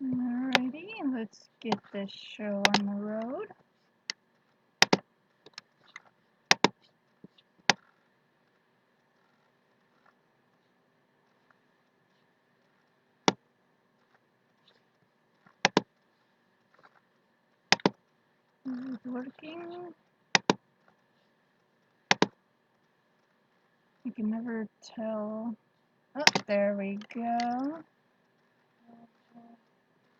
Alrighty, let's get this show on the road. Is it working? You can never tell. Oh, there we go.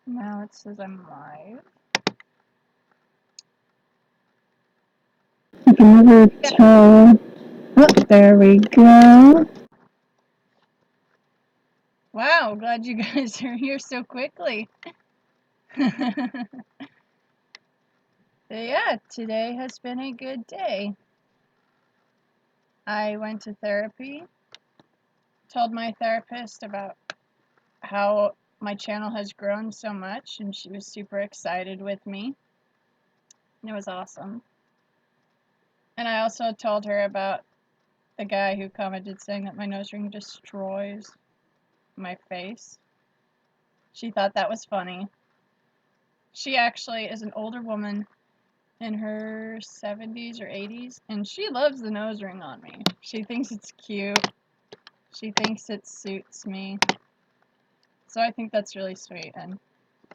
Now it says I'm live. You can never tell. Oh, there we go. Wow, glad you guys are here so quickly. Yeah, today has been a good day. I went to therapy, told my therapist about how my channel has grown so much, and she was super excited with me. And it was awesome. And I also told her about the guy who commented saying that my nose ring destroys my face. She thought that was funny. She actually is an older woman in her 70s or 80s, and she loves the nose ring on me. She thinks it's cute. She thinks it suits me. So I think that's really sweet. And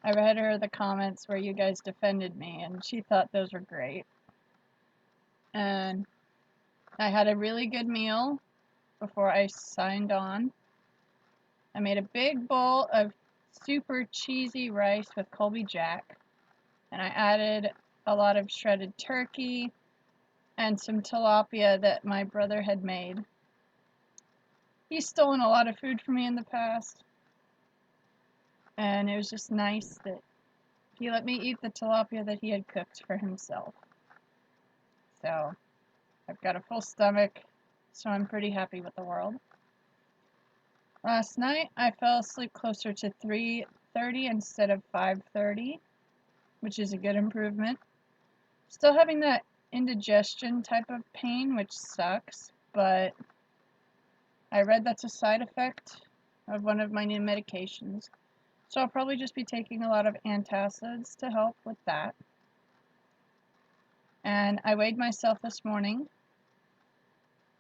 I read her the comments where you guys defended me, and she thought those were great. And I had a really good meal before I signed on. I made a big bowl of super cheesy rice with Colby Jack, and I added a lot of shredded turkey and some tilapia that my brother had made. He's stolen a lot of food from me in the past, and it was just nice that he let me eat the tilapia that he had cooked for himself. So I've got a full stomach, so I'm pretty happy with the world. Last night I fell asleep closer to 3:30 instead of 5:30, which is a good improvement. Still having that indigestion type of pain, which sucks, but I read that's a side effect of one of my new medications. So I'll probably just be taking a lot of antacids to help with that. And I weighed myself this morning,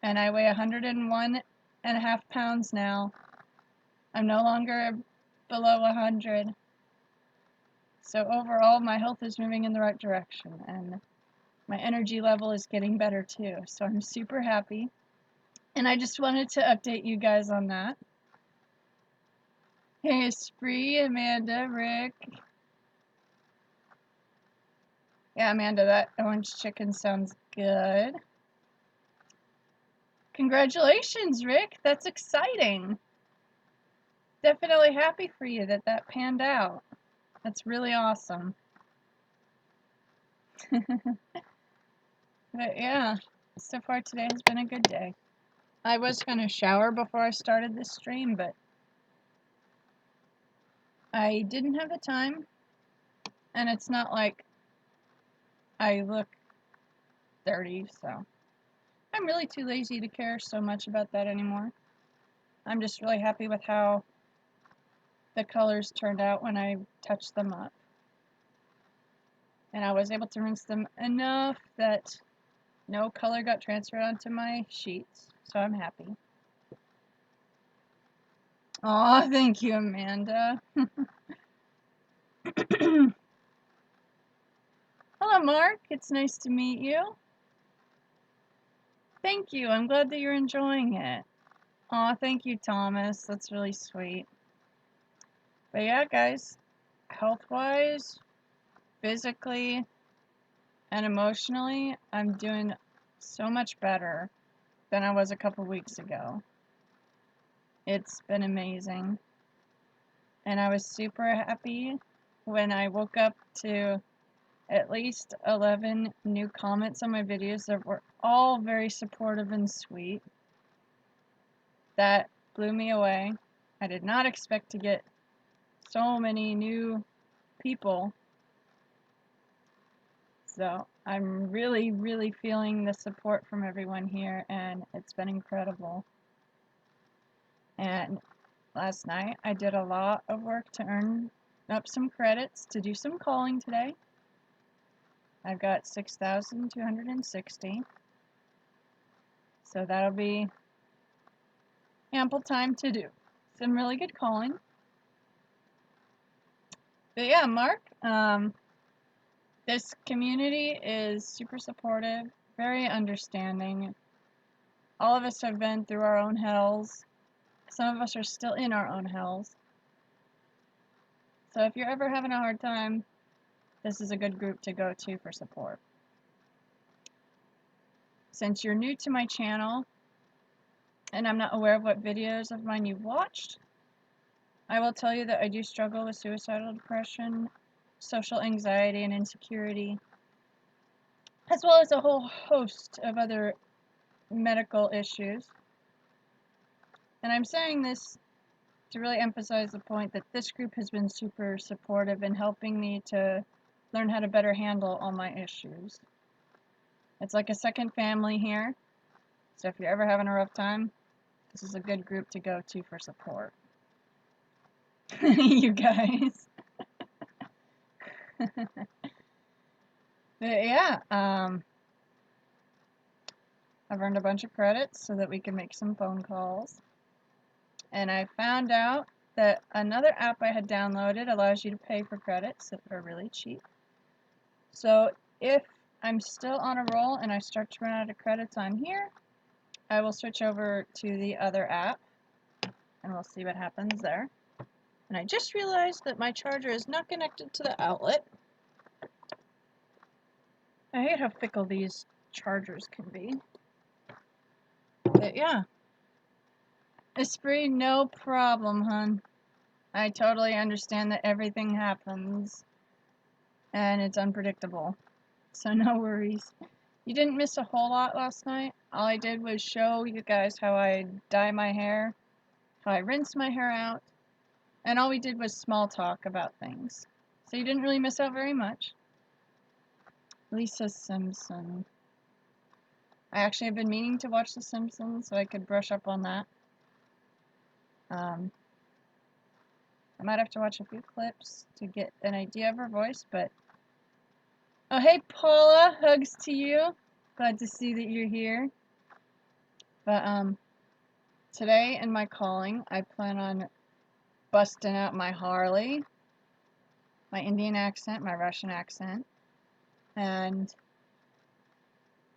and I weigh 101.5 pounds now. I'm no longer below 100. So overall, my health is moving in the right direction, and my energy level is getting better too. So I'm super happy. And I just wanted to update you guys on that. Hey, Spree, Amanda, Rick. Yeah, Amanda, that orange chicken sounds good. Congratulations, Rick. That's exciting. Definitely happy for you that that panned out. That's really awesome. But yeah, so far today has been a good day. I was going to shower before I started this stream, but I didn't have the time, and it's not like I look dirty, so I'm really too lazy to care so much about that anymore. I'm just really happy with how the colors turned out when I touched them up. And I was able to rinse them enough that no color got transferred onto my sheets, so I'm happy. Aw, thank you, Amanda. Hello, Mark. It's nice to meet you. Thank you. I'm glad that you're enjoying it. Aw, thank you, Thomas. That's really sweet. But yeah, guys, health-wise, physically, and emotionally, I'm doing so much better than I was a couple weeks ago. It's been amazing. And I was super happy when I woke up to at least 11 new comments on my videos that were all very supportive and sweet. That blew me away. I did not expect to get so many new people. So I'm really, really feeling the support from everyone here, and it's been incredible. And last night I did a lot of work to earn up some credits to do some calling today. I've got 6,260. So that'll be ample time to do some really good calling. But yeah, Mark, this community is super supportive, very understanding. All of us have been through our own hells. Some of us are still in our own hells. So if you're ever having a hard time, this is a good group to go to for support. Since you're new to my channel, and I'm not aware of what videos of mine you've watched, I will tell you that I do struggle with suicidal depression, social anxiety, and insecurity, as well as a whole host of other medical issues. And I'm saying this to really emphasize the point that this group has been super supportive in helping me to learn how to better handle all my issues. It's like a second family here, so if you're ever having a rough time, this is a good group to go to for support. You guys. But yeah, I've earned a bunch of credits so that we can make some phone calls. And I found out that another app I had downloaded allows you to pay for credits that are really cheap. So if I'm still on a roll and I start to run out of credits on here, I will switch over to the other app and we'll see what happens there. And I just realized that my charger is not connected to the outlet. I hate how fickle these chargers can be. But yeah. Esprit, no problem, hun. I totally understand that everything happens. And it's unpredictable. So no worries. You didn't miss a whole lot last night. All I did was show you guys how I dye my hair, how I rinse my hair out, and all we did was small talk about things. So you didn't really miss out very much. Lisa Simpson. I actually have been meaning to watch The Simpsons so I could brush up on that. I might have to watch a few clips to get an idea of her voice, but... Oh, hey, Paula. Hugs to you. Glad to see that you're here. But, today in my calling, I plan on busting out my Harley, my Indian accent, my Russian accent, and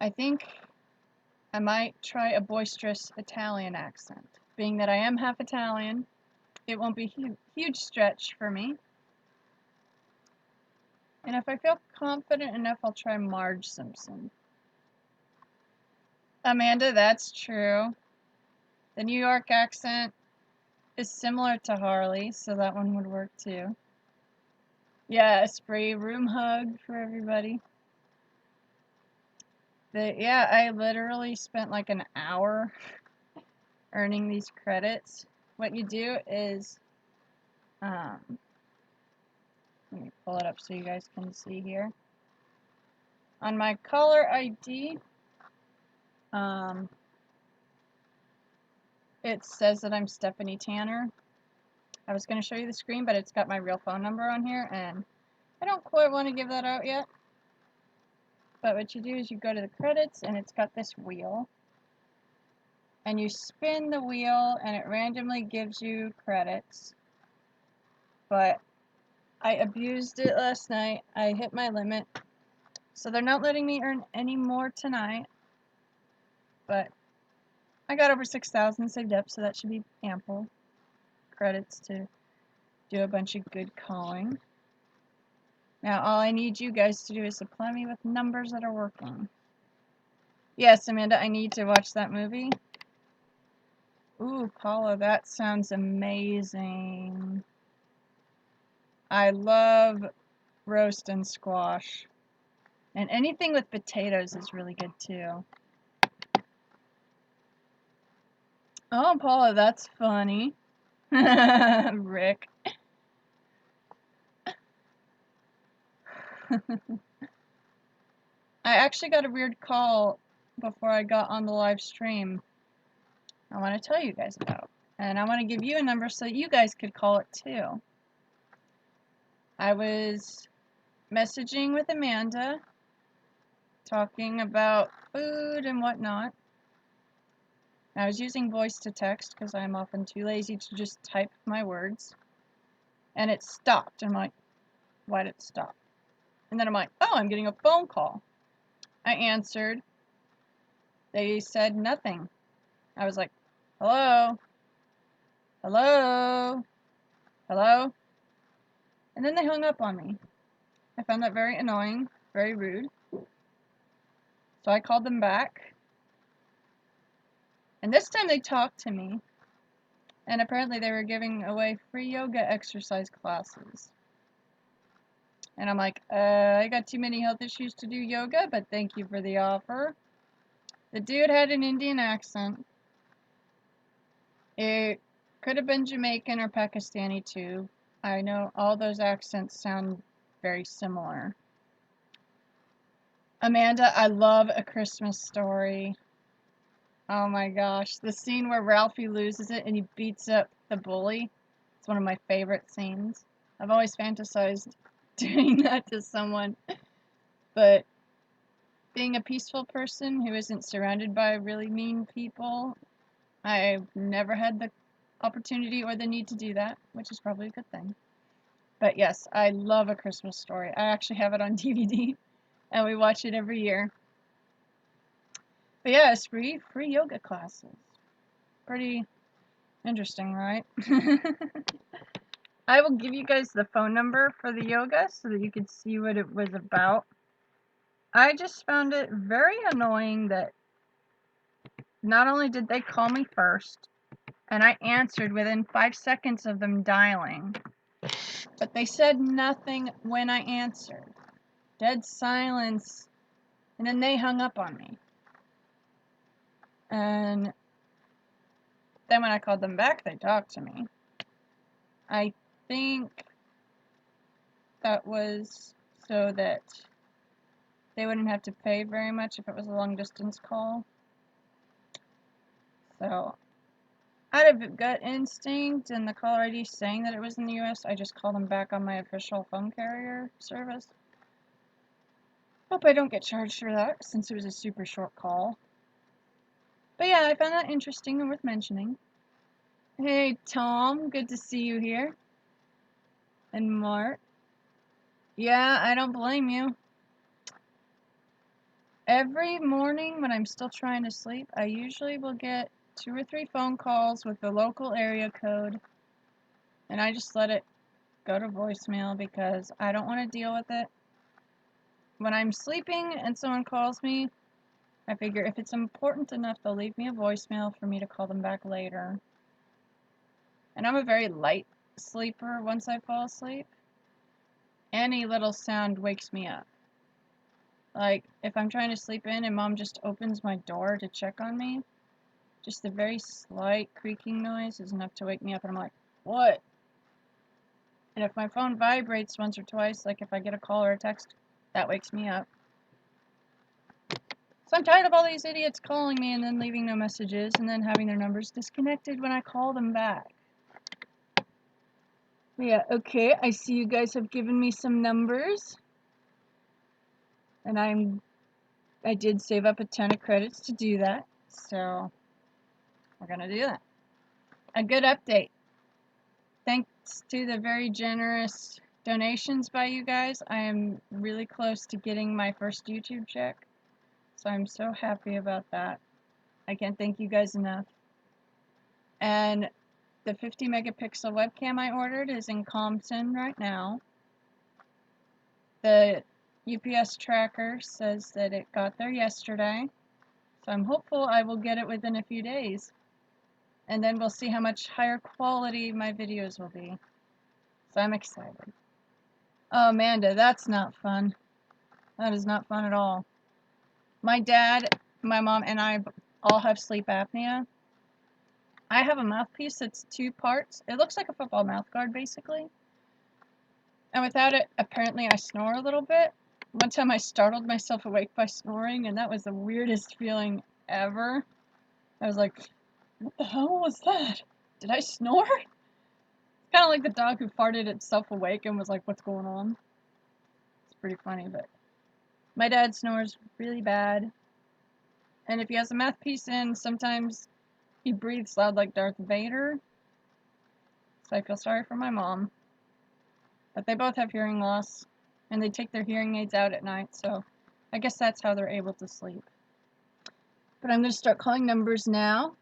I think I might try a boisterous Italian accent. Being that I am half Italian, it won't be a huge stretch for me. And if I feel confident enough, I'll try Marge Simpson. Amanda, that's true. The New York accent is similar to Harley, so that one would work too. Yeah, a spray room hug for everybody. But yeah, I literally spent like an hour earning these credits. What you do is, let me pull it up so you guys can see here. On my caller ID, it says that I'm Stephanie Tanner. I was going to show you the screen, but it's got my real phone number on here, and I don't quite want to give that out yet. But what you do is you go to the credits, and it's got this wheel. And you spin the wheel, and it randomly gives you credits. But I abused it last night. I hit my limit. So they're not letting me earn any more tonight. But I got over 6,000 saved up, so that should be ample credits to do a bunch of good calling. Now all I need you guys to do is supply me with numbers that are working. Yes, Amanda, I need to watch that movie. Ooh, Paula, that sounds amazing. I love roast and squash. And anything with potatoes is really good too. Oh, Paula, that's funny. Rick. I actually got a weird call before I got on the live stream I want to tell you guys about. And I want to give you a number so you guys could call it too. I was messaging with Amanda, talking about food and whatnot. I was using voice to text because I'm often too lazy to just type my words. And it stopped. I'm like, why did it stop? And then I'm like, oh, I'm getting a phone call. I answered. They said nothing. I was like, hello? Hello? Hello? And then they hung up on me. I found that very annoying, very rude. So I called them back. And this time they talked to me. And apparently they were giving away free yoga exercise classes. And I'm like, I got too many health issues to do yoga, but thank you for the offer. The dude had an Indian accent. It could have been Jamaican or Pakistani too. I know all those accents sound very similar. Amanda, I love A Christmas Story. Oh my gosh. The scene where Ralphie loses it and he beats up the bully. It's one of my favorite scenes. I've always fantasized doing that to someone. But being a peaceful person who isn't surrounded by really mean people, I've never had the opportunity or the need to do that, which is probably a good thing. But yes, I love A Christmas Story. I actually have it on DVD, and we watch it every year. But yeah, it's free yoga classes. Pretty interesting, right? I will give you guys the phone number for the yoga so that you can see what it was about. I just found it very annoying that not only did they call me first, and I answered within 5 seconds of them dialing, but they said nothing when I answered. Dead silence, and then they hung up on me. And then when I called them back, they talked to me. I think that was so that they wouldn't have to pay very much if it was a long distance call. So, out of gut instinct and the caller ID saying that it was in the US, I just called them back on my official phone carrier service. Hope I don't get charged for that since it was a super short call. But yeah, I found that interesting and worth mentioning. Hey Tom, good to see you here. And Mark. Yeah, I don't blame you. Every morning when I'm still trying to sleep, I usually will get 2 or 3 phone calls with the local area code, and I just let it go to voicemail because I don't want to deal with it. When I'm sleeping and someone calls me, I figure if it's important enough, they'll leave me a voicemail for me to call them back later. And I'm a very light sleeper once I fall asleep. Any little sound wakes me up. Like, if I'm trying to sleep in and mom just opens my door to check on me, just the very slight creaking noise is enough to wake me up, and I'm like, what? And if my phone vibrates once or twice, like if I get a call or a text, that wakes me up. So I'm tired of all these idiots calling me and then leaving no messages and then having their numbers disconnected when I call them back. Yeah, okay, I see you guys have given me some numbers. And I did save up a ton of credits to do that, so we're gonna do that. A good update. Thanks to the very generous donations by you guys, I am really close to getting my first YouTube check. So I'm so happy about that. I can't thank you guys enough. And the 50 megapixel webcam I ordered is in Compton right now. The UPS tracker says that it got there yesterday. So I'm hopeful I will get it within a few days. And then we'll see how much higher quality my videos will be. So I'm excited. Oh, Amanda, that's not fun. That is not fun at all. My dad, my mom, and I all have sleep apnea. I have a mouthpiece that's 2 parts. It looks like a football mouthguard, basically. And without it, apparently I snore a little bit. One time I startled myself awake by snoring, and that was the weirdest feeling ever. I was like, what the hell was that? Did I snore? Kind of like the dog who farted itself awake and was like, what's going on? It's pretty funny, but my dad snores really bad. And if he has a mouthpiece in, sometimes he breathes loud like Darth Vader. So I feel sorry for my mom. But they both have hearing loss, and they take their hearing aids out at night, so I guess that's how they're able to sleep. But I'm going to start calling numbers now.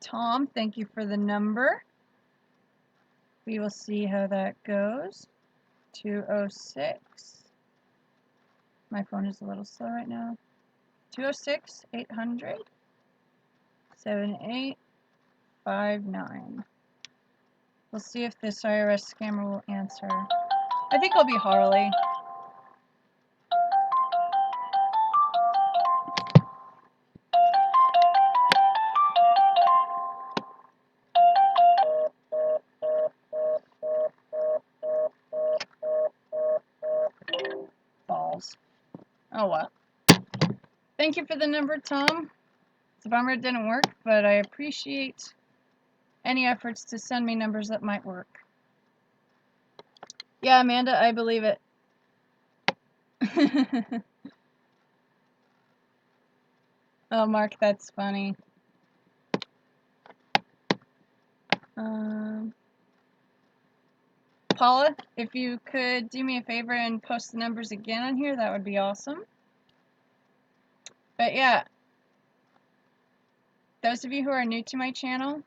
Tom, thank you for the number. We will see how that goes. 206. My phone is a little slow right now. 206-800 7859. We'll see if this IRS scammer will answer. I think it'll be Harley. Balls. Oh well. Thank you for the number, Tom. It's a bummer it didn't work, but I appreciate any efforts to send me numbers that might work. Yeah, Amanda, I believe it. Oh, Mark, that's funny. Paula, if you could do me a favor and post the numbers again on here, that would be awesome. But yeah, those of you who are new to my channel,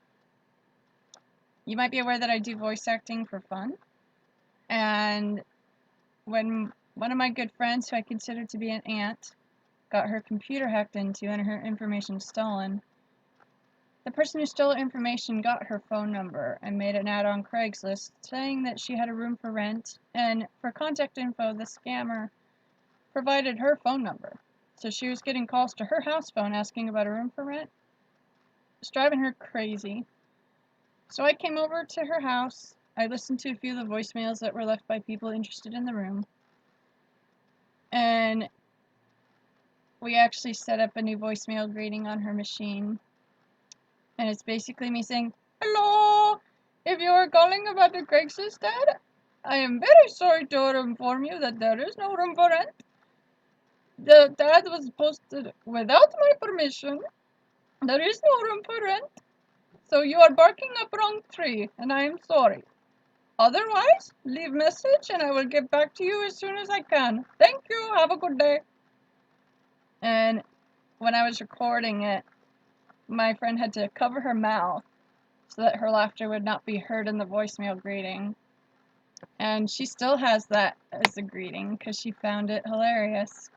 you might be aware that I do voice acting for fun. And when one of my good friends, who I consider to be an aunt, got her computer hacked into and her information stolen, the person who stole her information got her phone number and made an ad on Craigslist saying that she had a room for rent, and for contact info, the scammer provided her phone number. So she was getting calls to her house phone asking about a room for rent. It's driving her crazy. So I came over to her house. I listened to a few of the voicemails that were left by people interested in the room. And we actually set up a new voicemail greeting on her machine. And it's basically me saying, "Hello, if you are calling about the Craigslist ad, I am very sorry to inform you that there is no room for rent. The ad was posted without my permission. There is no room for rent. So you are barking up wrong tree, and I am sorry. Otherwise, leave message and I will get back to you as soon as I can. Thank you. Have a good day." And when I was recording it, my friend had to cover her mouth so that her laughter would not be heard in the voicemail greeting. And she still has that as a greeting because she found it hilarious.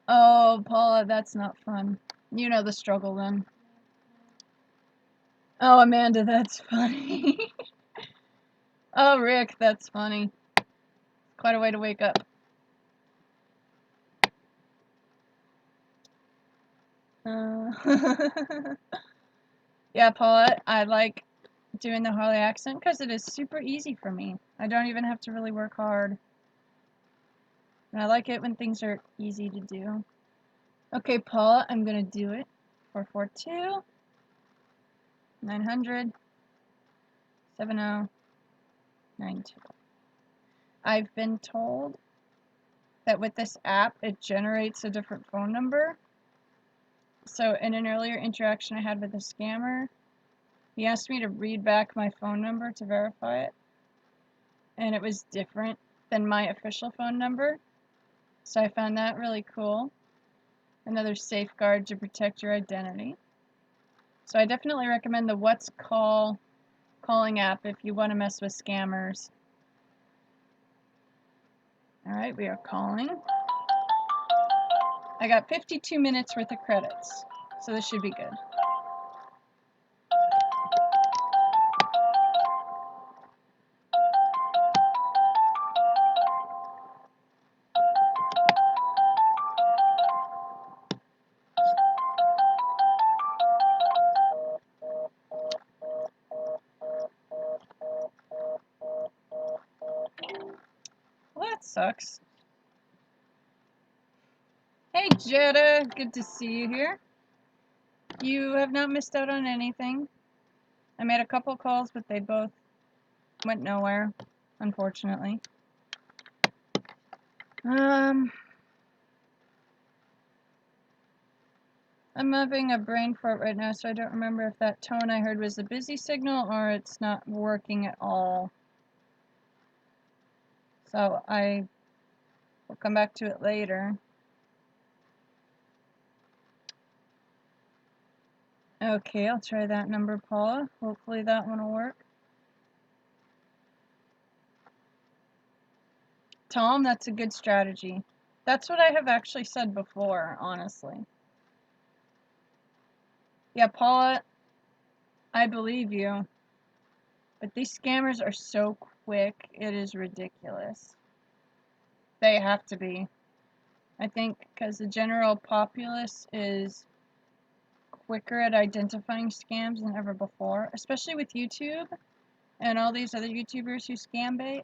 Oh, Paula, that's not fun. You know the struggle then. Oh, Amanda, that's funny. Oh, Rick, that's funny. Quite a way to wake up. Yeah, Paula, I like doing the Harley accent because it is super easy for me. I don't even have to really work hard. And I like it when things are easy to do. Okay, Paula, I'm going to do it. 442 900 7092. I've been told that with this app, it generates a different phone number. So in an earlier interaction I had with a scammer, he asked me to read back my phone number to verify it. And it was different than my official phone number. So I found that really cool. Another safeguard to protect your identity. So I definitely recommend the What's Call calling app if you want to mess with scammers. Alright, we are calling. I got 52 minutes worth of credits, so this should be good. Well, that sucks. Hey Jetta, good to see you here. You have not missed out on anything. I made a couple calls, but they both went nowhere, unfortunately. I'm having a brain fart right now, so I don't remember if that tone I heard was a busy signal or it's not working at all. So I will come back to it later. Okay, I'll try that number, Paula. Hopefully that one will work. Tom, that's a good strategy. That's what I have actually said before, honestly. Yeah, Paula, I believe you. But these scammers are so quick, it is ridiculous. They have to be. I think because the general populace is quicker at identifying scams than ever before, especially with YouTube and all these other YouTubers who scam bait.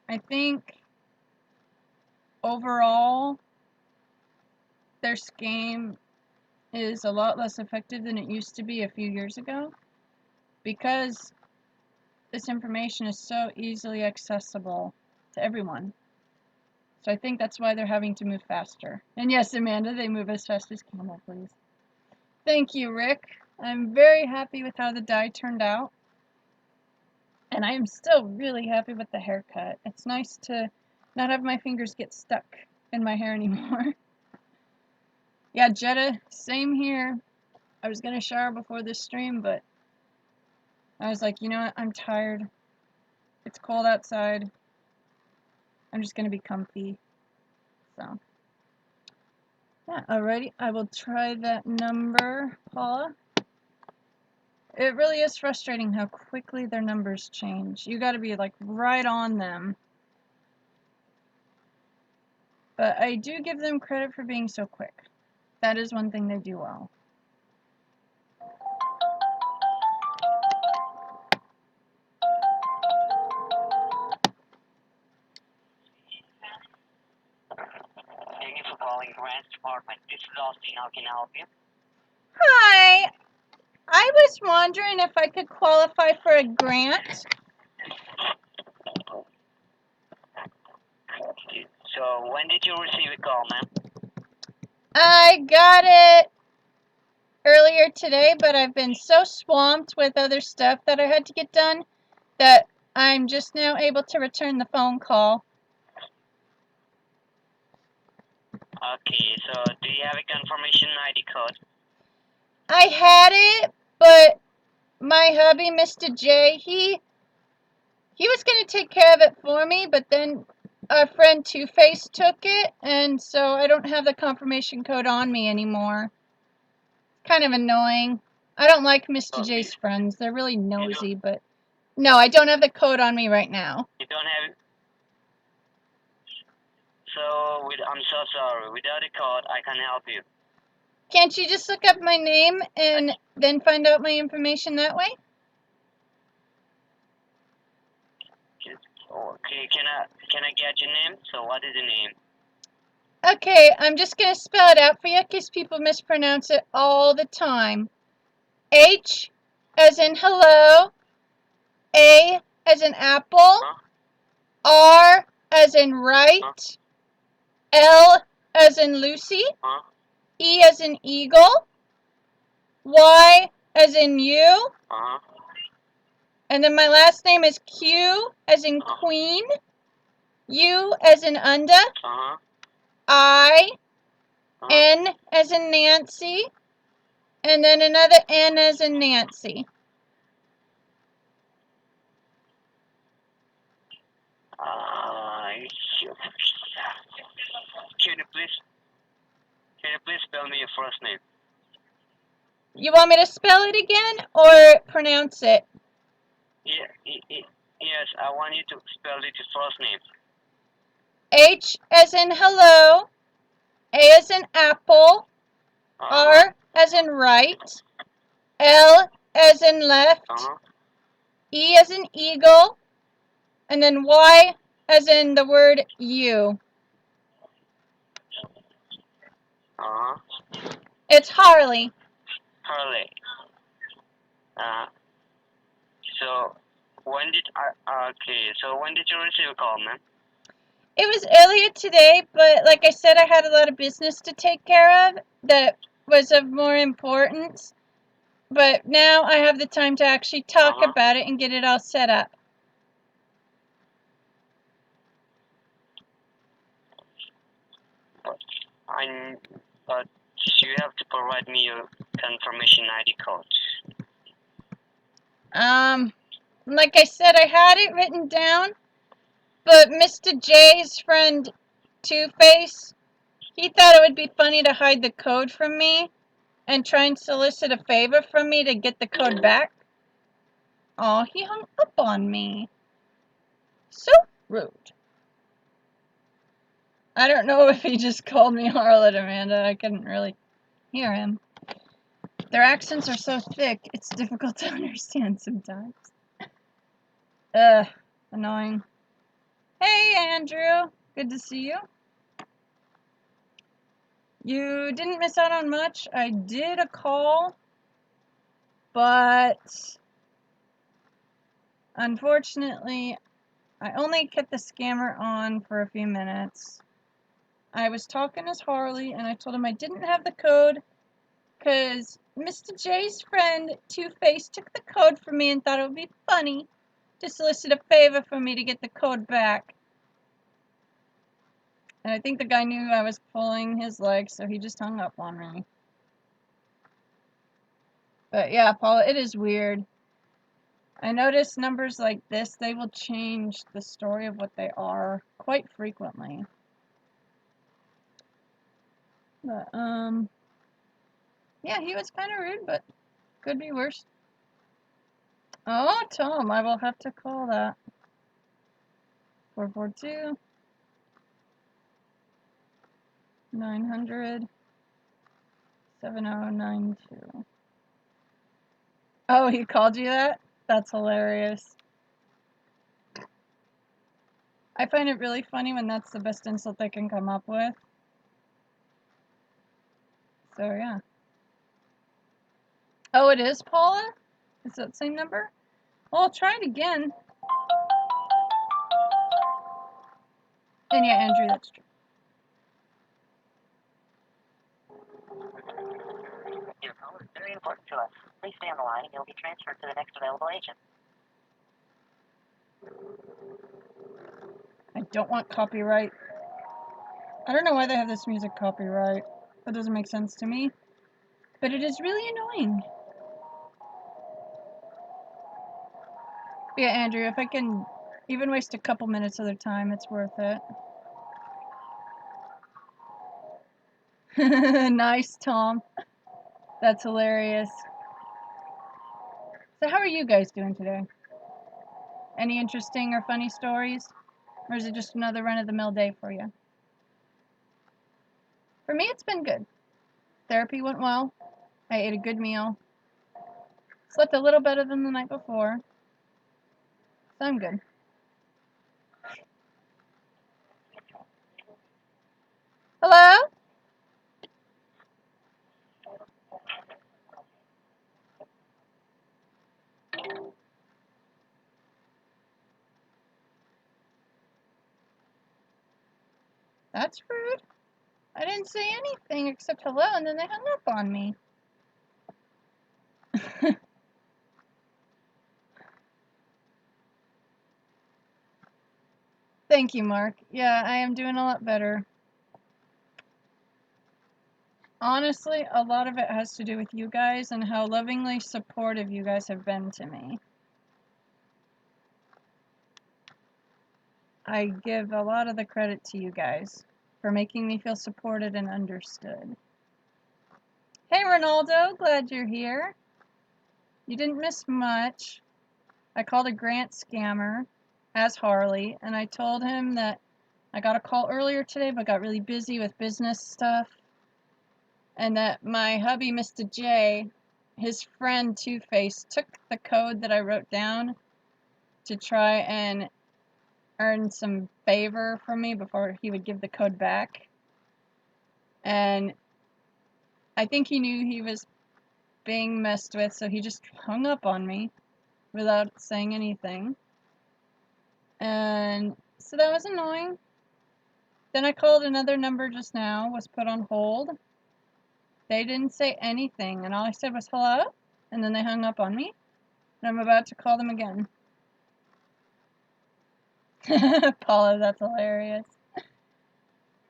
I think overall their scam is a lot less effective than it used to be a few years ago because this information is so easily accessible to everyone. So I think that's why they're having to move faster. And yes, Amanda, they move as fast as Camel, please. Thank you, Rick. I'm very happy with how the dye turned out. And I am still really happy with the haircut. It's nice to not have my fingers get stuck in my hair anymore. Yeah, Jetta, same here. I was going to shower before this stream, but I was like, you know what? I'm tired. It's cold outside. I'm just going to be comfy. So, yeah, alrighty. I will try that number, Paula. It really is frustrating how quickly their numbers change. You got to be like right on them. But I do give them credit for being so quick. That is one thing they do well. Thank you for calling Grants Department. This is Austin. How can I help you? Hi. I was wondering if I could qualify for a grant. So when did you receive a call, ma'am? I got it earlier today, but I've been so swamped with other stuff that I had to get done that I'm just now able to return the phone call. Okay, so do you have a confirmation ID code? I had it, but my hubby, Mr. J, he was going to take care of it for me, but then our friend Two-Face took it, and so I don't have the confirmation code on me anymore. Kind of annoying. I don't like Mr. J's friends. They're really nosy, but no, I don't have the code on me right now. You don't have it? So I'm so sorry. Without a code, I can't help you. Can't you just look up my name and then find out my information that way? Okay, can I get your name? So what is your name? Okay, I'm just going to spell it out for you because people mispronounce it all the time. H as in hello, A as in apple, R as in right, L as in Lucy, E as in eagle, Y as in you, and then my last name is Q as in queen, U as in under, I, N as in Nancy, and then another N as in Nancy. Can you please spell me your first name? You want me to spell it again or pronounce it? Yes, I want you to spell it your first name. H as in hello, A as in apple, R as in right, L as in left, E as in eagle, and then Y as in the word you. It's Harley. Harley. So when did you receive a call, ma'am? It was earlier today, but like I said, I had a lot of business to take care of that was of more importance. But now I have the time to actually talk about it and get it all set up. But you have to provide me your confirmation ID code. Like I said, I had it written down, but Mr. J's friend Two-Face, he thought it would be funny to hide the code from me and try and solicit a favor from me to get the code back. Oh, he hung up on me. So rude. I don't know if he just called me Harlot, Amanda. I couldn't really hear him. Their accents are so thick, it's difficult to understand sometimes. Annoying. Hey, Andrew. Good to see you. You didn't miss out on much. I did a call, but unfortunately, I only kept the scammer on for a few minutes. I was talking as Harley, and I told him I didn't have the code because Mr. J's friend Two-Face took the code from me and thought it would be funny to solicit a favor from me to get the code back. And I think the guy knew I was pulling his leg, so he just hung up on me. But yeah, Paula, it is weird. I notice numbers like this, they will change the story of what they are quite frequently. But, yeah, he was kind of rude, but could be worse. Oh, Tom, I will have to call that. 442 900 7092. Oh, he called you that? That's hilarious. I find it really funny when that's the best insult they can come up with. So, yeah. Oh, it is, Paula? Is that the same number? Well, I'll try it again. And yeah, Andrew, that's true. Your call is very important to us. Please stay on the line and you'll be transferred to the next available agent. I don't want copyright. I don't know why they have this music copyright. That doesn't make sense to me. But it is really annoying. But yeah, Andrew, if I can even waste a couple minutes of their time, it's worth it. Nice, Tom. That's hilarious. So how are you guys doing today? Any interesting or funny stories? Or is it just another run-of-the-mill day for you? For me, it's been good. Therapy went well. I ate a good meal. Slept a little better than the night before. So I'm good. Hello? That's rude. I didn't say anything except hello, and then they hung up on me. Thank you, Mark. Yeah, I am doing a lot better. Honestly, a lot of it has to do with you guys and how lovingly supportive you guys have been to me. I give a lot of the credit to you guys for making me feel supported and understood. Hey, Ronaldo, glad you're here. You didn't miss much. I called a Grant scammer as Harley, and I told him that I got a call earlier today, but got really busy with business stuff, and that my hubby, Mr. J, his friend Two-Face, took the code that I wrote down to try and earn some favor from me before he would give the code back. And I think he knew he was being messed with, so he just hung up on me. without saying anything. And so that was annoying. Then I called another number just now, was put on hold. They didn't say anything, and all I said was hello, and then they hung up on me. And I'm about to call them again. Paula, that's hilarious.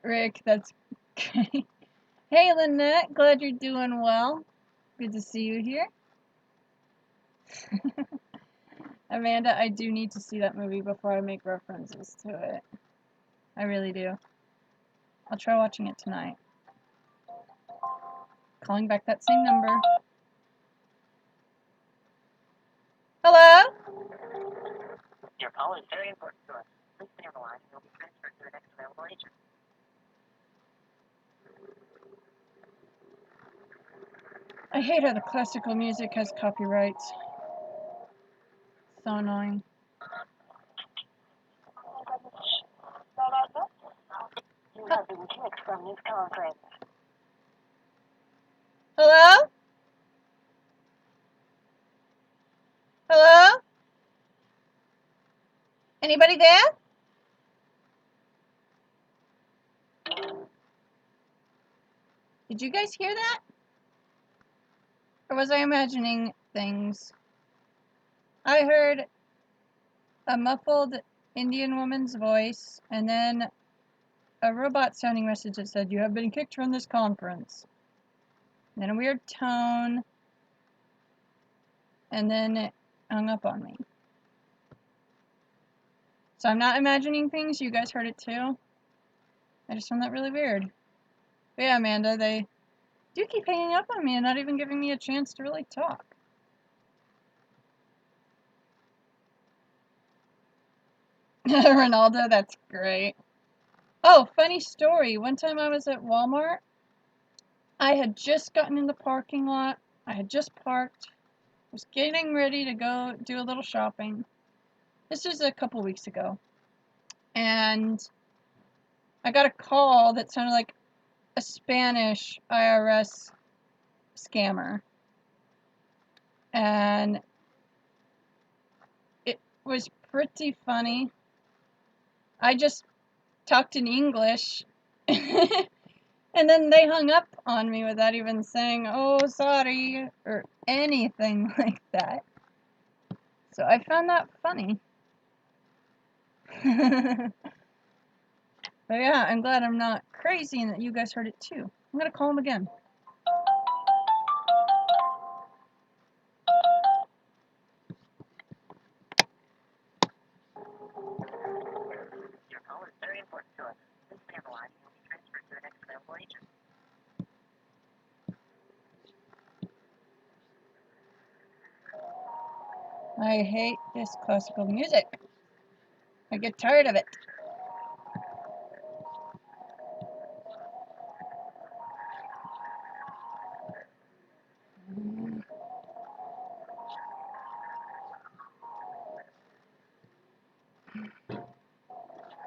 Rick, that's great. Hey, Lynette, glad you're doing well. Good to see you here. Amanda, I do need to see that movie before I make references to it. I really do. I'll try watching it tonight. Calling back that same number. Hello? Your call is very important to us. Please stay on the line and you'll be transferred to the next available agent. I hate how the classical music has copyrights. So annoying. You have been kicked from this conference. Hello? Hello? Anybody there? Did you guys hear that? Or was I imagining things? I heard a muffled Indian woman's voice and then a robot sounding message that said, "You have been kicked from this conference." And then a weird tone, and then it hung up on me. So I'm not imagining things. You guys heard it too. I just found that really weird. But yeah, Amanda, they do keep hanging up on me and not even giving me a chance to really talk. Ronaldo, that's great. Oh, funny story. One time I was at Walmart. I had just gotten in the parking lot. I had just parked. Was getting ready to go do a little shopping. This was a couple weeks ago. And I got a call that sounded like a Spanish IRS scammer. And it was pretty funny. I just talked in English. And then they hung up on me without even saying, "Oh, sorry," or anything like that. So I found that funny. But yeah, I'm glad I'm not crazy and that you guys heard it too. I'm gonna call him again. Your call is very important to us. Please stay on the line and you'll be transferred to the next available agent. I hate this classical music. I get tired of it.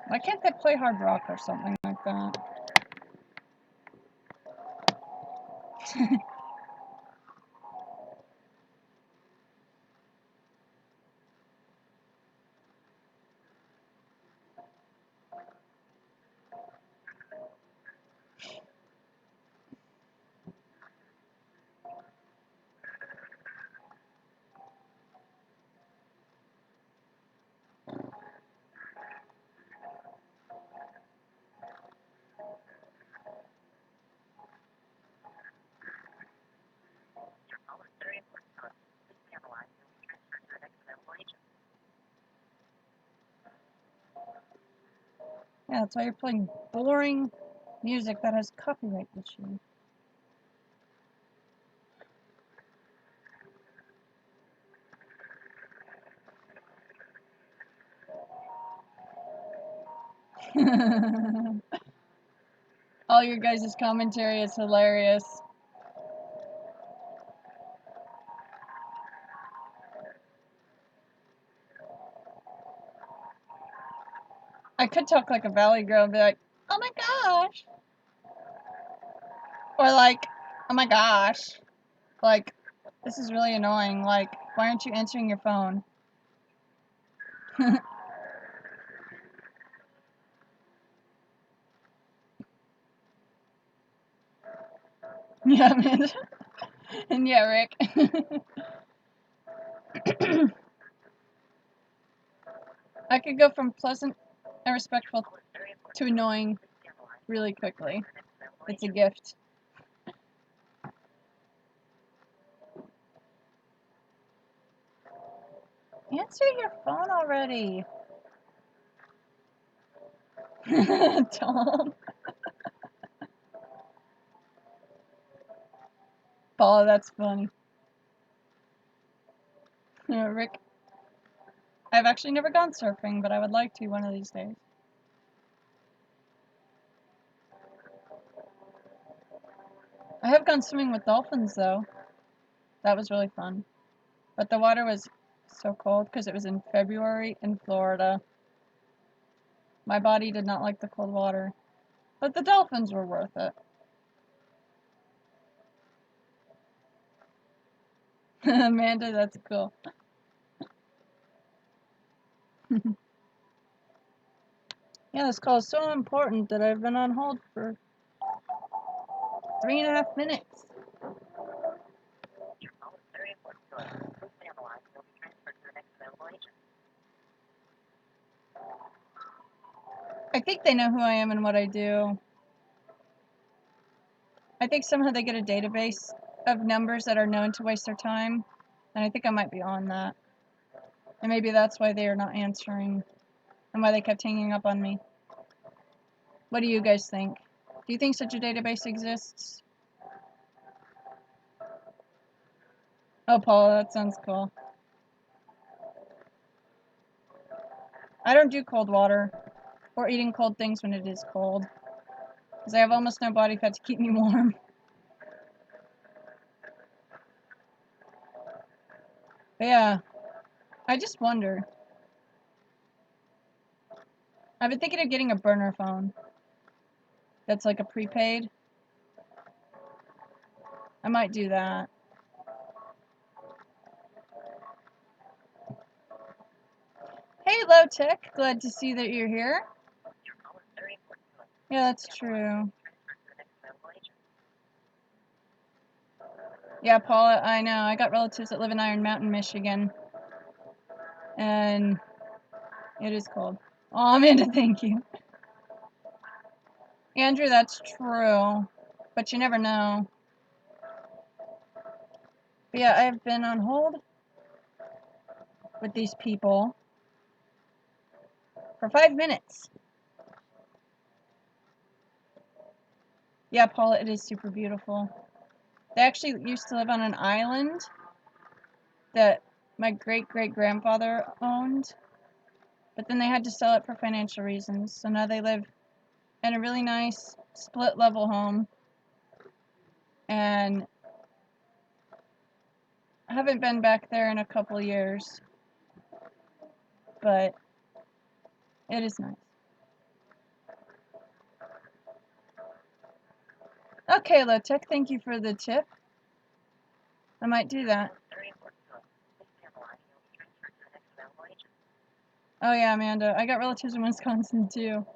Why can't they play hard rock or something like that? Your call is very important to us. Please stay on the line and you'll be transferred to the next available agent. Yeah, that's why you're playing boring music that has copyright issues. All your guys' commentary is hilarious. I could talk like a valley girl and be like, "Oh my gosh," or like, "Oh my gosh," like This is really annoying. Like, why aren't you answering your phone? Yeah, man. And yeah, Rick. I could go from pleasant and respectful to annoying really quickly. It's a gift. Answer your phone already. Tom. Paula, that's funny. Rick, I've actually never gone surfing, but I would like to one of these days. I have gone swimming with dolphins, though. That was really fun. But the water was so cold because it was in February in Florida. My body did not like the cold water. But the dolphins were worth it. Amanda, that's cool. Yeah, this call is so important that I've been on hold for 3.5 minutes. I think they know who I am and what I do. I think somehow they get a database of numbers that are known to waste their time, and I think I might be on that. And maybe that's why they are not answering, and why they kept hanging up on me. What do you guys think? Do you think such a database exists? Oh, Paula, that sounds cool. I don't do cold water or eating cold things when it is cold, because I have almost no body fat to keep me warm. But yeah, I just wonder. I've been thinking of getting a burner phone that's like a prepaid. I might do that. Hey, Low Tech, glad to see that you're here. Yeah, that's true. Yeah, Paula, I know. I got relatives that live in Iron Mountain, Michigan. And it is cold. Oh, Amanda, thank you. Andrew, that's true. But you never know. But yeah, I have been on hold with these people for 5 minutes. Yeah, Paula, it is super beautiful. They actually used to live on an island that my great-great-grandfather owned. But then they had to sell it for financial reasons. So now they live in a really nice split-level home. And I haven't been back there in a couple years. But it is nice. Okay, Lotech, thank you for the tip. I might do that. Oh yeah, Amanda. I got relatives in Wisconsin too.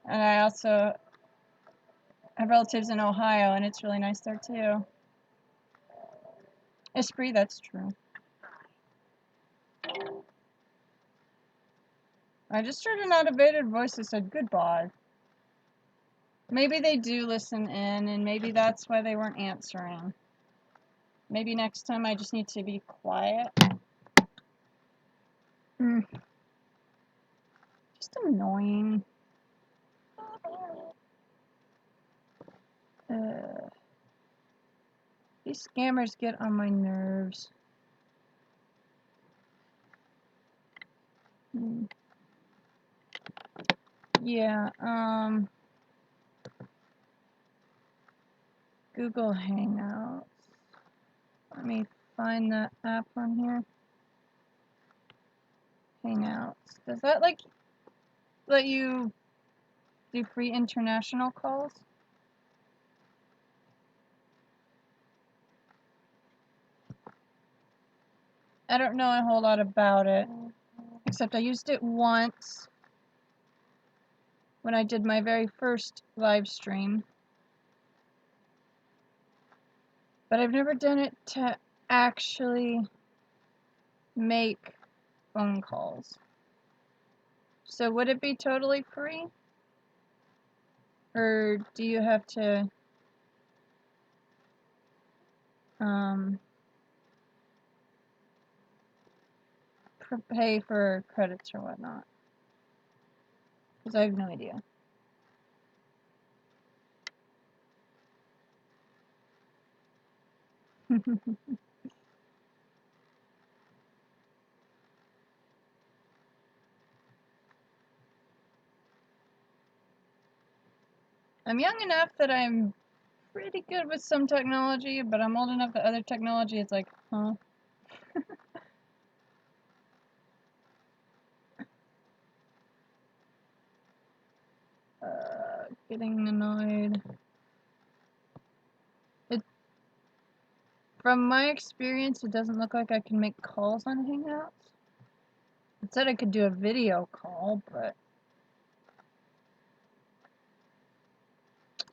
And I also have relatives in Ohio, and it's really nice there too. Esprit, that's true. I just heard an automated voice that said goodbye. Maybe they do listen in, and maybe that's why they weren't answering. Maybe next time I just need to be quiet. Just annoying. These scammers get on my nerves. Yeah, Google Hangouts. Let me find the app on here. Hangouts. Does that like let you do free international calls? I don't know a whole lot about it, except I used it once when I did my very first live stream. But I've never done it to actually make phone calls. So would it be totally free? Or do you have to pay for credits or whatnot? Because I have no idea. I'm young enough that I'm pretty good with some technology, but I'm old enough that other technology is like, huh? Getting annoyed. From my experience, it doesn't look like I can make calls on Hangouts. It said I could do a video call, but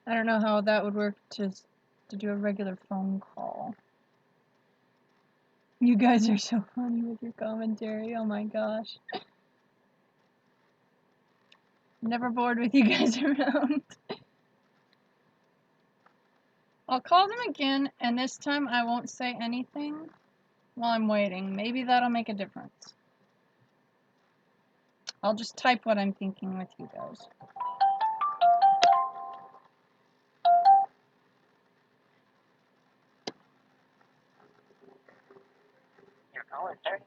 I don't know how that would work to do a regular phone call. You guys are so funny with your commentary. Oh my gosh. Never bored with you guys around. I'll call them again, and this time I won't say anything while I'm waiting. Maybe that'll make a difference. I'll just type what I'm thinking with you guys. You're going there?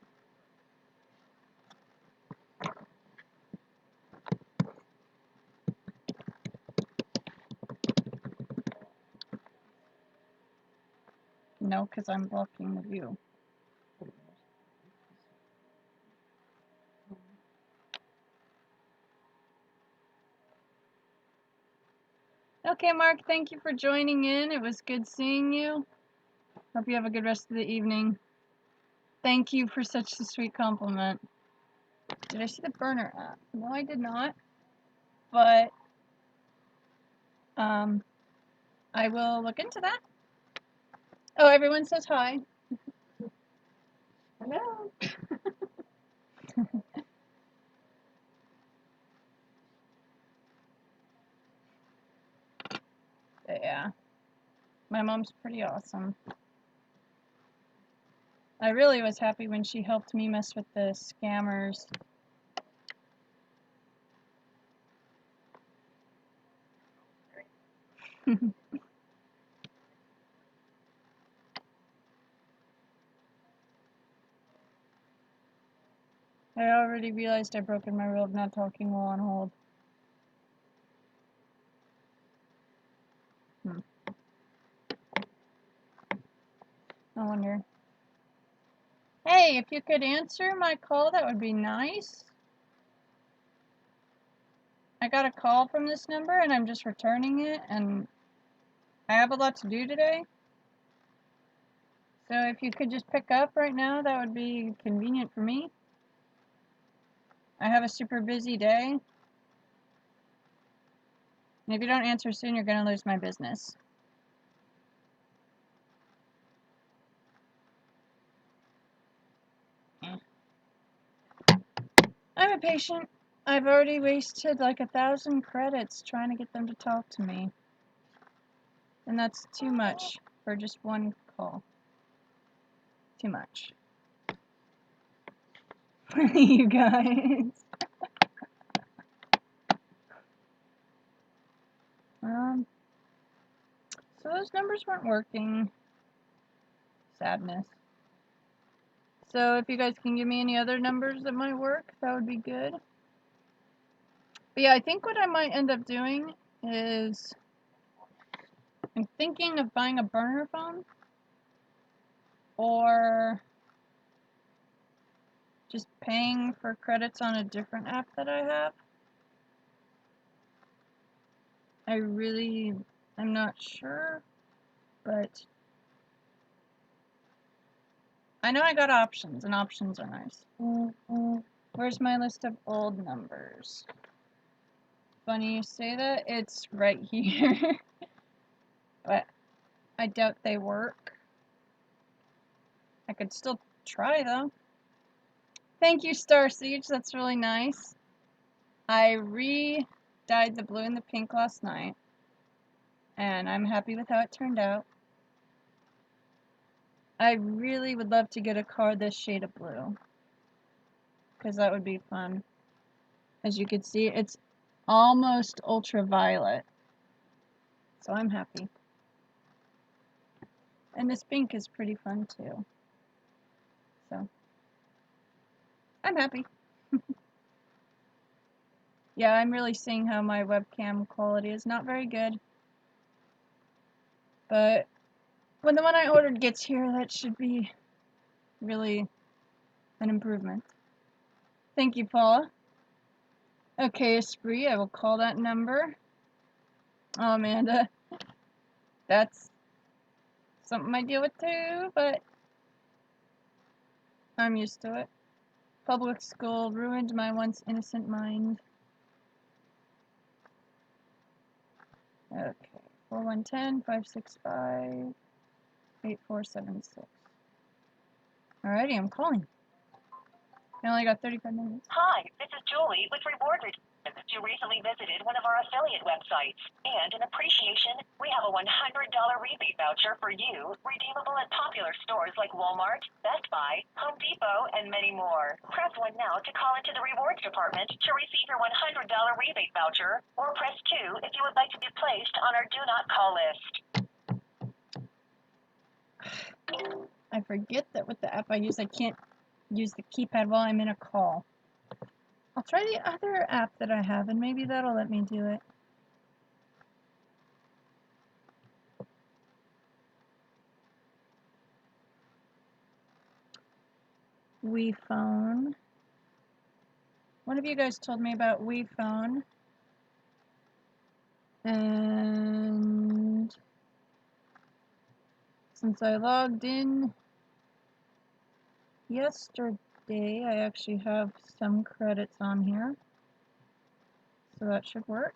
No, because I'm blocking the view. Okay, Mark, thank you for joining in. It was good seeing you. Hope you have a good rest of the evening. Thank you for such a sweet compliment. Did I see the burner app? No, I did not. But I will look into that. Oh, everyone says hi. Hello. Yeah. My mom's pretty awesome. I really was happy when she helped me mess with the scammers. I already realized I've broken my rule of not talking while on hold. I wonder. Hey, if you could answer my call, that would be nice. I got a call from this number and I'm just returning it, and I have a lot to do today. So if you could just pick up right now, that would be convenient for me. I have a super busy day. And if you don't answer soon, you're going to lose my business. I'm a patient. I've already wasted like 1,000 credits trying to get them to talk to me. And that's too much for just one call. Too much. You guys. So those numbers weren't working. Sadness. So if you guys can give me any other numbers that might work, that would be good. But yeah, I think what I might end up doing is I'm thinking of buying a burner phone or just paying for credits on a different app that I have. I'm not sure, but I know I got options, and options are nice. Where's my list of old numbers? Funny you say that. It's right here. But I doubt they work. I could still try, though. Thank you, Star Siege. That's really nice. I re-dyed the blue and the pink last night, and I'm happy with how it turned out. I really would love to get a car this shade of blue, because that would be fun. As you can see, it's almost ultraviolet, so I'm happy. And this pink is pretty fun too, so I'm happy. Yeah, I'm really seeing how my webcam quality is not very good, but when the one I ordered gets here, that should be really an improvement. Thank you, Paula. Okay, Esprit, I will call that number. Oh, Amanda, that's something I deal with too, but I'm used to it. Public school ruined my once innocent mind. Okay, 4110-565-8476. Alrighty, I'm calling. I only got 35 minutes. Hi, this is Julie with Reward Returns. You recently visited one of our affiliate websites. And in appreciation, we have a $100 rebate voucher for you, redeemable at popular stores like Walmart, Best Buy, Home Depot, and many more. Press 1 now to call into the rewards department to receive your $100 rebate voucher, or press 2 if you would like to be placed on our do not call list. I forget that with the app I use, I can't use the keypad while I'm in a call. I'll try the other app that I have, and maybe that'll let me do it. Wii Phone. One of you guys told me about Wii Phone. And since I logged in yesterday, I actually have some credits on here. So that should work.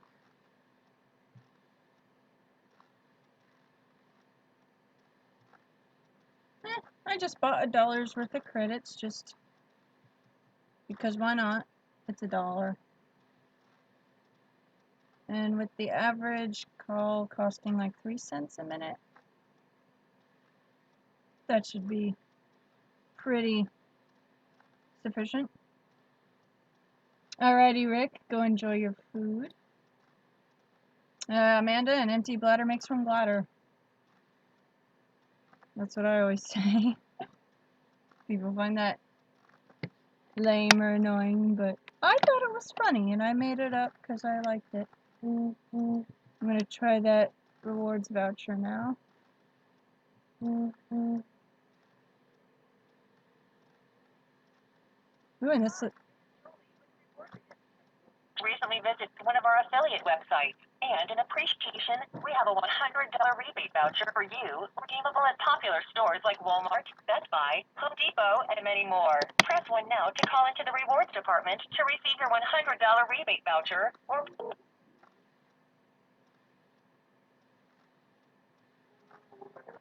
I just bought $1 worth of credits just because why not? It's $1. And with the average call costing like 3 cents a minute, that should be pretty sufficient. Alrighty, Rick, go enjoy your food. Amanda, an empty bladder makes one gladder. That's what I always say. People find that lame or annoying, but I thought it was funny and I made it up because I liked it. I'm going to try that rewards voucher now. Ooh, and this Recently visit one of our affiliate websites. And in appreciation, we have a $100 rebate voucher for you, redeemable at popular stores like Walmart, Best Buy, Home Depot, and many more. Press 1 now to call into the rewards department to receive your $100 rebate voucher, or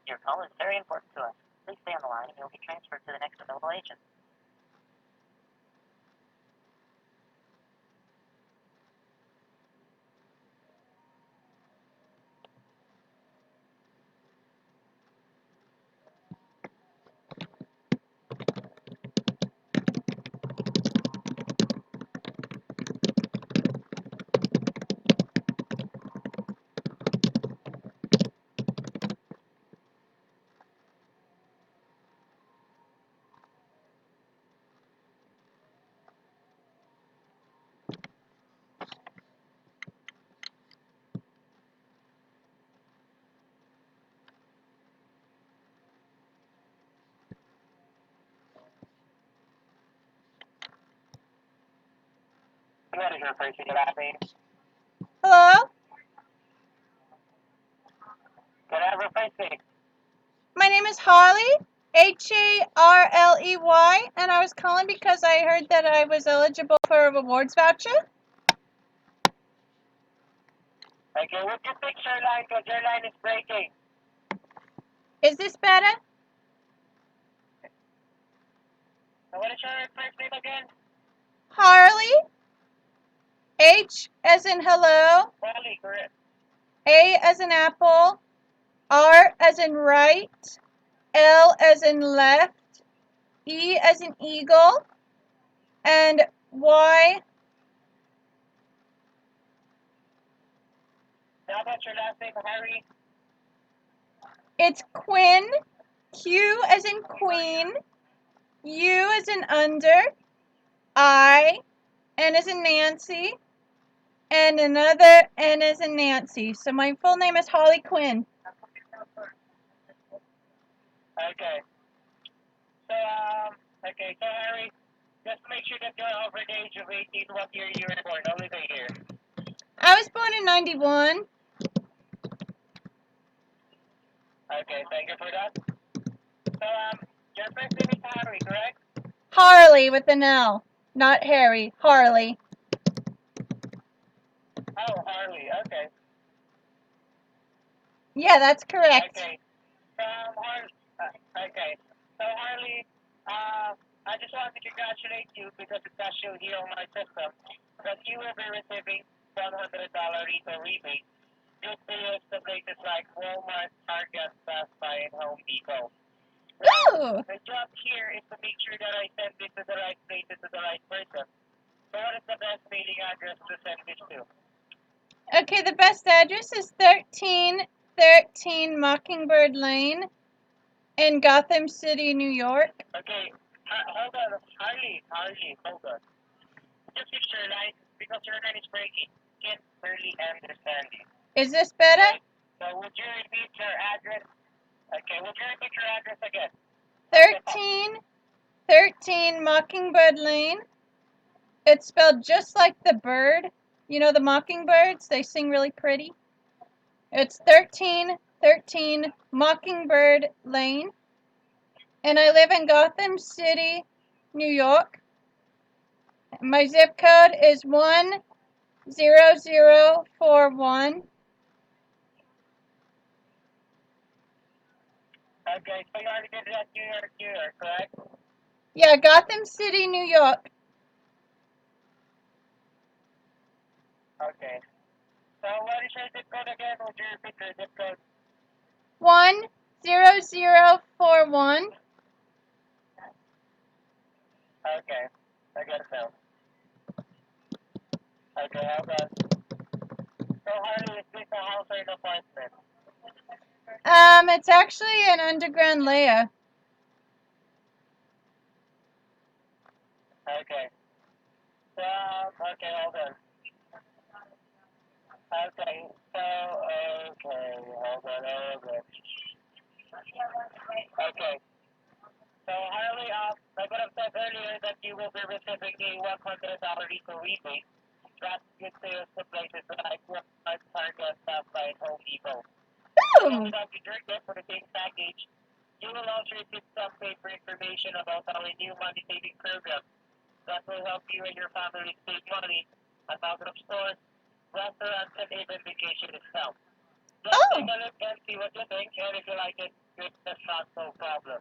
your call is very important to us. Please stay on the line and you will be transferred to the next available agent. Hello? Good afternoon, My name is Harley. Harley, and I was calling because I heard that I was eligible for a rewards voucher. Okay, would you fix your line because your line is breaking? Is this better? So what is your first name again? Harley. H as in hello. Harley, correct. A as in apple. R as in right. L as in left. E as in eagle. And Y. How about your last name, Harry? It's Quinn. Q as in queen. U as in under. I. N as in Nancy. And another N as in Nancy. So my full name is Harley Quinn. Okay. So, so Harry, just make sure that you're over the age of 18. What year you were born? Only the year. I was born in 91. Okay, thank you for that. So, your first name is Harry, correct? Harley with an L. Not Harry. Harley. Oh, Harley, okay. Yeah, that's correct. Okay. Okay. So, Harley, I just want to congratulate you because it's actually here on my system that you will be receiving $100 retail rebate. Good deals to places like Walmart, Target, Best Buy, and Home Depot. Ooh. The job here is to make sure that I send this to the right place and to the right person. So what is the best mailing address to send this to? Okay, the best address is 1313 Mockingbird Lane in Gotham City, New York. Okay, hold on. Harley, hold on. Just fix your line because your line is breaking. Can't barely understand you. Is this better? Okay, so would you repeat your address? Okay, would you repeat your address again? 1313 Mockingbird Lane. It's spelled just like the bird. You know the mockingbirds? They sing really pretty. It's 1313 Mockingbird Lane. And I live in Gotham City, New York. My zip code is 10041. Okay, so you already did that New York, correct? Yeah, Gotham City, New York. Okay. So what is your zip code again? Would you repeat your zip code? 10041. Okay, I got it now. Okay, hold on. So Harley, is this a house or an apartment? It's actually an underground layer. Okay. So, okay, hold on. Okay, so, hold on. Okay. So, Harley, I would have said earlier that you will be receiving a $100 eco rebate. That's good sales to places like Walmart, Target, Best Buy, and Home Depot. Ooh. Without you drink it for the same package, you will also receive some paper information about our new money saving program that will help you and your family save money at out of stores, restaurants, and even vacation itself. Just take a look and see what you think, and if you like it, that's not no problem.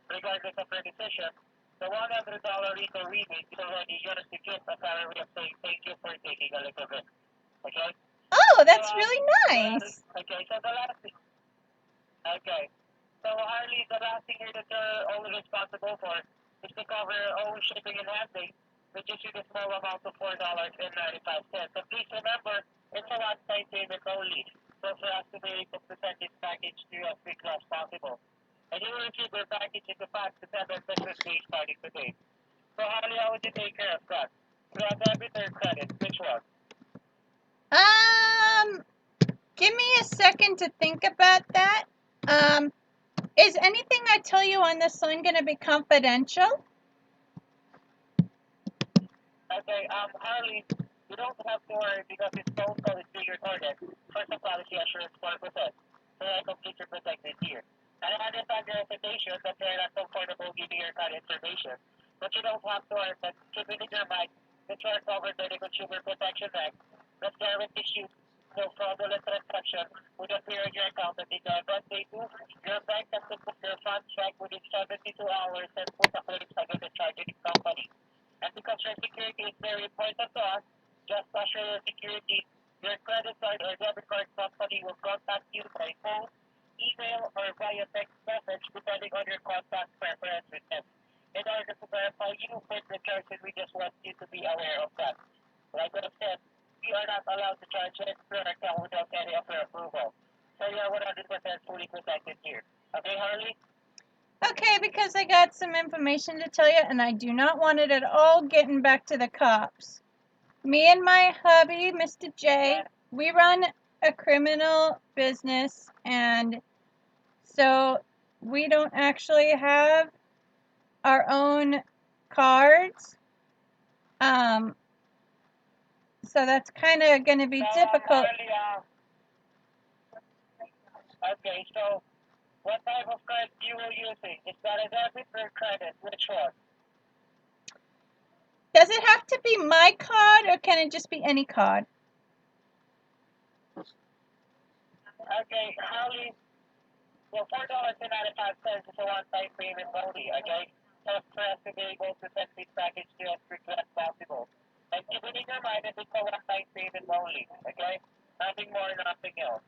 Regardless of your decision, the $100 retail rebate is already yours to give as our way of saying thank you for taking a look at it. Okay? Oh, that's So, really nice. okay, so the last thing. Okay. So, Harley, the last thing here that you're only responsible for is to cover all shipping and handling, which is a small amount of $4.95. So please remember, it's a one-time payment only. So for us to be able to send this package to you as quickly as possible. And you will receive your package in the 5 to 7 business days starting today. So, Harley, how would you take care of that? Do you have debit or credit? Which one? Give me a second to think about that. Is anything I tell you on this line going to be confidential? Okay, Harley, you don't have to worry because this phone call is being recorded for some quality assurance purposes. So I complete your protected here. And I understand your hesitation that they're not comfortable giving your card information. But you don't have to worry, but keep it in your mind that you are covered by the Consumer Protection Act. That guarantees issue no fraudulent transaction would appear in your account, and in the event they do, your bank has to put your funds check within 72 hours and put a claim against the charging company. And because your security is very important to us, just to assure your security, your credit card or debit card company will contact you by phone, email, or via text message depending on your contact preference with them. In order to verify you with the charges, we just want you to be aware of that. Like I said, we are not allowed to charge it to your account without any of your approval. So you are 100% fully protected here. Okay, Harley? Okay, because I got some information to tell you, and I do not want it at all getting back to the cops. Me and my hubby, Mr. J, we run a criminal business, and so we don't actually have our own cards. So that's kind of going to be difficult. Okay, so what type of card you will using? Is that a debit or credit? Which one? Does it have to be my card, or can it just be any card? Okay, Harley, well, $4.95 is a one-time payment only, okay? So for us to be able to send this package to as quickly as possible. And keep it in your mind that it's a one-time payment only, okay? Nothing more, nothing else.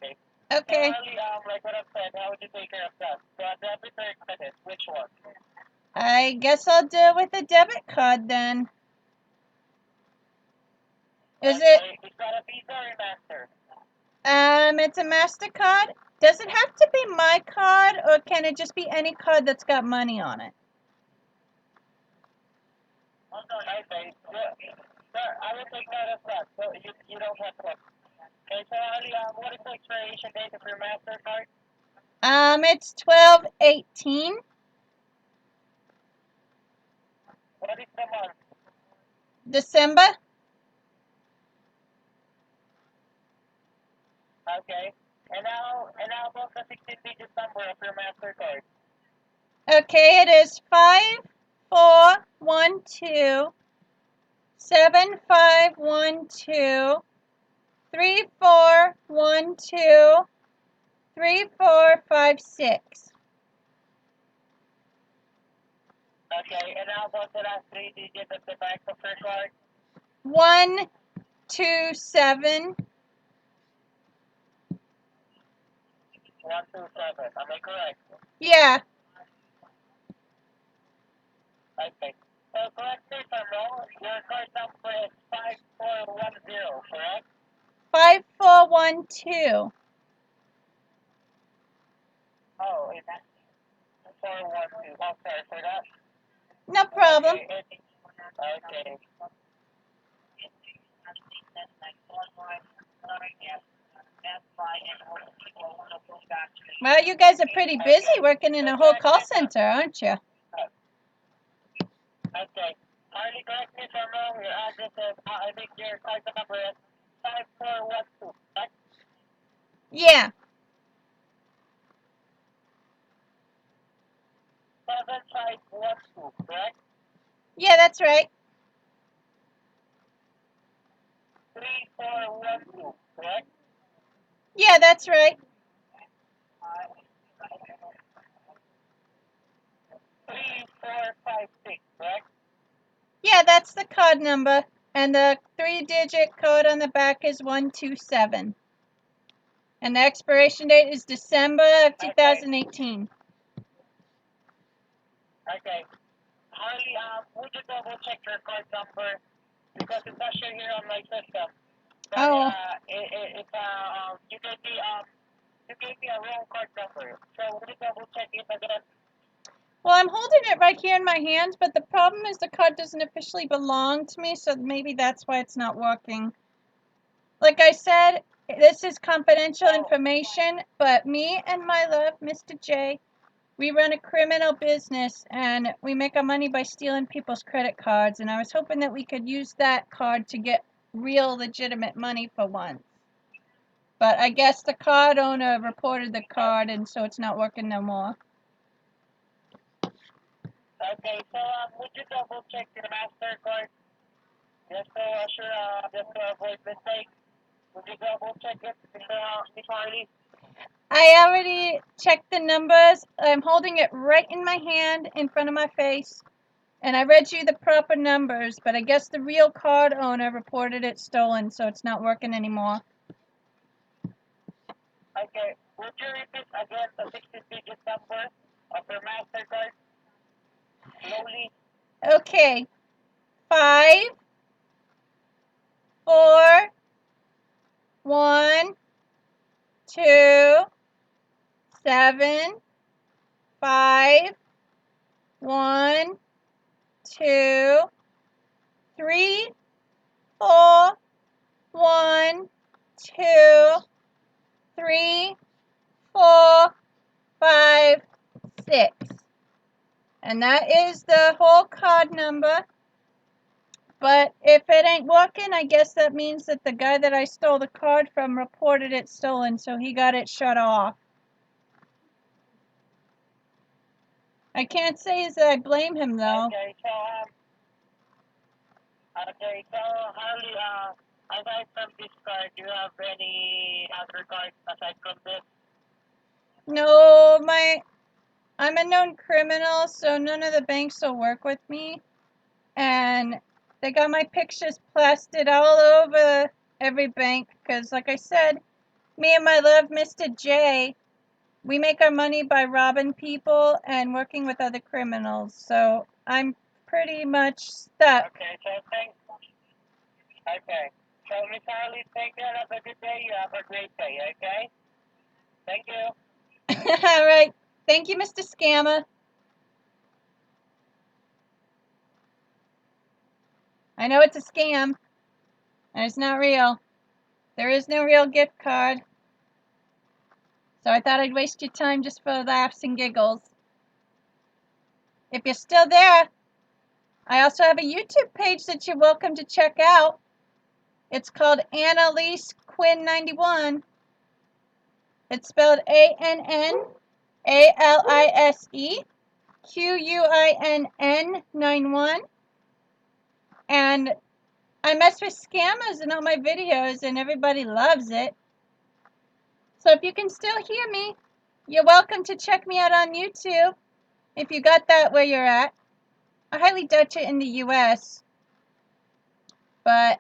Okay. Okay. So, Harley, like what I've said, how would you take care of that? So, debit or credit? Which one? I guess I'll do it with a debit card then. Is it? Is that a Visa or a Master? It's a MasterCard. Does it have to be my card, or can it just be any card that's got money on it? Okay. I will take note of that. So, you don't have to. Okay, so, Harley, what is the expiration date of your MasterCard? It's 12/18. What is the month? December. Okay. And now about the 16-digit number of your MasterCard. Okay, it is 5412 7512 3412 3456. Okay, and how about the last 3 digits of the back of your card? 127. 127. Am I correct? Yeah. Okay. So correct me if I'm wrong. Your card number is 5410, correct? 5412. Oh, it's 412. Oh, sorry for that. No problem. Okay. Well, you guys are pretty busy working in a whole call center, aren't you? Okay. Harley, correct me if I'm wrong. Your address is, I think your card number is 5412, correct? Yeah. 7512, correct? Yeah, that's right. 3412, correct? Yeah, that's right. 3456, correct? Yeah, that's the card number. And the 3-digit code on the back is 127. And the expiration date is December of 2018. Okay. Harley, would you double check your card number? Because it's not showing here on my system. But, Oh. you gave me a wrong card number. So would you double check it again? Well, I'm holding it right here in my hands, but the problem is the card doesn't officially belong to me, so maybe that's why it's not working. Like I said, this is confidential information, but me and my love, Mr. J, we run a criminal business, and we make our money by stealing people's credit cards, and I was hoping that we could use that card to get real legitimate money for once. But I guess the card owner reported the card, and so it's not working no more. Okay, so would you double check your MasterCard? Just to avoid mistakes. Would you double check it, Miss Harley? I already checked the numbers. I'm holding it right in my hand in front of my face. And I read you the proper numbers, but I guess the real card owner reported it stolen, so it's not working anymore. Okay, would you repeat again the 16-digit number of your MasterCard? Slowly. Okay. 5, 4, 1, 2, 7, 5, 1, 2, 3, 4, 1, 2, 3, 4, 5, 6. And that is the whole card number. But if it ain't working, I guess that means that the guy that I stole the card from reported it stolen, so he got it shut off. I can't say as I blame him, though. Okay, so Harley, aside from this card, do you have any other cards aside from this? No, I'm a known criminal, so none of the banks will work with me. And they got my pictures plastered all over every bank, because like I said, me and my love, Mr. J, we make our money by robbing people and working with other criminals. So I'm pretty much stuck. Okay, so thanks. Okay, so Miss Harley, thank you. Have a good day. You have a great day. Okay. Thank you. All right. Thank you, Mr. Scammer. I know it's a scam, and it's not real. There is no real gift card. So I thought I'd waste your time just for laughs and giggles. If you're still there, I also have a YouTube page that you're welcome to check out. It's called Annalise Quinn91. It's spelled ANNALISEQUINN91. And I mess with scammers in all my videos, and everybody loves it. So if you can still hear me, you're welcome to check me out on YouTube if you got that where you're at. I highly doubt you're in the US. But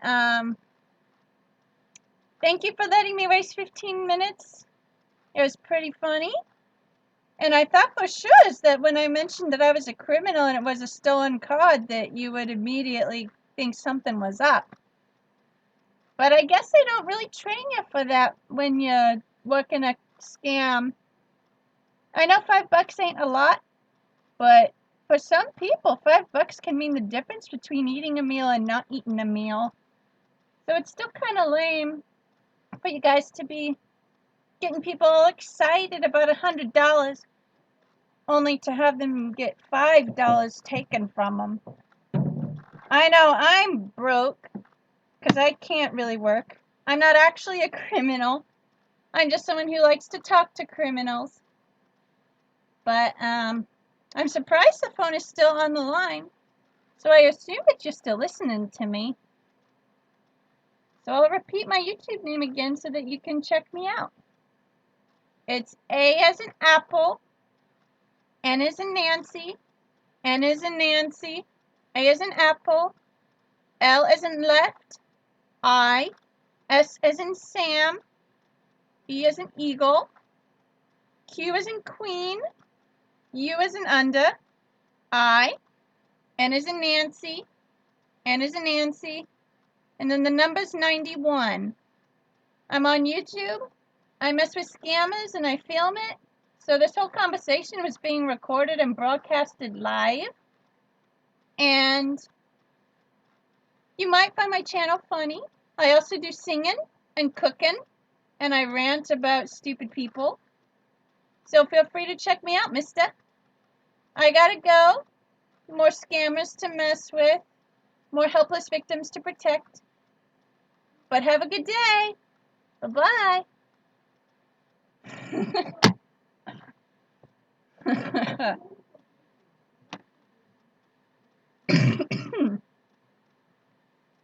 thank you for letting me waste 15 minutes. It was pretty funny. And I thought for sure that when I mentioned that I was a criminal and it was a stolen card, that you would immediately think something was up. But I guess they don't really train you for that when you're working a scam. I know $5 ain't a lot, but for some people, $5 can mean the difference between eating a meal and not eating a meal. So it's still kind of lame for you guys to be getting people all excited about $100, only to have them get $5 taken from them. I know I'm broke because I can't really work. I'm not actually a criminal. I'm just someone who likes to talk to criminals. But I'm surprised the phone is still on the line. So I assume that you're still listening to me. So I'll repeat my YouTube name again so that you can check me out. It's A as in apple, N as in Nancy, N as in Nancy, A as in apple, L as in left, I, S as in Sam, E as in eagle, Q as in queen, U as in under, I, N as in Nancy, N as in Nancy, and then the number's 91. I'm on YouTube. I mess with scammers and I film it. So this whole conversation was being recorded and broadcasted live. And you might find my channel funny. I also do singing and cooking. And I rant about stupid people. So feel free to check me out, mister. I gotta go. More scammers to mess with. More helpless victims to protect. But have a good day. Bye-bye.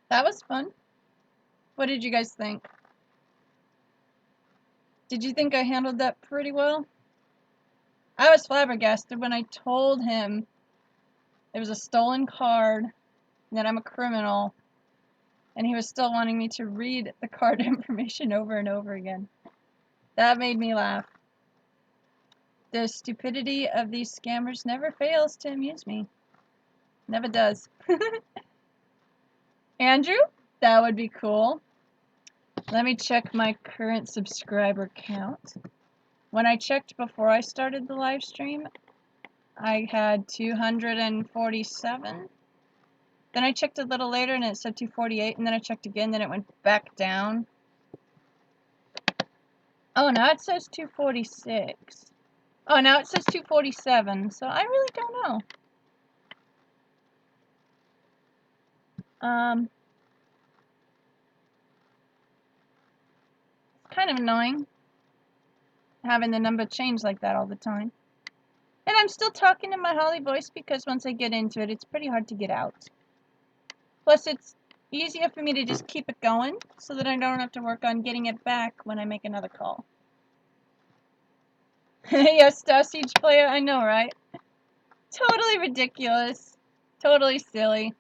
That was fun. What did you guys think? Did you think I handled that pretty well? I was flabbergasted when I told him it was a stolen card and that I'm a criminal, and he was still wanting me to read the card information over and over again. That made me laugh. The stupidity of these scammers never fails to amuse me. Never does. Andrew, that would be cool. Let me check my current subscriber count. When I checked before I started the live stream, I had 247. Then I checked a little later and it said 248, and then I checked again, then it went back down. Oh, now it says 246. Oh, now it says 247, so I really don't know. It's kind of annoying having the number change like that all the time. And I'm still talking in my Holly voice because once I get into it, it's pretty hard to get out. Plus, it's easier for me to just keep it going so that I don't have to work on getting it back when I make another call. Yes, Star Siege player, I know, right? Totally ridiculous. Totally silly.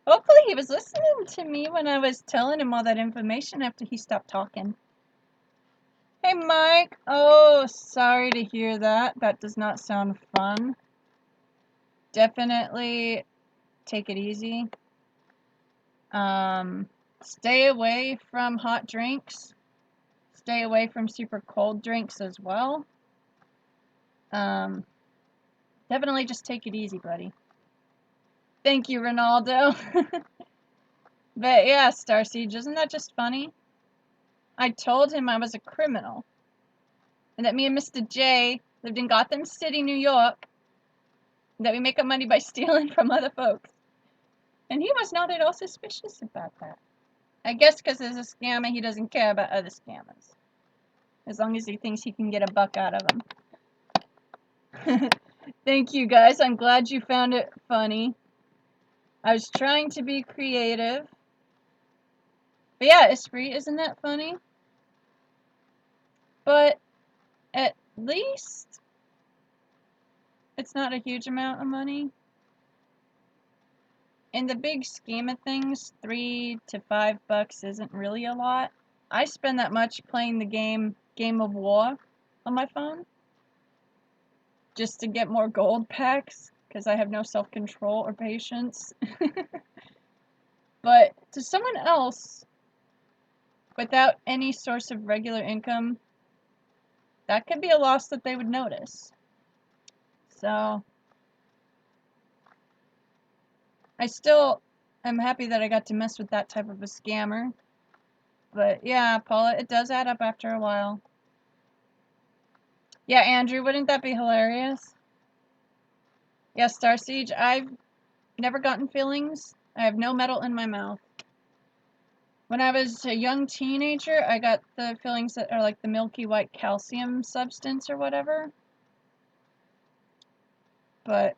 Hopefully he was listening to me when I was telling him all that information after he stopped talking. Hey, Mike. Oh, sorry to hear that. That does not sound fun. Definitely take it easy. Stay away from hot drinks. Stay away from super cold drinks as well. Definitely just take it easy, buddy. Thank you, Ronaldo. But yeah, Star Siege, isn't that just funny? I told him I was a criminal, and that me and Mr. J lived in Gotham City, New York, and that we make our money by stealing from other folks. And he was not at all suspicious about that. I guess because as a scammer, he doesn't care about other scammers. As long as he thinks he can get a buck out of them. Thank you, guys. I'm glad you found it funny. I was trying to be creative. But yeah, Esprit, isn't that funny? But at least it's not a huge amount of money. In the big scheme of things, $3 to $5 isn't really a lot. I spend that much playing the Game of War on my phone just to get more gold packs because I have no self-control or patience. But to someone else, without any source of regular income, that could be a loss that they would notice. So I still am happy that I got to mess with that type of a scammer. But yeah, Paula, it does add up after a while. Yeah, Andrew, wouldn't that be hilarious? Yeah, Star Siege, I've never gotten fillings. I have no metal in my mouth. When I was a young teenager, I got the fillings that are like the milky white calcium substance or whatever. But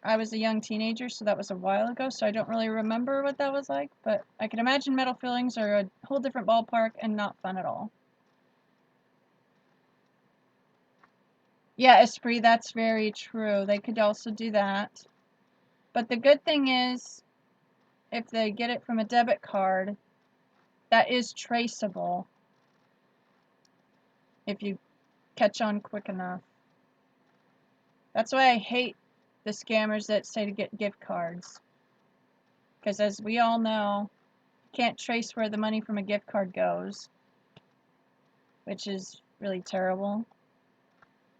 I was a young teenager, so that was a while ago, so I don't really remember what that was like. But I can imagine metal fillings are a whole different ballpark and not fun at all. Yeah, Esprit, that's very true. They could also do that. But the good thing is, if they get it from a debit card, that is traceable if you catch on quick enough. That's why I hate the scammers that say to get gift cards. Because as we all know, you can't trace where the money from a gift card goes, which is really terrible.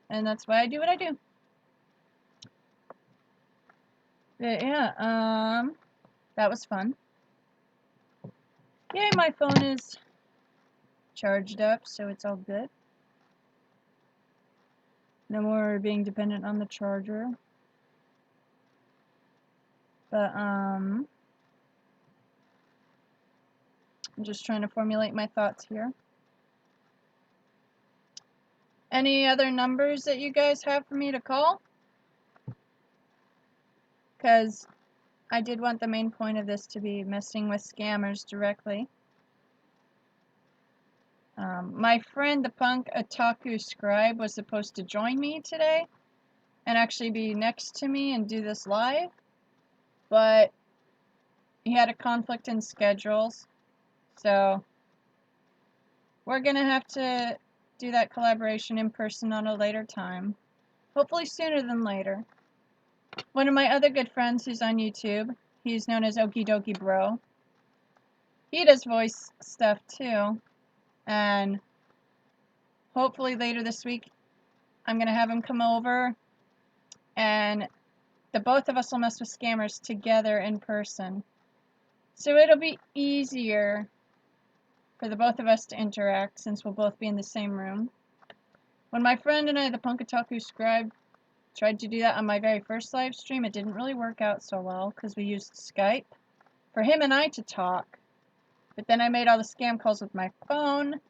And that's why I do what I do. But yeah, that was fun. Yay, my phone is charged up, so it's all good. No more being dependent on the charger. But, I'm just trying to formulate my thoughts here. Any other numbers that you guys have for me to call? Because I did want the main point of this to be messing with scammers directly. My friend, the punk otaku scribe, was supposed to join me today and actually be next to me and do this live, but he had a conflict in schedules, so we're gonna have to do that collaboration in person on a later time, hopefully sooner than later. One of my other good friends who's on YouTube, he's known as Okie Dokie Bro, he does voice stuff too, and hopefully later this week I'm gonna have him come over and the both of us will mess with scammers together in person. So it'll be easier for the both of us to interact since we'll both be in the same room. When my friend and I, the Punk Otaku Scribe, tried to do that on my very first live stream, it didn't really work out so well because we used Skype for him and I to talk. But then I made all the scam calls with my phone,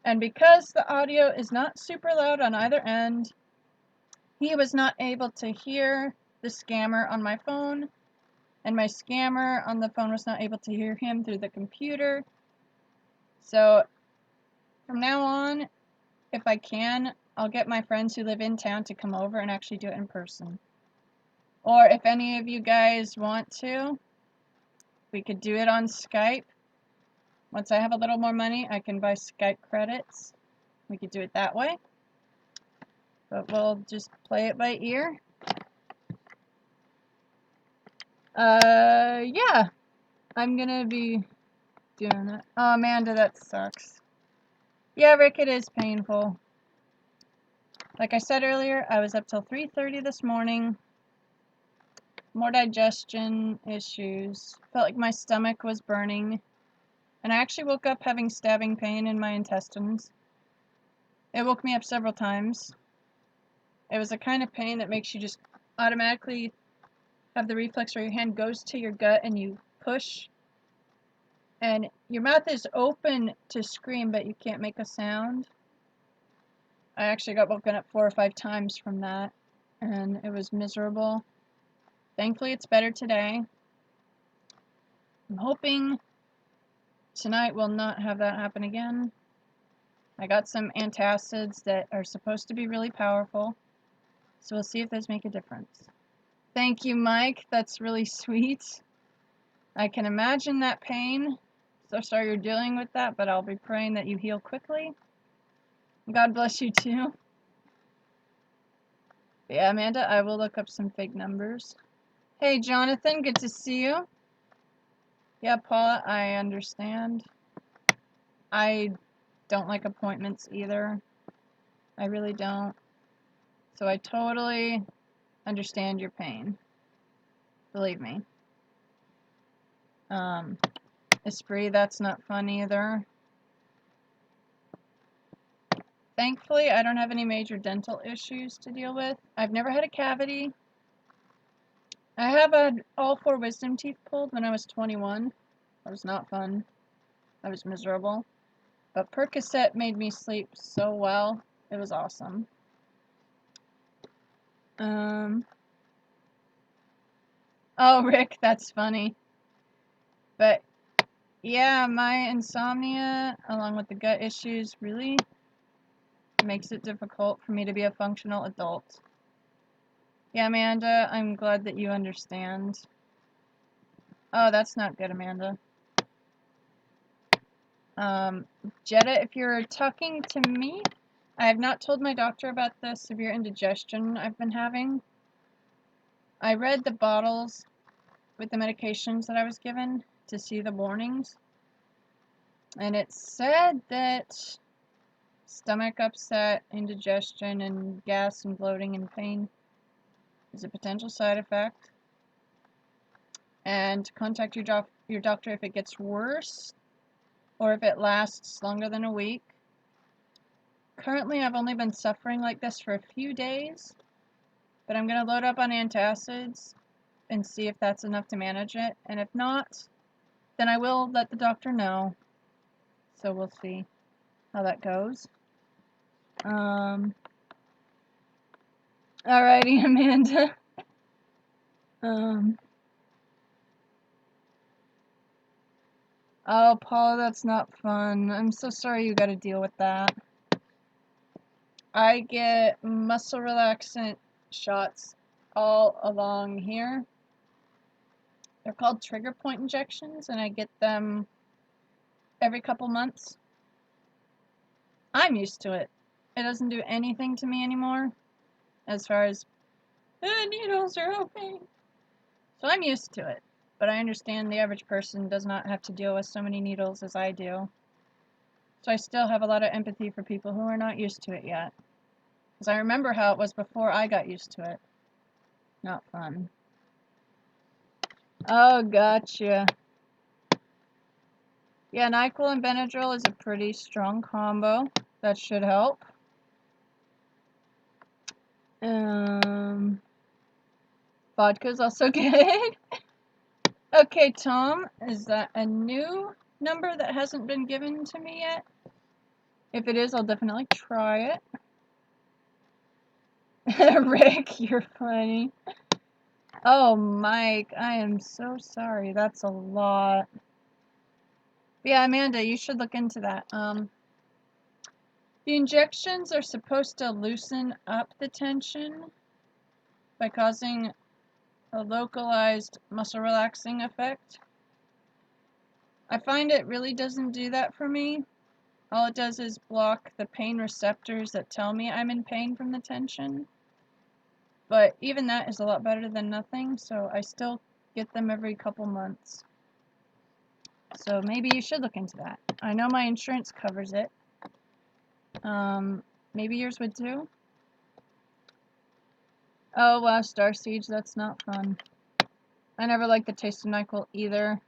and because the audio is not super loud on either end, he was not able to hear the scammer on my phone, and my scammer on the phone was not able to hear him through the computer. So from now on, if I can, I'll get my friends who live in town to come over and actually do it in person. Or if any of you guys want to, we could do it on Skype. Once I have a little more money, I can buy Skype credits. We could do it that way. But we'll just play it by ear. Yeah. I'm gonna be doing that. Oh, Amanda, that sucks. Yeah, Rick, it is painful. Like I said earlier, I was up till 3:30 this morning. More digestion issues. Felt like my stomach was burning. And I actually woke up having stabbing pain in my intestines. It woke me up several times. It was a kind of pain that makes you just automatically have the reflex where your hand goes to your gut and you push. And your mouth is open to scream, but you can't make a sound. I actually got woken up 4 or 5 times from that, and it was miserable. Thankfully, it's better today. I'm hoping tonight will not have that happen again. I got some antacids that are supposed to be really powerful, so we'll see if those make a difference. Thank you, Mike. That's really sweet. I can imagine that pain. So sorry you're dealing with that, but I'll be praying that you heal quickly. God bless you too. Yeah, Amanda, I will look up some fake numbers. Hey, Jonathan, good to see you. Yeah, Paula, I understand. I don't like appointments either. I really don't. So I totally understand your pain. Believe me. Esprit, that's not fun either. Thankfully, I don't have any major dental issues to deal with. I've never had a cavity. I have had all 4 wisdom teeth pulled when I was 21. That was not fun. I was miserable. But Percocet made me sleep so well. It was awesome. Oh, Rick, that's funny. But yeah, my insomnia, along with the gut issues, really makes it difficult for me to be a functional adult. Yeah, Amanda, I'm glad that you understand. Oh, that's not good, Amanda. Jetta, if you're talking to me, I have not told my doctor about the severe indigestion I've been having. I read the bottles with the medications that I was given to see the warnings. And it said that stomach upset, indigestion, and gas and bloating and pain is a potential side effect. And contact your doctor if it gets worse or if it lasts longer than a week. Currently, I've only been suffering like this for a few days, but I'm going to load up on antacids and see if that's enough to manage it. And if not, then I will let the doctor know. So we'll see how that goes. Alrighty, Amanda. Oh, Paula, that's not fun. I'm so sorry you gotta deal with that. I get muscle relaxant shots all along here. They're called trigger point injections, and I get them every couple months. I'm used to it. It doesn't do anything to me anymore as far as needles are okay. So I'm used to it. But I understand the average person does not have to deal with so many needles as I do. So I still have a lot of empathy for people who are not used to it yet. Because I remember how it was before I got used to it. Not fun. Oh, gotcha. Yeah, NyQuil and Benadryl is a pretty strong combo. That should help. Vodka's also good. Okay, Tom, is that a new number that hasn't been given to me yet? If it is, I'll definitely try it. Rick, you're funny. Oh, Mike, I am so sorry. That's a lot. But yeah, Amanda, you should look into that. The injections are supposed to loosen up the tension by causing a localized muscle relaxing effect. I find it really doesn't do that for me. All it does is block the pain receptors that tell me I'm in pain from the tension. But even that is a lot better than nothing, so I still get them every couple months. So maybe you should look into that. I know my insurance covers it. Maybe yours would too? Oh wow, Star Siege, that's not fun. I never liked the taste of NyQuil either.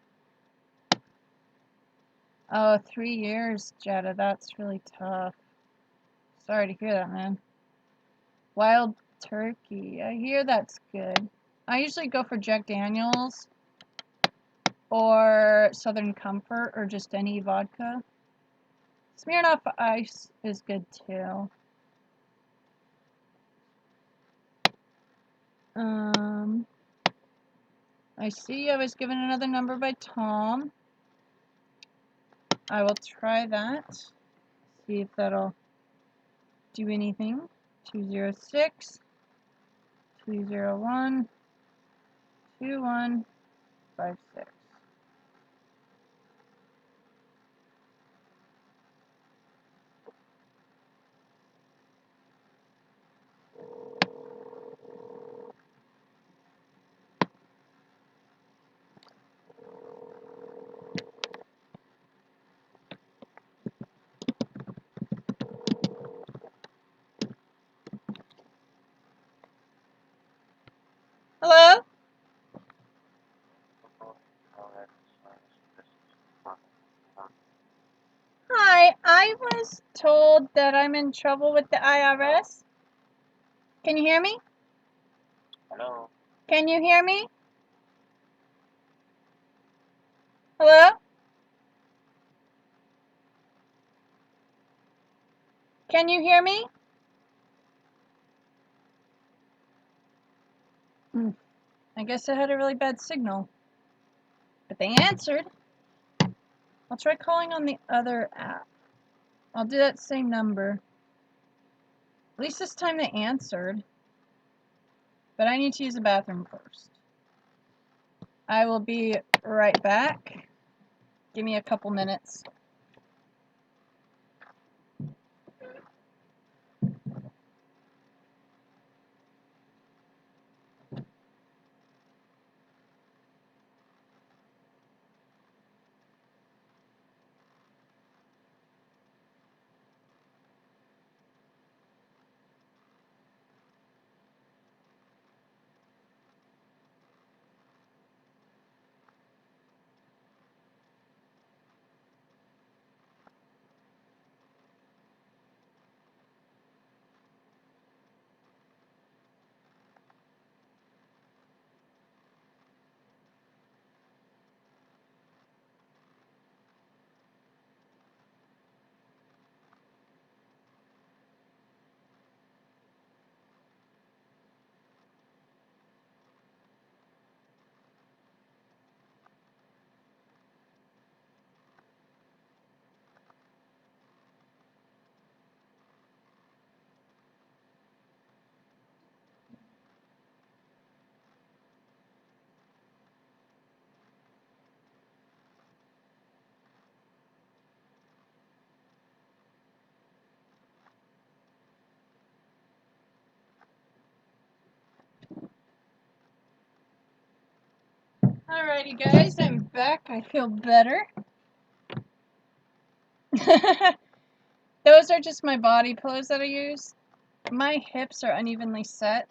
Oh, 3 years, Jetta, that's really tough. Sorry to hear that, man. Wild Turkey, I hear that's good. I usually go for Jack Daniels or Southern Comfort or just any vodka. Smirnoff Ice is good too. I see I was given another number by Tom. I will try that. See if that'll do anything. 206 201 2156. Hello? Hi, I was told that I'm in trouble with the IRS. Can you hear me? Hello? Can you hear me? Hello? Can you hear me? I guess I had a really bad signal. But they answered. I'll try calling on the other app. I'll do that same number. At least this time they answered. But I need to use the bathroom first. I will be right back. Give me a couple minutes. Alrighty guys, I'm back. I feel better. Those are just my body pillows that I use. My hips are unevenly set.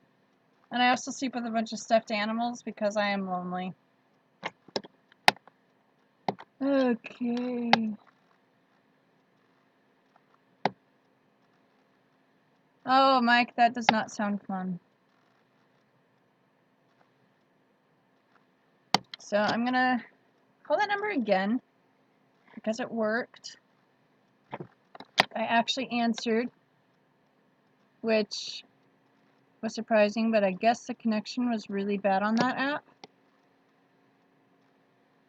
And I also sleep with a bunch of stuffed animals because I am lonely. Okay. Oh, Mike, that does not sound fun. So I'm gonna call that number again because it worked. I actually answered, which was surprising, but I guess the connection was really bad on that app.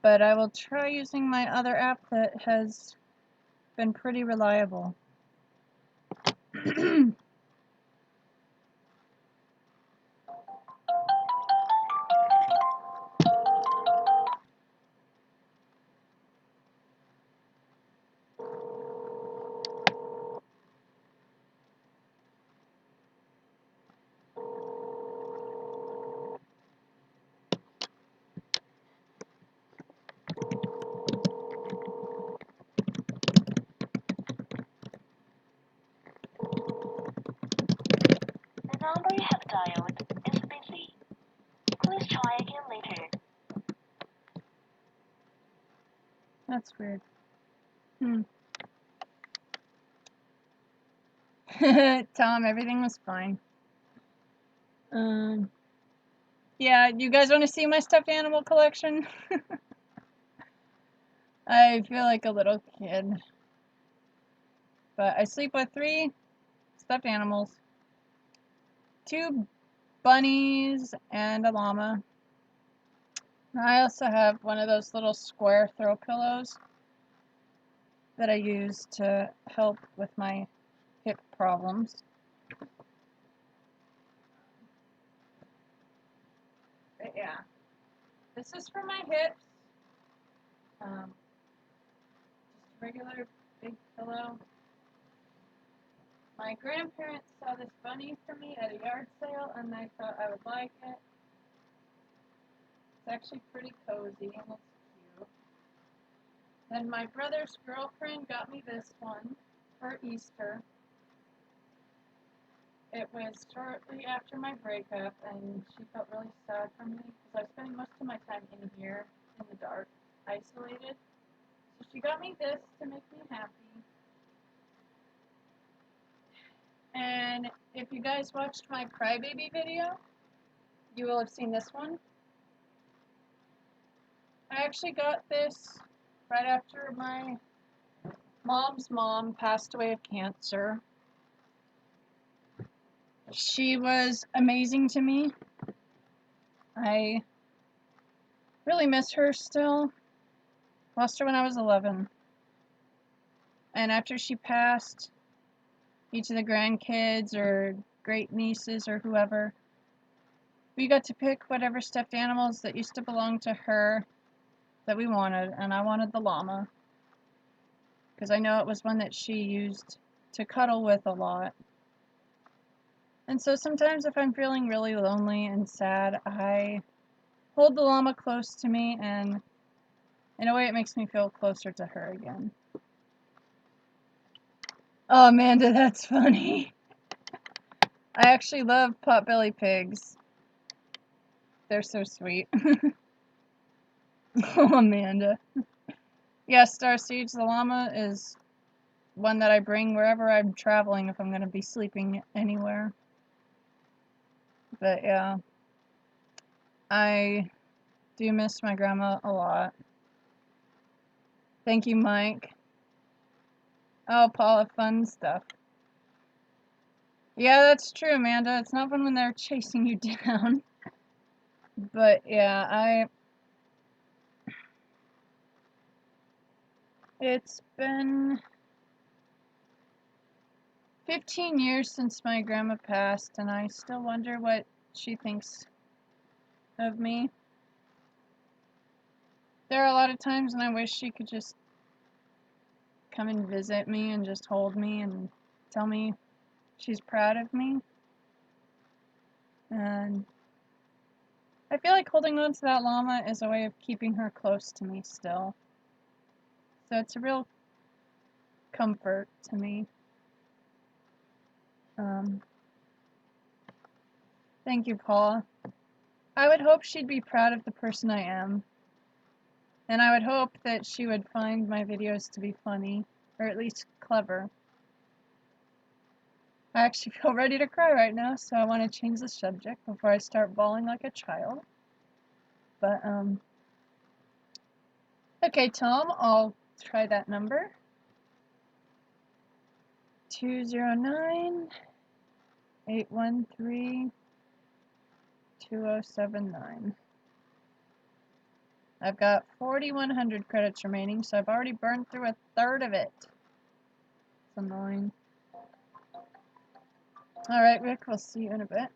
But I will try using my other app that has been pretty reliable. The number you have dialed is busy. Please try again later. That's weird. Tom, everything was fine. Yeah, you guys want to see my stuffed animal collection? I feel like a little kid. But I sleep with 3 stuffed animals, 2 bunnies, and a llama. I also have one of those little square throw pillows that I use to help with my hip problems. But yeah, this is for my hips. Just a regular big pillow. My grandparents saw this bunny for me at a yard sale and they thought I would like it. It's actually pretty cozy and it's cute. Then my brother's girlfriend got me this one for Easter. It was shortly after my breakup and she felt really sad for me because I was spending most of my time in here in the dark, isolated. So she got me this to make me happy. And if you guys watched my crybaby video, you will have seen this one. I actually got this right after my mom's mom passed away of cancer. She was amazing to me. I really miss her still. Lost her when I was 11. And after she passed, each of the grandkids or great nieces or whoever, we got to pick whatever stuffed animals that used to belong to her that we wanted, and I wanted the llama because I know it was one that she used to cuddle with a lot. And so sometimes if I'm feeling really lonely and sad, I hold the llama close to me, and in a way it makes me feel closer to her again. Oh, Amanda, that's funny. I actually love potbelly pigs. They're so sweet. Oh, Amanda. Yeah, Star Siege, the llama is one that I bring wherever I'm traveling if I'm going to be sleeping anywhere. But yeah, I do miss my grandma a lot. Thank you, Mike. Oh, Paula, fun stuff. Yeah, that's true, Amanda. It's not fun when they're chasing you down. But yeah, it's been 15 years since my grandma passed, and I still wonder what she thinks of me. There are a lot of times when I wish she could just come and visit me and just hold me and tell me she's proud of me. And I I feel like holding on to that llama is a way of keeping her close to me still. So it's a real comfort to me. Thank you, Paula. I would hope she'd be proud of the person I am. And I would hope that she would find my videos to be funny, or at least clever. I actually feel ready to cry right now, so I want to change the subject before I start bawling like a child. But, okay, Tom, I'll try that number. 209-813-2079. I've got 4,100 credits remaining, so I've already burned through a third of it. It's annoying. Alright, Rick, we'll see you in a bit.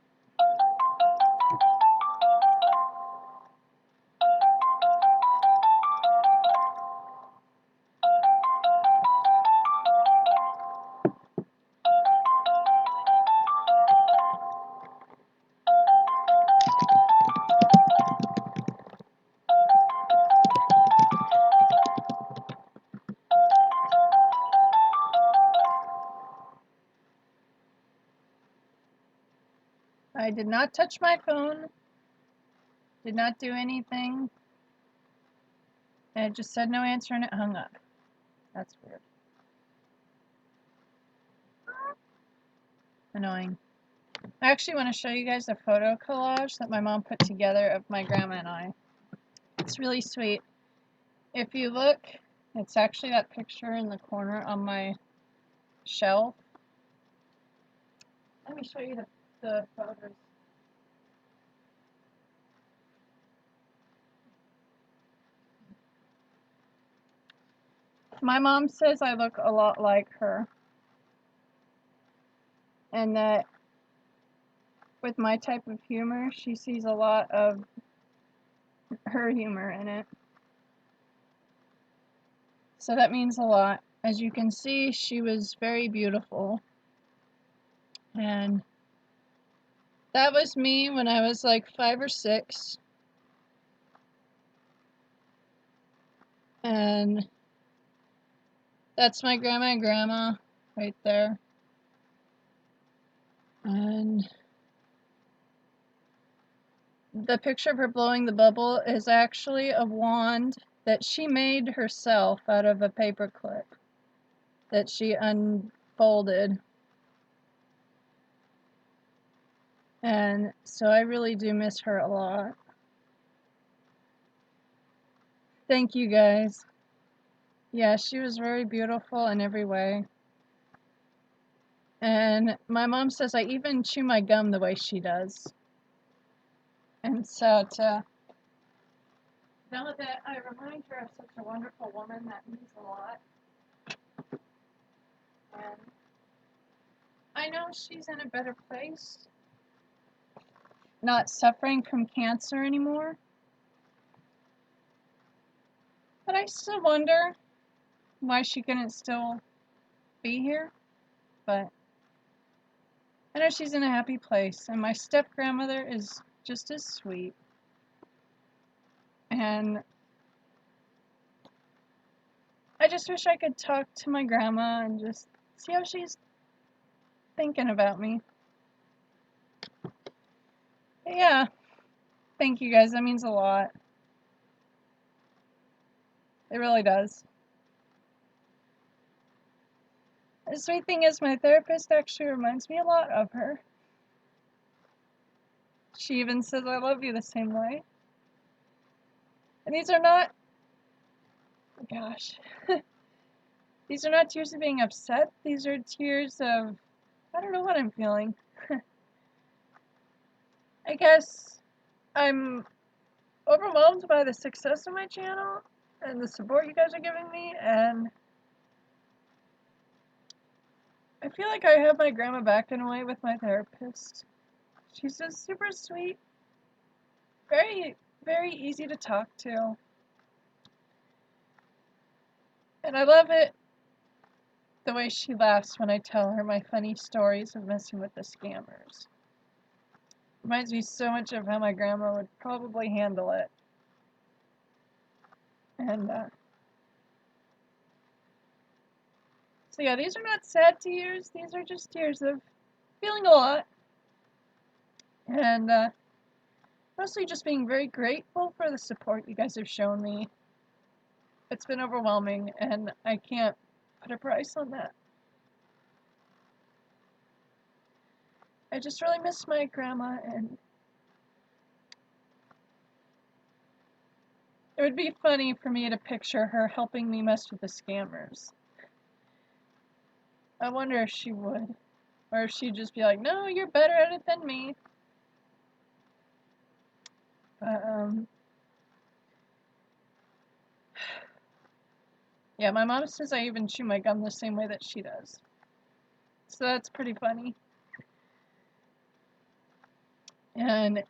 I did not touch my phone, did not do anything, and it just said no answer and it hung up. That's weird. Annoying. I actually want to show you guys a photo collage that my mom put together of my grandma and I. It's really sweet. If you look, it's actually that picture in the corner on my shelf. Let me show you the photos. My mom says I look a lot like her, and that with my type of humor, she sees a lot of her humor in it. So that means a lot. As you can see, she was very beautiful. And that was me when I was like 5 or 6. And that's my grandma and grandma right there. And the picture of her blowing the bubble is actually a wand that she made herself out of a paper clip that she unfolded. And so I really do miss her a lot. Thank you guys. Yeah, she was very beautiful in every way. And my mom says I even chew my gum the way she does. And so to know that I remind her of such a wonderful woman, that means a lot. And I know she's in a better place, not suffering from cancer anymore. But I still wonder why she couldn't still be here. But I know she's in a happy place, and my step-grandmother is just as sweet. And I just wish I could talk to my grandma and just see how she's thinking about me. But yeah, thank you guys, that means a lot. It really does. The sweet thing is, my therapist actually reminds me a lot of her. She even says I love you the same way. And these are not, gosh, these are not tears of being upset. These are tears of, I don't know what I'm feeling. I guess I'm overwhelmed by the success of my channel and the support you guys are giving me, and I feel like I have my grandma back in a way with my therapist. She's just super sweet, very, very easy to talk to, and I love it the way she laughs when I tell her my funny stories of messing with the scammers. Reminds me so much of how my grandma would probably handle it. And, so yeah, these are not sad tears. These are just tears of feeling a lot. And, mostly just being very grateful for the support you guys have shown me. It's been overwhelming, and I can't put a price on that. I just really miss my grandma, and it would be funny for me to picture her helping me mess with the scammers. I wonder if she would. Or if she'd just be like, no, you're better at it than me. But, yeah, my mom says I even chew my gum the same way that she does. So that's pretty funny. And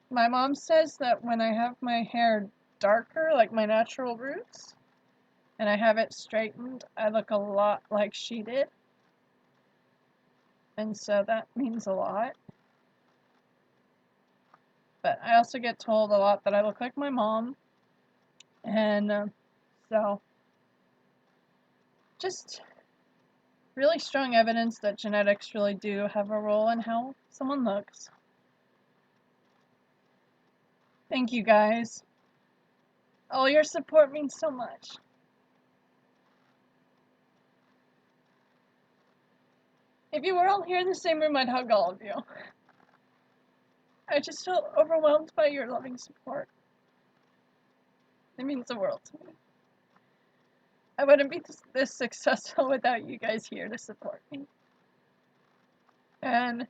my mom says that when I have my hair darker, like my natural roots, and I have it straightened, I look a lot like she did. And so that means a lot. But I also get told a lot that I look like my mom. And so, just really strong evidence that genetics really do have a role in how someone looks. Thank you guys. All your support means so much. If you were all here in the same room, I'd hug all of you. I just feel overwhelmed by your loving support. It means the world to me. I wouldn't be this successful without you guys here to support me. And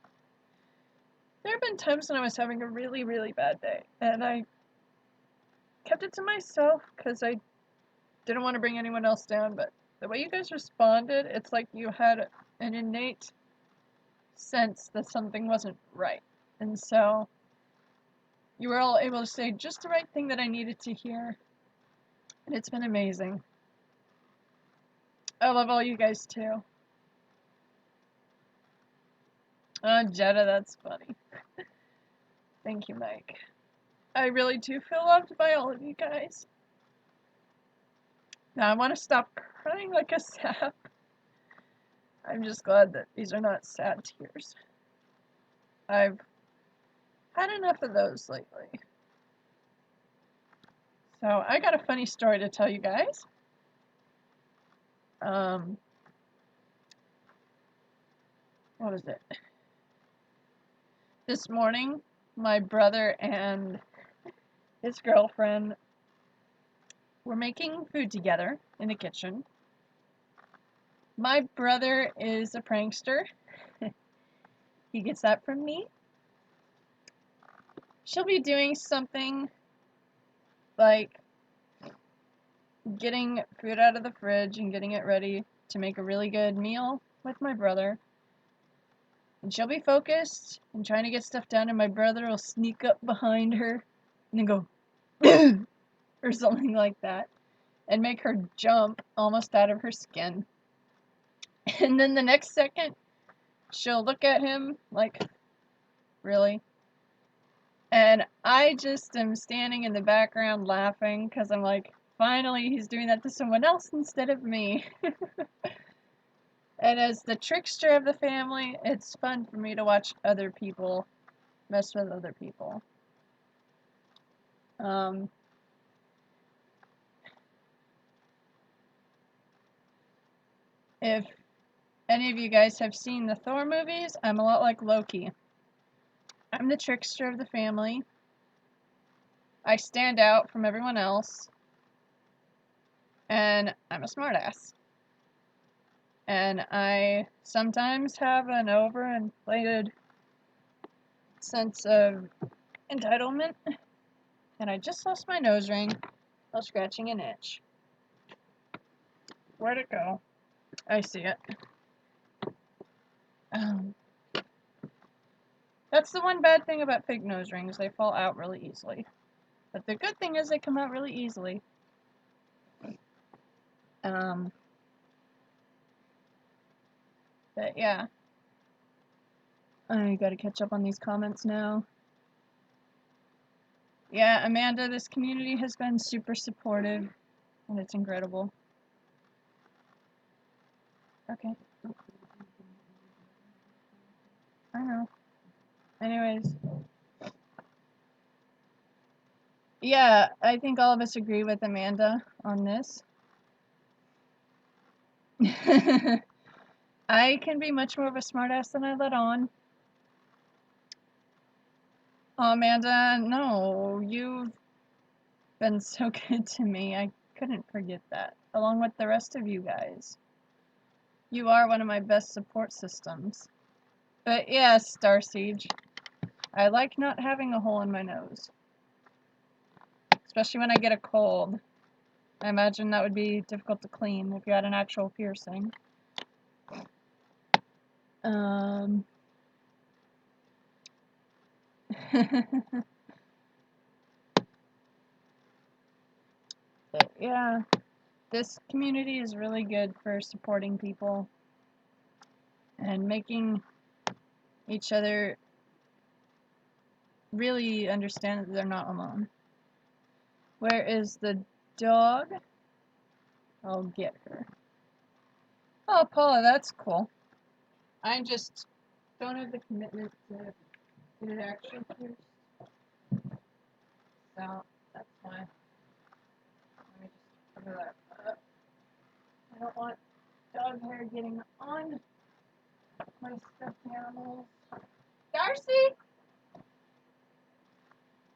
there have been times when I was having a really, really bad day, and I kept it to myself because I didn't want to bring anyone else down, but the way you guys responded, it's like you had an innate sense that something wasn't right. And so you were all able to say just the right thing that I needed to hear. And it's been amazing. I love all you guys too. Oh, Jetta, that's funny. Thank you, Mike. I really do feel loved by all of you guys. Now I want to stop crying like a sap. I'm just glad that these are not sad tears. I've had enough of those lately. So I got a funny story to tell you guys. What was it? This morning, my brother and his girlfriend were making food together in the kitchen. My brother is a prankster. He gets that from me. She'll be doing something like getting food out of the fridge and getting it ready to make a really good meal with my brother. And she'll be focused and trying to get stuff done, and my brother will sneak up behind her and then go, or something like that, and make her jump almost out of her skin. And then the next second, she'll look at him like, really? And I just am standing in the background laughing because I'm like, finally he's doing that to someone else instead of me. And as the trickster of the family, it's fun for me to watch other people mess with other people. If any of you guys have seen the Thor movies, I'm a lot like Loki. I'm the trickster of the family. I stand out from everyone else. And I'm a smartass. And I sometimes have an overinflated sense of entitlement. And I just lost my nose ring while scratching an itch. Where'd it go? I see it. That's the one bad thing about fake nose rings. They fall out really easily. But the good thing is they come out really easily. But yeah. I gotta catch up on these comments now. Yeah, Amanda, this community has been super supportive, and it's incredible. Okay. I know. Anyways. Yeah, I think all of us agree with Amanda on this. I can be much more of a smartass than I let on. Oh, Amanda, no, you've been so good to me. I couldn't forget that, along with the rest of you guys. You are one of my best support systems. But yes, Starsiege, I like not having a hole in my nose. Especially when I get a cold. I imagine that would be difficult to clean if you had an actual piercing. But yeah, this community is really good for supporting people and making each other really understand that they're not alone. Where is the dog? I'll get her. Oh, Paula, that's cool. I just don't have the commitment to get it actually pierced. So, that's fine. Let me just cover that up. I don't want dog hair getting on my stuffed animals. Darcy!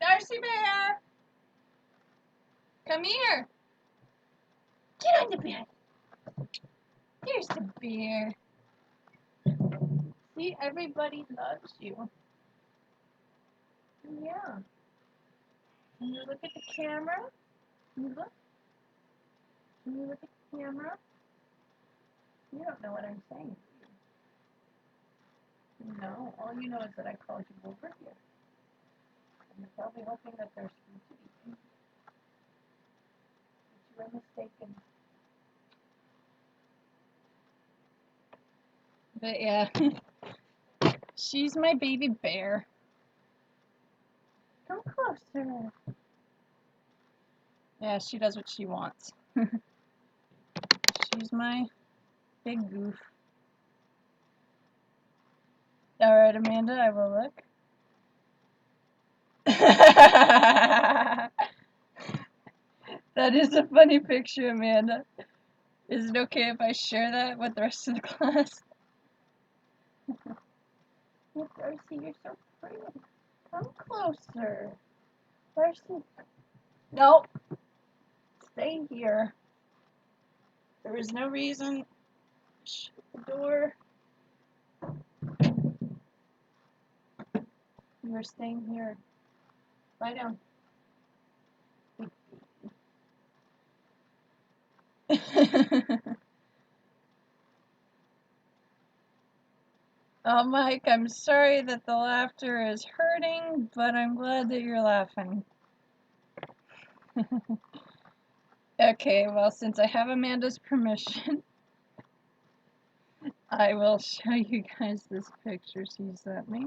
Darcy Bear! Come here! Get on the bed! There's the bear. See, everybody loves you. Yeah. Can you look at the camera? Can you look? Can you look at the camera? You don't know what I'm saying, do you? No, all you know is that I called you over here. And you're probably hoping that there's food to eat. But you are mistaken. But yeah, she's my baby bear. Come closer. Yeah, she does what she wants. She's my big goof. Alright, Amanda, I will look. That is a funny picture, Amanda. Is it okay if I share that with the rest of the class? Oh, Darcy, you're so pretty. Come closer. Darcy. Nope. Stay here. There is no reason. Shut the door. You are staying here. Lie down. Oh, Mike, I'm sorry that the laughter is hurting, but I'm glad that you're laughing. Okay, well, since I have Amanda's permission, I will show you guys this picture she sent me.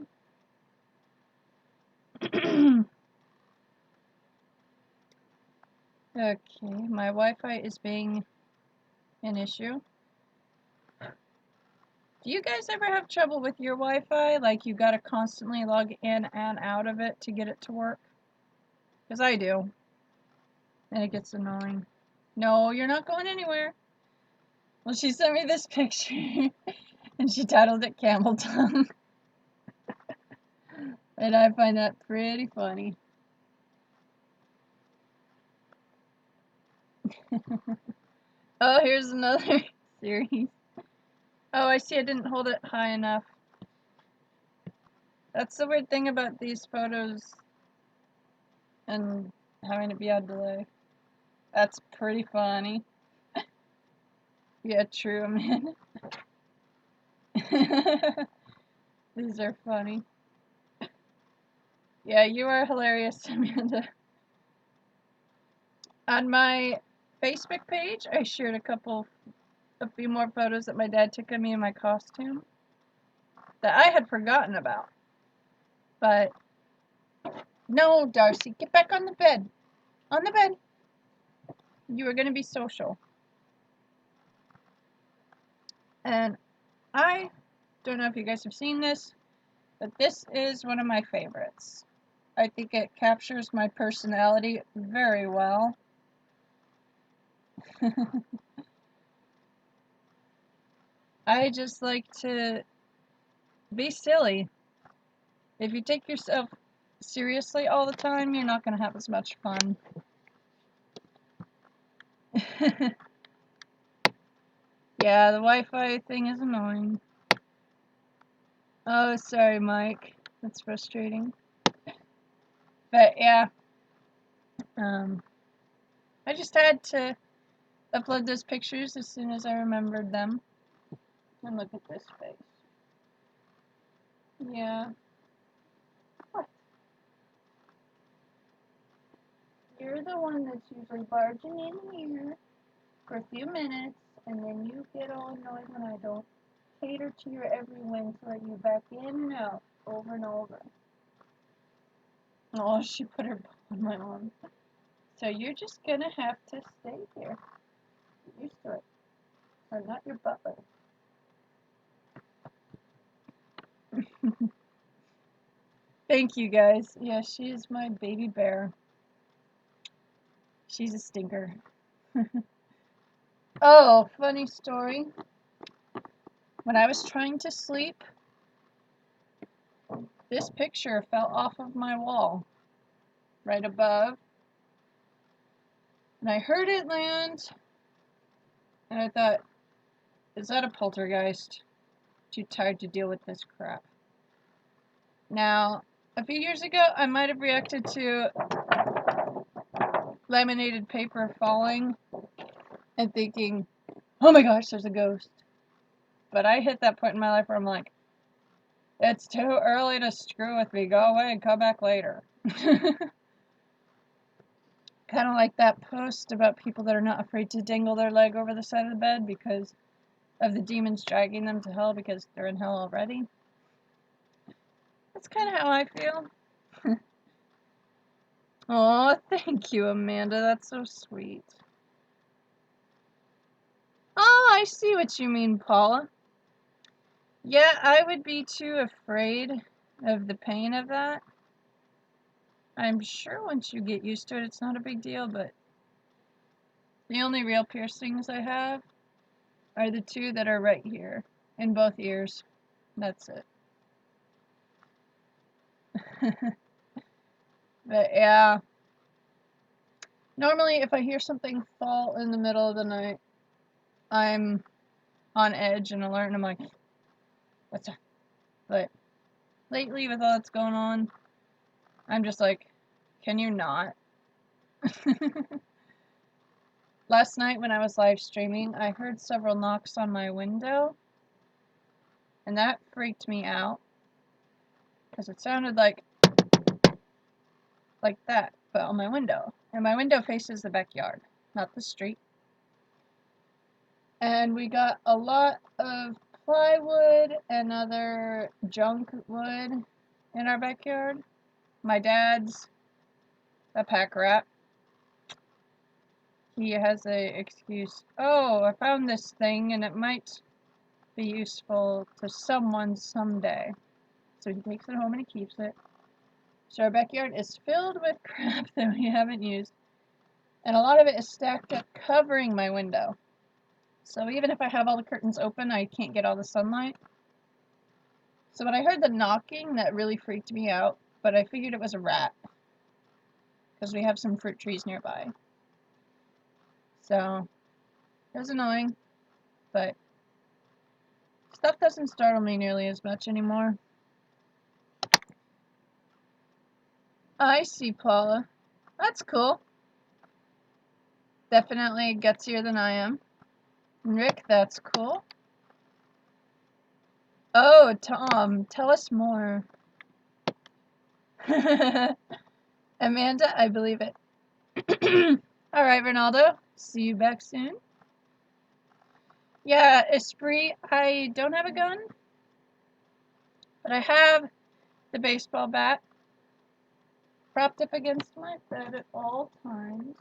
Okay, my Wi-Fi is being an issue. Do you guys ever have trouble with your Wi-Fi? Like you gotta constantly log in and out of it to get it to work? Because I do. And it gets annoying. No, you're not going anywhere. Well, she sent me this picture. And she titled it Camel Tongue. And I find that pretty funny. Oh, here's another series. Oh, I see I didn't hold it high enough. That's the weird thing about these photos and having to be on delay. That's pretty funny. Yeah, true, man. These are funny. Yeah, you are hilarious, Amanda. On my Facebook page, I shared a few more photos that my dad took of me in my costume that I had forgotten about. But No, Darcy, get back on the bed. On the bed. You were going to be social. And I don't know if you guys have seen this, but this is one of my favorites. I think it captures my personality very well. I just like to be silly. If you take yourself seriously all the time, you're not going to have as much fun. Yeah, the Wi-Fi thing is annoying. Oh, sorry, Mike. That's frustrating. But yeah, I just had to upload those pictures as soon as I remembered them. And look at this face. Yeah. What? You're the one that's usually barging in here for a few minutes, and then you get all annoyed when I don't cater to your every whim to let you back in and out over and over. Oh, she put her butt on my arm. So you're just gonna have to stay here. Get used to it. I'm not your butler. Thank you, guys. Yeah, she is my baby bear. She's a stinker. Oh, funny story. When I was trying to sleep, this picture fell off of my wall right above. And I heard it land. And I thought, is that a poltergeist? Too tired to deal with this crap. Now, a few years ago, I might have reacted to laminated paper falling and thinking, oh my gosh, there's a ghost. But I hit that point in my life where I'm like, it's too early to screw with me. Go away and come back later. Kind of like that post about people that are not afraid to dangle their leg over the side of the bed because of the demons dragging them to hell because they're in hell already. That's kind of how I feel. Oh, thank you, Amanda. That's so sweet. Oh, I see what you mean, Paula. Yeah, I would be too afraid of the pain of that. I'm sure once you get used to it, it's not a big deal, but the only real piercings I have are the two that are right here, in both ears. That's it. But yeah, normally if I hear something fall in the middle of the night, I'm on edge and alert, and I'm like, what's up? But lately, with all that's going on, I'm just like, can you not? Last night when I was live streaming, I heard several knocks on my window, and that freaked me out because it sounded like that, but on my window. And my window faces the backyard, not the street. And we got a lot of plywood and other junk wood in our backyard. My dad's a pack rat. He has a excuse, oh, I found this thing and it might be useful to someone someday. So he takes it home and he keeps it. So our backyard is filled with crap that we haven't used. And a lot of it is stacked up covering my window. So even if I have all the curtains open, I can't get all the sunlight. So when I heard the knocking, that really freaked me out. But I figured it was a rat. Because we have some fruit trees nearby. So it was annoying. But stuff doesn't startle me nearly as much anymore. I see, Paula. That's cool. Definitely gutsier than I am. Rick, that's cool. Oh, Tom, tell us more. Amanda, I believe it. Alright, Ronaldo. See you back soon. Yeah, Esprit, I don't have a gun. But I have the baseball bat. propped up against my bed at all times.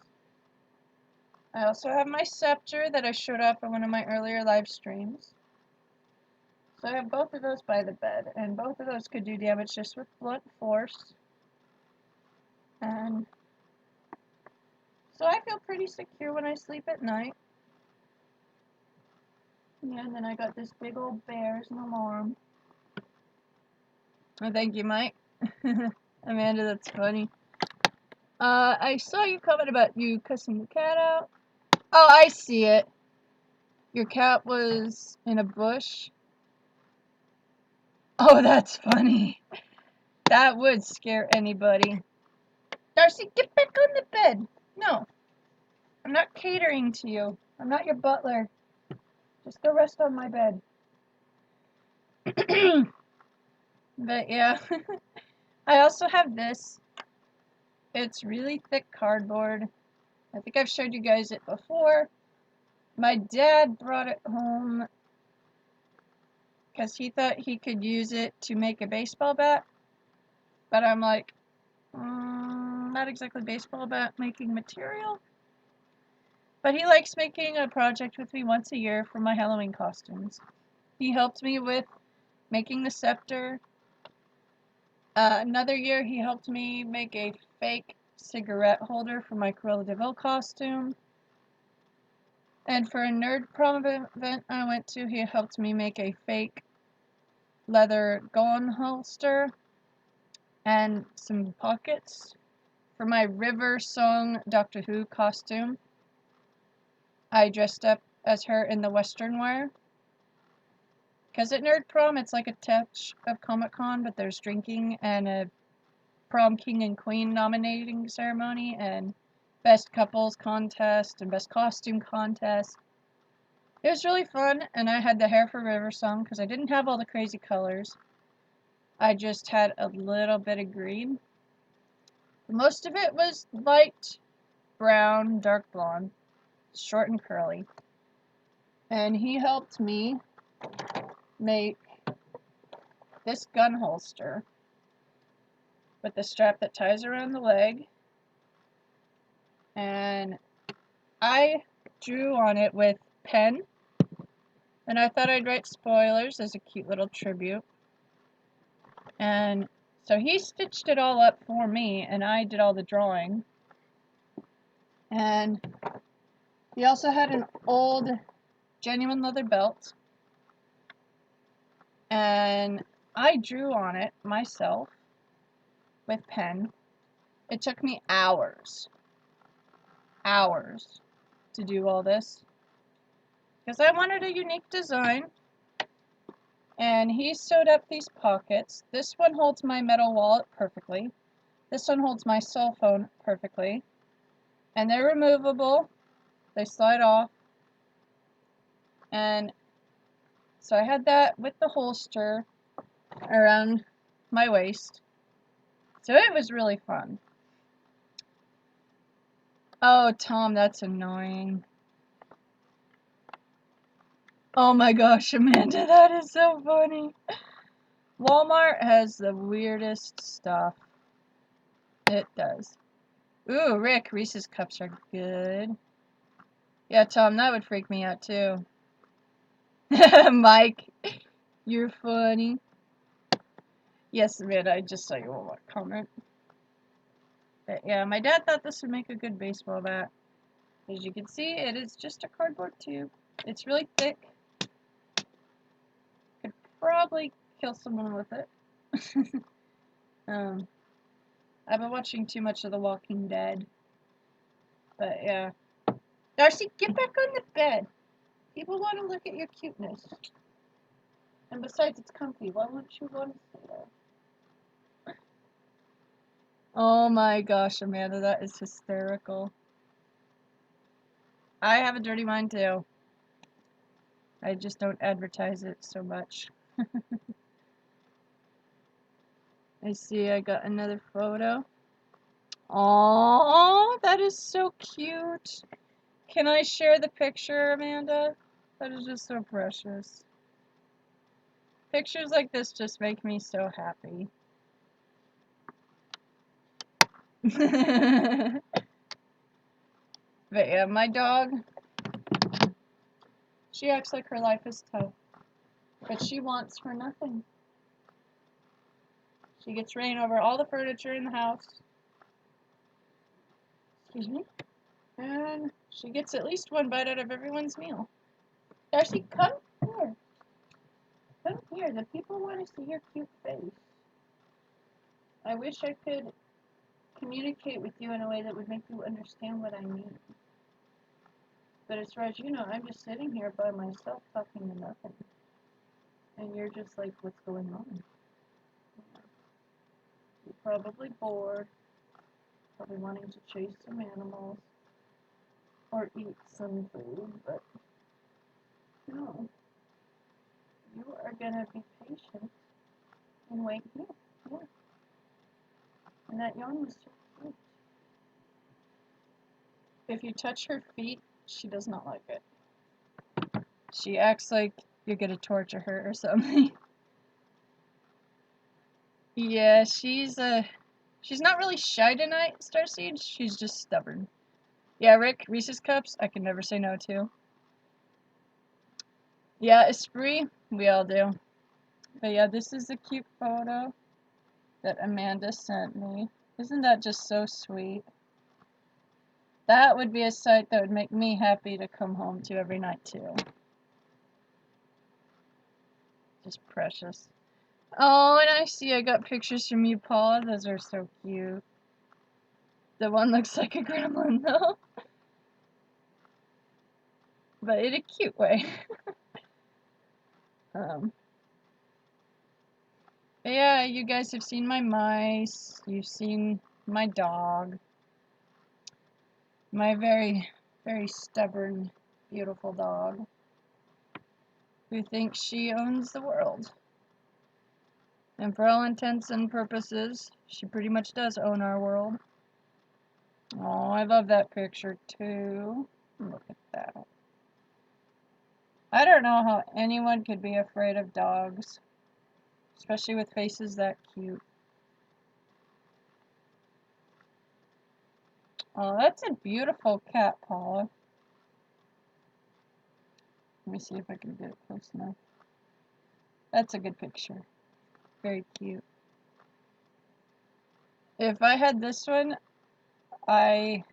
I also have my scepter that I showed off in one of my earlier live streams. So I have both of those by the bed, and both of those could do damage just with blunt force. And so I feel pretty secure when I sleep at night. Yeah, and then I got this big old bear as an alarm. Oh, thank you, Mike. Amanda, that's funny. I saw your comment about you cussing the cat out. Oh, I see it. Your cat was in a bush. Oh, that's funny. That would scare anybody. Darcy, get back on the bed. No, I'm not catering to you. I'm not your butler. Just go rest on my bed. But yeah, I also have this. It's really thick cardboard. I think I've showed you guys it before. My dad brought it home because he thought he could use it to make a baseball bat. But I'm like, not exactly baseball bat making material. But he likes making a project with me once a year for my Halloween costumes. He helped me with making the scepter. Another year he helped me make a fake cigarette holder for my Cruella de Vil costume. And for a nerd prom event I went to, he helped me make a fake leather gun holster and some pockets. For my River Song Doctor Who costume, I dressed up as her in the Western wear. Because at Nerd Prom, it's like a touch of Comic-Con, but there's drinking and a prom king and queen nominating ceremony and best couples contest and best costume contest. It was really fun, and I had the hair for River Song because I didn't have all the crazy colors. I just had a little bit of green. Most of it was light brown, dark blonde, short and curly. And he helped me make this gun holster with the strap that ties around the leg. And I drew on it with pen. And I thought I'd write spoilers as a cute little tribute. And so he stitched it all up for me, and I did all the drawing. And he also had an old genuine leather belt. And I drew on it myself with pen. It took me hours to do all this because I wanted a unique design. And he sewed up these pockets. This one holds my metal wallet perfectly. This one holds my cell phone perfectly. And they're removable. They slide off. And so I had that with the holster around my waist. So it was really fun. Oh, Tom, that's annoying. Oh my gosh, Amanda, that is so funny. Walmart has the weirdest stuff. It does. Ooh, Rick, Reese's cups are good. Yeah, Tom, that would freak me out too. Mike, you're funny. Yes, Amanda, I just saw your Walmart comment. But yeah, my dad thought this would make a good baseball bat. As you can see, it is just a cardboard tube. It's really thick. Could probably kill someone with it. I've been watching too much of The Walking Dead. But yeah. Darcy, get back on the bed. People want to look at your cuteness. And besides, it's comfy. Why wouldn't you want to stay there? Oh my gosh, Amanda, that is hysterical. I have a dirty mind too. I just don't advertise it so much. I see I got another photo. Aww, that is so cute. Can I share the picture, Amanda? That is just so precious. Pictures like this just make me so happy. But yeah, my dog, she acts like her life is tough, but she wants for nothing. She gets reign over all the furniture in the house. Excuse me. And she gets at least one bite out of everyone's meal. Darcy, come here. Come here. The people want to see your cute face. I wish I could communicate with you in a way that would make you understand what I mean. But as far as you know, I'm just sitting here by myself talking to nothing. And you're just like, what's going on? You're probably bored. Probably wanting to chase some animals. Or eat some food, but no. You are gonna be patient and wait here. Yeah. And that yawn was so cute. If you touch her feet, she does not like it. She acts like you're gonna torture her or something. Yeah, she's not really shy tonight, Starseed. She's just stubborn. Yeah, Rick, Reese's Cups, I can never say no to. Yeah, Esprit, we all do. But yeah, this is a cute photo that Amanda sent me. Isn't that just so sweet? That would be a sight that would make me happy to come home to every night too. Just precious. Oh, and I see I got pictures from you, Paula. Those are so cute. The one looks like a gremlin though. But in a cute way. But yeah, you guys have seen my mice. You've seen my dog. My very, very stubborn, beautiful dog. Who thinks she owns the world. And for all intents and purposes, she pretty much does own our world. Oh, I love that picture too. Look at that. I don't know how anyone could be afraid of dogs. Especially with faces that cute. Oh, that's a beautiful cat, Paula. Let me see if I can get it close enough. That's a good picture. Very cute. If I had this one, I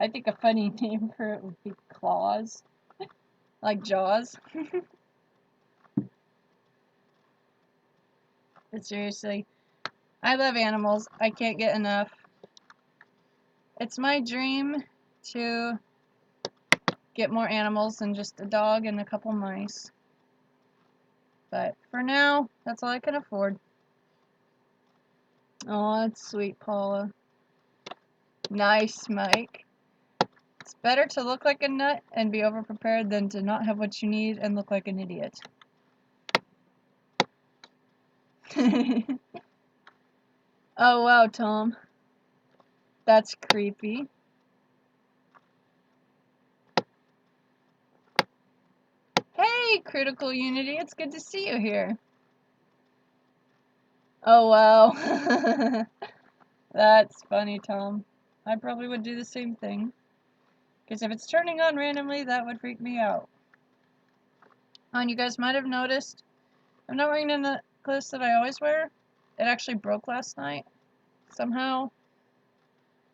think a funny name for it would be Claws. Like Jaws. But seriously, I love animals. I can't get enough. It's my dream to get more animals than just a dog and a couple mice. But for now, that's all I can afford. Oh, that's sweet, Paula. Nice, Mike. It's better to look like a nut and be overprepared than to not have what you need and look like an idiot. Oh, wow, Tom. That's creepy. Hey, Critical Unity, it's good to see you here. Oh, wow. That's funny, Tom. I probably would do the same thing. Because if it's turning on randomly, that would freak me out. Oh, and you guys might have noticed, I'm not wearing the necklace that I always wear. It actually broke last night. Somehow,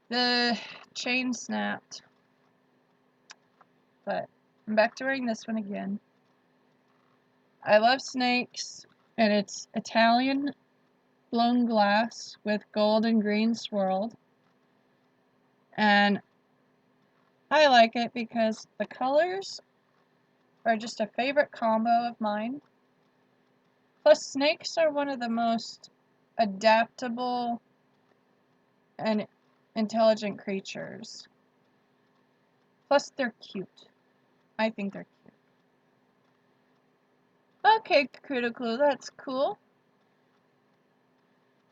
the chain snapped. But I'm back to wearing this one again. I love snakes, and it's Italian blown glass with gold and green swirled. And I like it because the colors are just a favorite combo of mine. Plus, snakes are one of the most adaptable and intelligent creatures. Plus, they're cute. I think they're cute. Okay, Critical, that's cool.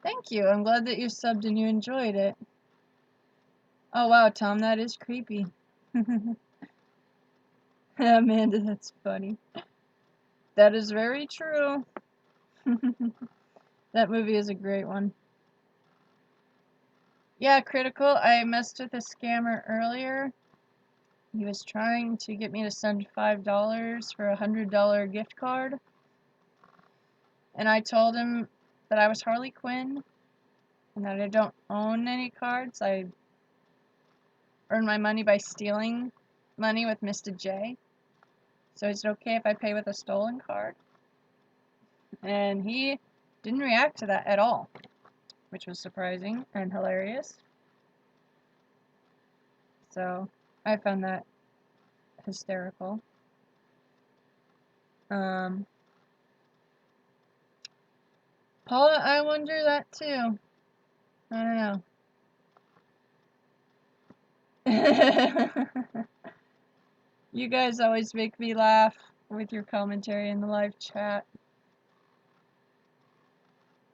Thank you. I'm glad that you subbed and you enjoyed it. Oh, wow, Tom, that is creepy. Amanda, that's funny. That is very true. That movie is a great one. Yeah, Critical, I messed with a scammer earlier. He was trying to get me to send $5 for a $100 gift card. And I told him that I was Harley Quinn and that I don't own any cards. I earn my money by stealing money with Mr. J. So is it okay if I pay with a stolen card? And he didn't react to that at all, which was surprising and hilarious. So I found that hysterical. Paula, I wonder that too. I don't know. You guys always make me laugh with your commentary in the live chat.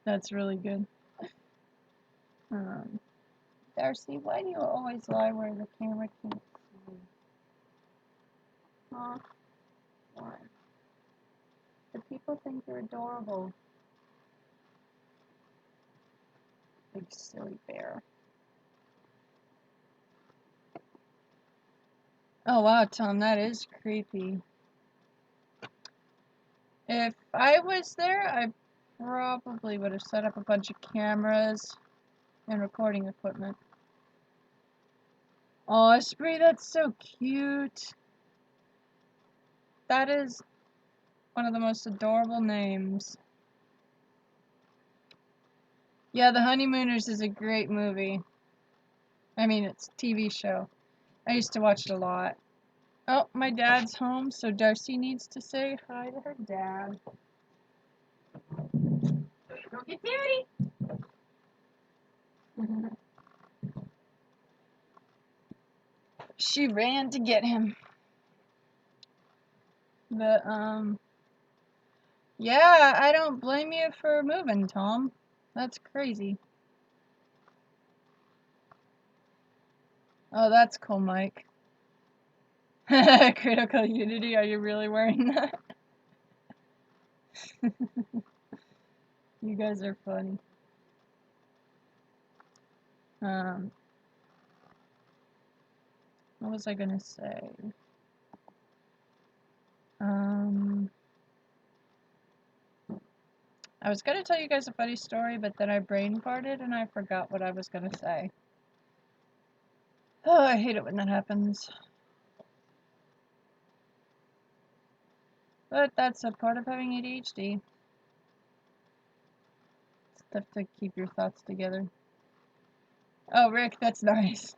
That's really good. Darcy, why do you always lie where the camera can't see? Huh? Why? The people think you're adorable. Big silly bear. Oh wow, Tom, that is creepy. If I was there, I probably would have set up a bunch of cameras and recording equipment. Oh, Spree, that's so cute. That is one of the most adorable names. Yeah, The Honeymooners is a great movie. I mean, it's a TV show. I used to watch it a lot. Oh, my dad's home, so Darcy needs to say hi to her dad. Go get Daddy! She ran to get him. But, yeah, I don't blame you for moving, Tom. That's crazy. Oh, that's cool, Mike. Critical Unity, are you really wearing that? You guys are funny. What was I gonna say? I was gonna tell you guys a funny story, but then I brain farted and I forgot what I was gonna say. Oh, I hate it when that happens. But that's a part of having ADHD. It's tough to keep your thoughts together. Oh, Rick, that's nice.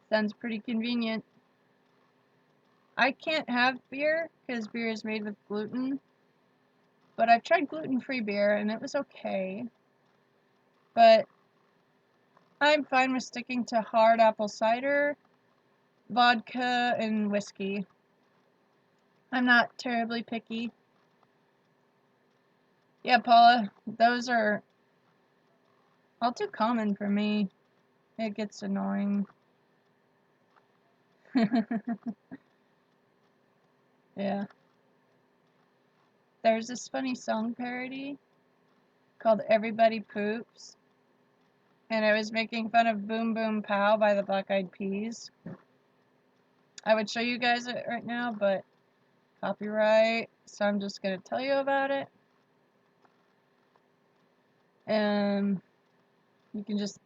Sounds pretty convenient. I can't have beer because beer is made with gluten. But I've tried gluten-free beer and it was okay. But I'm fine with sticking to hard apple cider, vodka, and whiskey. I'm not terribly picky. Yeah, Paula, those are all too common for me. It gets annoying. Yeah. There's this funny song parody called Everybody Poops, and it was making fun of Boom Boom Pow by the Black Eyed Peas. I would show you guys it right now, but copyright, so I'm just going to tell you about it. And you can just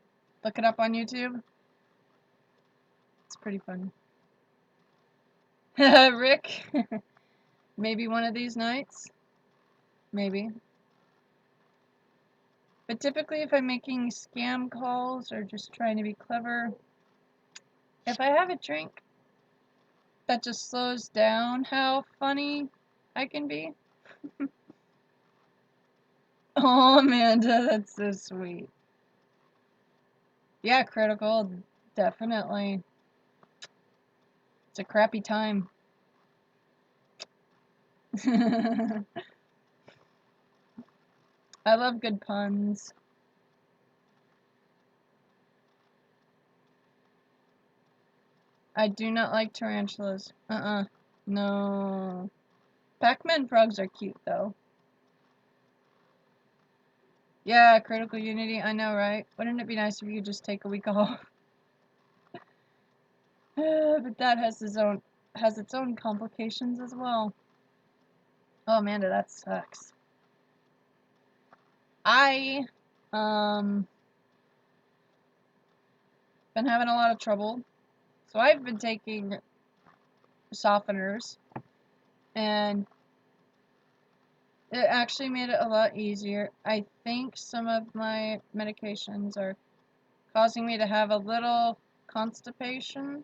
look it up on YouTube. It's pretty funny. Rick, maybe one of these nights. Maybe. But typically if I'm making scam calls or just trying to be clever, if I have a drink, that just slows down how funny I can be. Oh, Amanda, that's so sweet. Yeah, Critical, definitely. It's a crappy time. I love good puns. I do not like tarantulas. No. Pac-Man frogs are cute, though. Yeah, critical unity, I know, right? Wouldn't it be nice if you could just take a week off? But that has its own complications as well. Oh, Amanda, that sucks. I been having a lot of trouble. So I've been taking softeners, and it actually made it a lot easier. I think some of my medications are causing me to have a little constipation.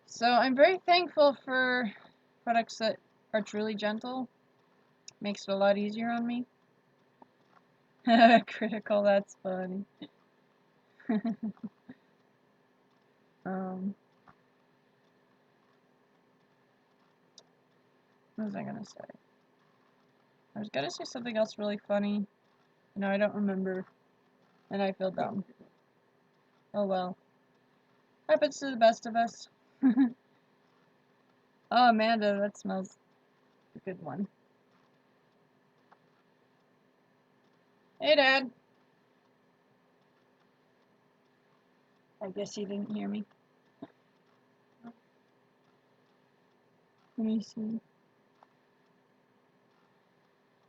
So I'm very thankful for products that are truly gentle. Makes it a lot easier on me. Critical, that's funny. What was I gonna say? I was gonna say something else really funny. No, I don't remember. And I feel dumb. Oh well. Happens to the best of us. Oh, Amanda, that smells a good one. Hey, Dad. I guess he didn't hear me. Let me see.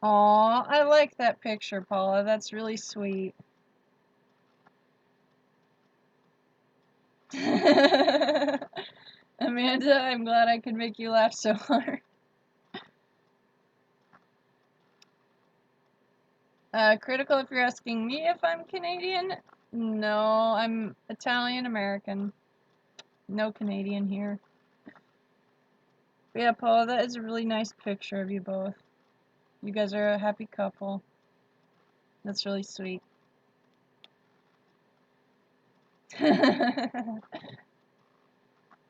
Aw, I like that picture, Paula. That's really sweet. Amanda, I'm glad I could make you laugh so hard. Critical if you're asking me if I'm Canadian. No, I'm Italian American. No Canadian here. But yeah, Paula, that is a really nice picture of you both. You guys are a happy couple. That's really sweet.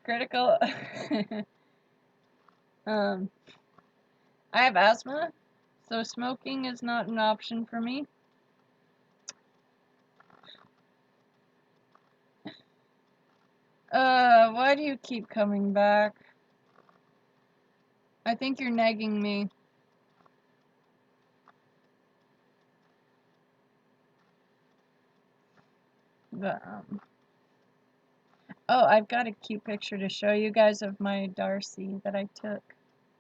Critical. I have asthma, so smoking is not an option for me. Why do you keep coming back? I think you're nagging me. But, oh, I've got a cute picture to show you guys of my Darcy that I took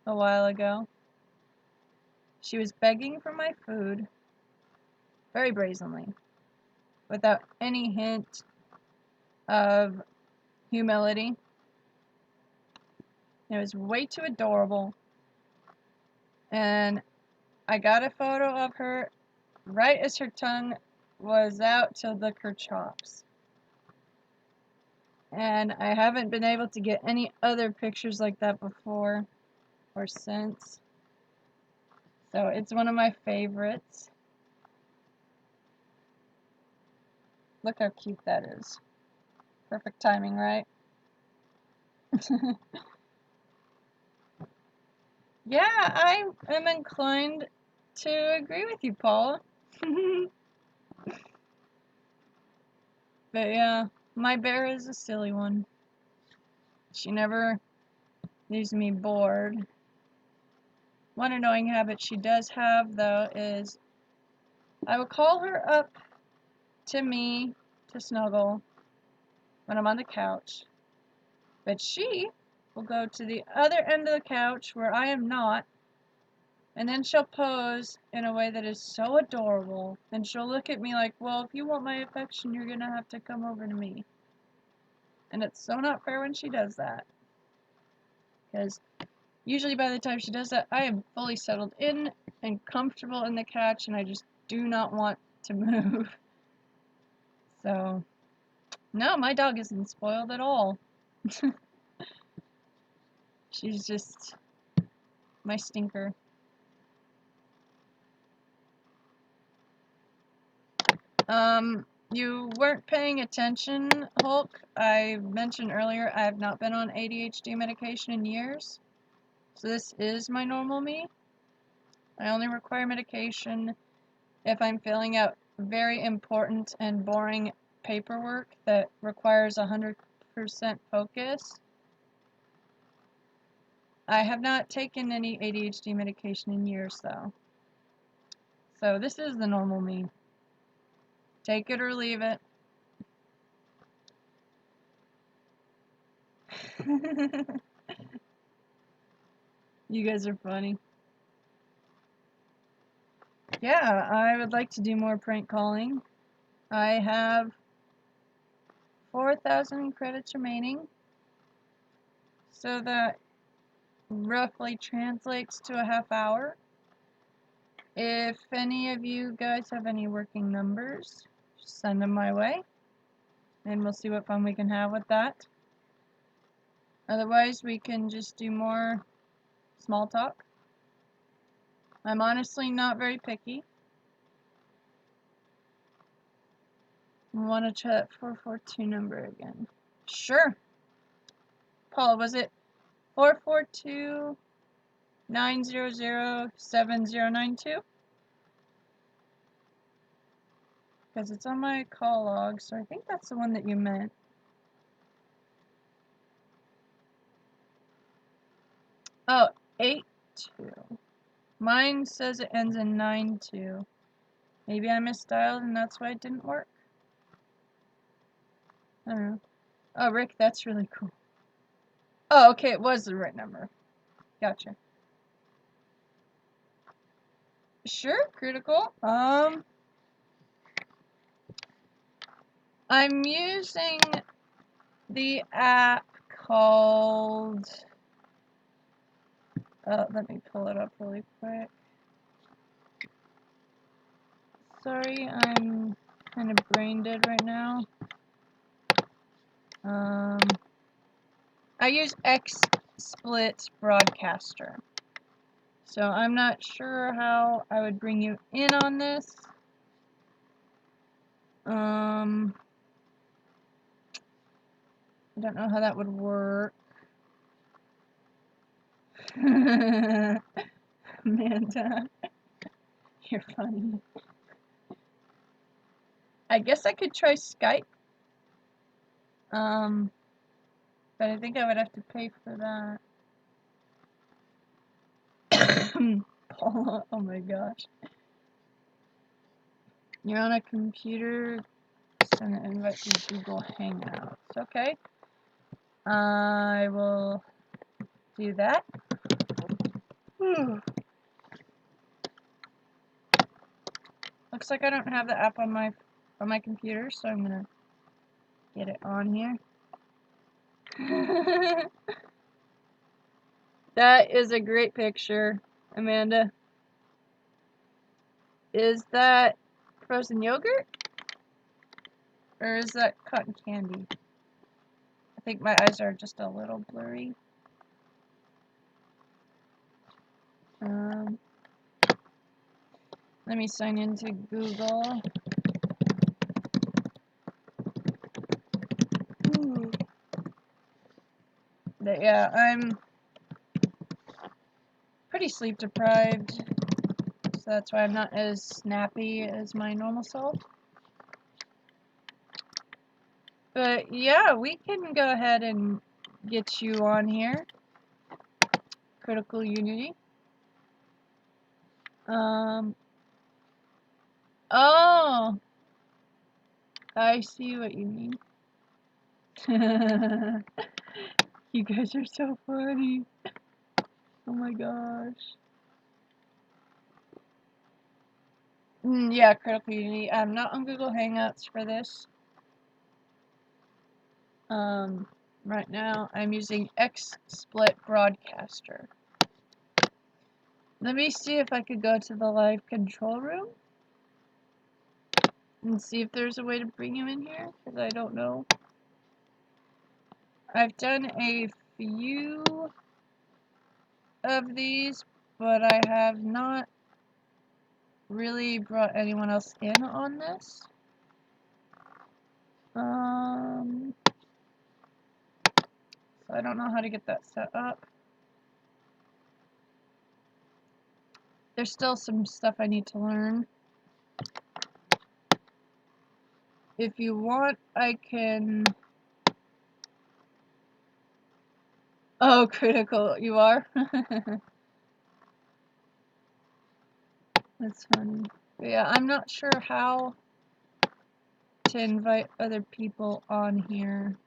a while ago. She was begging for my food, very brazenly, without any hint of humility. It was way too adorable. And I got a photo of her right as her tongue was out to lick her chops. And I haven't been able to get any other pictures like that before or since. So it's one of my favorites. Look how cute that is. Perfect timing, right? Yeah, I am inclined to agree with you, Paula. But yeah, my bear is a silly one. She never leaves me bored. One annoying habit she does have, though, is I will call her up to me to snuggle when I'm on the couch, but she will go to the other end of the couch where I am not, and then she'll pose in a way that is so adorable, and she'll look at me like, well, if you want my affection, you're gonna have to come over to me. And it's so not fair when she does that, because usually by the time she does that, I am fully settled in and comfortable in the couch, and I just do not want to move. So, no, my dog isn't spoiled at all. She's just my stinker. You weren't paying attention, Hulk. I mentioned earlier I have not been on ADHD medication in years. So this is my normal me. I only require medication if I'm filling out very important and boring paperwork that requires 100% focus. I have not taken any ADHD medication in years, though. So this is the normal me. Take it or leave it. You guys are funny. Yeah, I would like to do more prank calling. I have 4,000 credits remaining, so that roughly translates to a half hour. If any of you guys have any working numbers, send them my way, and we'll see what fun we can have with that. Otherwise, we can just do more small talk. I'm honestly not very picky. I want to try that 442 number again. Sure. Paula, was it 442-900-7092? Because it's on my call log, so I think that's the one that you meant. Oh, 82. Mine says it ends in 92. Maybe I misdialed and that's why it didn't work. I don't know. Oh, Rick, that's really cool. Oh, okay, it was the right number. Gotcha. Sure, critical. I'm using the app called... let me pull it up really quick. Sorry, I'm kind of brain dead right now. I use XSplit Broadcaster. So I'm not sure how I would bring you in on this. I don't know how that would work. Amanda, you're funny. I guess I could try Skype. But I think I would have to pay for that. Paula, oh my gosh. You're on a computer, send an invite to Google Hangouts. Okay. I will do that. Looks like I don't have the app on my computer, so I'm gonna get it on here. That is a great picture, Amanda. Is that frozen yogurt? Or is that cotton candy? I think my eyes are just a little blurry. Let me sign into Google. But yeah, I'm pretty sleep deprived, so that's why I'm not as snappy as my normal self. But yeah, we can go ahead and get you on here. Critical Unity. Oh, I see what you mean. You guys are so funny. Oh my gosh. Yeah, Critical Unity. I'm not on Google Hangouts for this. Right now I'm using XSplit Broadcaster. Let me see if I could go to the live control room and see if there's a way to bring you in here, because I don't know. I've done a few of these, but I have not really brought anyone else in on this. So I don't know how to get that set up. There's still some stuff I need to learn. If you want, I can... Oh, critical. You are? That's funny. But yeah, I'm not sure how to invite other people on here.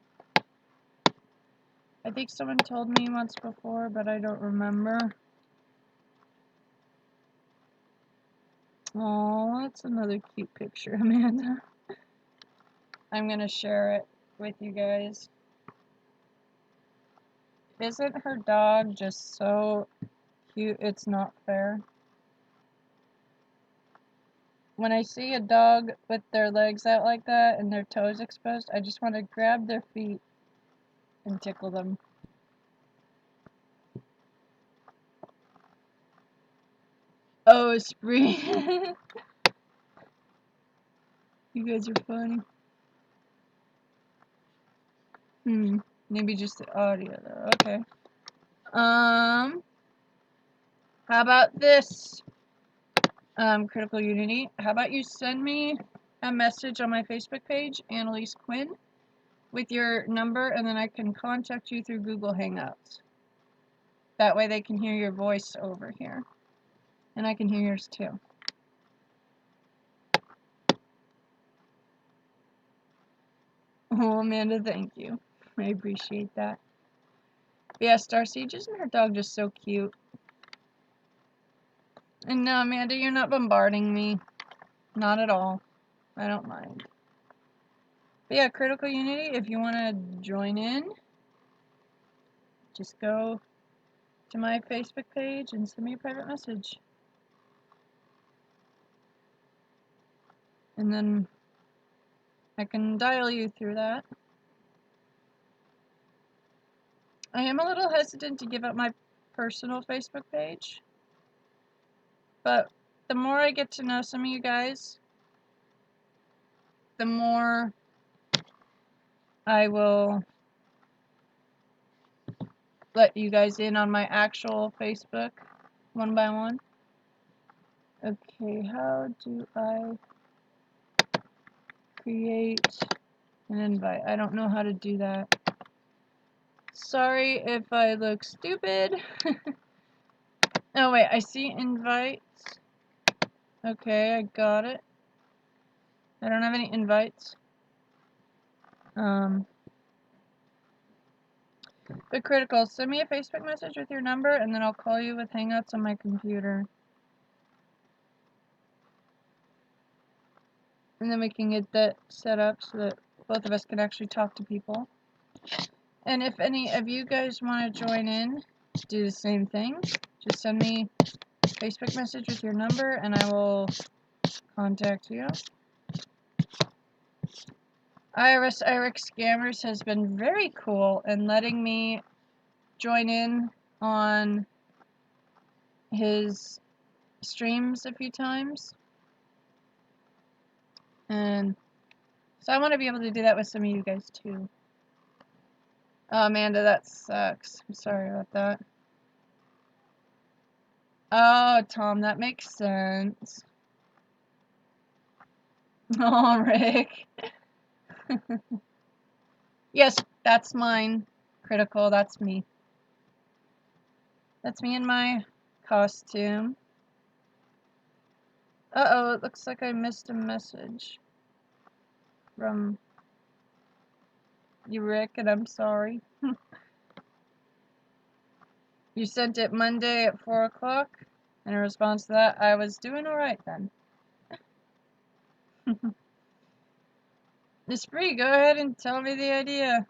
I think someone told me once before, but I don't remember. Oh, that's another cute picture, Amanda. I'm gonna share it with you guys. Isn't her dog just so cute? It's not fair. When I see a dog with their legs out like that and their toes exposed, I just want to grab their feet and tickle them. Oh, Spree. You guys are funny. Maybe just the audio though. Okay. How about this? Critical Unity. How about you send me a message on my Facebook page, Annalise Quinn, with your number, and then I can contact you through Google Hangouts. That way they can hear your voice over here. And I can hear yours too. Oh, Amanda, thank you. I appreciate that. But yeah, Star Siege, isn't her dog just so cute? And no, Amanda, you're not bombarding me. Not at all. I don't mind. But yeah, Critical Unity, if you want to join in, just go to my Facebook page and send me a private message. And then I can dial you through that. I am a little hesitant to give up my personal Facebook page. But the more I get to know some of you guys, the more I will let you guys in on my actual Facebook one by one. Okay, how do I create an invite? I don't know how to do that. Sorry if I look stupid. Oh wait, I see invites. Okay, I got it. I don't have any invites. But Critical, send me a Facebook message with your number and then I'll call you with Hangouts on my computer. And then we can get that set up so that both of us can actually talk to people. And if any of you guys want to join in, do the same thing. Just send me a Facebook message with your number and I will contact you. IRS IRIC Scammers has been very cool in letting me join in on his streams a few times. And so I want to be able to do that with some of you guys too. Oh, Amanda, that sucks. I'm sorry about that. Oh, Tom, that makes sense. Oh, Rick. Yes, that's mine. Critical, that's me. That's me in my costume. Uh-oh, it looks like I missed a message from you, Rick, and I'm sorry. You sent it Monday at 4 o'clock. In response to that, I was doing alright then. Miss Bree, go ahead and tell me the idea.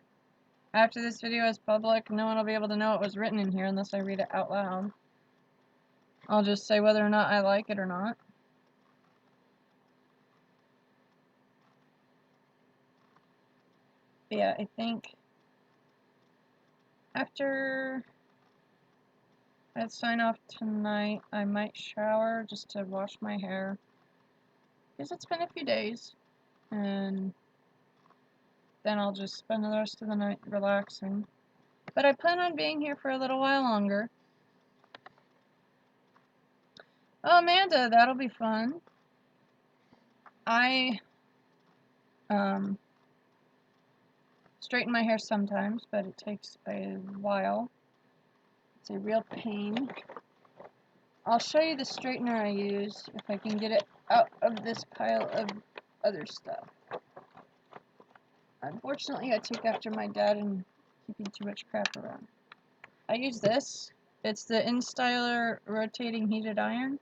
After this video is public, no one will be able to know what was written in here unless I read it out loud. I'll just say whether or not I like it or not. But yeah, I think after I sign off tonight, I might shower just to wash my hair. Because it's been a few days. And then I'll just spend the rest of the night relaxing. But I plan on being here for a little while longer. Oh, Amanda, that'll be fun. I straighten my hair sometimes, but it takes a while. It's a real pain. I'll show you the straightener I use if I can get it out of this pile of other stuff. Unfortunately, I take after my dad in keeping too much crap around. I use this. It's the InStyler rotating heated iron.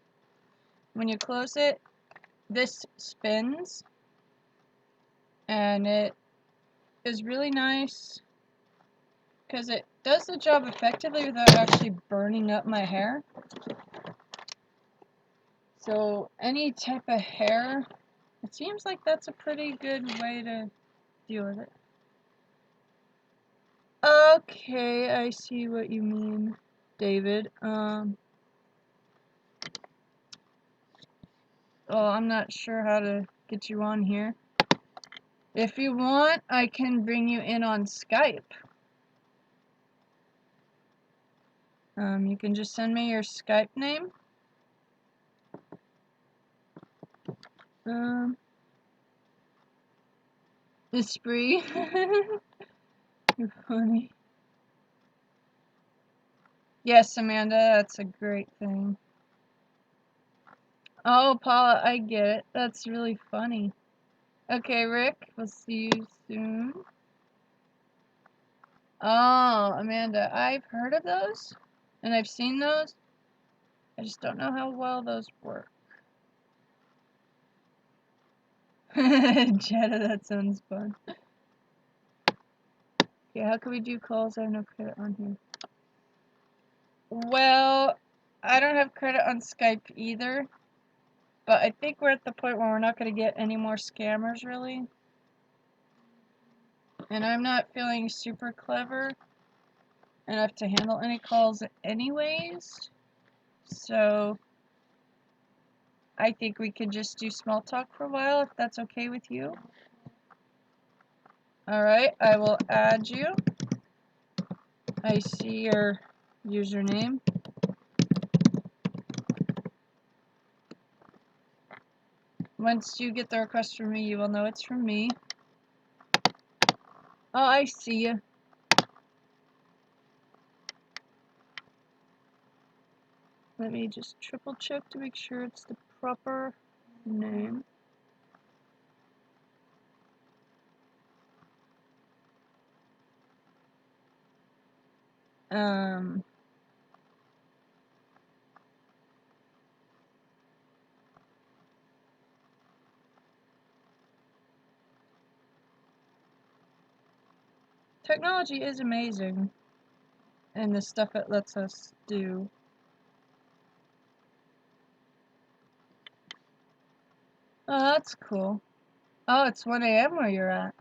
When you close it, this spins, and it is really nice because it does the job effectively without actually burning up my hair. So any type of hair, it seems like that's a pretty good way to deal with it. Okay, I see what you mean, David. Oh, I'm not sure how to get you on here. If you want, I can bring you in on Skype. You can just send me your Skype name. Esprit. You're funny. Yes, Amanda, that's a great thing. Oh, Paula, I get it. That's really funny. Okay, Rick, we'll see you soon. Oh, Amanda, I've heard of those, and I've seen those. I just don't know how well those work. Jetta, that sounds fun. Okay, how can we do calls? I have no credit on here. Well, I don't have credit on Skype either, but I think we're at the point where we're not going to get any more scammers, really. And I'm not feeling super clever enough to handle any calls anyways. So I think we could just do small talk for a while if that's okay with you. Alright, I will add you. I see your username. Once you get the request from me, you will know it's from me. Oh, I see you. Let me just triple check to make sure it's the proper name. Technology is amazing, and the stuff it lets us do. Oh, that's cool. Oh, it's 1 a.m. where you're at.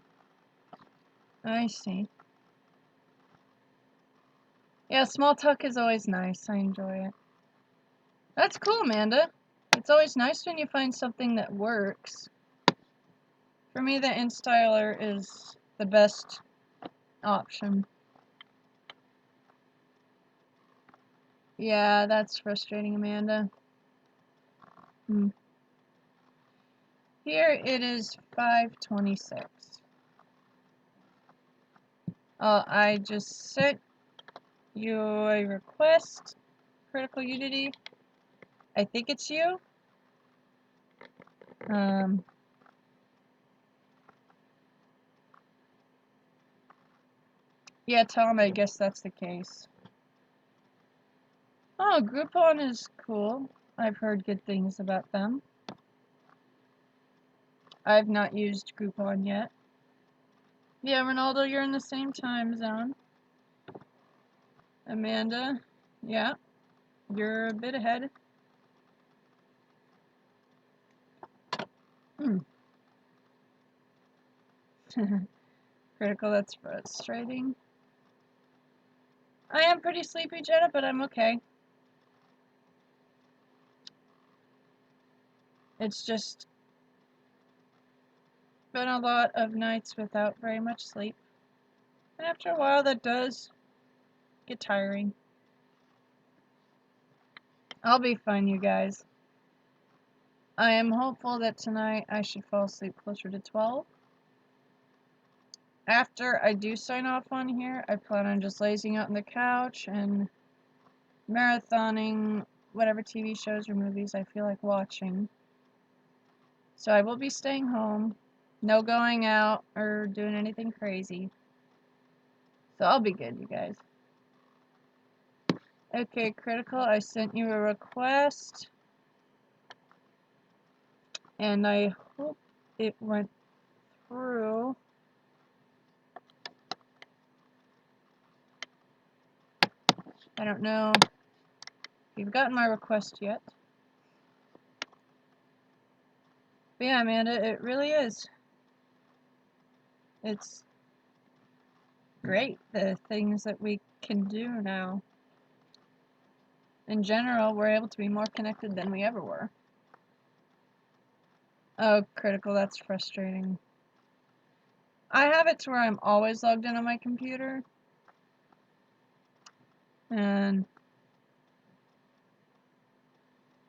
I see. Yeah, small talk is always nice. I enjoy it. That's cool, Amanda. It's always nice when you find something that works. For me, the InStyler is the best option. Yeah, that's frustrating, Amanda. Here it is 5:26. I just sent you a request. Critical Unity. I think it's you. Yeah, Tom, I guess that's the case. Oh, Groupon is cool. I've heard good things about them. I've not used Groupon yet. Yeah, Ronaldo, you're in the same time zone. Amanda, yeah, you're a bit ahead. Critical, that's frustrating. I am pretty sleepy, Jenna, but I'm okay. It's just been a lot of nights without very much sleep. And after a while, that does get tiring. I'll be fine, you guys. I am hopeful that tonight I should fall asleep closer to 12. After I do sign off on here, I plan on just lazing out on the couch and marathoning whatever TV shows or movies I feel like watching. So I will be staying home. No going out or doing anything crazy. So I'll be good, you guys. Okay, Critical, I sent you a request. And I hope it went through. I don't know if you've gotten my request yet. But yeah, Amanda, it really is. It's great, the things that we can do now. In general, we're able to be more connected than we ever were. Oh, Critical, that's frustrating. I have it to where I'm always logged in on my computer. And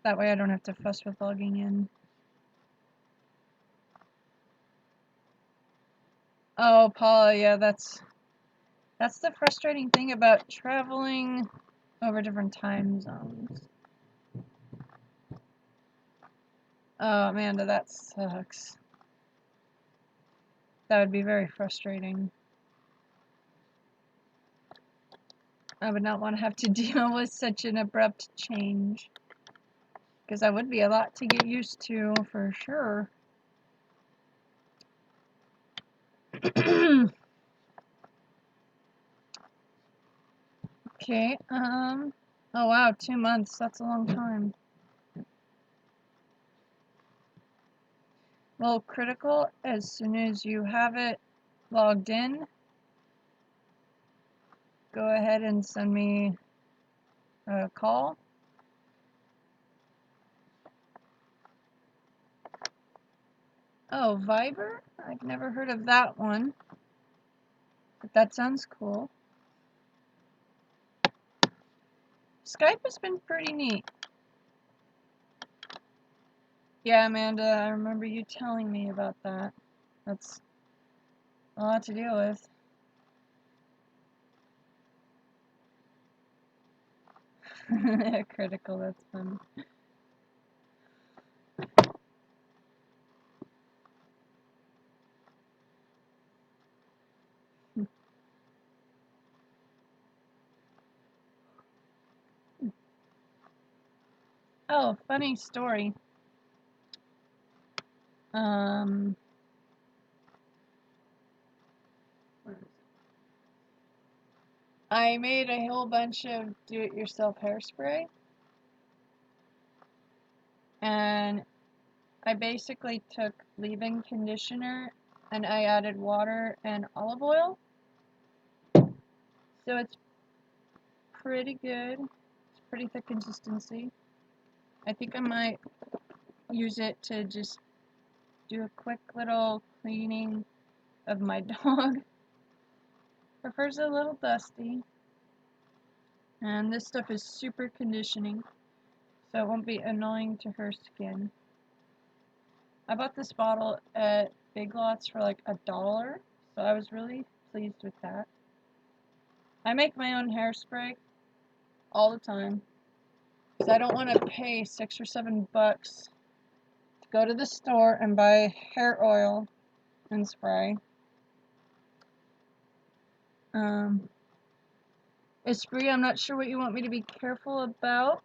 that way I don't have to fuss with logging in. Oh, Paula, yeah, that's the frustrating thing about traveling over different time zones. Oh, Amanda, that sucks. That would be very frustrating. I would not want to have to deal with such an abrupt change. Because that would be a lot to get used to, for sure. Okay, oh wow, 2 months, that's a long time. Well, Critical, as soon as you have it logged in, go ahead and send me a call. Oh, Viber? I've never heard of that one. But that sounds cool. Skype has been pretty neat. Yeah, Amanda, I remember you telling me about that. That's a lot to deal with. Critical, that's fun. Oh, funny story. I made a whole bunch of do-it-yourself hairspray. And I basically took leave-in conditioner and I added water and olive oil. So it's pretty good. It's pretty thick consistency. I think I might use it to just do a quick little cleaning of my dog. Her fur's a little dusty. And this stuff is super conditioning, so it won't be annoying to her skin. I bought this bottle at Big Lots for like $1, so I was really pleased with that. I make my own hairspray all the time, because I don't want to pay $6 or $7 to go to the store and buy hair oil and spray. It's free. I'm not sure what you want me to be careful about.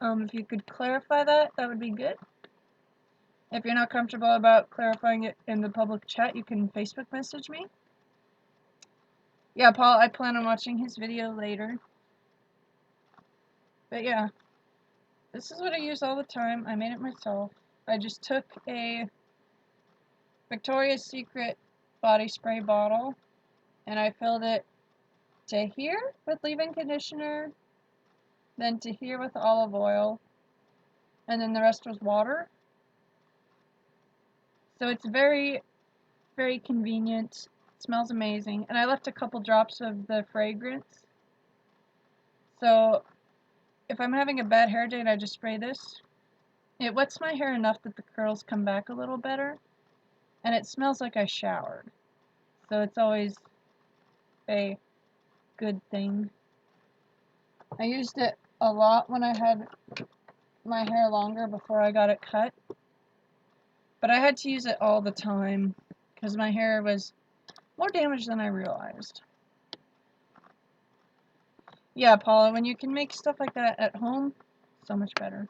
If you could clarify that, that would be good. If you're not comfortable about clarifying it in the public chat, you can Facebook message me. Yeah, Paul, I plan on watching his video later. But yeah, this is what I use all the time. I made it myself. I just took a Victoria's Secret body spray bottle and I filled it to here with leave-in conditioner, then to here with olive oil, and then the rest was water. So it's very, very convenient. It smells amazing. And I left a couple drops of the fragrance. So if I'm having a bad hair day and I just spray this, it wets my hair enough that the curls come back a little better. And it smells like I showered. So it's always a good thing. I used it a lot when I had my hair longer before I got it cut. But I had to use it all the time because my hair was more damaged than I realized. Yeah, Paula, when you can make stuff like that at home, so much better.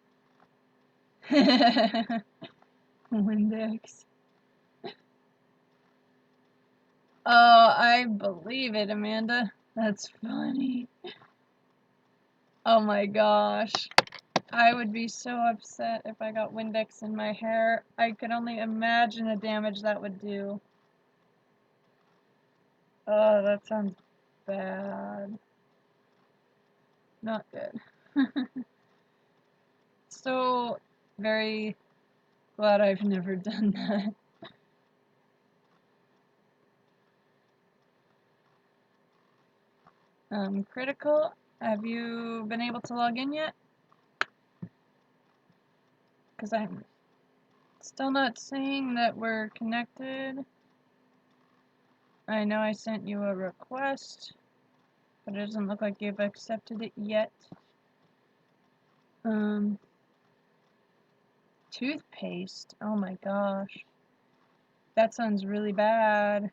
Windex. Oh, I believe it, Amanda. That's funny. Oh my gosh. I would be so upset if I got Windex in my hair. I could only imagine the damage that would do. Oh, that sounds bad. Not good. So, very glad I've never done that. Critical, have you been able to log in yet? Because I'm still not seeing that we're connected. I know I sent you a request, but it doesn't look like you've accepted it yet. Toothpaste, oh my gosh. That sounds really bad.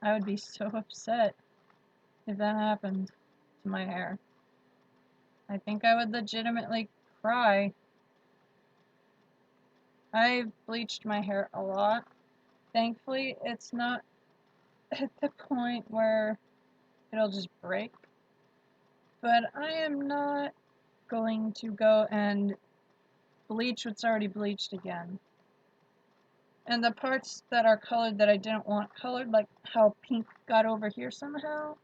I would be so upset if that happened to my hair. I think I would legitimately cry. I've bleached my hair a lot. Thankfully, it's not at the point where it'll just break. But I am not going to go and bleach what's already bleached again. And the parts that are colored that I didn't want colored, like how pink got over here somehow,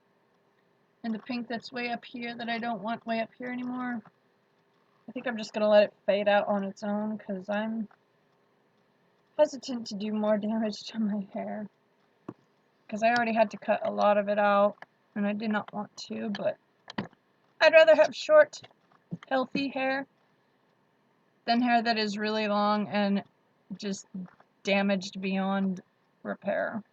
and the pink that's way up here that I don't want way up here anymore, I think I'm just going to let it fade out on its own because I'm hesitant to do more damage to my hair. Because I already had to cut a lot of it out, and I did not want to, but I'd rather have short, healthy hair than hair that is really long and just damaged beyond repair.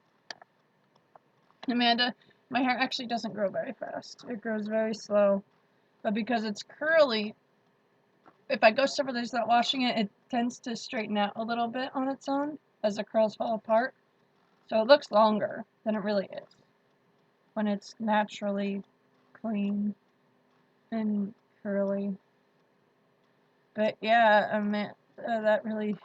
Amanda, my hair actually doesn't grow very fast. It grows very slow. But because it's curly, if I go several days without washing it, it tends to straighten out a little bit on its own as the curls fall apart. So it looks longer than it really is when it's naturally clean and curly. But yeah, Amanda, that really...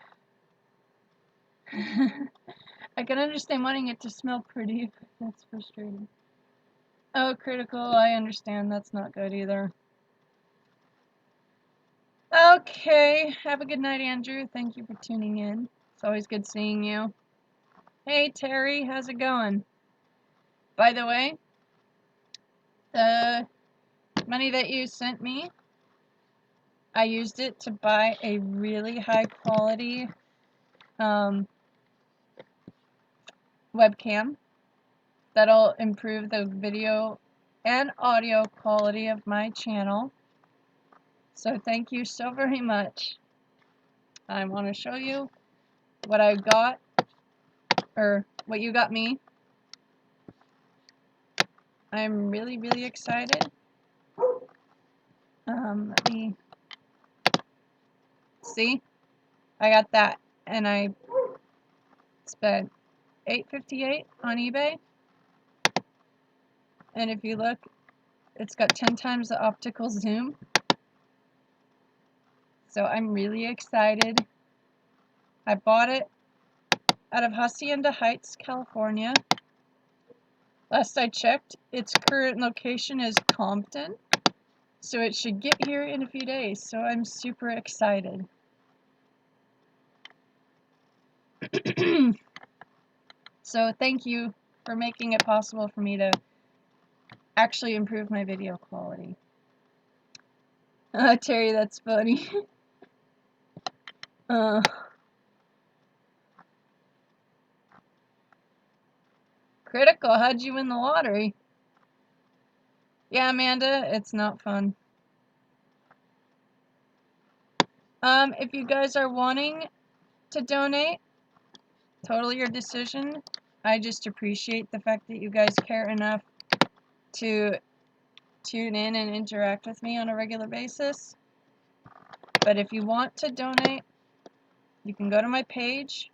I can understand wanting it to smell pretty, but that's frustrating. Oh, critical, I understand. That's not good either. Okay, have a good night, Andrew. Thank you for tuning in. It's always good seeing you. Hey, Terry, how's it going? By the way, the money that you sent me, I used it to buy a really high quality webcam that'll improve the video and audio quality of my channel. So thank you so very much. I want to show you what I got, or what you got me. I'm really, really excited. Let me see. I got that, and I spent $8.58 on eBay. And if you look, it's got 10 times the optical zoom. So I'm really excited. I bought it out of Hacienda Heights, California. Last I checked, its current location is Compton. So it should get here in a few days. So I'm super excited. So thank you for making it possible for me to actually improve my video quality. Terry, that's funny. Critical, how'd you win the lottery? Yeah, Amanda, it's not fun. If you guys are wanting to donate, totally your decision. I just appreciate the fact that you guys care enough to tune in and interact with me on a regular basis. But if you want to donate, you can go to my page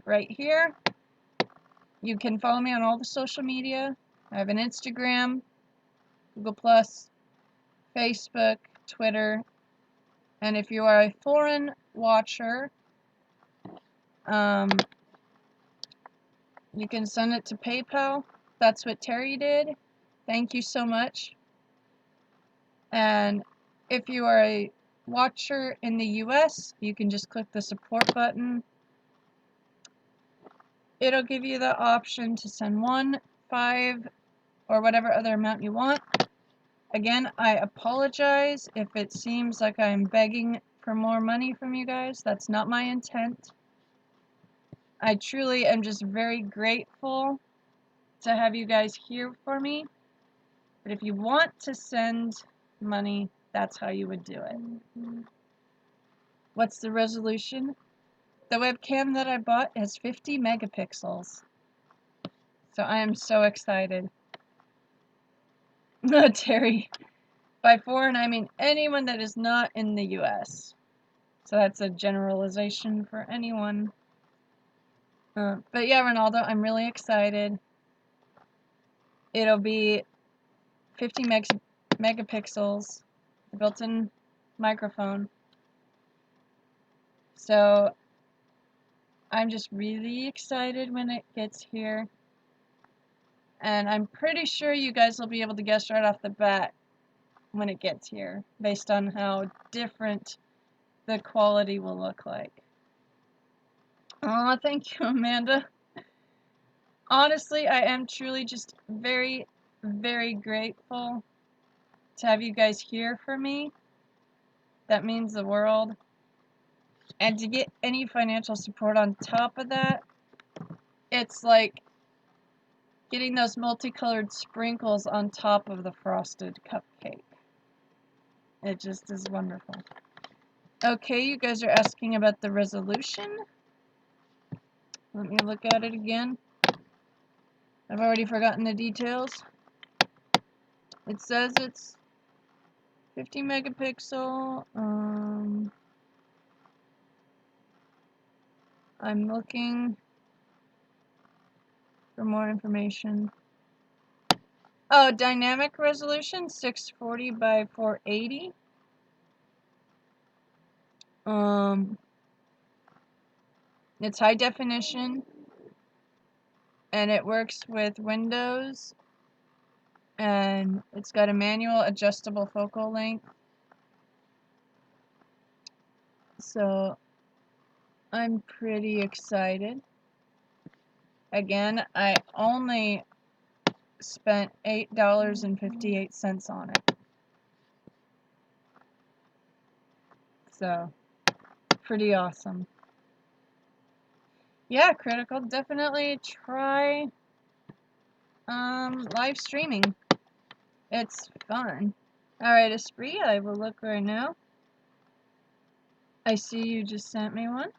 right here. You can follow me on all the social media. I have an Instagram, Google+, Facebook, Twitter, and if you are a foreign watcher, you can send it to PayPal. That's what Terry did. Thank you so much. And if you are a watcher in the US, you can just click the support button. It'll give you the option to send 1, 5, or whatever other amount you want. Again, I apologize if it seems like I'm begging for more money from you guys. That's not my intent. I truly am just very grateful to have you guys here for me. But if you want to send money, that's how you would do it. What's the resolution? The webcam that I bought has 50 megapixels. So I am so excited. Terry, by foreign I mean anyone that is not in the US. So that's a generalization for anyone. But yeah, Ronaldo, I'm really excited. It'll be 50 megapixels, the built-in microphone. So I'm just really excited when it gets here. And I'm pretty sure you guys will be able to guess right off the bat when it gets here, based on how different the quality will look like. Oh, thank you, Amanda. Honestly, I am truly just very, very grateful to have you guys here for me. That means the world. And to get any financial support on top of that, it's like getting those multicolored sprinkles on top of the frosted cupcake. It just is wonderful. Okay, you guys are asking about the resolution. Let me look at it again. I've already forgotten the details. It says it's 50 megapixel. I'm looking for more information. Oh, dynamic resolution, 640 by 480. It's high definition, and it works with Windows, and it's got a manual adjustable focal length. So I'm pretty excited. Again, I only spent $8.58 on it. So, pretty awesome. Yeah, Critical, definitely try live streaming. It's fun. Alright, Esprit, I will look right now. I see you just sent me one.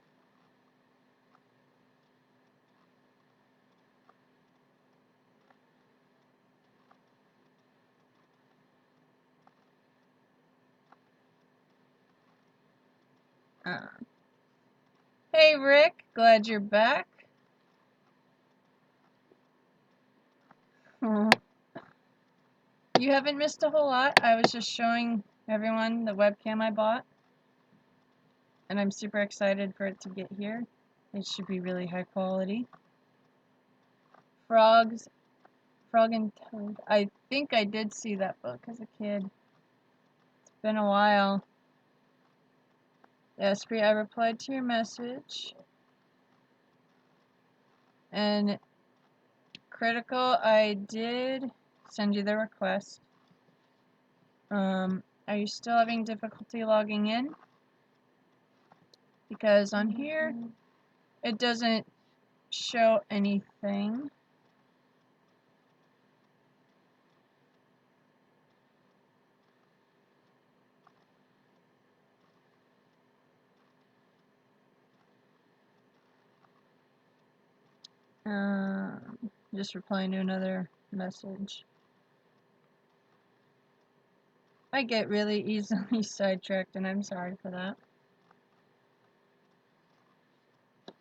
Hey Rick, glad you're back. You haven't missed a whole lot. I was just showing everyone the webcam I bought. And I'm super excited for it to get here. It should be really high quality. Frog and Toad. I think I did see that book as a kid. It's been a while. Esprit, I replied to your message. And Critical, I did send you the request. Are you still having difficulty logging in? Because on here, it doesn't show anything. Just replying to another message. I get really easily sidetracked, and I'm sorry for that.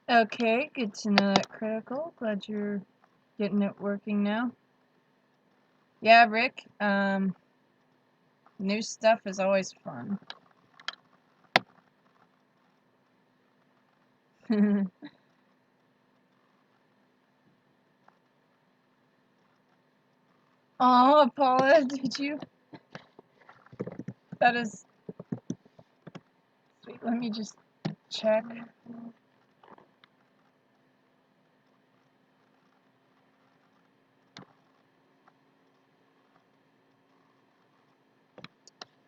Okay, good to know that, Critical. Glad you're getting it working now. Yeah, Rick, new stuff is always fun. Oh, Paula, did you? That is sweet. Let me just check.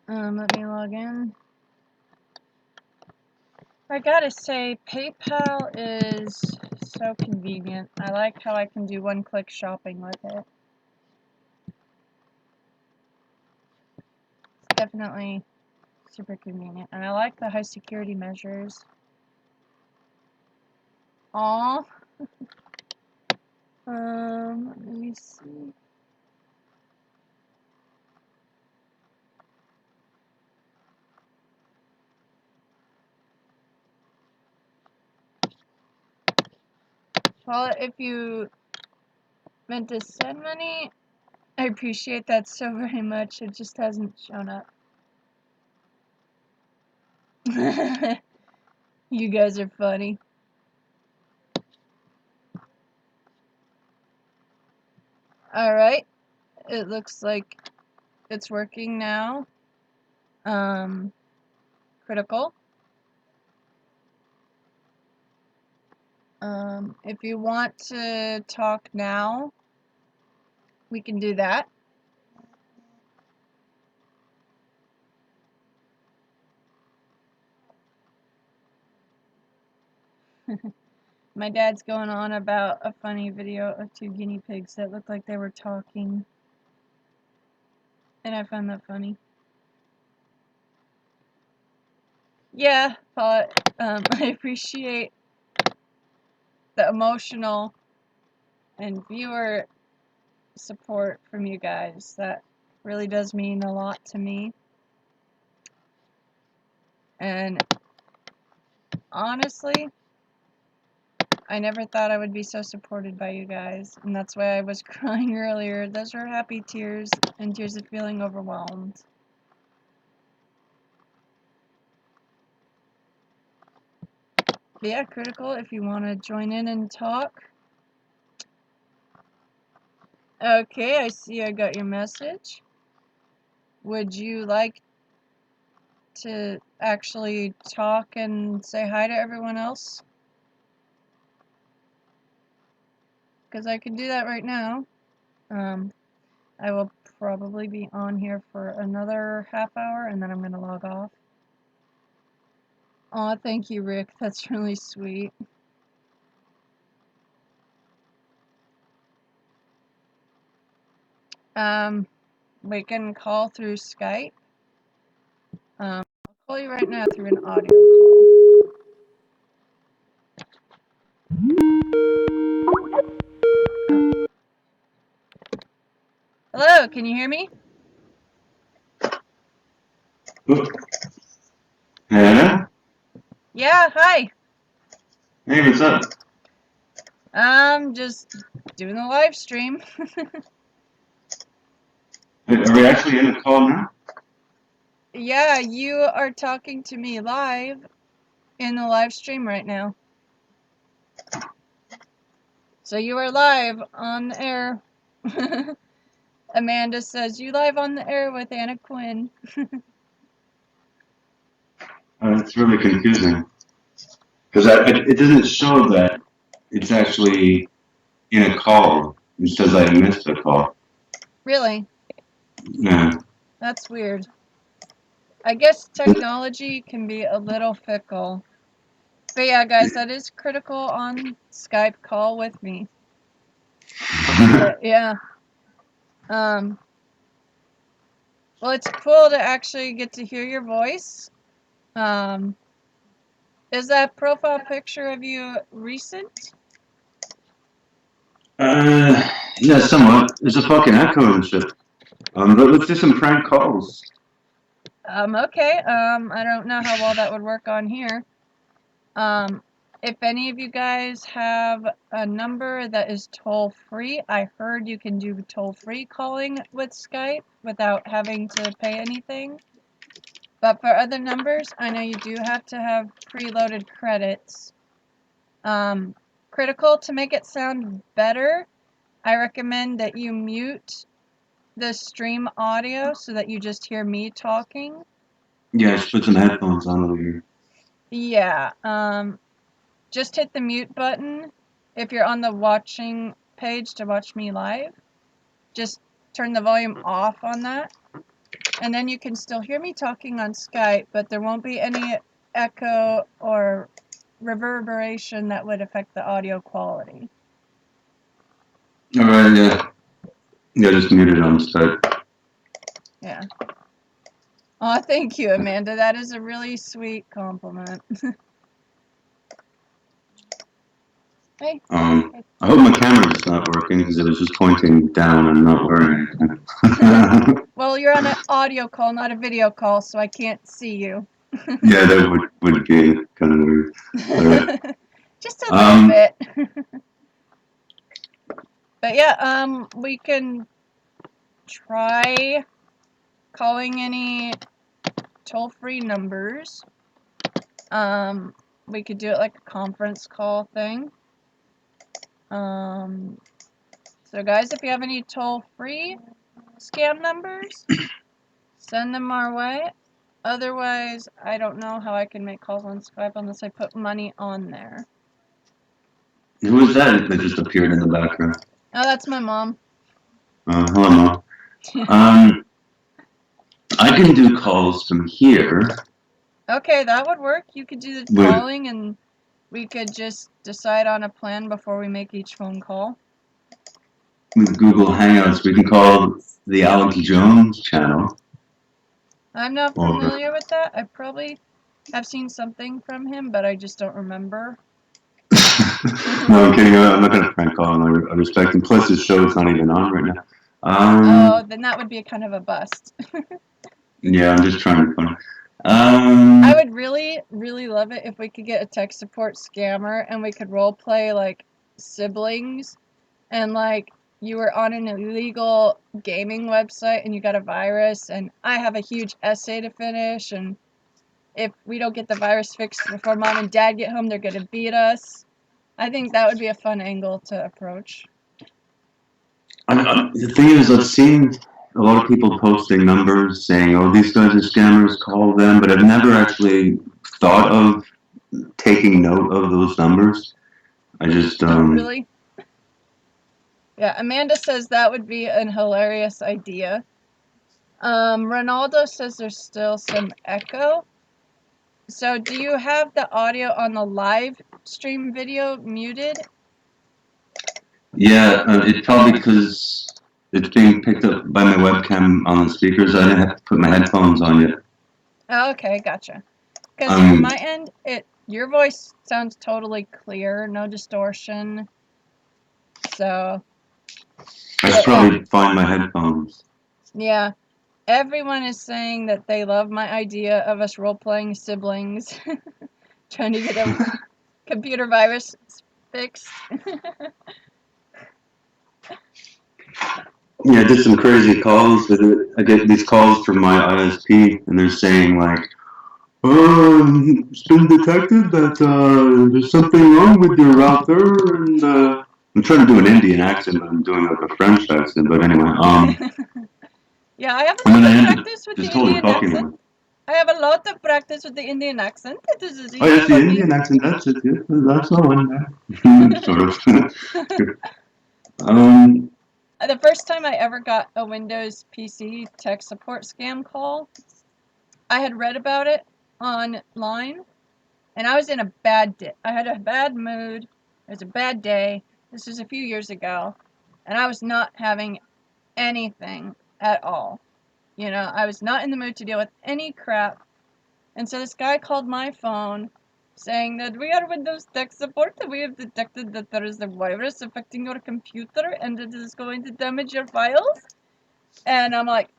Let me log in. I gotta say, PayPal is so convenient. I like how I can do one-click shopping with it. It's definitely super convenient. And I like the high security measures. Aw. Let me see. Well, if you meant to send money, I appreciate that so very much. It just hasn't shown up. You guys are funny. Alright. It looks like it's working now. Critical. If you want to talk now, we can do that. My dad's going on about a funny video of two guinea pigs that looked like they were talking. And I found that funny. Yeah, but I appreciate the emotional and viewer support from you guys. That really does mean a lot to me. And honestly, I never thought I would be so supported by you guys, and that's why I was crying earlier. Those were happy tears and tears of feeling overwhelmed. But yeah, Critical, if you want to join in and talk. Okay, I see I got your message. Would you like to actually talk and say hi to everyone else? Because I can do that right now. I will probably be on here for another half hour, and then I'm going to log off. Aw, thank you, Rick. That's really sweet. We can call through Skype. I'll call you right now through an audio call. Hello, can you hear me? Hannah? Yeah, hi. Hey, what's up? I'm just doing the live stream. Are we actually in a call now? Yeah, you are talking to me live in the live stream right now. So you are live on the air. Amanda says, you live on the air with Anna Quinn. It's really confusing. Because it doesn't show that it's actually in a call. It says I missed a call. Really? Yeah. That's weird. I guess technology can be a little fickle. But yeah, guys, that is Critical on Skype call with me. Yeah. Well, it's cool to actually get to hear your voice. Is that profile picture of you recent? Yeah, somewhat. There's a fucking echo and shit. But let's do some prank calls. Okay. I don't know how well that would work on here. If any of you guys have a number that is toll-free, I heard you can do toll-free calling with Skype without having to pay anything. But for other numbers, I know you do have to have preloaded credits. Critical, to make it sound better, I recommend that you mute the stream audio so that you just hear me talking. Yeah, I should put some headphones on over here. Yeah, just hit the mute button if you're on the watching page to watch me live. Just turn the volume off on that. And then you can still hear me talking on Skype, but there won't be any echo or reverberation that would affect the audio quality. Alright, yeah. Yeah, just muted on Skype. Yeah. Oh, thank you, Amanda. That is a really sweet compliment. Hey. I hope my camera's not working because it was just pointing down and not wearing anything. Well, you're on an audio call, not a video call, so I can't see you. Yeah, that would be kind of weird. Right. Just a little bit. But yeah, we can try calling any toll-free numbers. We could do it like a conference call thing. So guys, if you have any toll-free scam numbers, send them our way. Otherwise, I don't know how I can make calls on Skype unless I put money on there. Who was that that just appeared in the background? Oh, that's my mom. Hello, Mom. I can do calls from here. Okay, that would work. You could do the calling and we could just decide on a plan before we make each phone call. With Google Hangouts, we can call the Alex Jones channel. I'm not familiar with that. I probably have seen something from him, but I just don't remember. No, I'm kidding. I'm not going to prank call him. I respect him. Plus, his show is not even on right now. Oh, then that would be a kind of a bust. Yeah, I'm just trying to find. I would really, really love it if we could get a tech support scammer and we could role play like siblings and like you were on an illegal gaming website and you got a virus and I have a huge essay to finish and if we don't get the virus fixed before mom and dad get home, they're gonna beat us. I think that would be a fun angle to approach. The thing is, I've seen a lot of people posting numbers saying, "Oh, these guys are scammers. Call them," but I've never actually thought of taking note of those numbers. I just Really? Yeah, Amanda says that would be an hilarious idea. Ronaldo says there's still some echo. So do you have the audio on the live stream video muted? Yeah, it's probably because it's being picked up by my webcam on the speakers. I didn't have to put my headphones on yet. Oh, okay, gotcha. Because from my end, your voice sounds totally clear, no distortion. So I should probably find my headphones. Yeah, everyone is saying that they love my idea of us role-playing siblings, trying to get a computer virus fixed. Yeah, I did some crazy calls with it. I get these calls from my ISP, and they're saying like, "Oh, it's been detected that there's something wrong with your router," and I'm trying to do an Indian accent, but I'm doing like a French accent. But anyway, Yeah, I have a lot of practice with the Indian accent. I have a lot of practice with the Indian accent. Oh, yes, the Indian accent. That's it. Yeah, that's the one there. Sort of. The first time I ever got a Windows PC tech support scam call, I had read about it online, and I was in a bad day. I had a bad mood. It was a bad day. This was a few years ago, and I was not having anything at all. You know, I was not in the mood to deal with any crap. And so this guy called my phone saying that we are Windows tech support and we have detected that there is a virus affecting your computer and it is going to damage your files. And I'm like,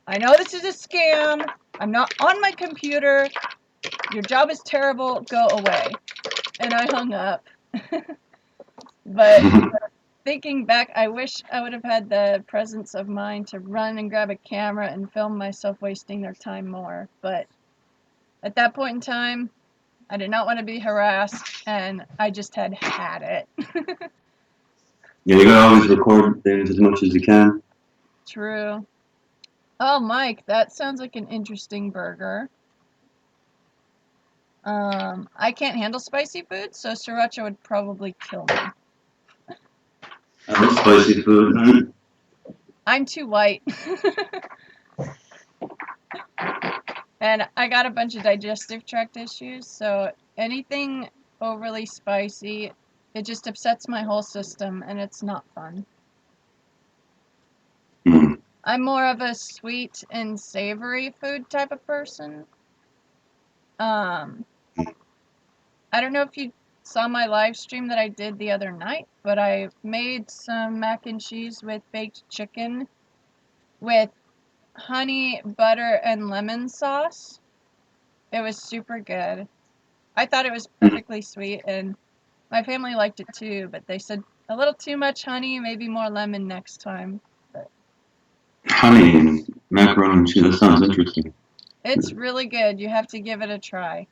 I know this is a scam. I'm not on my computer. Your job is terrible. Go away. And I hung up. But thinking back, I wish I would have had the presence of mind to run and grab a camera and film myself wasting their time more. But at that point in time, I did not want to be harassed, and I just had it. Yeah, you gotta always record things as much as you can. True. Oh, Mike, that sounds like an interesting burger. I can't handle spicy food, so sriracha would probably kill me. I like spicy food. Huh? I'm too white. And I got a bunch of digestive tract issues, so anything overly spicy, it just upsets my whole system, and it's not fun. Mm. I'm more of a sweet and savory food type of person. I don't know if you saw my live stream that I did the other night, but I made some mac and cheese with baked chicken with honey, butter, and lemon sauce. It was super good. I thought it was perfectly sweet, and my family liked it too, but they said a little too much honey, maybe more lemon next time. But Honey and macaroni and cheese. That sounds interesting. it's really good. You have to give it a try.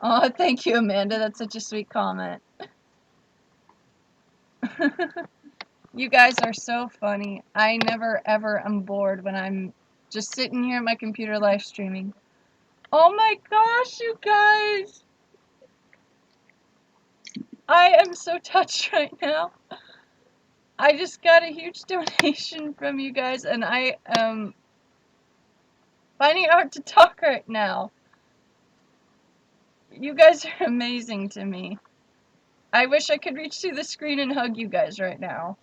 Oh, thank you, Amanda. That's such a sweet comment. You guys are so funny. I never ever am bored when I'm just sitting here at my computer live streaming. Oh my gosh, you guys! I am so touched right now. I just got a huge donation from you guys, and I am finding it hard to talk right now. You guys are amazing to me. I wish I could reach through the screen and hug you guys right now.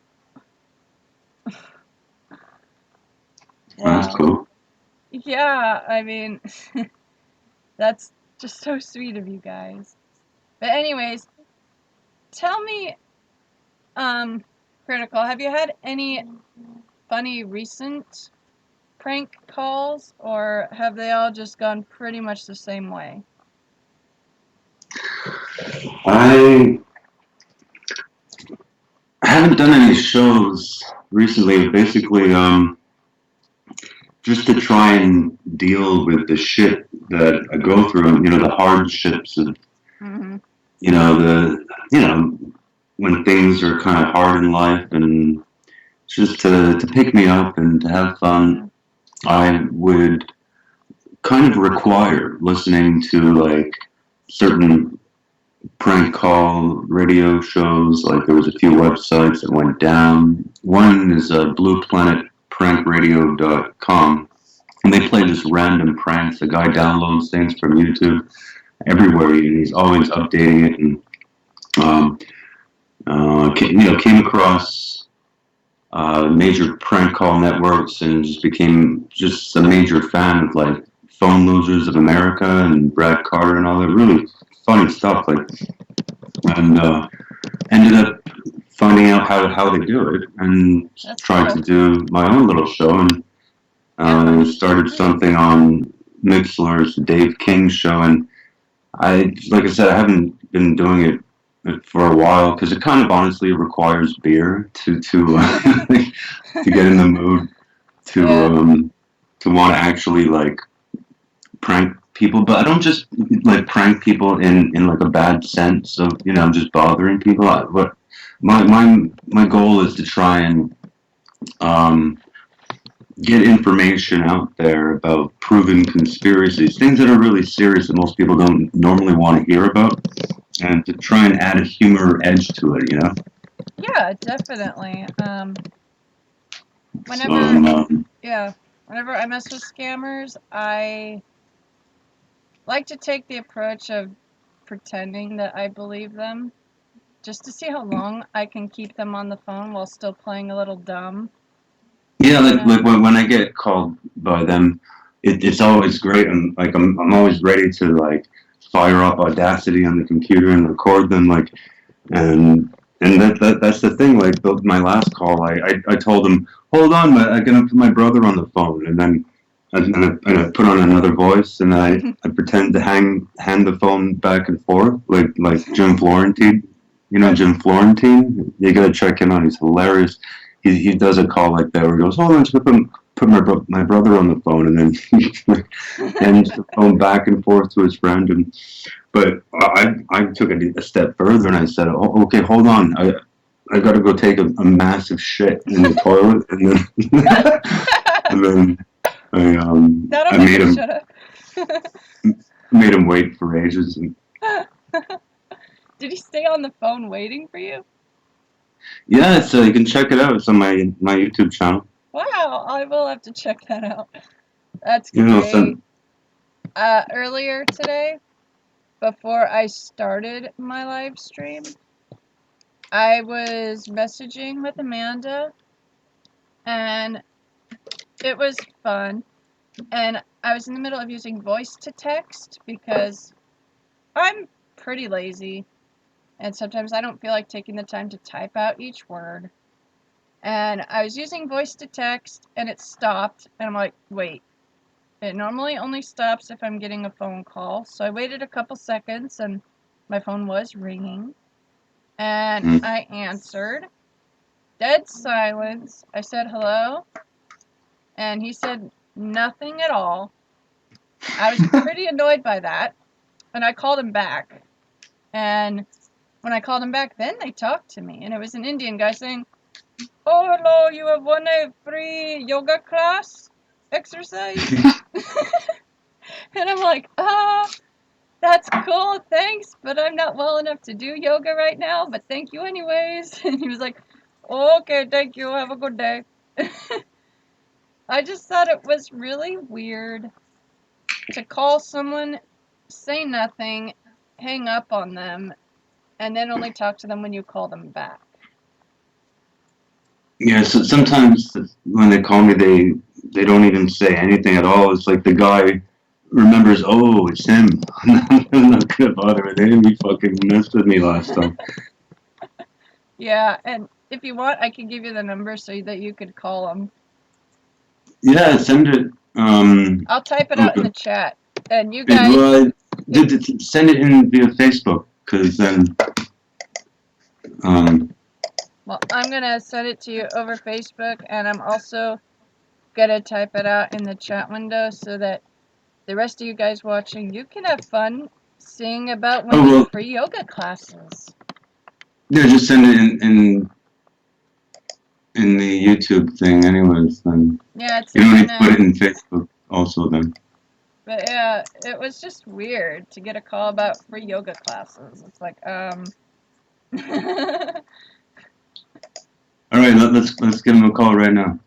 That's cool. Yeah, I mean, that's just so sweet of you guys. But anyways, tell me, Critical, have you had any funny recent prank calls, or have they all just gone pretty much the same way? I haven't done any shows recently. Basically, just to try and deal with the shit that I go through, the hardships of, Mm-hmm. when things are kind of hard in life, and just to pick me up and to have fun, I would kind of require listening to like certain prank call radio shows. Like there was a few websites that went down. One is blueplanetprankradio.com, and they play just random pranks. The guy downloads things from YouTube everywhere, and he's always updating it. And came across major prank call networks and just became just a major fan of like Phone Losers of America and Brad Carter and all that really funny stuff. And ended up finding out how they do it, and tried to do my own little show, and started something on Mixler's Dave King show. And like I said, I haven't been doing it for a while because it kind of honestly requires beer to get in the mood to want to actually like prank people. But I don't just like prank people in like a bad sense of just bothering people. But my goal is to try and get information out there about proven conspiracies, things that are really serious that most people don't normally want to hear about, and to try and add a humor edge to it, Yeah, definitely. Whenever I mess with scammers, I like to take the approach of pretending that I believe them, just to see how long I can keep them on the phone while still playing a little dumb. Yeah, like when I get called by them, it's always great. I'm always ready to like fire up Audacity on the computer and record them, and that's the thing. Like my last call, I told him, hold on, I'm gonna put my brother on the phone, and then and I put on another voice, and I pretend to hand the phone back and forth like Jim Florentine. You know Jim Florentine? You gotta check him out. He's hilarious. He does a call like that where he goes, "Oh, I'm just gonna put my brother on the phone," and then he hands the phone back and forth to his friend. But I took it a step further and I said, "Oh, okay, hold on. I got to go take a massive shit in the toilet," and then and then That'll I make made him him shut up. made him wait for ages. And Did he stay on the phone waiting for you? yeah, so you can check it out. It's on my YouTube channel. Wow, I will have to check that out. That's You know, great. Earlier today, before I started my live stream, I was messaging with Amanda, and it was fun. And I was in the middle of using voice to text because I'm pretty lazy, and sometimes I don't feel like taking the time to type out each word. And I was using voice to text, and it stopped, and I'm like, wait. It normally only stops if I'm getting a phone call. So I waited a couple seconds, and my phone was ringing. And I answered. Dead silence. I said hello, and he said nothing at all. I was pretty annoyed by that, and I called him back. And when I called him back, then they talked to me, and it was an Indian guy saying, "Oh, hello, you have won a free yoga class exercise?" And I'm like, that's cool, thanks, but I'm not well enough to do yoga right now, but thank you anyways. And he was like, okay, thank you, have a good day. I just thought it was really weird to call someone, say nothing, hang up on them, and then only talk to them when you call them back. yeah, so sometimes when they call me, they don't even say anything at all. It's like the guy remembers, oh, it's him. I'm not gonna bother with him. He fucking messed with me last time. Yeah, and if you want, I can give you the number so that you could call them. Yeah, send it. I'll type it out in the chat. And you guys... Well, send it in via Facebook, because then. Well, I'm going to send it to you over Facebook, and I'm also going to type it out in the chat window so that the rest of you guys watching, you can have fun seeing about winning free yoga classes. Yeah, just send it in the YouTube thing anyways, then. Yeah, it's you don't need to put it in Facebook also then. But yeah, it was just weird to get a call about free yoga classes. It's like, Alright, let's give him a call right now.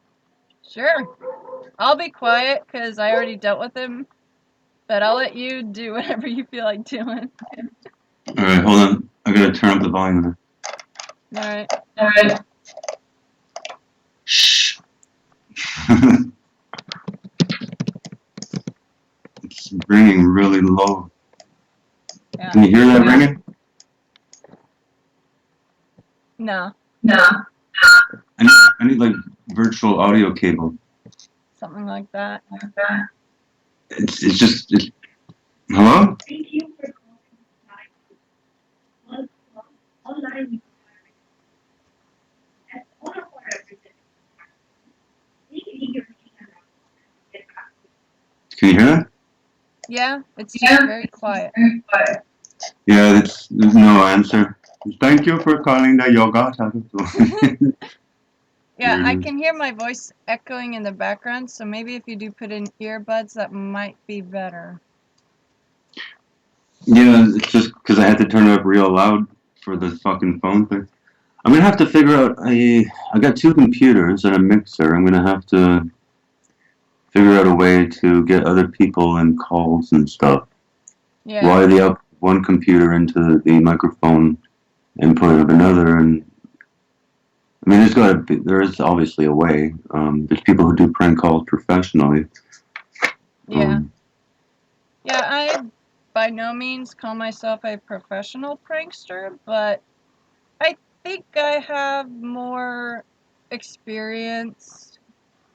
Sure. I'll be quiet because I already dealt with him, but I'll let you do whatever you feel like doing. Alright, hold on. I gotta turn up the volume. Alright. Shh. It's ringing really low. Yeah. Can you hear that ringing? No. I need like virtual audio cable. Something like that. It's just hello? Thank you for calling online. That's all of our representatives. Can you hear that? Yeah, it's just very quiet. Yeah, there's no answer. Thank you for calling the yoga. Yeah, I can hear my voice echoing in the background, so maybe if you do put in earbuds, that might be better. Yeah, it's just because I had to turn it up real loud for the fucking phone thing. I'm gonna have to figure out. I got two computers and a mixer. I'm gonna have to figure out a way to get other people and calls and stuff. Yeah. Wire the one computer into the microphone input of another, and I mean, there is obviously a way. There's people who do prank calls professionally. Yeah. Yeah, I by no means call myself a professional prankster, but I think I have more experience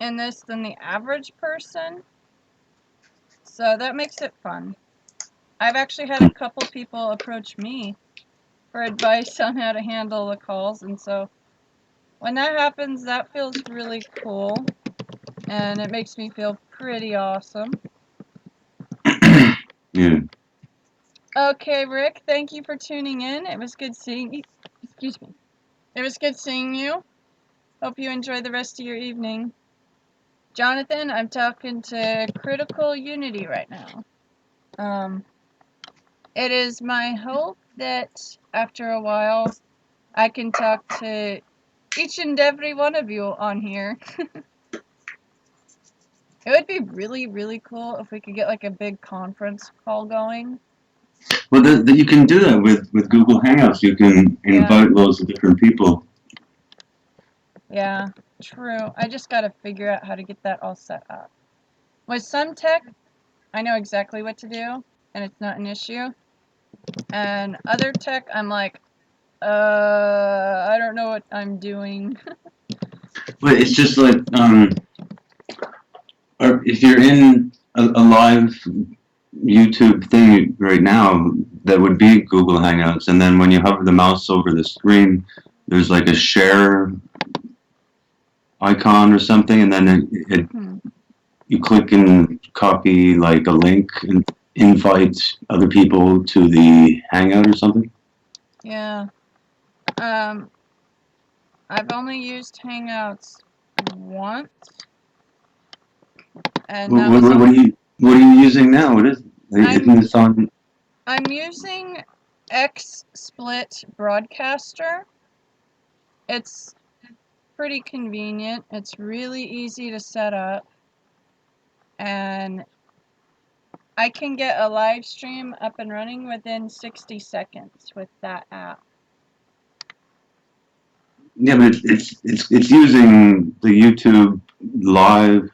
in this than the average person. So that makes it fun. I've actually had a couple people approach me for advice on how to handle the calls, and so when that happens, that feels really cool, and it makes me feel pretty awesome. Yeah. Okay, Rick, thank you for tuning in. It was good seeing you. Excuse me. It was good seeing you. Hope you enjoy the rest of your evening. Jonathan, I'm talking to Critical Unity right now. It is my hope that after a while I can talk to each and every one of you on here. It would be really, really cool if we could get like a big conference call going. Well, you can do that with Google Hangouts. You can invite loads of different people. Yeah, true. I just gotta figure out how to get that all set up. With some tech, I know exactly what to do, and it's not an issue. And other tech, I'm like, I don't know what I'm doing. But it's just like, or if you're in a live YouTube thing right now, that would be Google Hangouts, and then when you hover the mouse over the screen, there's like a share icon or something, and then you click and copy like a link and invite other people to the Hangout or something. Yeah. I've only used Hangouts once, and that was What are you using now? What is? Isn't this on? I'm using XSplit Broadcaster. It's pretty convenient. It's really easy to set up, and I can get a live stream up and running within 60 seconds with that app. Yeah, but it's using the YouTube live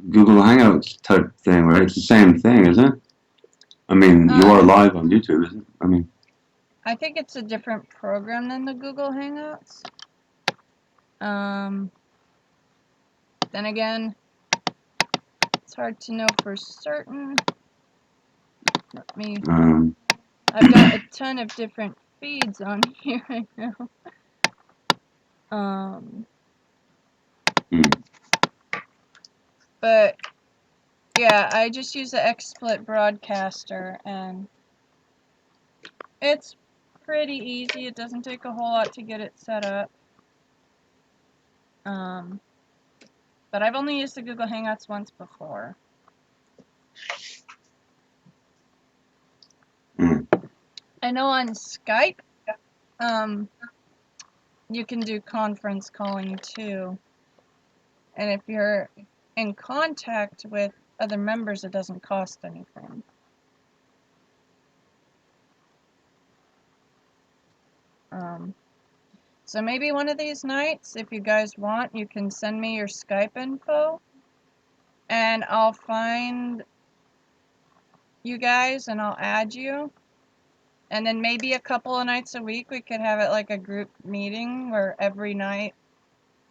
Google Hangouts type thing, right? It's the same thing, isn't it? I mean, you are live on YouTube, isn't it? I mean, I think it's a different program than the Google Hangouts. Then again, it's hard to know for certain. Let me. I've got a ton of different feeds on here right now. But yeah, I just use the XSplit Broadcaster, and it's pretty easy. It doesn't take a whole lot to get it set up. But I've only used the Google Hangouts once before. I know on Skype, you can do conference calling too. And if you're in contact with other members, it doesn't cost anything. So maybe one of these nights, if you guys want, you can send me your Skype info, and I'll find you guys and I'll add you. And then maybe a couple of nights a week we could have it like a group meeting where every night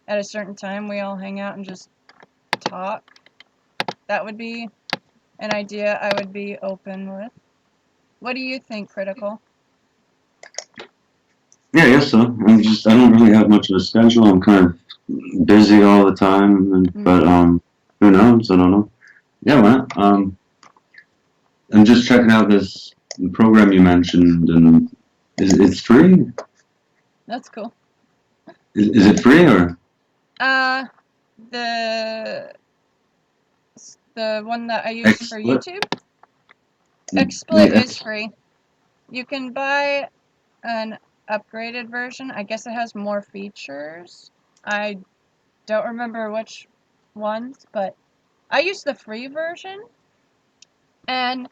at a certain time we all hang out and just talk. That would be an idea I would be open with. What do you think, Critical? yeah, I guess so. I don't really have much of a schedule. I'm kind of busy all the time, but who knows? I don't know. Yeah, well, I'm just checking out this program you mentioned, and it's free? That's cool. Is it free or? The one that I use for YouTube? XSplit is free. You can buy an upgraded version. I guess it has more features. I don't remember which ones, but I use the free version. And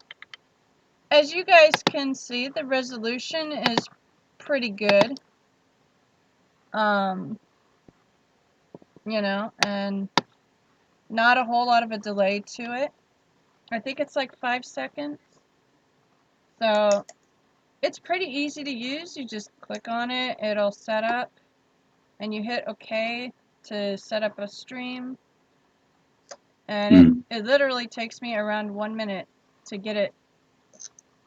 as you guys can see, the resolution is pretty good. You know, and not a whole lot of a delay to it. I think it's like 5 seconds. So it's pretty easy to use. You just click on it, it'll set up, and you hit OK to set up a stream. And it literally takes me around 1 minute to get it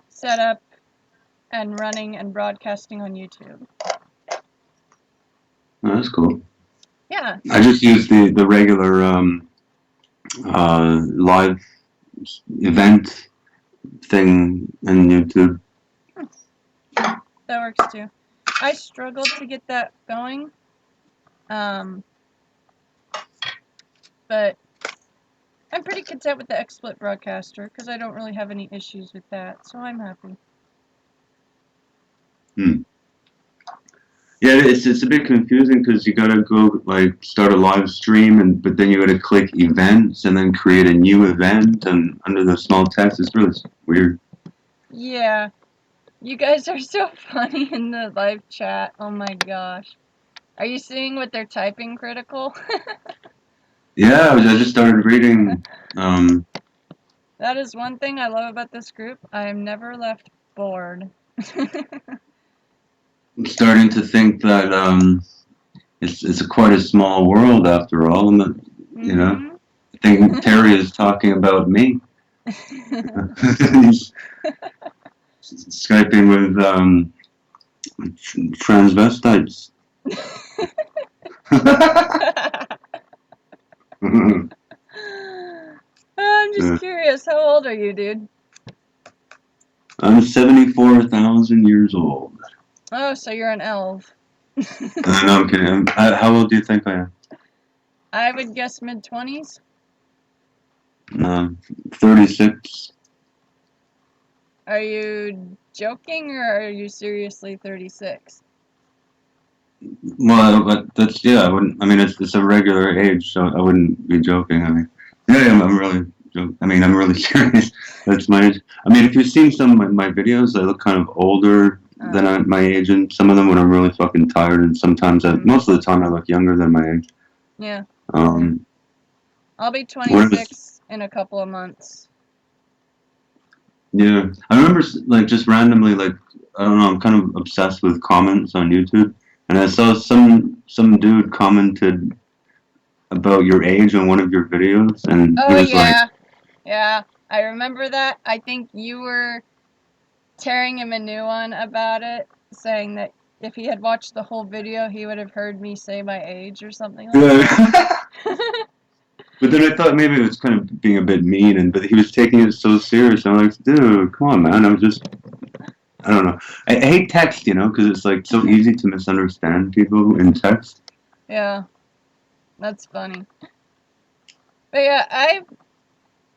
set up and running and broadcasting on YouTube. Oh, that's cool. Yeah. I just use the regular live event thing in YouTube. That works too. I struggled to get that going. But I'm pretty content with the XSplit broadcaster because I don't really have any issues with that, so I'm happy. Yeah, it's a bit confusing because you gotta go like start a live stream but then you gotta click events and then create a new event and under the small text it's really weird. Yeah. You guys are so funny in the live chat. Oh my gosh. Are you seeing what they're typing, Critical? Yeah, I just started reading. That is one thing I love about this group. I am never left bored. I'm starting to think that it's quite a small world after all, and that, you know, I think Terry is talking about me. He's Skyping with transvestites. I'm just curious. How old are you, dude? I'm 74,000 years old. Oh, so you're an elf. No, I'm kidding. How old do you think I am? I would guess mid-20s. 36. Are you joking or are you seriously 36? Well, but that's, yeah, I wouldn't, I mean, it's a regular age, so I wouldn't be joking. I mean, yeah, I'm really joking. I mean, I'm really serious. That's my age. I mean, if you've seen some of my videos, I look kind of older than my age, and some of them when I'm really fucking tired, and sometimes, most of the time, I look younger than my age. Yeah. I'll be 26 in a couple of months. Yeah, I remember, like, just randomly, like, I don't know, I'm kind of obsessed with comments on YouTube, and I saw some dude commented about your age on one of your videos, and he was like, yeah, I remember that. I think you were tearing him a new one about it, saying that if he had watched the whole video, he would have heard me say my age or something like that. But then I thought maybe it was kind of being a bit mean, but he was taking it so serious. I'm like, dude, come on, man. I don't know. I hate text, you know, because it's like so easy to misunderstand people in text. Yeah, that's funny. But yeah, I've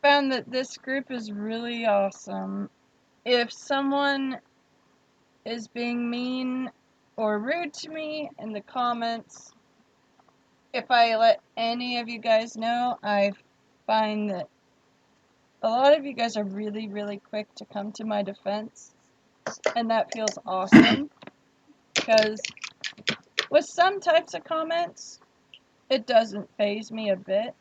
found that this group is really awesome. If someone is being mean or rude to me in the comments, if I let any of you guys know, I find that a lot of you guys are really, really quick to come to my defense, and that feels awesome, because with some types of comments, it doesn't faze me a bit,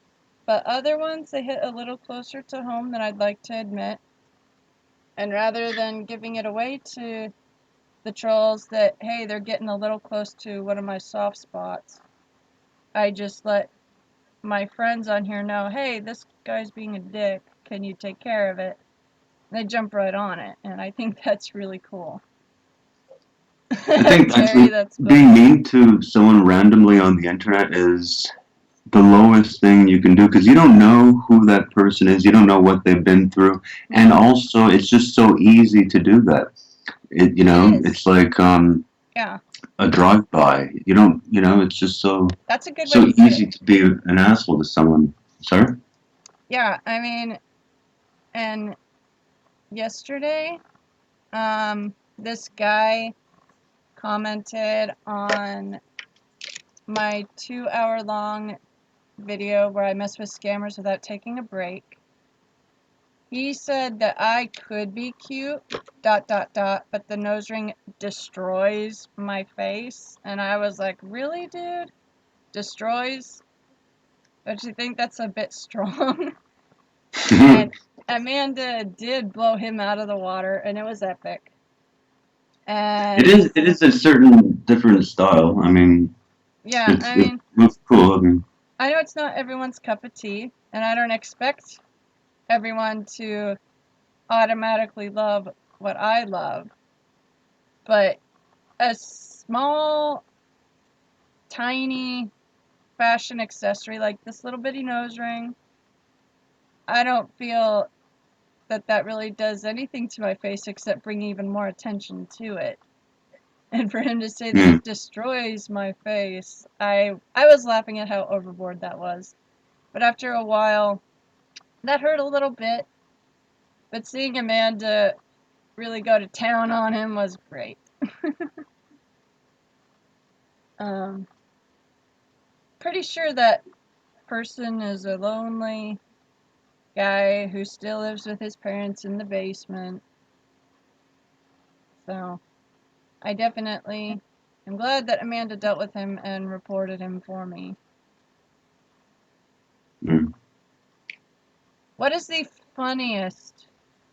but other ones, they hit a little closer to home than I'd like to admit, and rather than giving it away to the trolls that, hey, they're getting a little close to one of my soft spots, I just let my friends on here know, hey, this guy's being a dick, can you take care of it? And they jump right on it, and I think that's really cool. I think Terry, being mean to someone randomly on the internet is the lowest thing you can do, because you don't know who that person is, you don't know what they've been through, and also it's just so easy to do that. It's like a drive-by. You don't, it's just so that's a good so way to easy to be an asshole to someone. Sorry? Yeah, I mean, and yesterday, this guy commented on my 2-hour-long video where I mess with scammers without taking a break. He said that I could be cute, ... but the nose ring destroys my face. And I was like, really, dude? Destroys? Don't you think that's a bit strong? And Amanda did blow him out of the water, and it was epic. And it is a certain different style. I mean, yeah, it looks cool. I mean, I know it's not everyone's cup of tea, and I don't expect everyone to automatically love what I love, but a small, tiny fashion accessory like this little bitty nose ring, I don't feel that really does anything to my face except bring even more attention to it. And for him to say that Hmm. it destroys my face, I was laughing at how overboard that was. But after a while, that hurt a little bit. But seeing Amanda really go to town on him was great. Pretty sure that person is a lonely guy who still lives with his parents in the basement. So I definitely am glad that Amanda dealt with him and reported him for me. Hmm. What is the funniest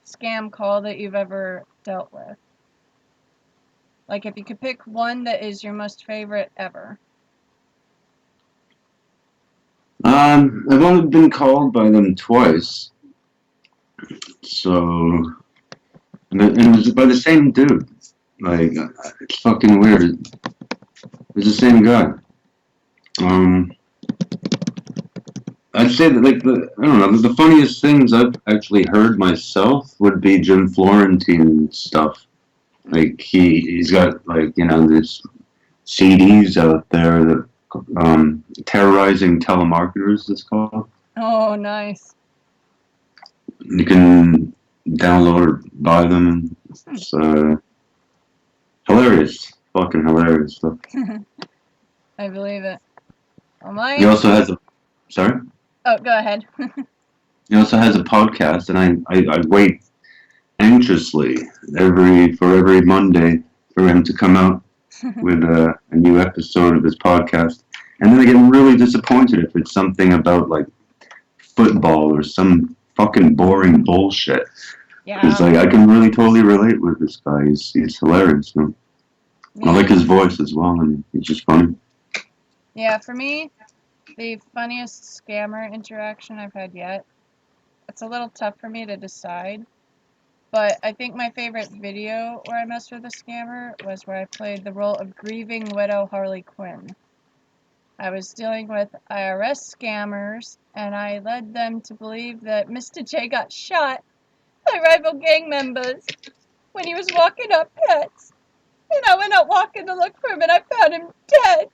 scam call that you've ever dealt with? Like, if you could pick one that is your most favorite ever. I've only been called by them twice, so and it was by the same dude. Like, it's fucking weird. It's the same guy. Um, I'd say that I don't know, the funniest things I've actually heard myself would be Jim Florentine stuff. Like he's got like this CDs out there that terrorizing telemarketers. It's called. Oh, nice. You can download or buy them. It's hilarious, fucking hilarious stuff. I believe it. Well, He also has a sorry. Oh, go ahead. He also has a podcast, and I wait anxiously for every Monday for him to come out with a new episode of his podcast. And then I get really disappointed if it's something about like football or some fucking boring bullshit. Because Yeah. like I can really totally relate with this guy. He's hilarious. You know? I like Yeah. his voice as well, and he's just funny. Yeah, for me, the funniest scammer interaction I've had yet, it's a little tough for me to decide. But I think my favorite video where I messed with a scammer was where I played the role of grieving widow Harley Quinn. I was dealing with IRS scammers, and I led them to believe that Mr. J got shot by rival gang members when he was walking up pets. And I went out walking to look for him, and I found him dead.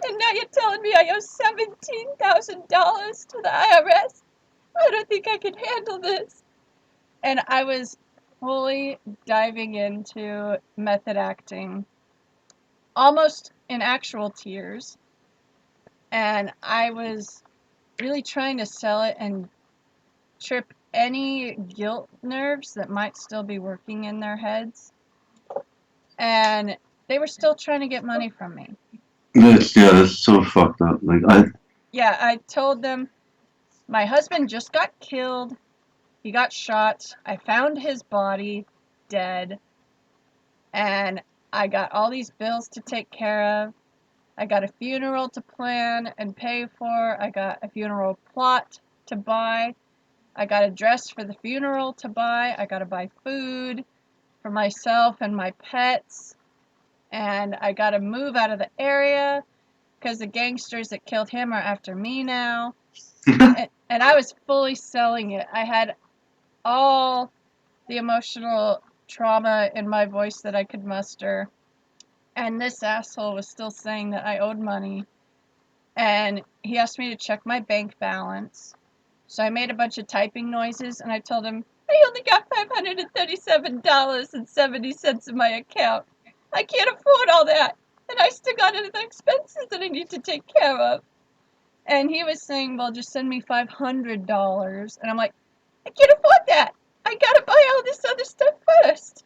And now you're telling me I owe $17,000 to the IRS? I don't think I can handle this. And I was fully diving into method acting, almost in actual tears. And I was really trying to sell it and trip any guilt nerves that might still be working in their heads. And they were still trying to get money from me. That's so fucked up. Yeah, I told them my husband just got killed. He got shot. I found his body dead. And I got all these bills to take care of. I got a funeral to plan and pay for. I got a funeral plot to buy. I got a dress for the funeral to buy. I got to buy food for myself and my pets. And I got to move out of the area because the gangsters that killed him are after me now. And I was fully selling it. I had all the emotional trauma in my voice that I could muster. And this asshole was still saying that I owed money. And he asked me to check my bank balance. So I made a bunch of typing noises, and I told him, I only got $537.70 in my account. I can't afford all that. And I still got other expenses that I need to take care of. And he was saying, well, just send me $500. And I'm like, I can't afford that. I gotta buy all this other stuff first.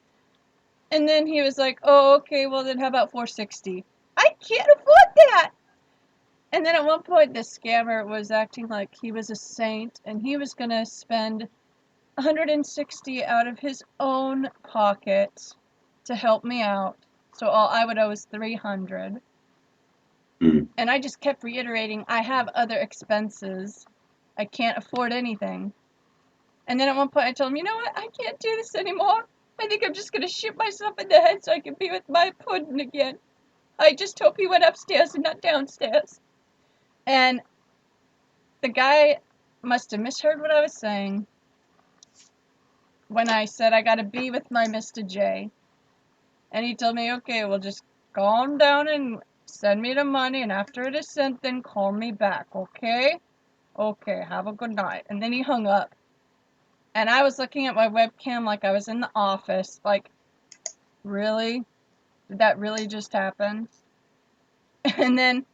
And then he was like, oh, okay, well then how about $460? I can't afford that. And then at one point, this scammer was acting like he was a saint, and he was going to spend $160 out of his own pocket to help me out. So all I would owe is $300. And I just kept reiterating, I have other expenses. I can't afford anything. And then at one point I told him, you know what, I can't do this anymore. I think I'm just going to shoot myself in the head so I can be with my pudding again. I just hope he went upstairs and not downstairs. And the guy must have misheard what I was saying when I said I got to be with my Mr. J. And he told me, okay, well, just calm down and send me the money, and after it is sent, then call me back, okay? Okay, have a good night. And then he hung up. And I was looking at my webcam like I was in the office, like, really? Did that really just happen? And then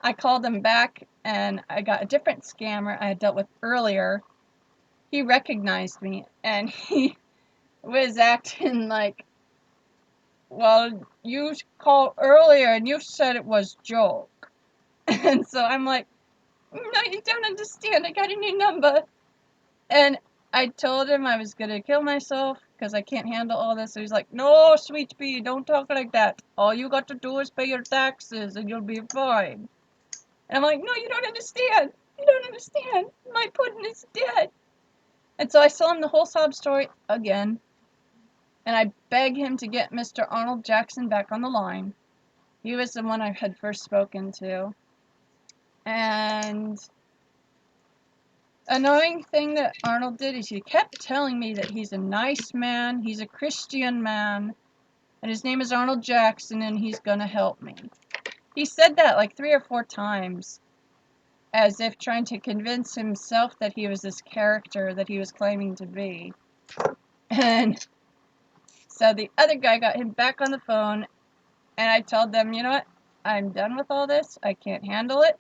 I called him back, and I got a different scammer I had dealt with earlier. He recognized me, and he was acting like, well, you called earlier and you said it was joke. And so I'm like, no, you don't understand. I got a new number. And I told him I was going to kill myself because I can't handle all this. So he's like, no, sweet pea, don't talk like that. All you got to do is pay your taxes and you'll be fine. And I'm like, no, you don't understand. You don't understand. My pudding is dead. And so I tell him the whole sob story again. And I beg him to get Mr. Arnold Jackson back on the line. He was the one I had first spoken to. And annoying thing that Arnold did is he kept telling me that he's a nice man, he's a Christian man, and his name is Arnold Jackson, and he's gonna help me. He said that like 3 or 4 times, as if trying to convince himself that he was this character that he was claiming to be. And so the other guy got him back on the phone, and I told them, you know what, I'm done with all this, I can't handle it.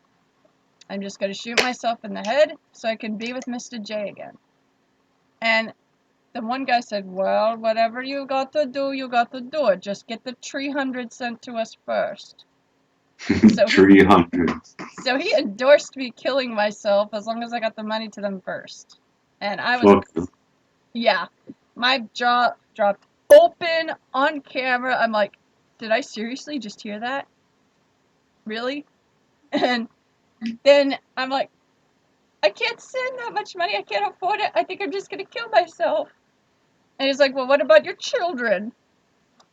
I'm just going to shoot myself in the head so I can be with Mr. J again. And the one guy said, well, whatever you got to do it. Just get the 300 sent to us first. So 300. So he endorsed me killing myself as long as I got the money to them first. And I was, Fuck. yeah, my jaw dropped open on camera. I'm like, did I seriously just hear that? Really? And then I'm like, I can't send that much money. I can't afford it. I think I'm just going to kill myself. And he's like, well, what about your children?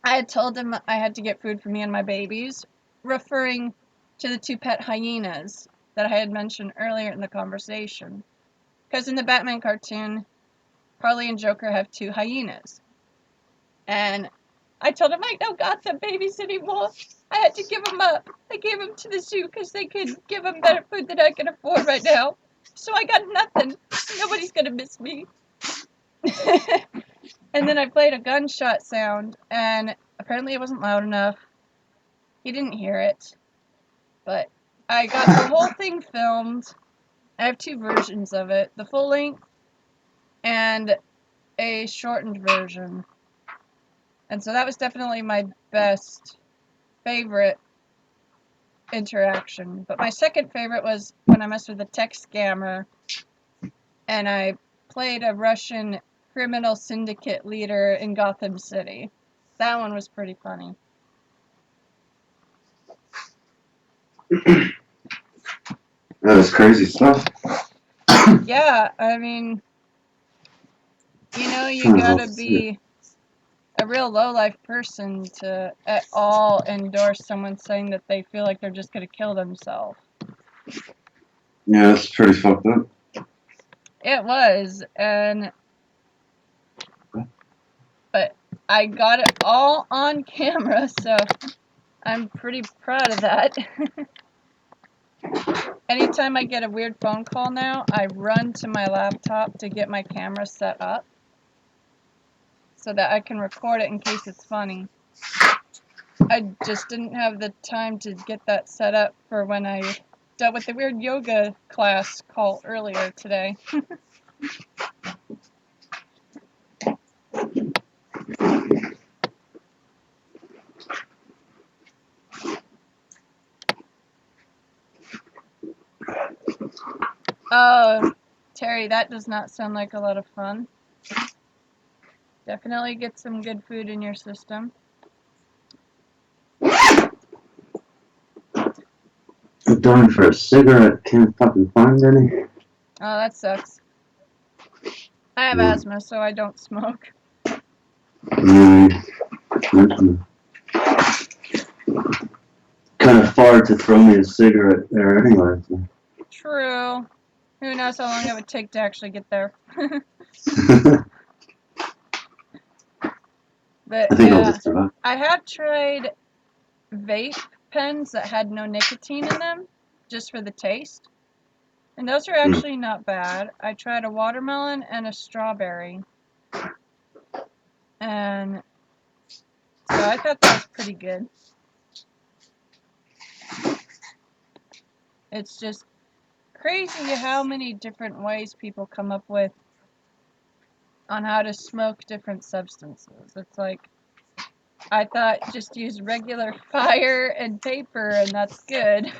I had told him I had to get food for me and my babies, referring to the 2 pet hyenas that I had mentioned earlier in the conversation. Because in the Batman cartoon, Harley and Joker have 2 hyenas. And I told him I don't got the babies anymore. I had to give them up. I gave them to the zoo because they could give them better food than I can afford right now. So I got nothing. Nobody's gonna miss me. And then I played a gunshot sound, and apparently it wasn't loud enough. He didn't hear it. But I got the whole thing filmed. I have 2 versions of it. The full length and a shortened version. And so that was definitely my best favorite interaction. But my second favorite was when I messed with a tech scammer and I played a Russian criminal syndicate leader in Gotham City. That one was pretty funny. That was crazy stuff. Yeah, I mean, you gotta be a real low-life person to at all endorse someone saying that they feel like they're just gonna kill themselves. Yeah, that's pretty fucked up. It was, but I got it all on camera, so I'm pretty proud of that. Anytime I get a weird phone call now, I run to my laptop to get my camera set up so that I can record it in case it's funny. I just didn't have the time to get that set up for when I dealt with the weird yoga class call earlier today. Oh, Terry, that does not sound like a lot of fun. Definitely get some good food in your system. dying for a cigarette. Can't fucking find any. Oh, that sucks. I have Yeah. asthma, so I don't smoke. Kind of far to throw me a cigarette there anyway. So. True. Who knows how long it would take to actually get there. But I think I'll yeah, just survive. I have tried vape pens that had no nicotine in them, just for the taste. And those are actually not bad. I tried a watermelon and a strawberry. And so I thought that was pretty good. It's just crazy how many different ways people come up with on how to smoke different substances. It's like, I thought just use regular fire and paper and that's good.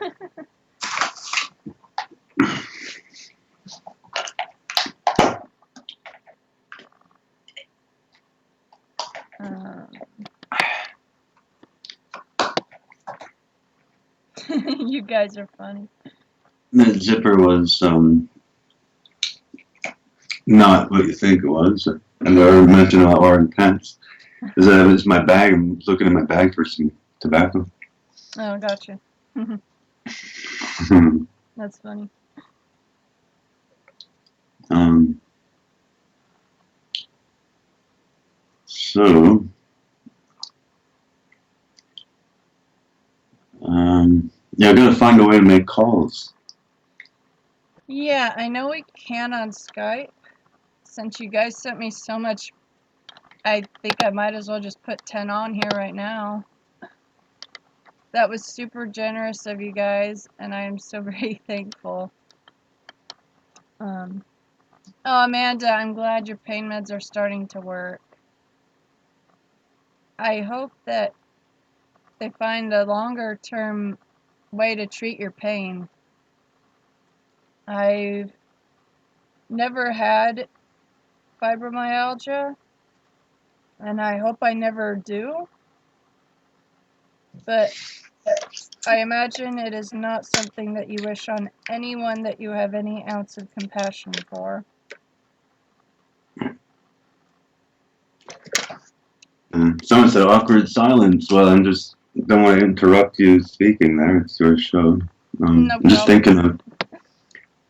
You guys are funny. That zipper was not what you think it was. And I already mentioned about orange pants. Because it was my bag. I'm looking in my bag for some tobacco. Oh, gotcha. That's funny. So, yeah, I gotta find a way to make calls. Yeah, I know we can on Skype. Since you guys sent me so much, I think I might as well just put 10 on here right now. That was super generous of you guys, and I am so very thankful. Oh, Amanda, I'm glad your pain meds are starting to work. I hope that they find a longer term way to treat your pain. I've never had fibromyalgia, and I hope I never do. But I imagine it is not something that you wish on anyone that you have any ounce of compassion for. Someone said awkward silence. Well, I'm just don't want to interrupt you speaking there. It's your show. No I'm just problem. thinking of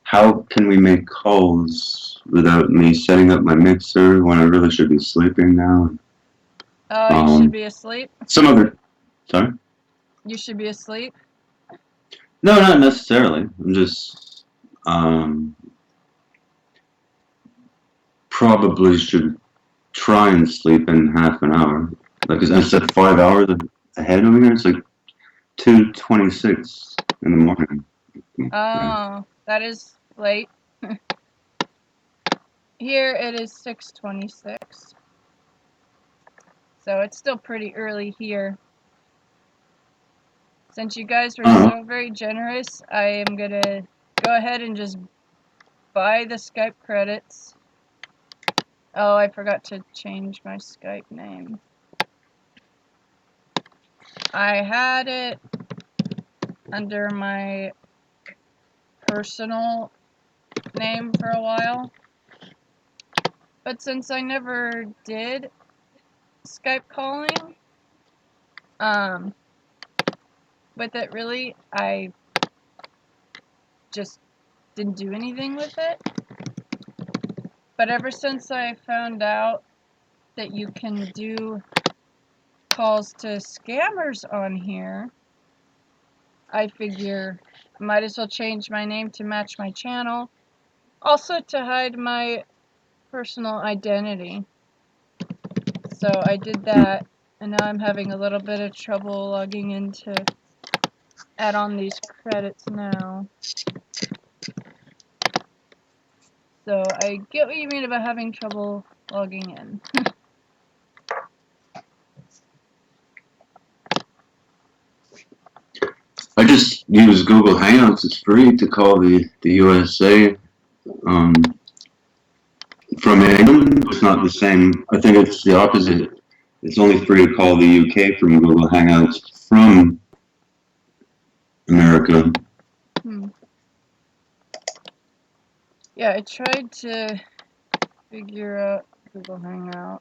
how can we make calls without me setting up my mixer when I really should be sleeping now. Oh, you should be asleep? Some other... Sorry? You should be asleep? No, not necessarily. I'm just... probably should try and sleep in half an hour. Like I said, 5 hours ahead of me. It's like 2:26 in the morning. Oh, that is late. Here it is 6:26. So it's still pretty early here. Since you guys were so very generous, I am going to go ahead and just buy the Skype credits. Oh, I forgot to change my Skype name. I had it under my personal name for a while. But since I never did Skype calling, with it really, I just didn't do anything with it. But ever since I found out that you can do calls to scammers on here, I figure I might as well change my name to match my channel. Also to hide my personal identity. So I did that, and now I'm having a little bit of trouble logging in to add on these credits now. So I get what you mean about having trouble logging in. I just use Google Hangouts. It's free to call the USA from England. It's not the same. I think it's the opposite. It's only free to call the UK from Google Hangouts from America. Yeah, I tried to figure out Google Hangouts.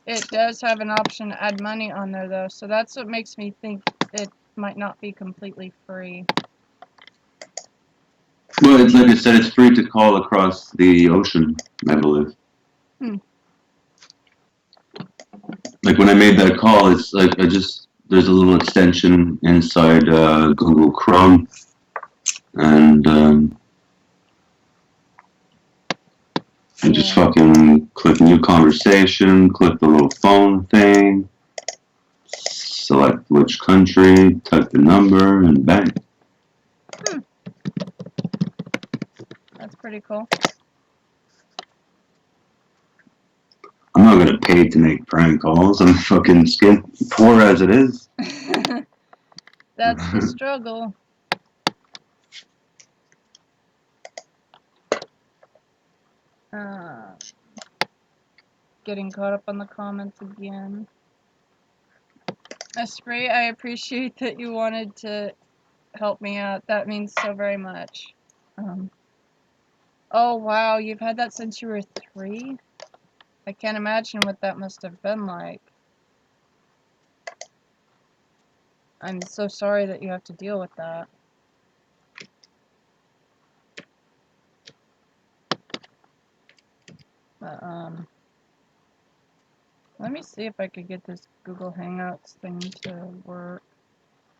It does have an option to add money on there, though, so that's what makes me think it might not be completely free. Well, it's like I said, it's free to call across the ocean, I believe. Like when I made that call, it's like there's a little extension inside Google Chrome, and I just fucking click new conversation, click the little phone thing, select which country, type the number, and bang. That's pretty cool. I'm not gonna pay to make prank calls. I'm fucking skin poor as it is. That's the struggle. Getting caught up on the comments again. Esprit, I appreciate that you wanted to help me out. That means so very much. Oh wow, you've had that since you were 3? I can't imagine what that must have been like. I'm so sorry that you have to deal with that. But, let me see if I could get this Google Hangouts thing to work.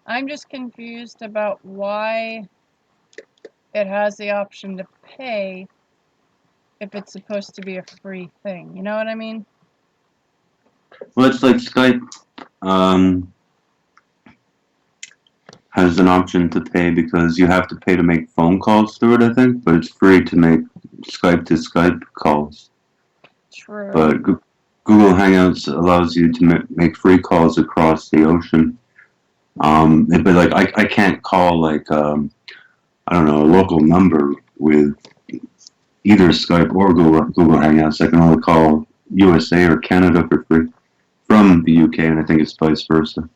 I'm just confused about why it has the option to pay if it's supposed to be a free thing. You know what I mean? Well, it's like Skype has an option to pay because you have to pay to make phone calls through it, I think, but it's free to make Skype to Skype calls. True. But Google Hangouts allows you to make free calls across the ocean. But like I can't call like I don't know, a local number with either Skype or Google Hangouts. I can only call USA or Canada for free from the UK, and I think it's vice versa.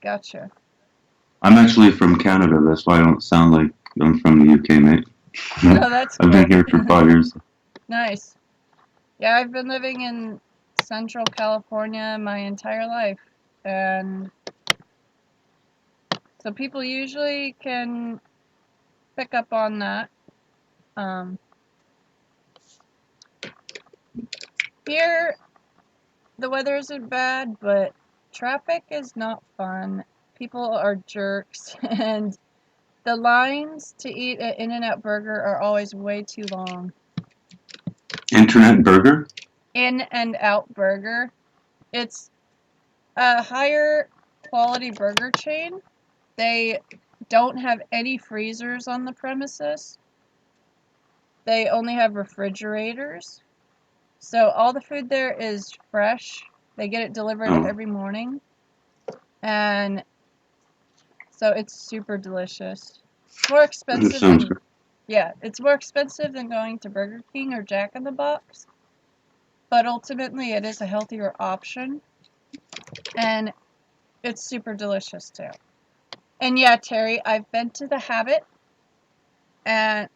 Gotcha. I'm actually from Canada. That's why I don't sound like I'm from the UK, mate. No, that's I've been here for 5 years. Nice. Yeah, I've been living in Central California my entire life, and so people usually can pick up on that. Here, the weather isn't bad, but traffic is not fun. People are jerks, and the lines to eat at In-N-Out Burger are always way too long. Internet burger? In-N-Out Burger. It's a higher quality burger chain. They don't have any freezers on the premises. They only have refrigerators. So all the food there is fresh. They get it delivered every morning. And so it's super delicious. It's more expensive than, it's more expensive than going to Burger King or Jack in the Box. But ultimately it is a healthier option. And it's super delicious too. And yeah, Terry, I've been to the Habit, and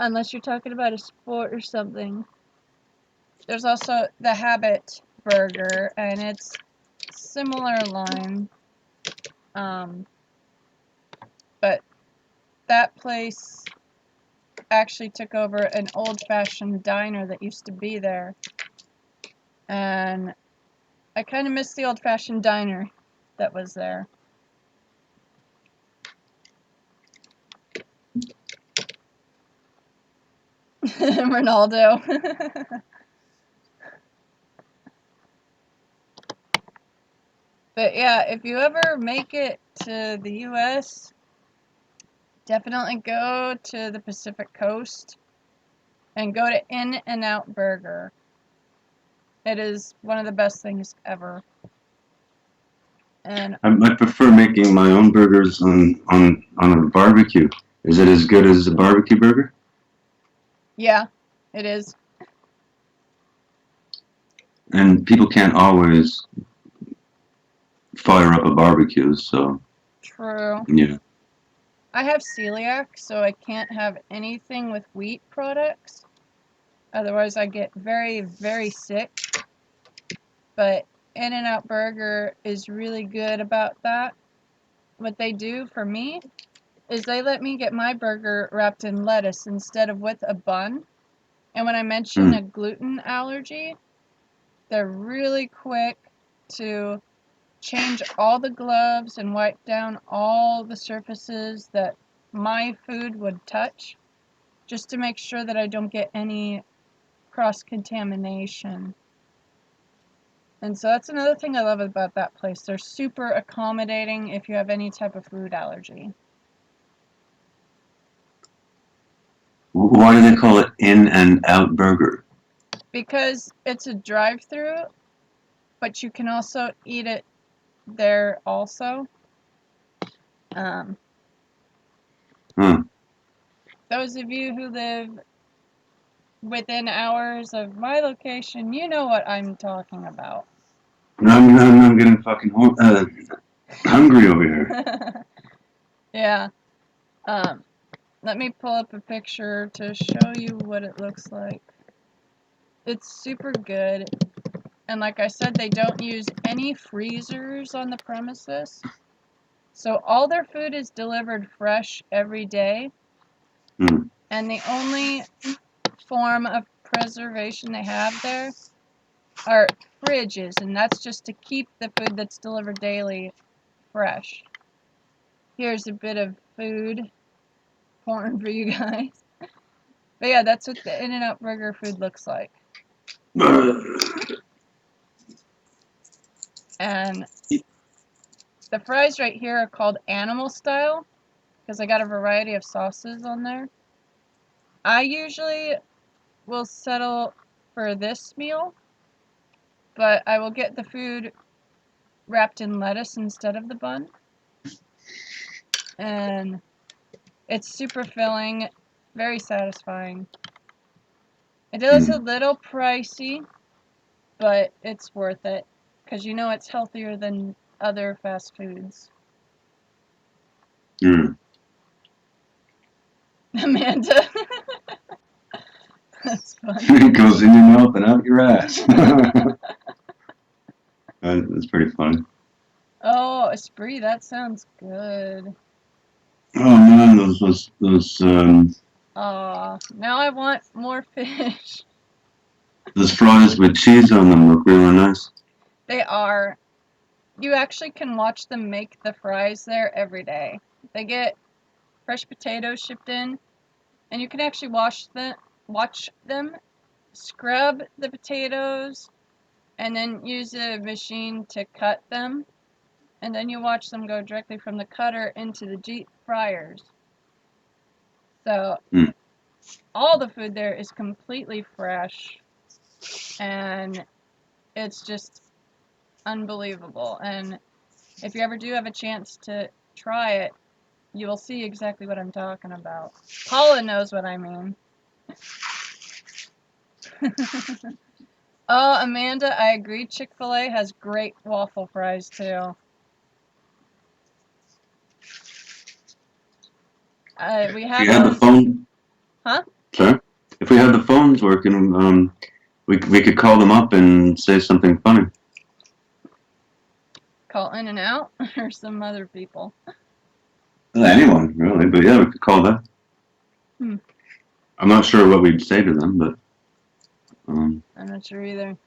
unless you're talking about a sport or something, there's also the Habit Burger, and it's similar line. But that place actually took over an old-fashioned diner that used to be there. And I kind of miss the old-fashioned diner that was there. Ronaldo. But yeah, if you ever make it to the US, definitely go to the Pacific Coast and go to In-N-Out Burger. It is one of the best things ever. And I prefer making my own burgers on a barbecue. Is it as good as a barbecue burger? yeah, it is. And people can't always fire up a barbecue, so True. yeah. I have celiac, so I can't have anything with wheat products. Otherwise, I get very, very sick. But In-N-Out Burger is really good about that. What they do for me is they let me get my burger wrapped in lettuce instead of with a bun. And when I mention a gluten allergy, they're really quick to change all the gloves and wipe down all the surfaces that my food would touch, just to make sure that I don't get any cross-contamination. And so that's another thing I love about that place. They're super accommodating if you have any type of food allergy. Why do they call it In-N-Out Burger? Because it's a drive-through, but you can also eat it there also. Those of you who live within hours of my location, you know what I'm talking about. I'm getting fucking hungry over here. Yeah. Let me pull up a picture to show you what it looks like. It's super good. And like I said, they don't use any freezers on the premises. So all their food is delivered fresh every day. And the only form of preservation they have there are fridges, and that's just to keep the food that's delivered daily fresh. Here's a bit of food porn for you guys. But yeah, that's what the In-N-Out Burger food looks like. And the fries right here are called animal style because I got a variety of sauces on there. I usually will settle for this meal, but I will get the food wrapped in lettuce instead of the bun. And it's super filling, very satisfying. It is a little pricey, but it's worth it because you know it's healthier than other fast foods. Amanda. That's funny. It goes in your mouth and out your ass. That's pretty funny. Oh, Esprit, that sounds good. Oh man, those Now I want more fish. those fries with cheese on them look really nice. They are. You actually can watch them make the fries there every day. They get fresh potatoes shipped in, and you can actually watch them scrub the potatoes, and then use a machine to cut them, and then you watch them go directly from the cutter into the deep fryers. So all the food there is completely fresh, and it's just unbelievable. And if you ever do have a chance to try it, you will see exactly what I'm talking about. Paula knows what I mean. Oh, Amanda, I agree. Chick-fil-A has great waffle fries, too. We have. If you had the phone, huh? Sorry. If we had the phones working, we could call them up and say something funny. Call In-N-Out or some other people. Anyone really, but yeah, we could call them. I'm not sure what we'd say to them, but I'm not sure either.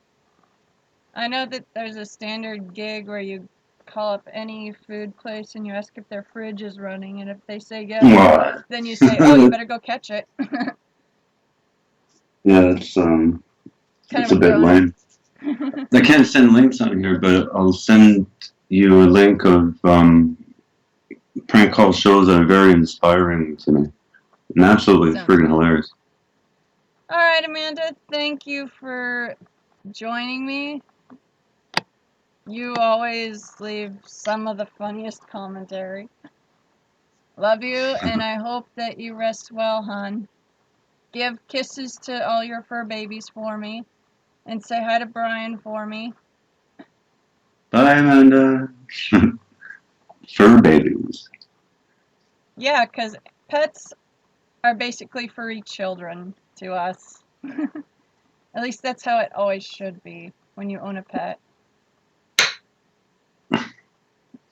I know that there's a standard gig where you call up any food place and you ask if their fridge is running, and if they say yes, then you say, "Oh, you better go catch it." Yeah, it's a bit lame. I can't send links on here, but I'll send you a link of prank call shows that are very inspiring to me and absolutely friggin' hilarious. All right, Amanda, thank you for joining me. You always leave some of the funniest commentary. Love you, and I hope that you rest well, hon. Give kisses to all your fur babies for me, and say hi to Brian for me. Bye, Amanda. Fur babies. Yeah, because pets are basically furry children to us. At least that's how it always should be when you own a pet.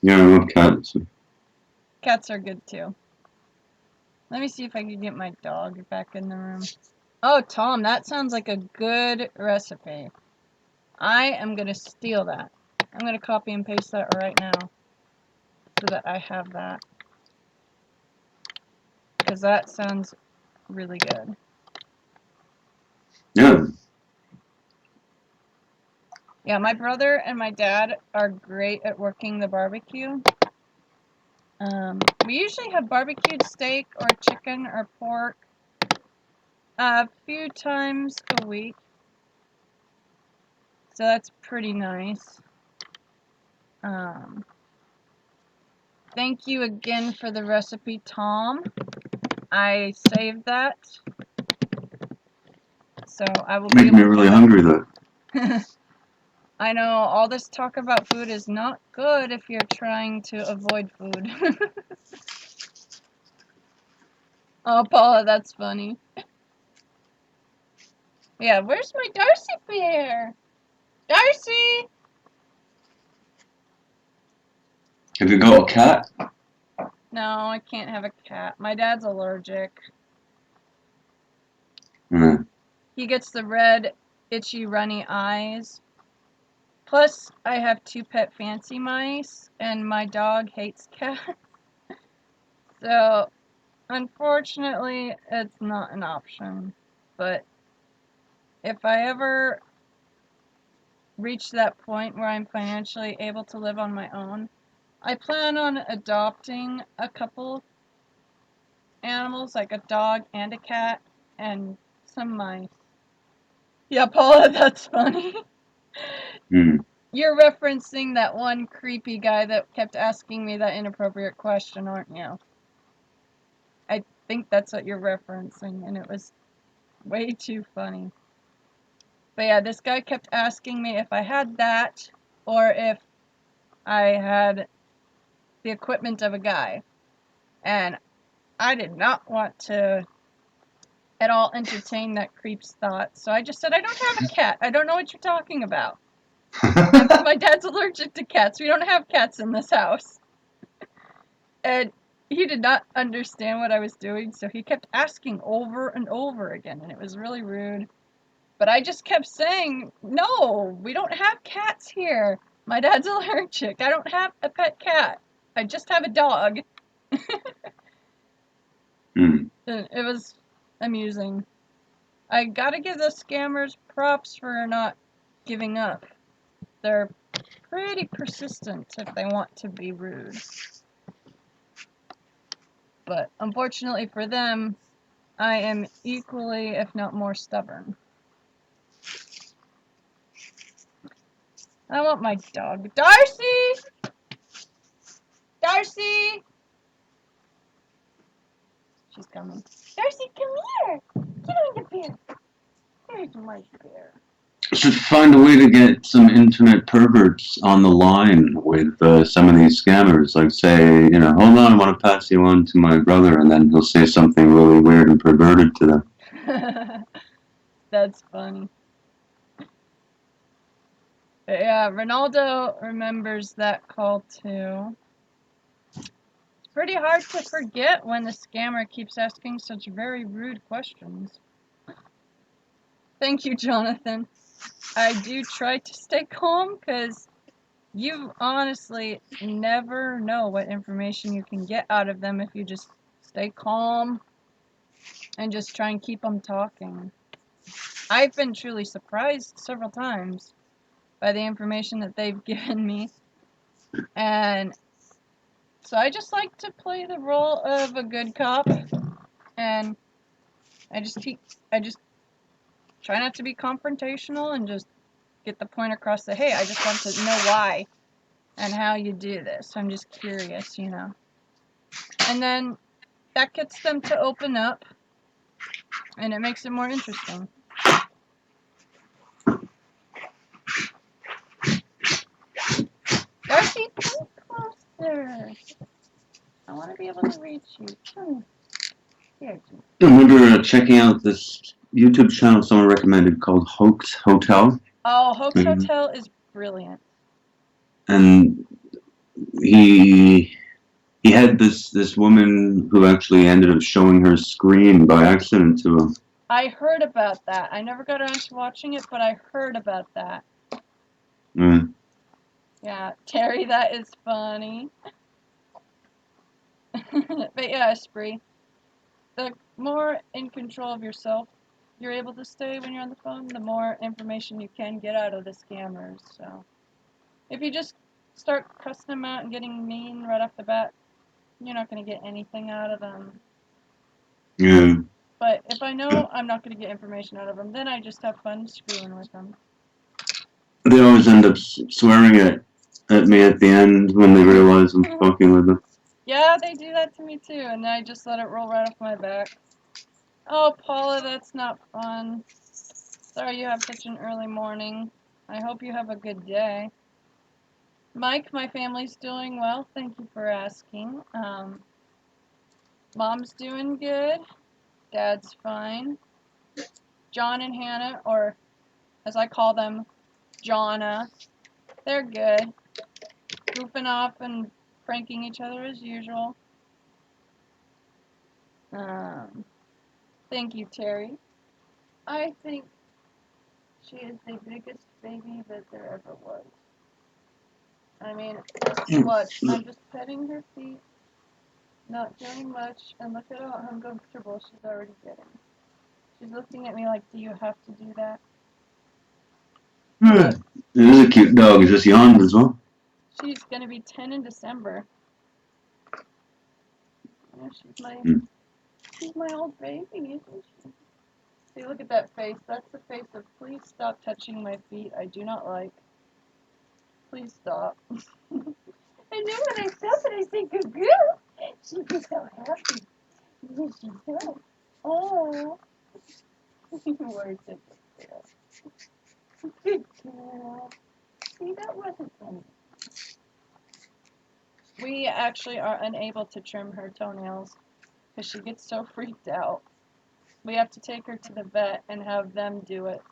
Yeah, I love cats. Cats are good too. Let me see if I can get my dog back in the room. Oh, Tom, that sounds like a good recipe. I am going to steal that. I'm going to copy and paste that right now so that I have that. Because that sounds really good. Yeah. Yeah, my brother and my dad are great at working the barbecue. We usually have barbecued steak or chicken or pork a few times a week. So that's pretty nice. Thank you again for the recipe, Tom. I saved that. So I will be Making me able to really hungry though. I know all this talk about food is not good if you're trying to avoid food. Oh, Paula, that's funny. Yeah, where's my Darcy bear? Darcy! Have you got a cat? No, I can't have a cat. My dad's allergic. Mm. He gets the red, itchy, runny eyes. Plus, I have 2 pet fancy mice, and my dog hates cats. So, unfortunately, it's not an option. But if I ever reach that point where I'm financially able to live on my own, I plan on adopting a couple animals, like a dog and a cat, and some mice. Yeah, Paula, that's funny. Mm. You're referencing that one creepy guy that kept asking me that inappropriate question, aren't you? I think that's what you're referencing, and it was way too funny. But yeah, this guy kept asking me if I had that, or if I had the equipment of a guy. And I did not want to at all entertain that creep's thought, so I just said, I don't have a cat. I don't know what you're talking about. My dad's allergic to cats. We don't have cats in this house. And he did not understand what I was doing, so he kept asking over and over again, and it was really rude. But I just kept saying, no, we don't have cats here. My dad's allergic. I don't have a pet cat. I just have a dog. Mm. It was amusing. I gotta give the scammers props for not giving up. They're pretty persistent if they want to be rude. But unfortunately for them, I am equally, if not more, stubborn. I want my dog. Darcy! Darcy! She's coming. Darcy, come here! Get on the bear. There's my bear. Should find a way to get some internet perverts on the line with some of these scammers. Like say, you know, hold on, I want to pass you on to my brother, and then he'll say something really weird and perverted to them. That's funny. But yeah, Ronaldo remembers that call too. It's pretty hard to forget when the scammer keeps asking such very rude questions. Thank you, Jonathan. I do try to stay calm because you honestly never know what information you can get out of them if you just stay calm and just try and keep them talking. I've been truly surprised several times by the information that they've given me, and so I just like to play the role of a good cop, and I just try not to be confrontational and just get the point across that, hey, I just want to know why and how you do this. I'm just curious, you know. And then that gets them to open up, and it makes it more interesting. Darcy, come closer. I want to be able to reach you too. Here, I remember checking out this YouTube channel someone recommended called Hoax Hotel. Oh, Hoax Mhm. Hotel is brilliant. And he had this woman who actually ended up showing her screen by accident to him. I heard about that. I never got around to watching it, but I heard about that. Mm. Yeah, Terry, that is funny. But yeah, Spree, the more in control of yourself you're able to stay when you're on the phone, the more information you can get out of the scammers. So if you just start cussing them out and getting mean right off the bat, you're not going to get anything out of them. Yeah. But if I know I'm not going to get information out of them, then I just have fun screwing with them. They always end up swearing at me at the end when they realize I'm fucking with them. Yeah, they do that to me too, and I just let it roll right off my back. Oh, Paula, that's not fun. Sorry you have such an early morning. I hope you have a good day. Mike, my family's doing well. Thank you for asking. Mom's doing good. Dad's fine. John and Hannah, or as I call them, Jonna, they're good. Goofing off and pranking each other as usual. Thank you, Terry. I think she is the biggest baby that there ever was. I mean, watch, I'm just petting her feet, not doing much, and look at how uncomfortable she's already getting. She's looking at me like, do you have to do that? It is a cute dog. Is this yawned as well? She's gonna be 10 in December. Yeah, she's my old baby, isn't she? See, look at that face. That's the face of, please stop touching my feet. I do not like. Please stop. I knew when I saw that I said, good girl. She'd be so happy. Yes, she does. Oh. You were such a girl. Good girl. See, that wasn't funny. We actually are unable to trim her toenails because she gets so freaked out. We have to take her to the vet and have them do it.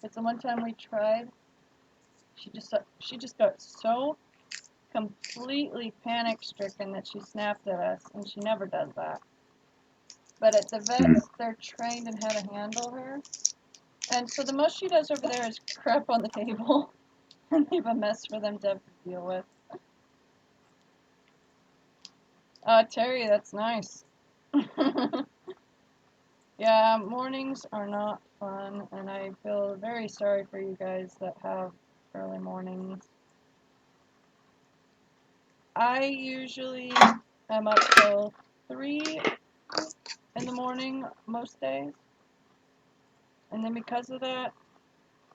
It's the one time we tried, she just got so completely panic-stricken that she snapped at us, and she never does that. But at the vets, they're trained in how to handle her. And so the most she does over there is crap on the table and leave a mess for them to have to deal with. Terry, that's nice. Yeah, mornings are not fun, and I feel very sorry for you guys that have early mornings. I usually am up till 3 in the morning most days, and then because of that,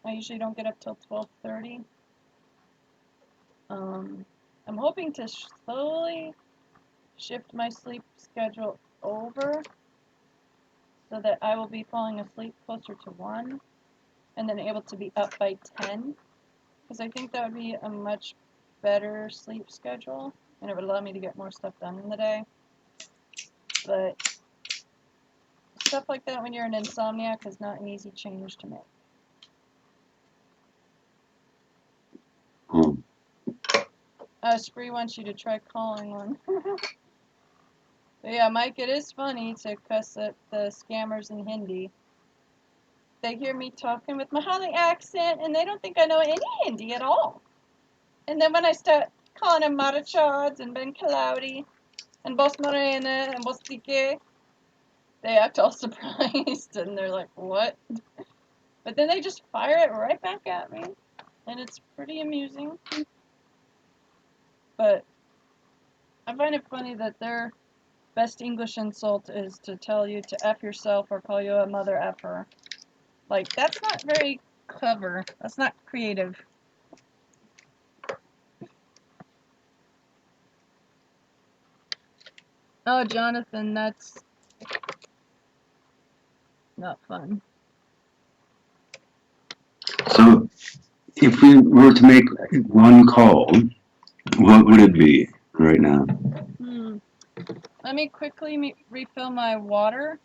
I usually don't get up till 12:30. I'm hoping to slowly shift my sleep schedule over so that I will be falling asleep closer to 1 and then able to be up by 10, because I think that would be a much better sleep schedule and it would allow me to get more stuff done in the day. But stuff like that when you're an insomniac is not an easy change to make. Spree wants you to try calling one. But yeah, Mike, it is funny to cuss at the scammers in Hindi. They hear me talking with Mahali accent, and they don't think I know any Hindi at all. And then when I start calling them Marachads and Ben Cloudy and Boss Morena and Boss Pique, they act all surprised, and they're like, what? But then they just fire it right back at me, and it's pretty amusing. But I find it funny that their best English insult is to tell you to F yourself or call you a mother effer. Like, that's not very clever. That's not creative. Oh, Jonathan, that's not fun. So, if we were to make one call, what would it be? right now. Let me quickly refill my water.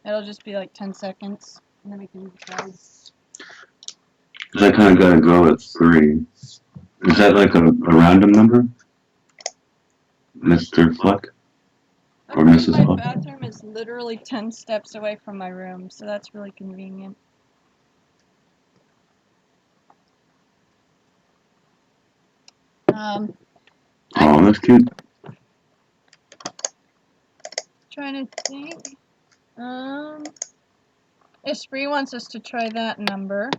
It'll just be like 10 seconds, and then we can try. Cause I kind of gotta go at 3. Is that like a random number, Mr. Fleck? Or Mrs. My Fleck? bathroom is literally 10 steps away from my room, so that's really convenient. Oh, that's cute. Trying to think. Esprit wants us to try that number.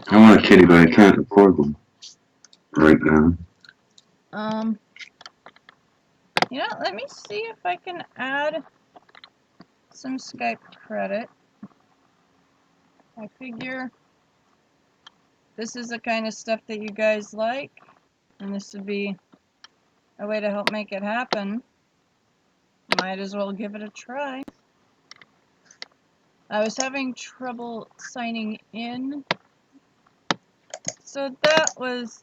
I want a kitty, but I can't afford one right now. You know, let me see if I can add some Skype credit. I figure this is the kind of stuff that you guys like, and this would be a way to help make it happen. Might as well give it a try. I was having trouble signing in, so that was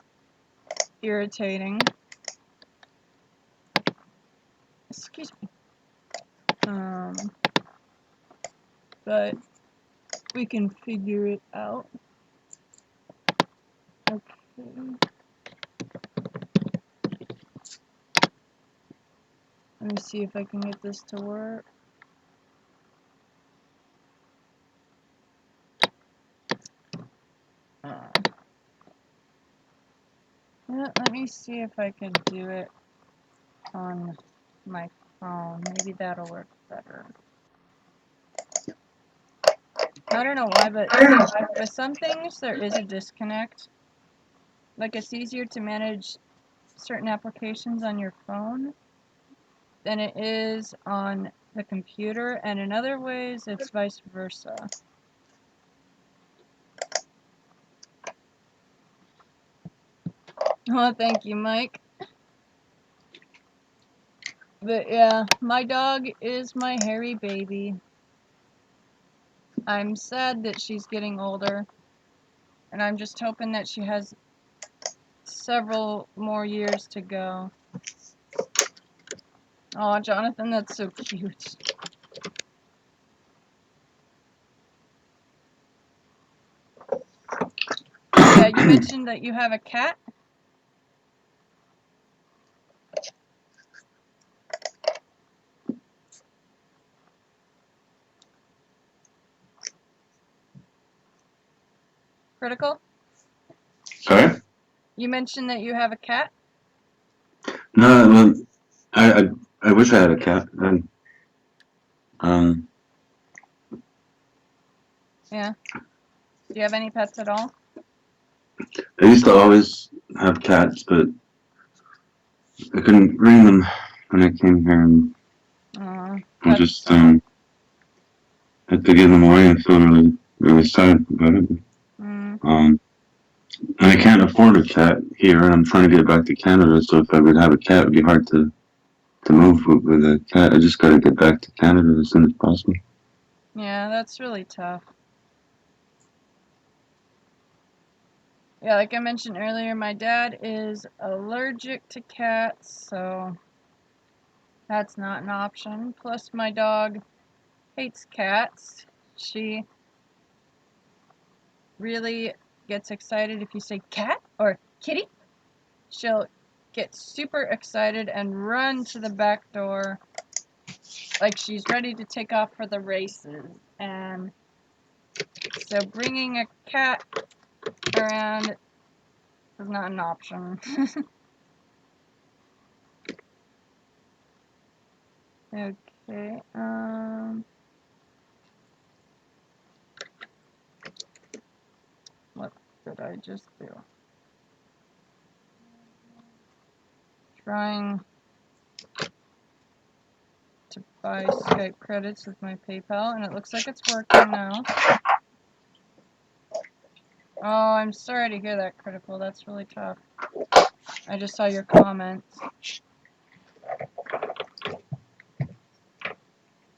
irritating. Excuse me. But we can figure it out. Okay. Let me see if I can get this to work. Let me see if I can do it on my phone. Maybe that'll work better. I don't know why, but with some things there is a disconnect. Like, it's easier to manage certain applications on your phone than it is on the computer, and in other ways it's vice versa. Oh, thank you, Mike. But yeah, my dog is my hairy baby. I'm sad that she's getting older, and I'm just hoping that she has several more years to go. Oh, Jonathan, that's so cute. Yeah, you mentioned that you have a cat? Critical? Sorry? You mentioned that you have a cat? No, well, I wish I had a cat. Yeah. Do you have any pets at all? I used to always have cats, but I couldn't bring them when I came here, and I just had to give them away. I feel really sad about it. And I can't afford a cat here, and I'm trying to get back to Canada. So if I would have a cat, it'd be hard to move with a cat. I just got to get back to Canada as soon as possible. Yeah, that's really tough. Yeah, like I mentioned earlier, my dad is allergic to cats, so that's not an option. Plus, my dog hates cats. She really gets excited if you say cat or kitty. She'll get super excited and run to the back door like she's ready to take off for the races. And so bringing a cat around is not an option. Okay, what did I just do? Trying to buy Skype credits with my PayPal, and it looks like it's working now. Oh, I'm sorry to hear that, Critical. That's really tough. I just saw your comments.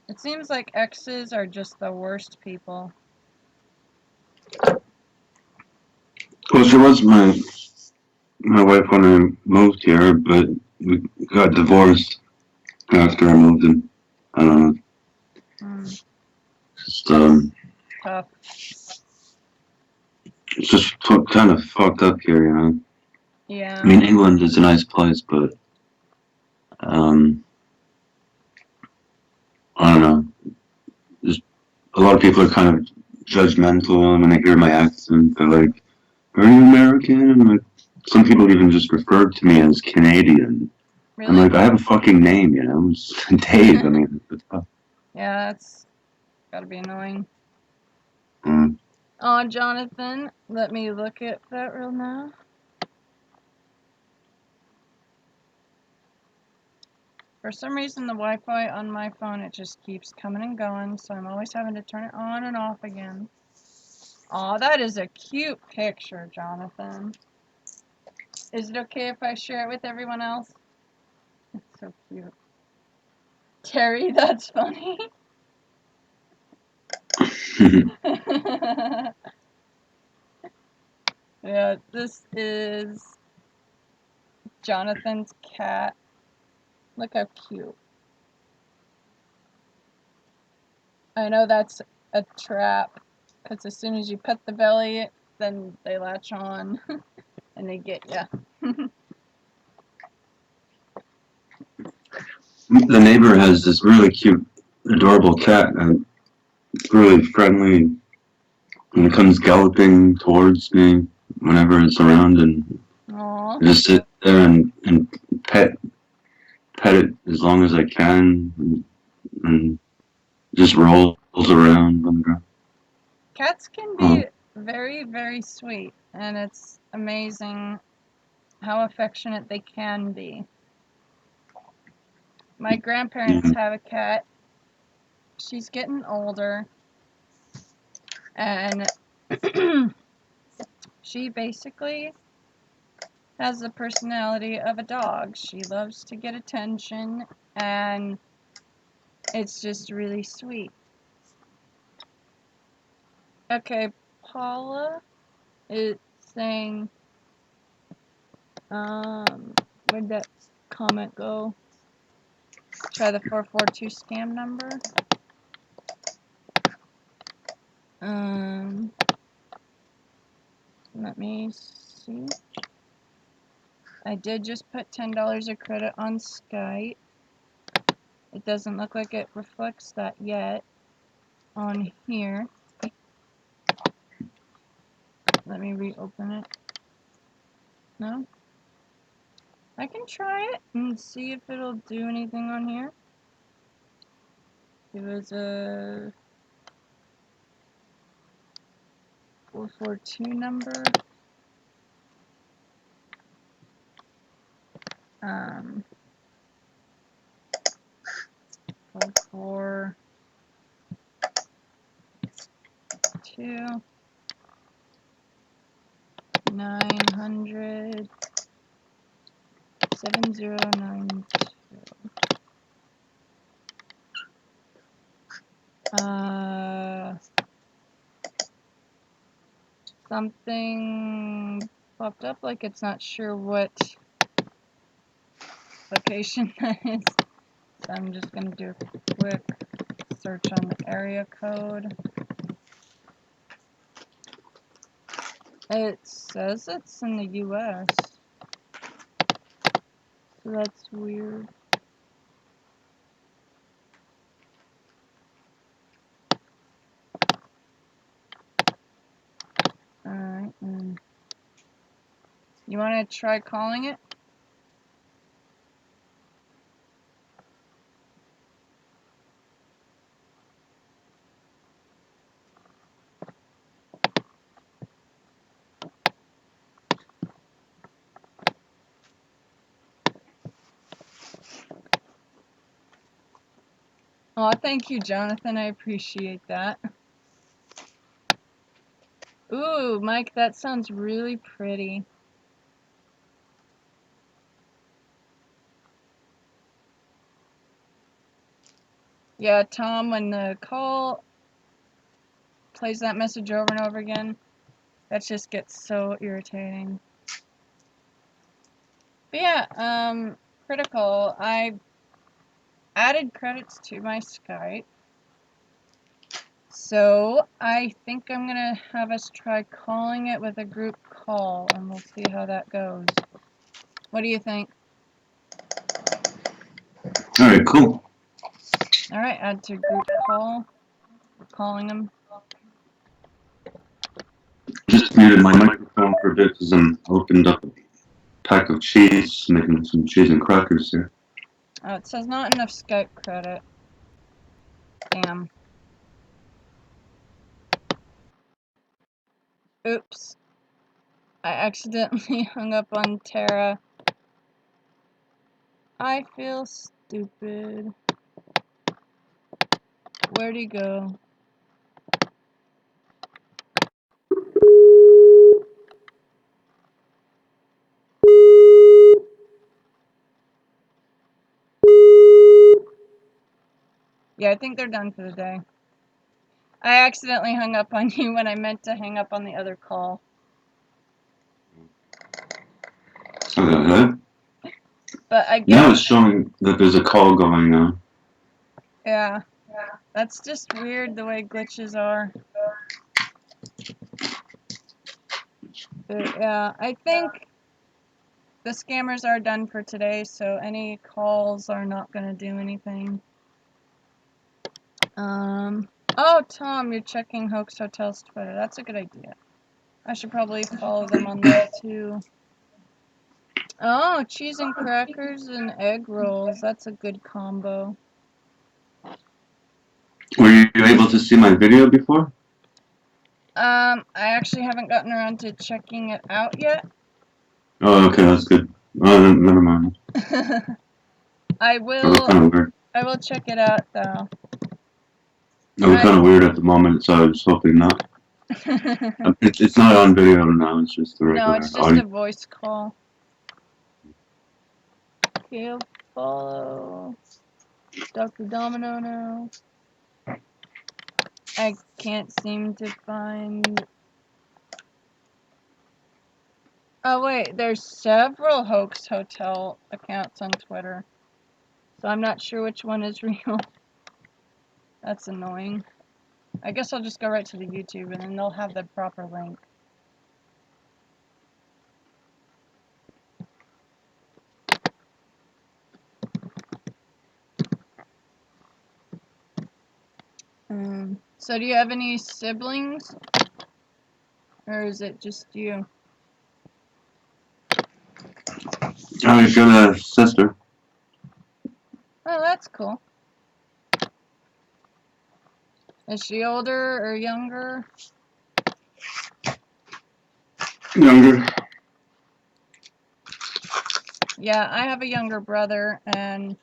It seems like exes are just the worst people. Well, she was my my wife when I moved here, but we got divorced after I moved in. I don't know. Mm, Just, tough. it's just kind of fucked up here, you know. Yeah. I mean, England is a nice place, but I don't know. Just a lot of people are kind of judgmental when they hear my accent. They're like, "Are you American?" And like, some people even just refer to me as Canadian. I'm Really? like, I have a fucking name, you know, it's Dave. I mean, Yeah, that's gotta be annoying. mm. Oh, Jonathan, let me look at that real now. For some reason, the Wi-Fi on my phone, it just keeps coming and going, so I'm always having to turn it on and off again. Aw, that is a cute picture, Jonathan. Is it okay if I share it with everyone else? It's so cute. Terry, that's funny. Yeah, this is Jonathan's cat. Look how cute. I know that's a trap, because as soon as you pet the belly, then they latch on and they get you. The neighbor has this really cute, adorable cat, and it's really friendly. And it comes galloping towards me whenever it's around, and Aww. I just sit there and pet it as long as I can, and just rolls around on the ground. Cats can Oh. be very, very sweet, and it's amazing how affectionate they can be. My grandparents have a cat. She's getting older, and she basically has the personality of a dog. She loves to get attention, and it's just really sweet. Okay, Paula is saying, where'd that comment go? Try the 442 scam number. Let me see. I did just put $10 of credit on Skype. It doesn't look like it reflects that yet on here. Let me reopen it. No? I can try it and see if it'll do anything on here. It was a 442 number. 442 900 7092. Something popped up like it's not sure what location that is. So I'm just going to do a quick search on the area code. It says it's in the US. So that's weird. Alright, you want to try calling it? Oh, thank you, Jonathan. I appreciate that. Ooh, Mike, that sounds really pretty. Yeah, Tom, when the call plays that message over and over again, that just gets so irritating. But yeah, Critical, I added credits to my Skype. So I think I'm gonna have us try calling it with a group call, and we'll see how that goes. What do you think? Alright, cool. Alright, add to group call. We're calling them. Just muted my microphone for a bit because I'm opened up a pack of cheese, making some cheese and crackers here. Oh, it says not enough Skype credit. Damn. Oops. I accidentally hung up on Tara. I feel stupid. Where'd he go? Yeah, I think they're done for the day. I accidentally hung up on you when I meant to hang up on the other call. But I guess... Now it's showing that there's a call going on. Yeah. That's just weird the way glitches are. But yeah, I think the scammers are done for today, so any calls are not going to do anything. Oh, Tom, you're checking Hoax Hotel's Twitter. That's a good idea. I should probably follow them on there too. Oh, cheese and crackers and egg rolls. That's a good combo. Were you able to see my video before? I actually haven't gotten around to checking it out yet. Oh, okay, that's good. Oh, never mind. I That was kind will. of weird. I will check it out though. That was kind of weird at the moment, so I was hoping not. It's not on video now, it's just the regular No, it's just audio. a voice call. Okay, follow Dr. Domino now. I can't seem to find... Oh wait, there's several Hoax Hotel accounts on Twitter. So I'm not sure which one is real. That's annoying. I guess I'll just go right to the YouTube and then they'll have the proper link. So do you have any siblings? Or is it just you? I've got a sister. Oh, that's cool. Is she older or younger? Younger. Yeah, I have a younger brother, and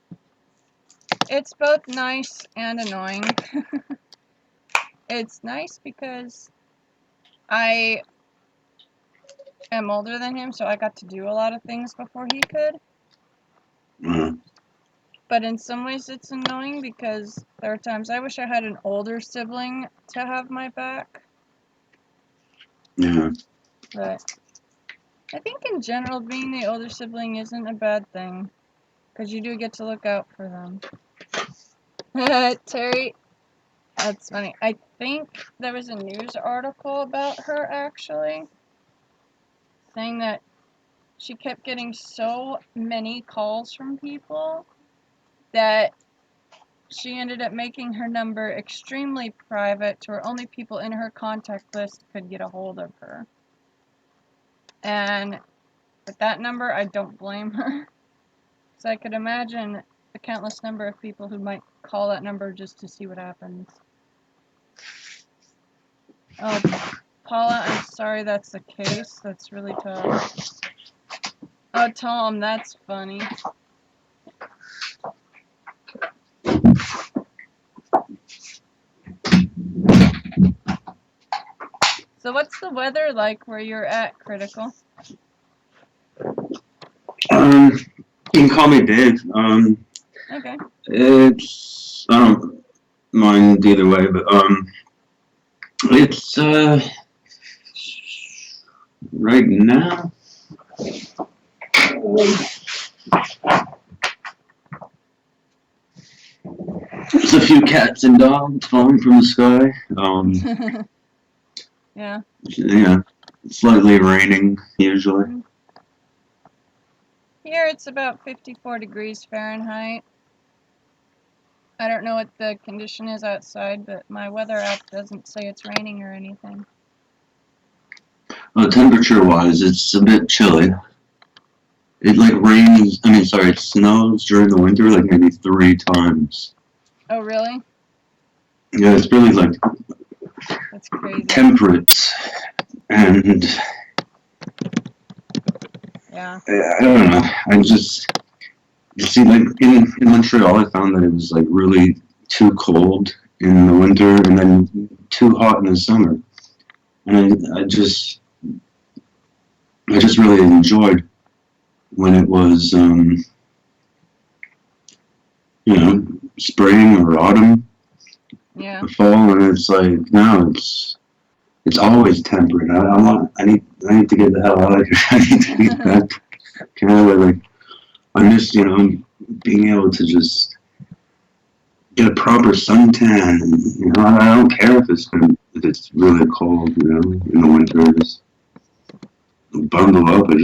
it's both nice and annoying. It's nice because I am older than him, so I got to do a lot of things before he could. But in some ways it's annoying because there are times I wish I had an older sibling to have my back. Yeah. But I think in general being the older sibling isn't a bad thing, because you do get to look out for them. Terry, that's funny. I think there was a news article about her actually, saying that she kept getting so many calls from people that she ended up making her number extremely private to where only people in her contact list could get a hold of her. And with that number, I don't blame her. So I could imagine the countless number of people who might call that number just to see what happens. Oh, Paula, I'm sorry that's the case. That's really tough. Oh, Tom, that's funny. So what's the weather like where you're at, Critical? You can call me Dave. Okay. It's, I don't mind either way, but, it's, right now, There's a few cats and dogs falling from the sky. Yeah. Yeah, slightly raining usually. Here it's about 54 degrees Fahrenheit. I don't know what the condition is outside, but my weather app doesn't say it's raining or anything. Temperature-wise, it's a bit chilly. It like rains. It snows during the winter like maybe 3 times. Oh, really? Yeah, it's really like That's crazy. temperate, and Yeah. I don't know. You see, like in Montreal, I found that it was like really too cold in the winter and then too hot in the summer, and I just really enjoyed when it was spring or autumn Yeah. or fall, and it's like now it's always temperate. I need to get the hell out of here. I need to get back to Canada. Like I miss being able to just get a proper suntan. And, I don't care if it's really cold. In the winter, I just bundle up. I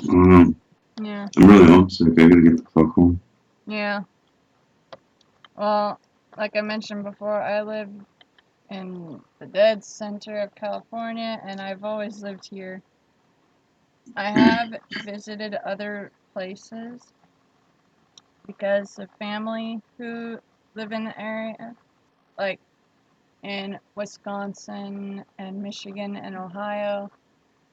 don't know. Yeah. I'm really homesick. I gotta get the fuck home. Yeah. Well, like I mentioned before, I live in the dead center of California, and I've always lived here. I have visited other places because of family who live in the area, like in Wisconsin and Michigan and Ohio.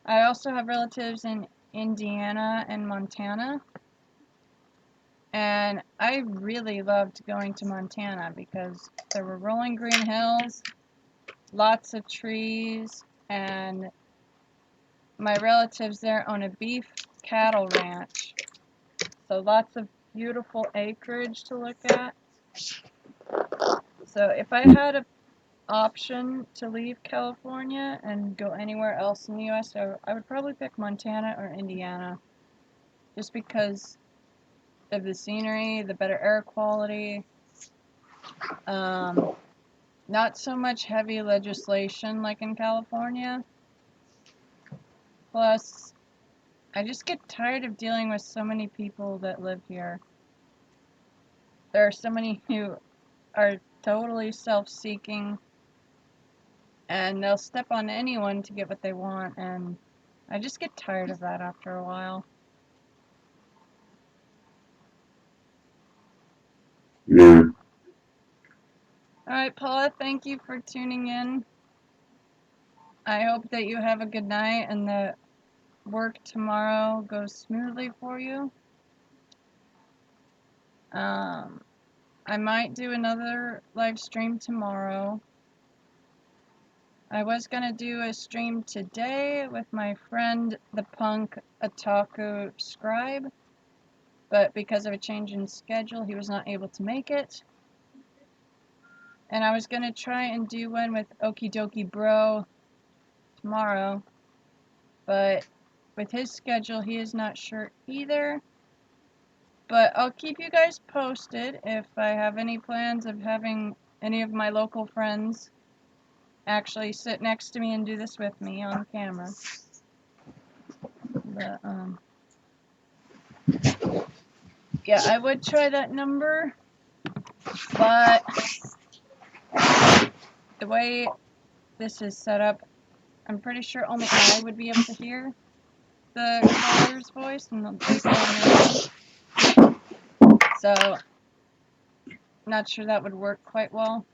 I also have relatives in Indiana and Montana. And I really loved going to Montana because there were rolling green hills, lots of trees, and my relatives there own a beef cattle ranch. So lots of beautiful acreage to look at. So if I had an option to leave California and go anywhere else in the US, I would probably pick Montana or Indiana. Just because of the scenery, the better air quality. Not so much heavy legislation like in California. Plus, I just get tired of dealing with so many people that live here. There are so many who are totally self-seeking, and they'll step on anyone to get what they want, and I just get tired of that after a while. Yeah. Alright, Paula, thank you for tuning in. I hope that you have a good night and that work tomorrow goes smoothly for you. I might do another live stream tomorrow. I was gonna do a stream today with my friend the punk Otaku Scribe, but because of a change in schedule, he was not able to make it. And I was gonna try and do one with Okie Dokie Bro tomorrow, but with his schedule, he is not sure either. But I'll keep you guys posted if I have any plans of having any of my local friends actually sit next to me and do this with me on camera. But, yeah, I would try that number, but the way this is set up, I'm pretty sure only I would be able to hear the caller's voice, and they go on their own. So, not sure that would work quite well.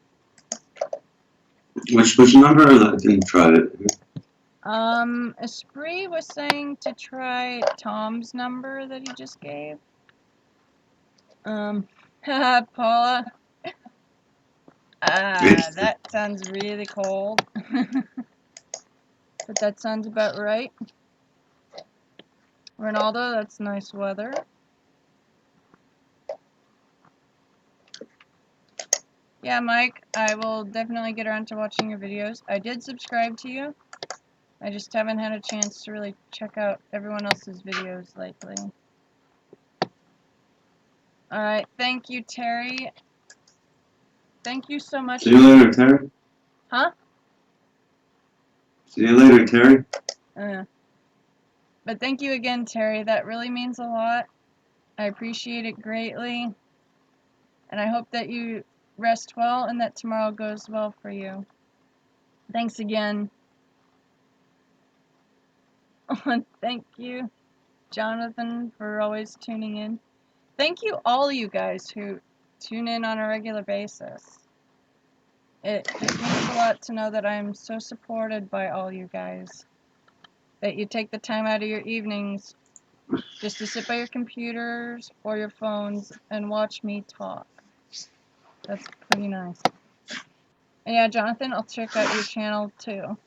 Which number? I didn't try it. Esprit was saying to try Tom's number that he just gave. Paula. That sounds really cold. But that sounds about right. Ronaldo, that's nice weather. Yeah, Mike, I will definitely get around to watching your videos. I did subscribe to you. I just haven't had a chance to really check out everyone else's videos lately. Alright, thank you, Terry. Thank you so much. See you later, Terry. Huh? See you later, Terry. But thank you again, Terry. That really means a lot. I appreciate it greatly. And I hope that you rest well and that tomorrow goes well for you. Thanks again. Thank you, Jonathan, for always tuning in. Thank you, all you guys who tune in on a regular basis. It just means a lot to know that I'm so supported by all you guys. That you take the time out of your evenings just to sit by your computers or your phones and watch me talk. That's pretty nice. And yeah, Jonathan, I'll check out your channel too.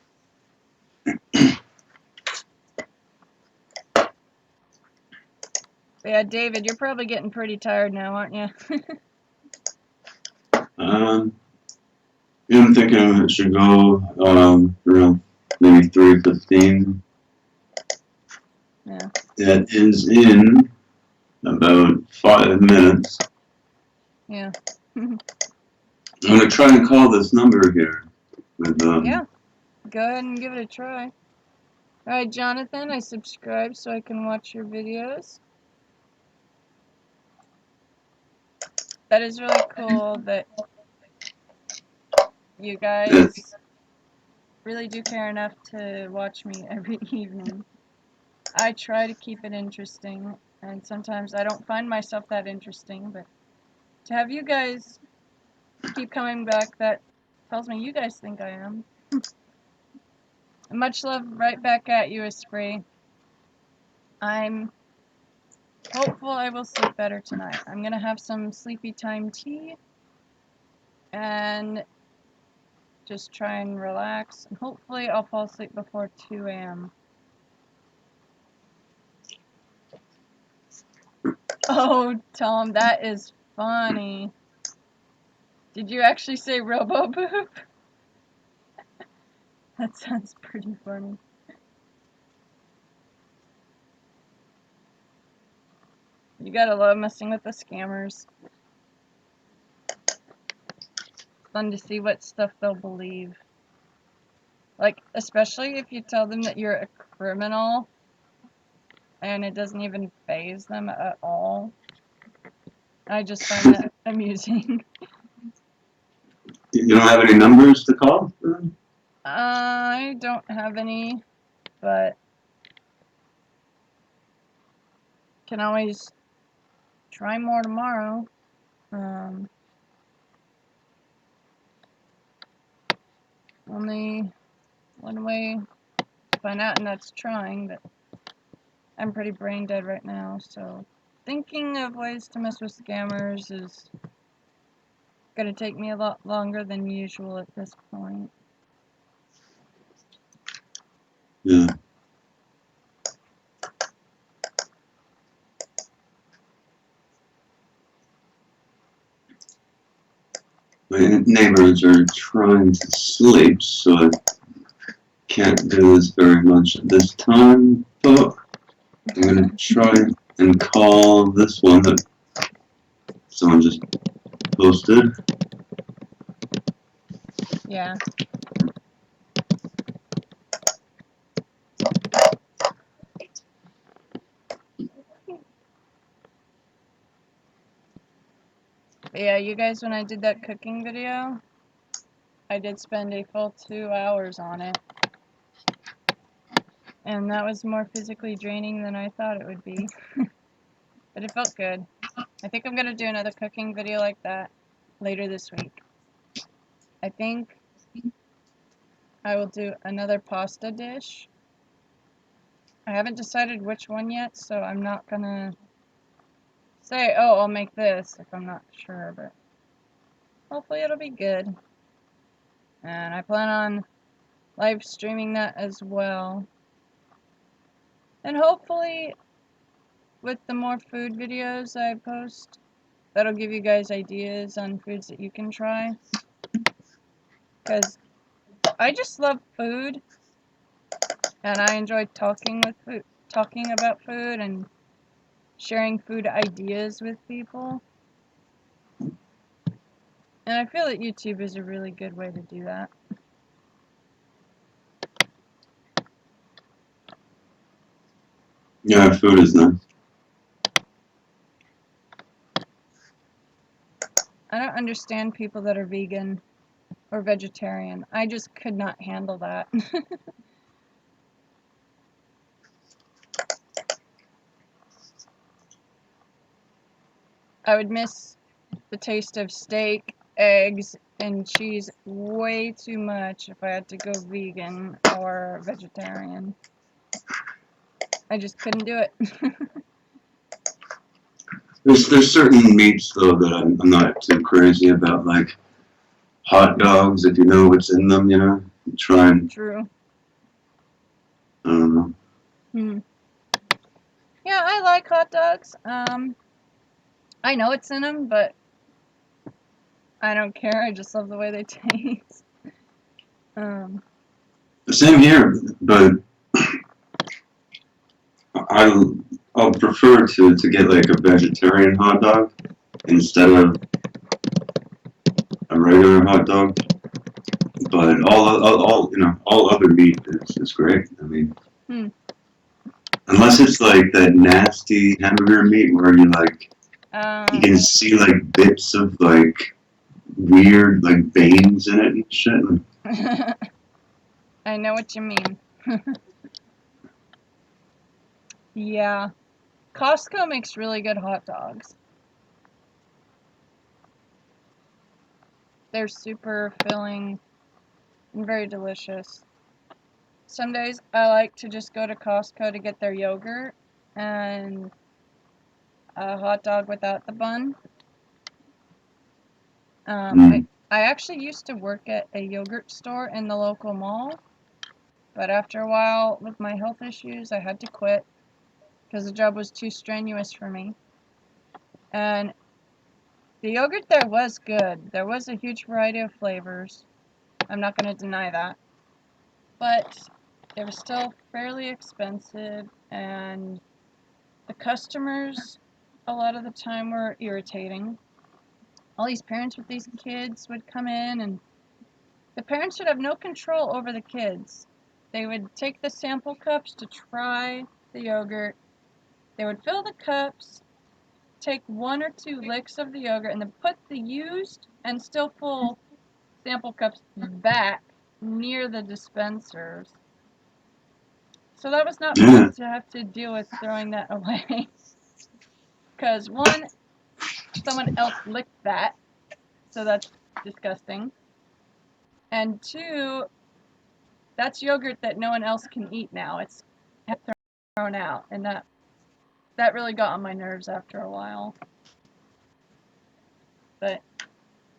But yeah, David, you're probably getting pretty tired now, aren't you? I'm thinking it should go around maybe 3:15. Yeah. That is in about 5 minutes. Yeah. I'm gonna try and call this number here. With Yeah. Go ahead and give it a try. Alright, Jonathan, I subscribe so I can watch your videos. That is really cool that you guys really do care enough to watch me every evening. I try to keep it interesting, and sometimes I don't find myself that interesting, but to have you guys keep coming back, that tells me you guys think I am. And much love right back at you, Esprit. I'm hopeful I will sleep better tonight. I'm gonna have some sleepy time tea and just try and relax, and hopefully I'll fall asleep before 2 a.m. Oh, Tom, that is funny. Did you actually say Robo-Boop? That sounds pretty funny. You gotta love messing with the scammers. Fun to see what stuff they'll believe. Like, especially if you tell them that you're a criminal and it doesn't even faze them at all. I just find that amusing. You don't have any numbers to call? I don't have any, but can always try more tomorrow. Only one way to find out, and that's trying, but I'm pretty brain dead right now, so thinking of ways to mess with scammers is gonna take me a lot longer than usual at this point. Yeah. My neighbors are trying to sleep, so I can't do this very much at this time, but I'm gonna try and call this one that someone just posted. Yeah. But yeah, you guys, when I did that cooking video, I did spend a full 2 hours on it. And that was more physically draining than I thought it would be. But it felt good. I think I'm gonna do another cooking video like that later this week. I think I will do another pasta dish. I haven't decided which one yet, so I'm not gonna say, oh, I'll make this if I'm not sure, but hopefully it'll be good. And I plan on live streaming that as well. And hopefully, with the more food videos I post, that'll give you guys ideas on foods that you can try. Because I just love food, And I enjoy talking about food and sharing food ideas with people. And I feel that YouTube is a really good way to do that. Yeah, food is nice. I don't understand people that are vegan or vegetarian. I just could not handle that. I would miss the taste of steak, eggs, and cheese way too much if I had to go vegan or vegetarian. I just couldn't do it. There's certain meats though that I'm not too crazy about, like hot dogs. If you know what's in them, you know, you try and True. I don't know. Yeah, I like hot dogs. I know it's in them, but I don't care. I just love the way they taste. Same here, but I'll prefer to get like a vegetarian hot dog instead of a regular hot dog. But all you know, all other meat is great. I mean, unless it's like that nasty hamburger meat where you can see like bits of like weird like veins in it and shit. I know what you mean. Yeah. Costco makes really good hot dogs. They're super filling and very delicious. Some days I like to just go to Costco to get their yogurt and a hot dog without the bun. I actually used to work at a yogurt store in the local mall, but after a while with my health issues I had to quit because the job was too strenuous for me. And the yogurt there was good. There was a huge variety of flavors. I'm not going to deny that. But it was still fairly expensive, and the customers a lot of the time were irritating. All these parents with these kids would come in, and the parents would have no control over the kids. They would take the sample cups to try the yogurt. They would fill the cups, take 1 or 2 licks of the yogurt, and then put the used and still full sample cups back near the dispensers. So that was not fun to have to deal with throwing that away. Because 1, someone else licked that, so that's disgusting. And 2, that's yogurt that no one else can eat now. It's thrown out, and that really got on my nerves after a while. But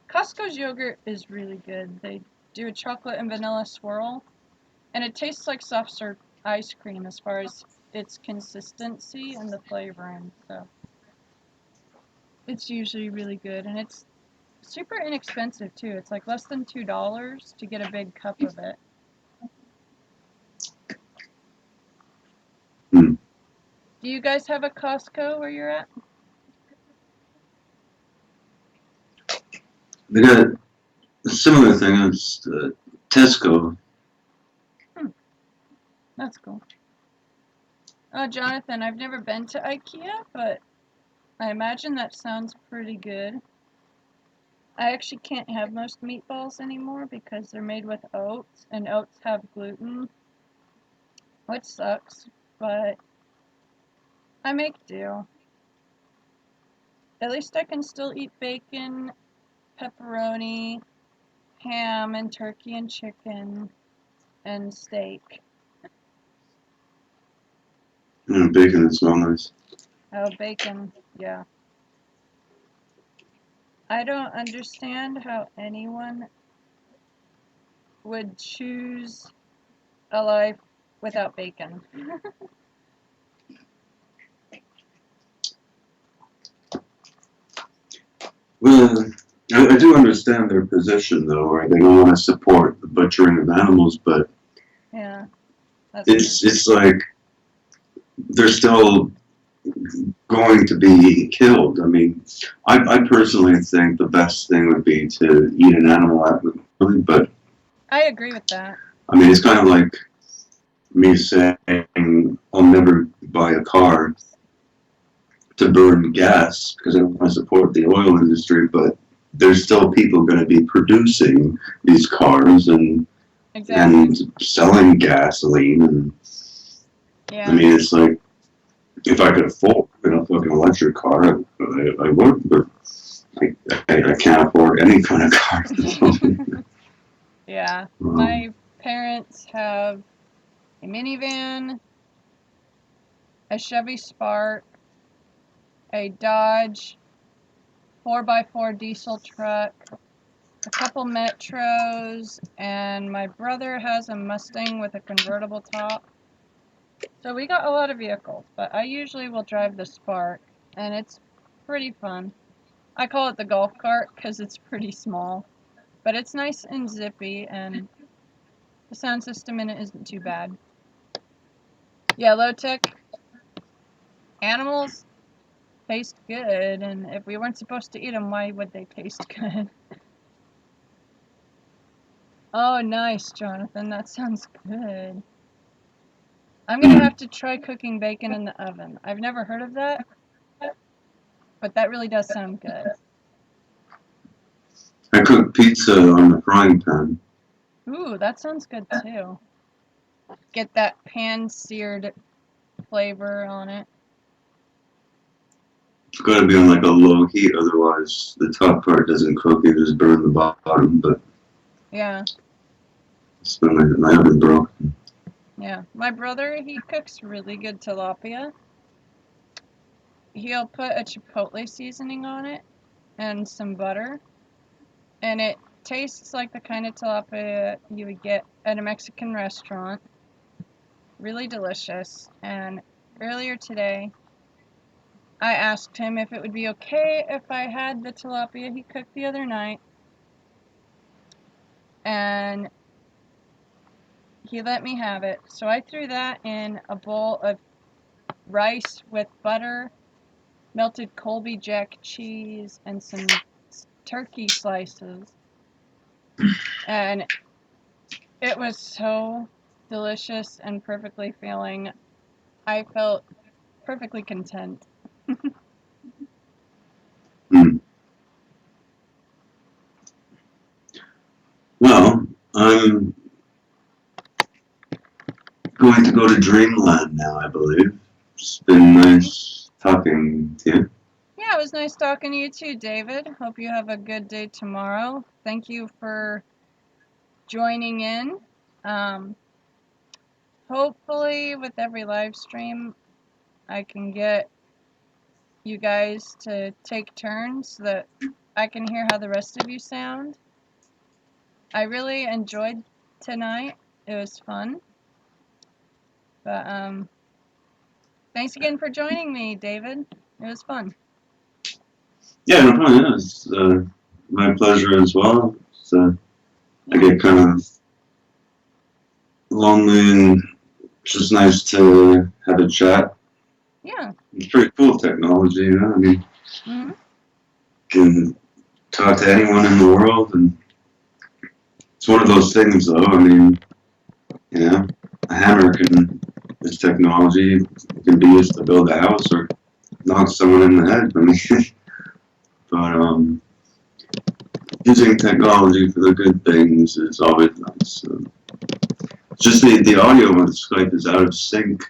Costco's yogurt is really good. They do a chocolate and vanilla swirl, and it tastes like soft serve ice cream as far as its consistency and the flavoring. So it's usually really good, and it's super inexpensive too. It's like less than $2 to get a big cup of it. Do you guys have a Costco where you're at? They got a similar thing as Tesco. That's cool. Oh, Jonathan, I've never been to IKEA, but I imagine that sounds pretty good. I actually can't have most meatballs anymore because they're made with oats, and oats have gluten, which sucks, but I make do. At least I can still eat bacon, pepperoni, ham, and turkey and chicken, and steak. Bacon is well nice. Oh, bacon, yeah. I don't understand how anyone would choose a life without bacon. Well, I do understand their position though, where they don't want to support the butchering of animals, but Yeah. That's weird. it's like they're still going to be killed. I mean, I personally think the best thing would be to eat an animal ethically, but I agree with that. I mean, it's kind of like me saying I'll never buy a car to burn gas because I don't want to support the oil industry, but there's still people going to be producing these cars and selling gasoline, and Yeah. I mean, it's like if I could afford a fucking electric car, I would, but I can't afford any kind of car. Yeah. My parents have a minivan, a Chevy Spark, a Dodge 4x4 diesel truck, a couple Metros, and my brother has a Mustang with a convertible top. So we got a lot of vehicles, but I usually will drive the Spark, and it's pretty fun. I call it the golf cart because it's pretty small, but it's nice and zippy, and the sound system in it isn't too bad. Yeah, low-tech animals taste good, and if we weren't supposed to eat them, why would they taste good? Oh, nice, Jonathan. That sounds good. I'm going to have to try cooking bacon in the oven. I've never heard of that, but that really does sound good. I cook pizza on the frying pan. Ooh, that sounds good too. Get that pan-seared flavor on it. It's got to be on like a low heat, otherwise the top part doesn't cook. You just burn the bottom. But yeah, it's been my oven broke. Yeah, my brother, he cooks really good tilapia. He'll put a chipotle seasoning on it and some butter, and it tastes like the kind of tilapia you would get at a Mexican restaurant. Really delicious. And earlier today, I asked him if it would be okay if I had the tilapia he cooked the other night, and he let me have it. So I threw that in a bowl of rice with butter, melted Colby Jack cheese, and some turkey slices. And it was so delicious and perfectly filling. I felt perfectly content. Well, I'm going to go to Dreamland now, I believe. It's been nice talking to you. Yeah, it was nice talking to you too, David. Hope you have a good day tomorrow. Thank you for joining in. Hopefully, with every live stream, I can get you guys to take turns so that I can hear how the rest of you sound. I really enjoyed tonight. It was fun. But thanks again for joining me, David. It was fun. Yeah, no problem. Yeah, it's my pleasure as well. I get kind of lonely, and it's just nice to have a chat. Yeah. It's pretty cool technology, you know. I mean, can talk to anyone in the world, and it's one of those things, though. I mean, you know, a hammer is technology. It can be used to build a house or knock someone in the head. I mean, but using technology for the good things is always nice. Just the audio on Skype is out of sync,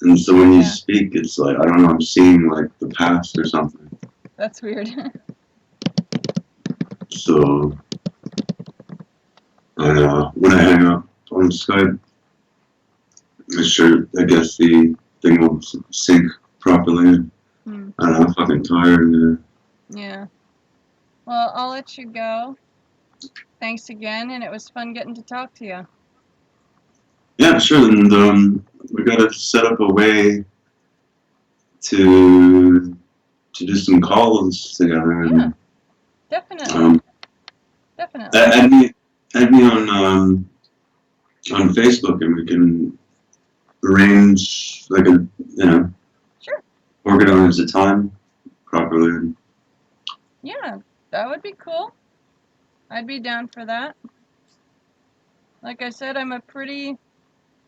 and so when you speak, it's like, I don't know, I'm seeing like the past or something. That's weird. So when I hang up on Skype, I guess the thing will sync properly. I don't know, I'm fucking tired. Yeah. Well, I'll let you go. Thanks again, and it was fun getting to talk to you. Yeah, sure, and we gotta set up a way to do some calls together. Yeah, and, definitely. Definitely. Add me on Facebook, and we can arrange, like a, Sure. organize the time properly. Yeah, that would be cool. I'd be down for that. Like I said, I'm a pretty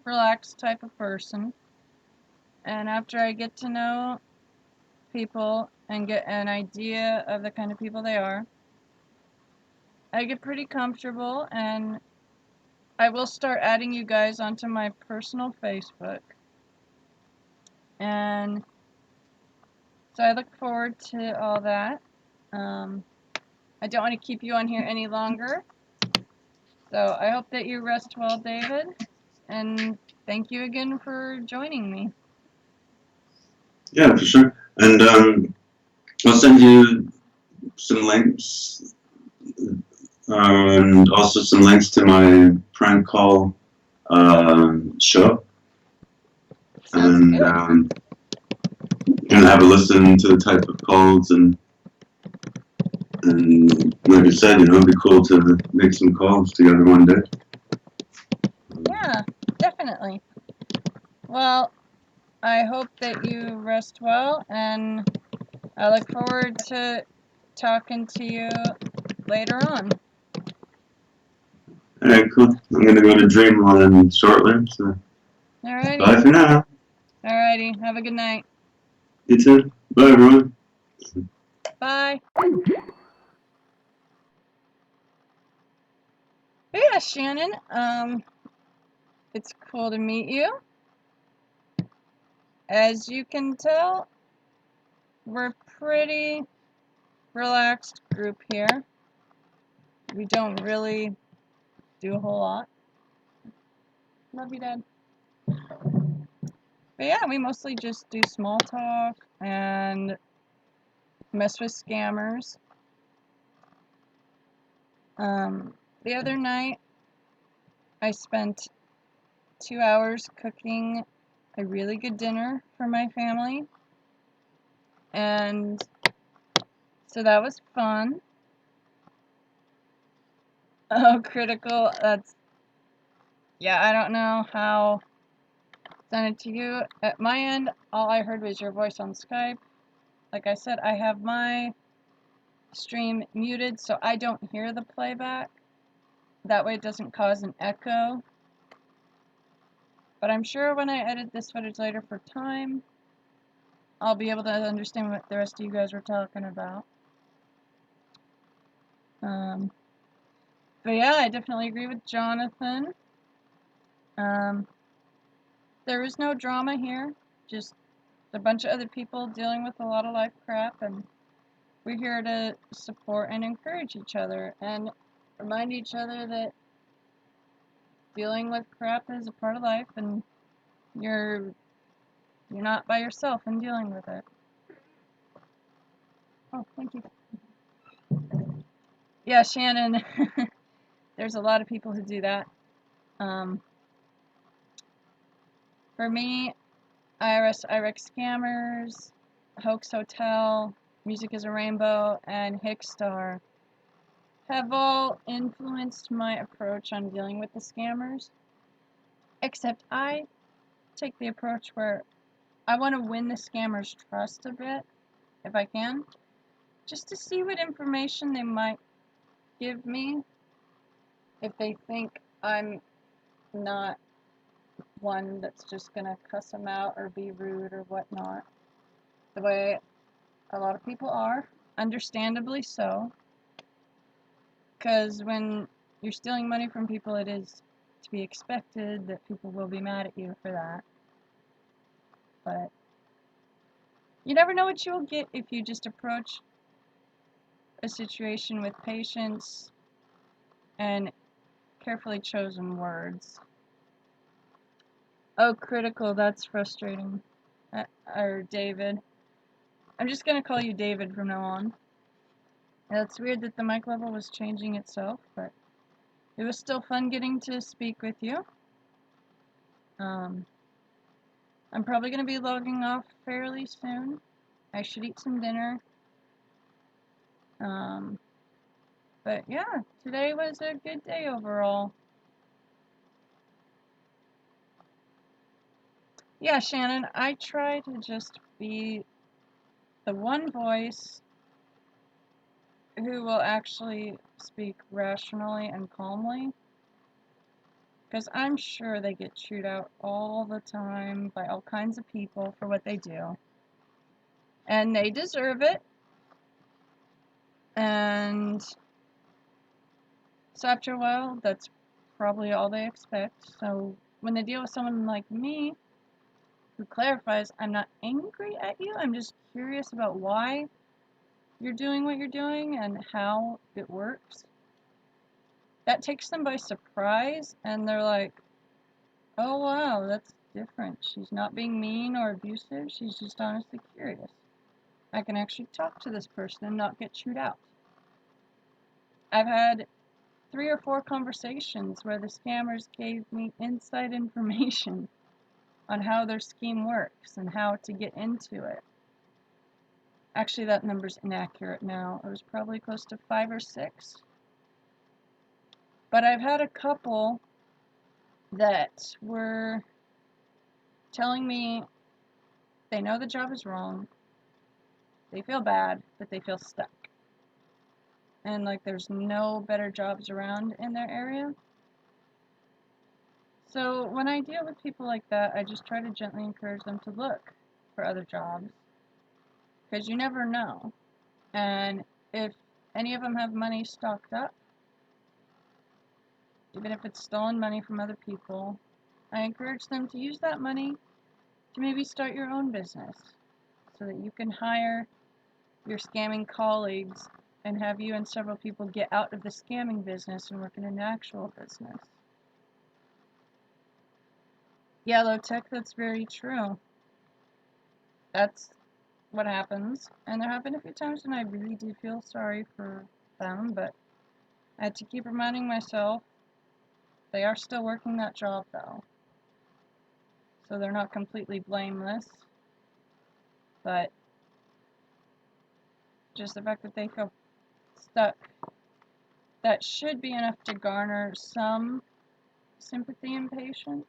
relaxed type of person. And after I get to know people and get an idea of the kind of people they are, I get pretty comfortable, and I will start adding you guys onto my personal Facebook. And so I look forward to all that. I don't want to keep you on here any longer. So I hope that you rest well, David. And thank you again for joining me. Yeah, for sure. And I'll send you some links, and also some links to my prank call show. Sounds And good. and have a listen to the type of calls, and like I said, it'd be cool to make some calls together one day. Yeah, definitely. Well, I hope that you rest well, and I look forward to talking to you later on. Alright, cool. I'm gonna go to Dreamland shortly, so Alrighty. bye for now. Alrighty. Have a good night. You too. Bye, everyone. Bye. Yeah, Shannon. It's cool to meet you. As you can tell, we're a pretty relaxed group here. We don't really do a whole lot. Love you, Dad. But yeah, we mostly just do small talk and mess with scammers. The other night, I spent 2 hours cooking a really good dinner for my family. And so that was fun. Oh, critical. Yeah, I don't know how to send it to you. At my end, all I heard was your voice on Skype. Like I said, I have my stream muted so I don't hear the playback. That way it doesn't cause an echo. But I'm sure when I edit this footage later for time, I'll be able to understand what the rest of you guys were talking about. But yeah, I definitely agree with Jonathan. There is no drama here, just a bunch of other people dealing with a lot of life crap, and we're here to support and encourage each other and remind each other that dealing with crap is a part of life, and you're not by yourself in dealing with it. Oh, thank you. Yeah, Shannon. There's a lot of people who do that. For me, IRS IREX scammers, Hoax Hotel, Music is a Rainbow, and Hickstar have all influenced my approach on dealing with the scammers. Except I take the approach where I want to win the scammers' trust a bit, if I can, just to see what information they might give me if they think I'm not one that's just going to cuss them out or be rude or whatnot. The way a lot of people are, understandably so. Because when you're stealing money from people, it is to be expected that people will be mad at you for that. But you never know what you'll get if you just approach a situation with patience and carefully chosen words. Oh, critical, that's frustrating. Or David. I'm just going to call you David from now on. It's weird that the mic level was changing itself, but it was still fun getting to speak with you. I'm probably going to be logging off fairly soon. I should eat some dinner. But yeah, today was a good day overall. Yeah, Shannon, I try to just be the one voice who will actually speak rationally and calmly, because I'm sure they get chewed out all the time by all kinds of people for what they do, and they deserve it. And so after a while, that's probably all they expect. So when they deal with someone like me who clarifies, I'm not angry at you, I'm just curious about why you're doing what you're doing and how it works. That takes them by surprise, and they're like, oh wow, that's different. She's not being mean or abusive, she's just honestly curious. I can actually talk to this person and not get chewed out. I've had 3 or 4 conversations where the scammers gave me inside information on how their scheme works and how to get into it. Actually, that number's inaccurate now. It was probably close to 5 or 6. But I've had a couple that were telling me they know the job is wrong, they feel bad, but they feel stuck. And like there's no better jobs around in their area. So when I deal with people like that, I just try to gently encourage them to look for other jobs, because you never know. And if any of them have money stocked up, even if it's stolen money from other people, I encourage them to use that money to maybe start your own business so that you can hire your scamming colleagues and have you and several people get out of the scamming business and work in an actual business. Yeah, low tech, that's very true. That's what happens. And there have been a few times when I really do feel sorry for them, but I had to keep reminding myself they are still working that job though. So they're not completely blameless. But just the fact that they feel stuck, that should be enough to garner some sympathy and patience.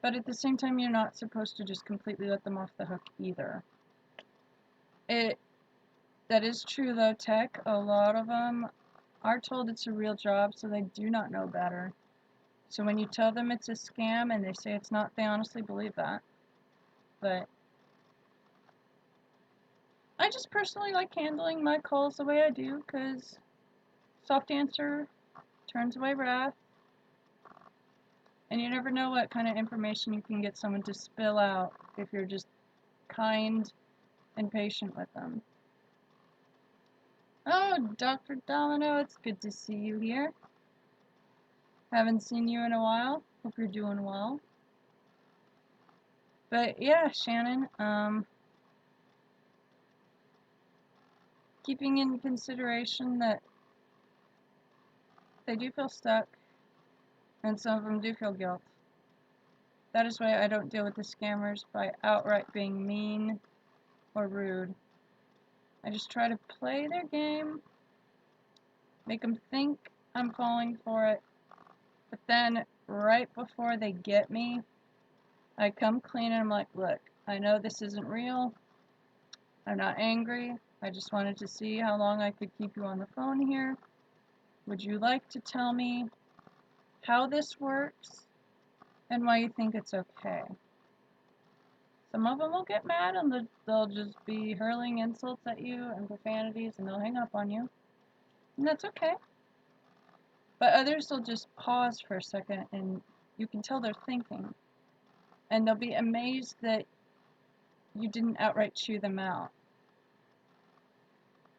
But at the same time, you're not supposed to just completely let them off the hook either. That is true though, tech. A lot of them are told it's a real job, so they do not know better. So when you tell them it's a scam and they say it's not, they honestly believe that. But I just personally like handling my calls the way I do, because soft answer turns away wrath. And you never know what kind of information you can get someone to spill out if you're just kind and patient with them. Oh, Dr. Domino, it's good to see you here. Haven't seen you in a while. Hope you're doing well. But yeah, Shannon, keeping in consideration that they do feel stuck and some of them do feel guilt. That is why I don't deal with the scammers by outright being mean or rude. I just try to play their game, make them think I'm falling for it, but then right before they get me, I come clean and I'm like, look, I know this isn't real. I'm not angry. I just wanted to see how long I could keep you on the phone here. Would you like to tell me how this works and why you think it's okay? Some of them will get mad and they'll just be hurling insults at you and profanities and they'll hang up on you. And that's okay. But others will just pause for a second and you can tell they're thinking. And they'll be amazed that you didn't outright chew them out.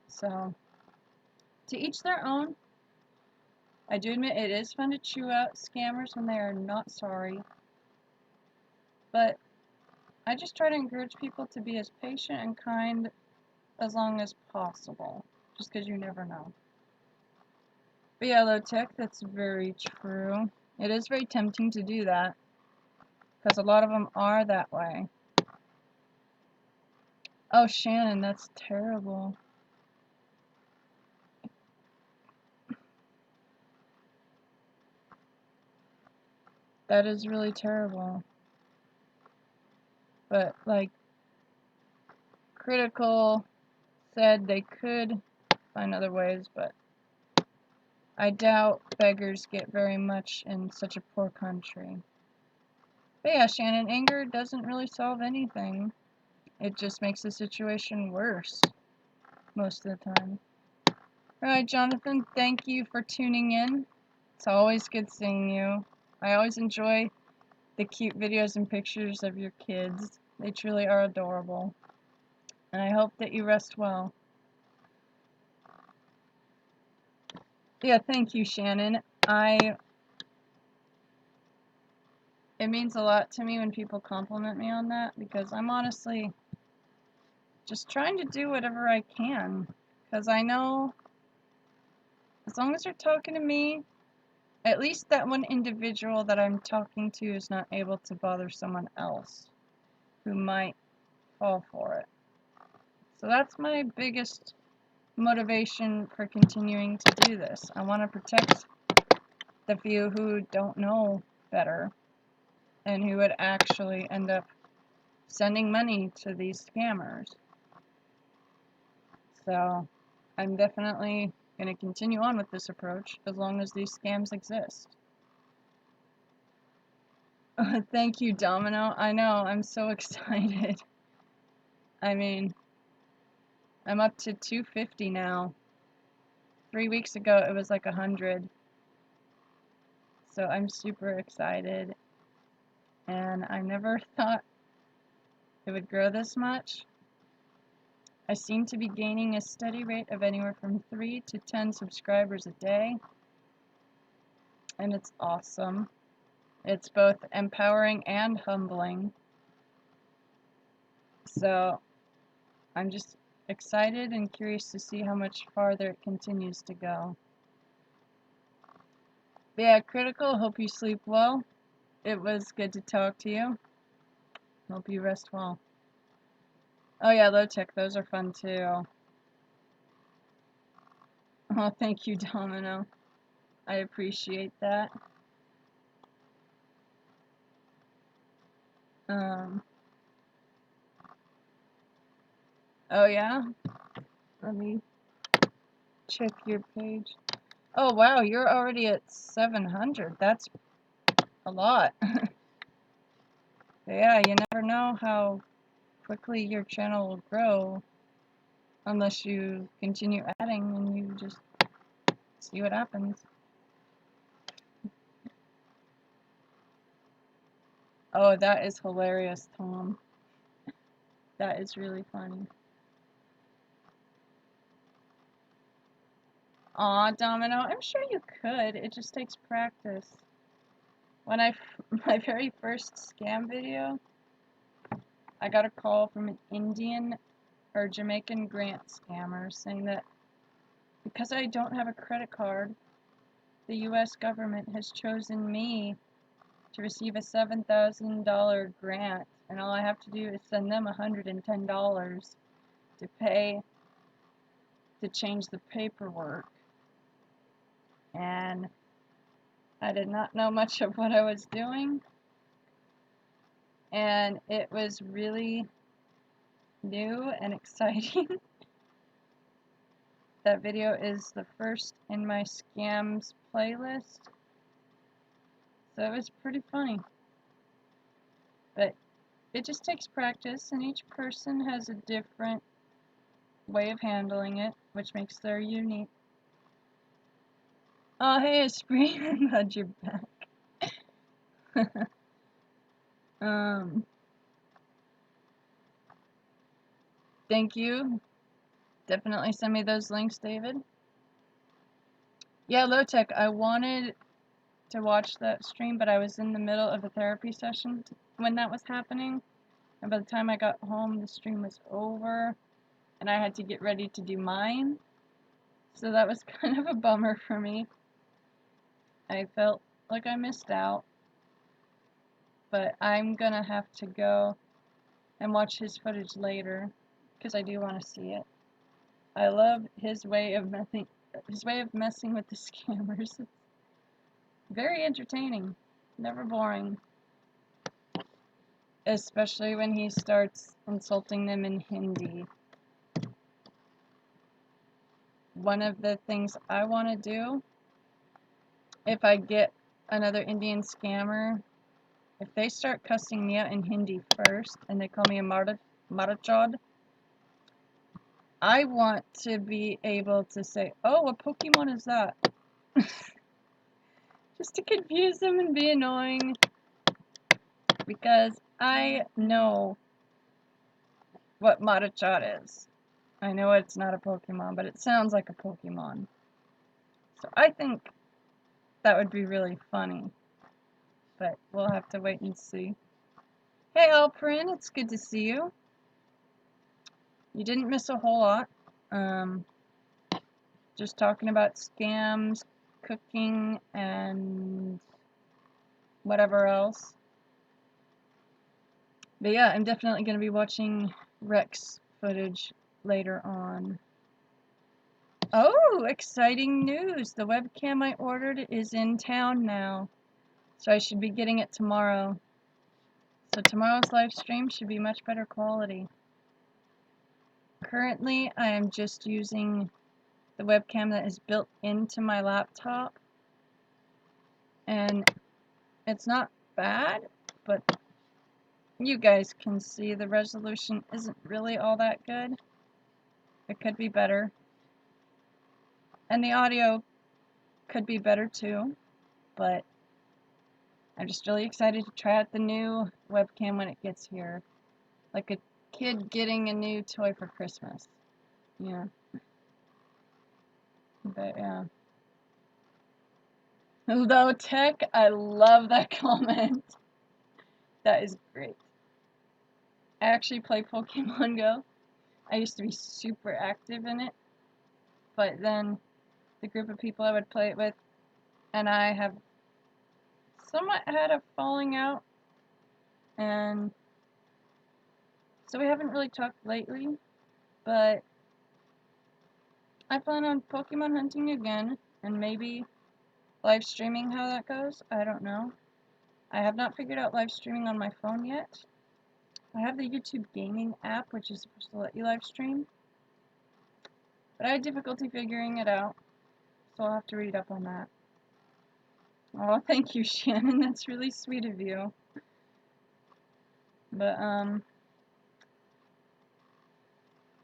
So, to each their own. I do admit it is fun to chew out scammers when they are not sorry. But I just try to encourage people to be as patient and kind as long as possible. Just because you never know. But yeah, low tech, that's very true. It is very tempting to do that. Because a lot of them are that way. Oh, Shannon, that's terrible. That is really terrible. But, like, Critical said they could find other ways, but I doubt beggars get very much in such a poor country. But yeah, Shannon, anger doesn't really solve anything. It just makes the situation worse most of the time. Alright, Jonathan, thank you for tuning in. It's always good seeing you. I always enjoy the cute videos and pictures of your kids. They truly are adorable. And I hope that you rest well. Yeah, thank you, Shannon. It means a lot to me when people compliment me on that, because I'm honestly just trying to do whatever I can. Because I know as long as they're talking to me, at least that one individual that I'm talking to is not able to bother someone else who might fall for it. So that's my biggest motivation for continuing to do this. I want to protect the few who don't know better and who would actually end up sending money to these scammers. So I'm definitely going to continue on with this approach as long as these scams exist. Thank you, Domino. I know, I'm so excited. I mean, I'm up to 250 now. 3 weeks ago it was like 100. So I'm super excited. And I never thought it would grow this much. I seem to be gaining a steady rate of anywhere from 3 to 10 subscribers a day. And it's awesome. It's both empowering and humbling. So I'm just excited and curious to see how much farther it continues to go. But yeah, Critical, hope you sleep well. It was good to talk to you. Hope you rest well. Oh yeah, Low Tech, those are fun too. Oh, thank you, Domino. I appreciate that. Oh yeah? Let me check your page. Oh wow, you're already at 700. That's a lot. Yeah, you never know how quickly your channel will grow unless you continue adding and you just see what happens. Oh, that is hilarious, Tom. That is really funny. Aw, Domino, I'm sure you could. It just takes practice. When my very first scam video, I got a call from an Indian or Jamaican grant scammer saying that because I don't have a credit card, the US government has chosen me to receive a $7,000 grant, and all I have to do is send them $110 to pay to change the paperwork. And I did not know much of what I was doing, and it was really new and exciting. That video is the first in my scams playlist, so it was pretty funny. But it just takes practice, and each person has a different way of handling it, which makes their unique. Oh, hey, Esprit, I'm glad you're back. Thank you. Definitely send me those links, David. Yeah, Low Tech, I wanted to watch that stream, but I was in the middle of a therapy session when that was happening. And by the time I got home, the stream was over, and I had to get ready to do mine. So that was kind of a bummer for me. I felt like I missed out. But I'm gonna have to go and watch his footage later, because I do want to see it. I love his way of messing with the scammers. It's very entertaining. Never boring. Especially when he starts insulting them in Hindi. One of the things I want to do, if I get another Indian scammer, if they start cussing me out in Hindi first and they call me a Marachod, I want to be able to say, oh, what Pokemon is that? Just to confuse them and be annoying. Because I know what Marachod is. I know it's not a Pokemon, but it sounds like a Pokemon. So I think that would be really funny. But we'll have to wait and see. Hey Alprin, it's good to see you. You didn't miss a whole lot. Just talking about scams, cooking, and whatever else. But yeah, I'm definitely going to be watching Rex footage later on. Oh, exciting news! The webcam I ordered is in town now. So I should be getting it tomorrow. So tomorrow's live stream should be much better quality. Currently, I am just using the webcam that is built into my laptop. And it's not bad, but you guys can see the resolution isn't really all that good. It could be better. And the audio could be better too, but I'm just really excited to try out the new webcam when it gets here. Like a kid getting a new toy for Christmas. Yeah. But yeah. Low tech, I love that comment. That is great. I actually play Pokemon Go. I used to be super active in it, but then the group of people I would play it with and I have somewhat had a falling out, and so we haven't really talked lately, but I plan on Pokemon hunting again, and maybe live streaming how that goes. I don't know. I have not figured out live streaming on my phone yet. I have the YouTube gaming app, which is supposed to let you live stream, but I had difficulty figuring it out, so I'll have to read up on that. Oh, thank you, Shannon. That's really sweet of you. But,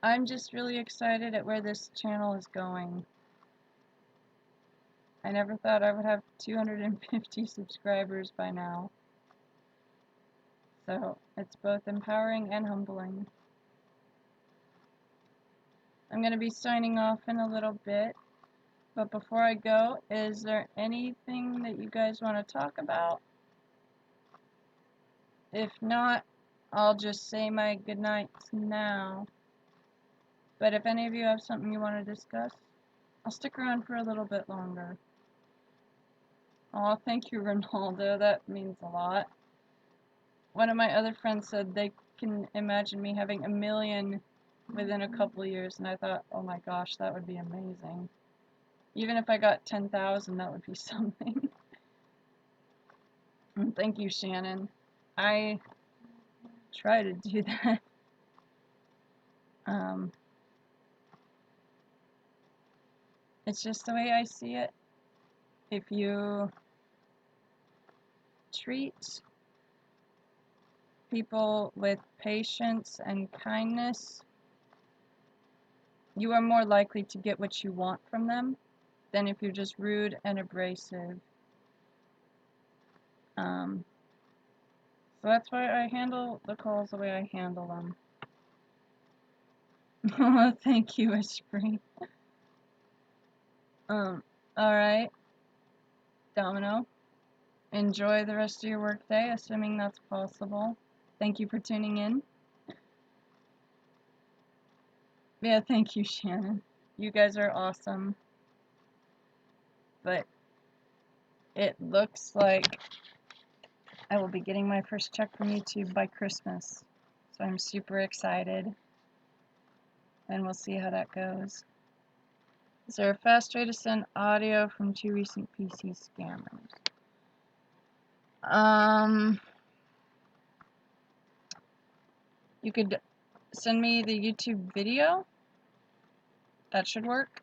I'm just really excited at where this channel is going. I never thought I would have 250 subscribers by now. So, it's both empowering and humbling. I'm going to be signing off in a little bit. But before I go, is there anything that you guys want to talk about? If not, I'll just say my goodnights now. But if any of you have something you want to discuss, I'll stick around for a little bit longer. Oh, thank you, Ronaldo. That means a lot. One of my other friends said they can imagine me having 1 million within a couple years, and I thought, oh my gosh, that would be amazing. Even if I got 10,000, that would be something. And thank you, Shannon. I try to do that. It's just the way I see it. If you treat people with patience and kindness, you are more likely to get what you want from them than if you're just rude and abrasive. So that's why I handle the calls the way I handle them. Oh, thank you, Esprit. Alright, Domino. Enjoy the rest of your workday, assuming that's possible. Thank you for tuning in. Yeah, thank you, Shannon. You guys are awesome. But it looks like I will be getting my first check from YouTube by Christmas. So I'm super excited. And we'll see how that goes. Is there a fast way to send audio from 2 recent PC scammers? You could send me the YouTube video. That should work.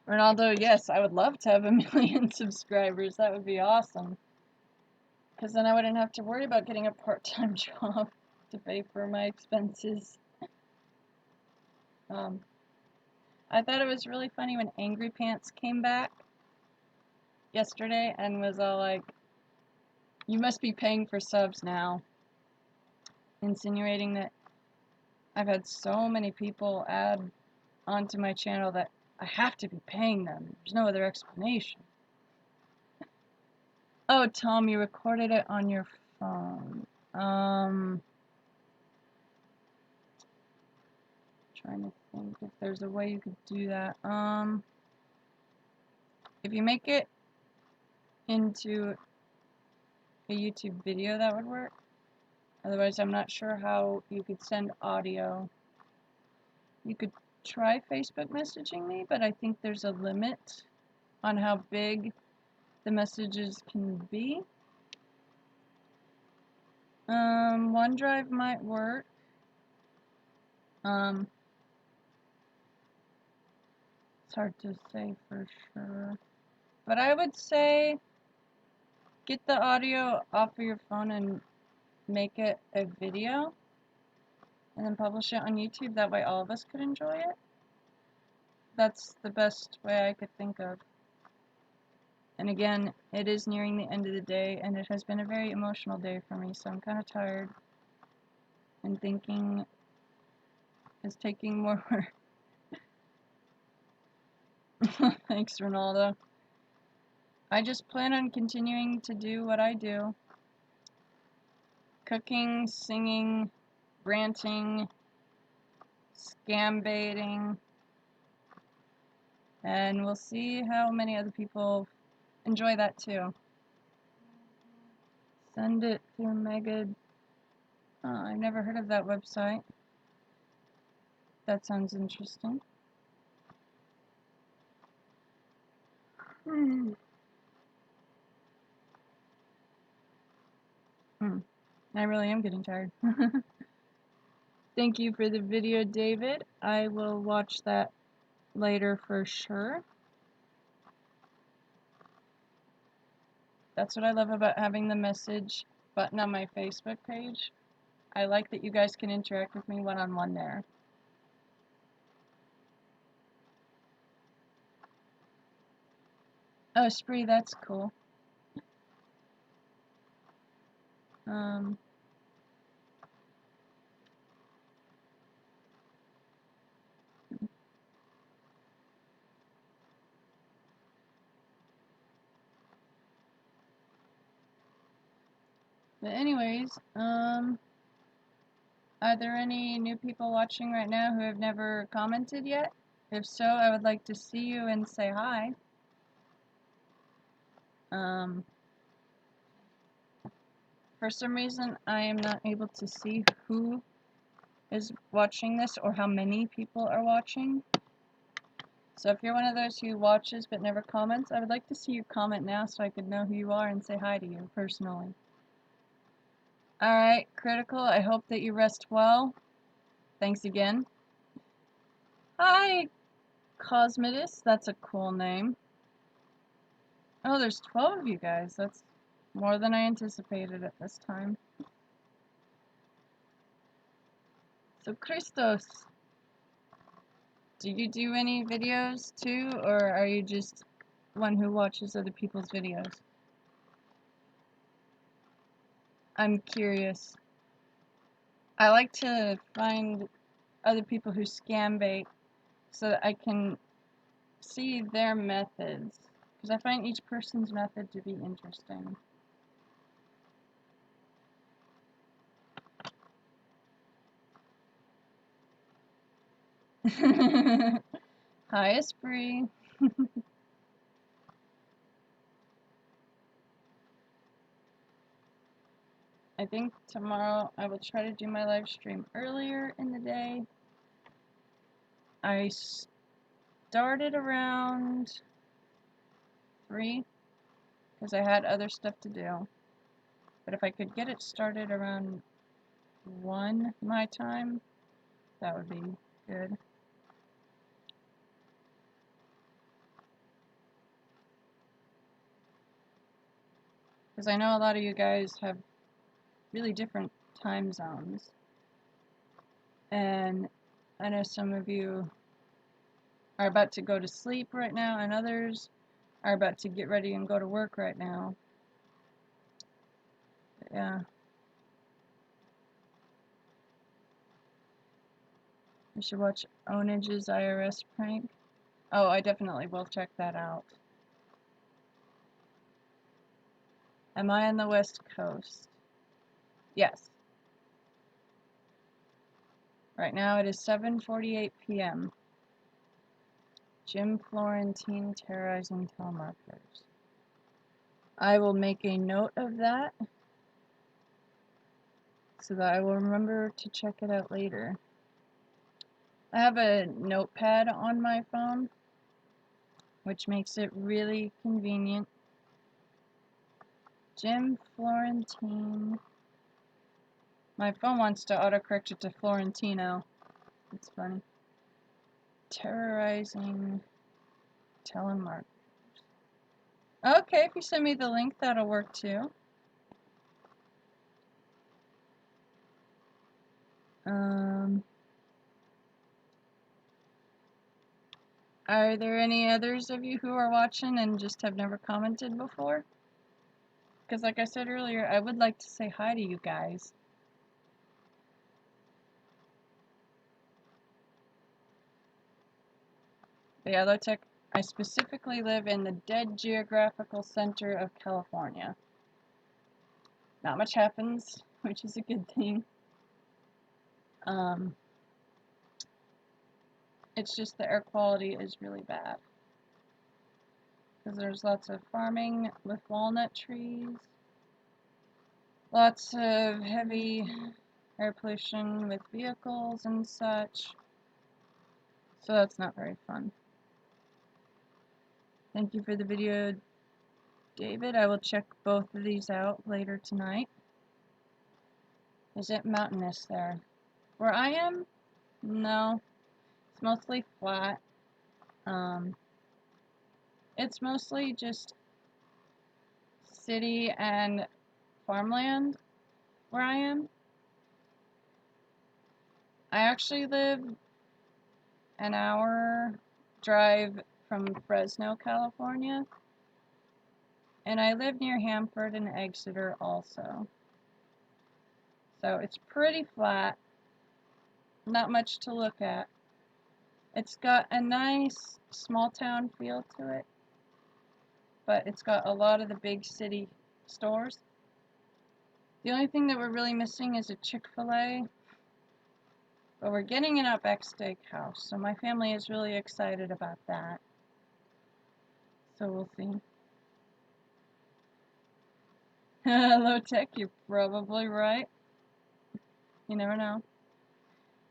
Ronaldo, yes, I would love to have 1,000,000 subscribers. That would be awesome. Because then I wouldn't have to worry about getting a part-time job to pay for my expenses. I thought it was really funny when Angry Pants came back yesterday and was all like, "You must be paying for subs now," insinuating that I've had so many people add onto my channel that I have to be paying them. There's no other explanation. Oh, Tom, you recorded it on your phone. Trying to think if there's a way you could do that. If you make it into a YouTube video, that would work. Otherwise, I'm not sure how you could send audio. You could try Facebook messaging me, but I think there's a limit on how big the messages can be. OneDrive might work. It's hard to say for sure. But I would say get the audio off of your phone and make it a video and then publish it on YouTube. That way all of us could enjoy it. That's the best way I could think of. And again, it is nearing the end of the day, and it has been a very emotional day for me, so I'm kind of tired. And thinking is taking more. Thanks, Ronaldo. I just plan on continuing to do what I do. Cooking, singing, ranting, scam baiting. And we'll see how many other people enjoy that too. Send it through Megad. Oh, I've never heard of that website. That sounds interesting. I really am getting tired. Thank you for the video, David. I will watch that later for sure. That's what I love about having the message button on my Facebook page. I like that you guys can interact with me one-on-one there. Oh, Spree, that's cool. But anyways, are there any new people watching right now who have never commented yet? If so, I would like to see you and say hi. For some reason, I am not able to see who is watching this or how many people are watching. So if you're one of those who watches but never comments, I would like to see you comment now so I could know who you are and say hi to you personally. Alright, Critical, I hope that you rest well. Thanks again. Hi, Cosmetis, that's a cool name. Oh, there's 12 of you guys. That's more than I anticipated at this time. So, Christos, do you do any videos too, or are you just one who watches other people's videos? I'm curious. I like to find other people who scam bait so that I can see their methods, because I find each person's method to be interesting. Hi, Esprit. I think tomorrow I will try to do my live stream earlier in the day. I started around 3. because I had other stuff to do. But if I could get it started around 1 my time, that would be good. Because I know a lot of you guys have really different time zones. And I know some of you are about to go to sleep right now, and others are about to get ready and go to work right now. But yeah. You should watch Onage's IRS prank. Oh, I definitely will check that out. Am I on the West Coast? Yes. Right now it is 7:48 p.m. Jim Florentine terrorizing telemarketers. I will make a note of that so that I will remember to check it out later. I have a notepad on my phone, which makes it really convenient. Jim Florentine. My phone wants to autocorrect it to Florentino. It's funny. Terrorizing telemarketers. Okay, if you send me the link, that'll work too. Are there any others of you who are watching and just have never commented before? Because like I said earlier, I would like to say hi to you guys. But yeah, Lotech, I specifically live in the dead geographical center of California. Not much happens, which is a good thing. It's just the air quality is really bad. Because there's lots of farming with walnut trees. Lots of heavy air pollution with vehicles and such. So that's not very fun. Thank you for the video, David. I will check both of these out later tonight. Is it mountainous there? Where I am? No. It's mostly flat. It's mostly just city and farmland where I am. I actually live an hour drive from Fresno, California. And I live near Hanford and Exeter also. So it's pretty flat. Not much to look at. It's got a nice small town feel to it. But it's got a lot of the big city stores. The only thing that we're really missing is a Chick-fil-A. But we're getting an Outback Steakhouse. So my family is really excited about that. So we'll see. Low tech, you're probably right. You never know.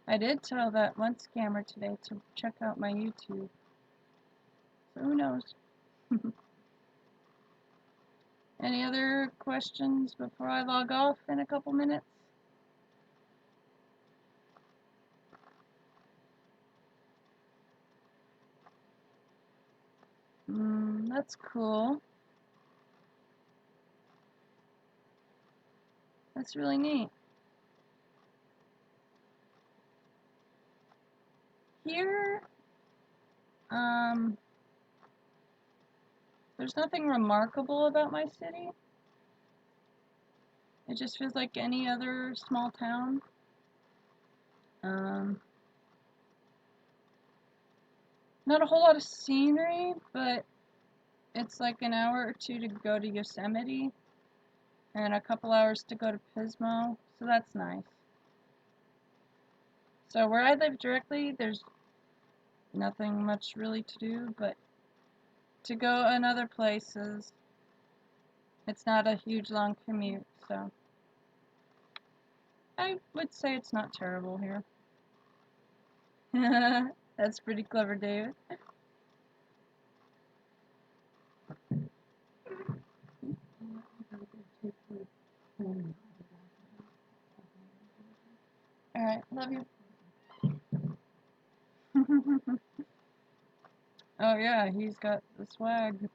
I did tell that one scammer today to check out my YouTube. So who knows? Any other questions before I log off in a couple minutes? That's cool. That's really neat. Here, there's nothing remarkable about my city. It just feels like any other small town. Not a whole lot of scenery, but it's like an hour or two to go to Yosemite and a couple hours to go to Pismo, so that's nice. So where I live directly, there's nothing much really to do, but to go in other places, it's not a huge long commute, so I would say it's not terrible here. That's pretty clever, David. Alright, love you. Oh yeah, he's got the swag.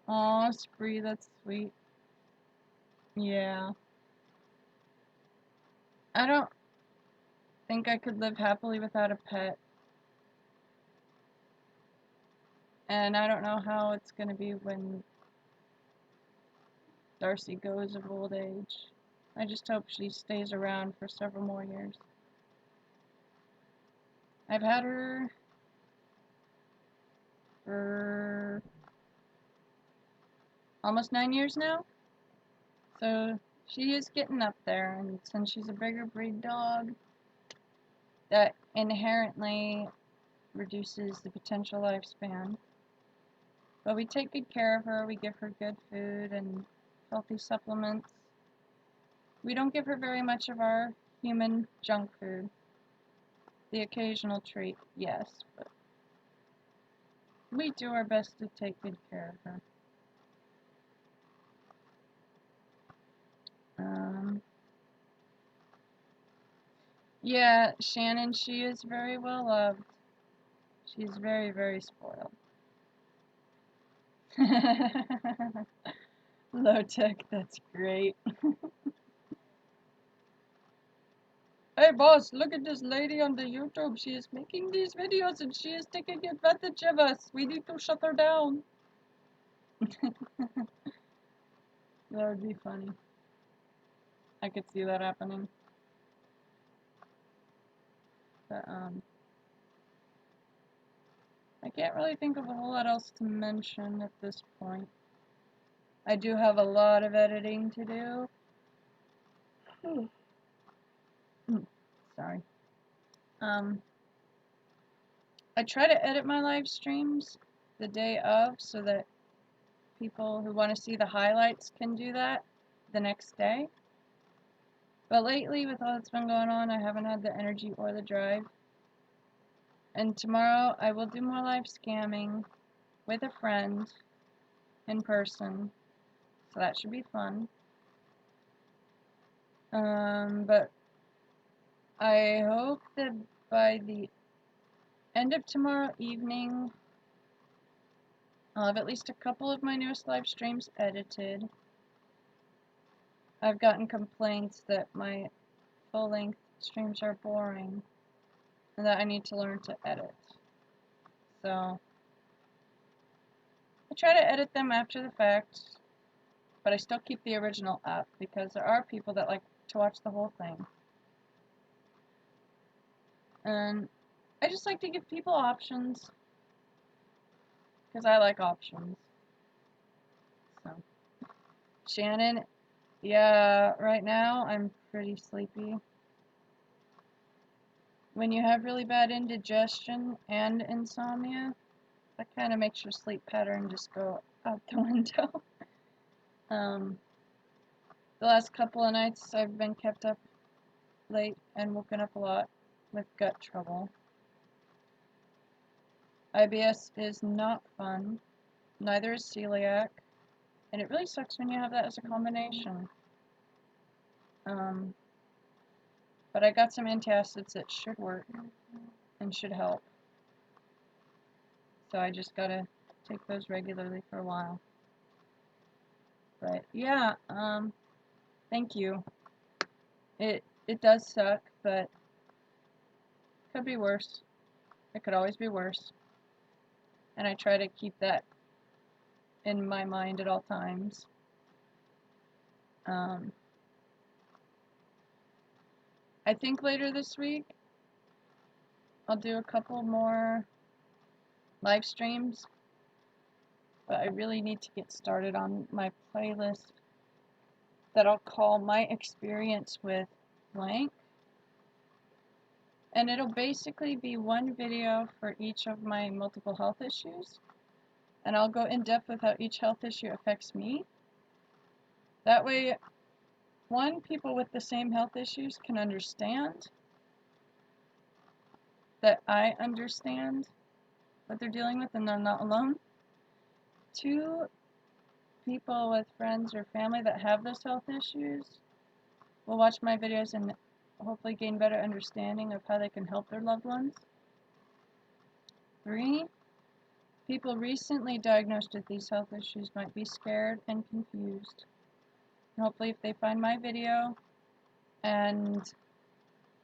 Aw, Spree, that's sweet. Yeah. I don't think I could live happily without a pet. And I don't know how it's gonna be when Darcy goes of old age. I just hope she stays around for several more years. I've had her for almost 9 years now. So she is getting up there, and since she's a bigger breed dog, that inherently reduces the potential lifespan. But we take good care of her, we give her good food and healthy supplements. We don't give her very much of our human junk food. The occasional treat, yes, but we do our best to take good care of her. Yeah, Shannon, she is very well loved. She's very, very spoiled. Low tech, that's great. Hey boss, look at this lady on the YouTube. She is making these videos and she is taking advantage of us. We need to shut her down. That would be funny. I could see that happening. But, I can't really think of a whole lot else to mention at this point. I do have a lot of editing to do. Sorry. I try to edit my live streams the day of so that people who want to see the highlights can do that the next day. But lately, with all that's been going on, I haven't had the energy or the drive. And tomorrow, I will do more live scamming with a friend in person. So that should be fun. But I hope that by the end of tomorrow evening, I'll have at least a couple of my newest live streams edited. I've gotten complaints that my full-length streams are boring and that I need to learn to edit. So I try to edit them after the fact, but I still keep the original up because there are people that like to watch the whole thing. And I just like to give people options because I like options. So, Shannon, yeah, right now I'm pretty sleepy. When you have really bad indigestion and insomnia, that kind of makes your sleep pattern just go out the window. The last couple of nights I've been kept up late and woken up a lot with gut trouble. IBS is not fun, neither is celiac, and it really sucks when you have that as a combination. But I got some antacids that should work and should help. So I just gotta take those regularly for a while. But yeah, thank you. It does suck, but it could be worse. It could always be worse. And I try to keep that in my mind at all times. I think later this week I'll do a couple more live streams, but I really need to get started on my playlist that I'll call My Experience with Blank. And it'll basically be one video for each of my multiple health issues. And I'll go in depth with how each health issue affects me. That way, one, people with the same health issues can understand that I understand what they're dealing with and they're not alone. Two, people with friends or family that have those health issues will watch my videos and hopefully gain better understanding of how they can help their loved ones. 3, people recently diagnosed with these health issues might be scared and confused. And hopefully if they find my video and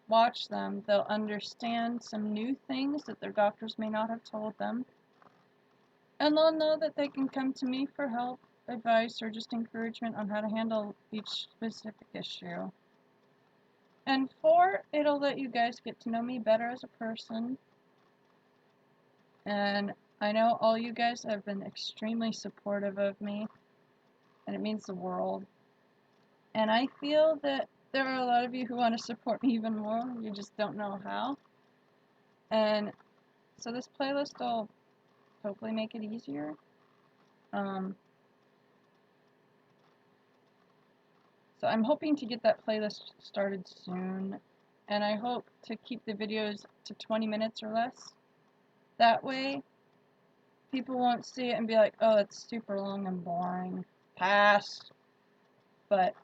watch them, they'll understand some new things that their doctors may not have told them. And they'll know that they can come to me for help, advice, or just encouragement on how to handle each specific issue. And 4, it'll let you guys get to know me better as a person. And I know all you guys have been extremely supportive of me, and it means the world. And I feel that there are a lot of you who want to support me even more, you just don't know how. And so this playlist will hopefully make it easier. So I'm hoping to get that playlist started soon, and I hope to keep the videos to 20 minutes or less. That way, people won't see it and be like, oh, it's super long and boring. Pass. But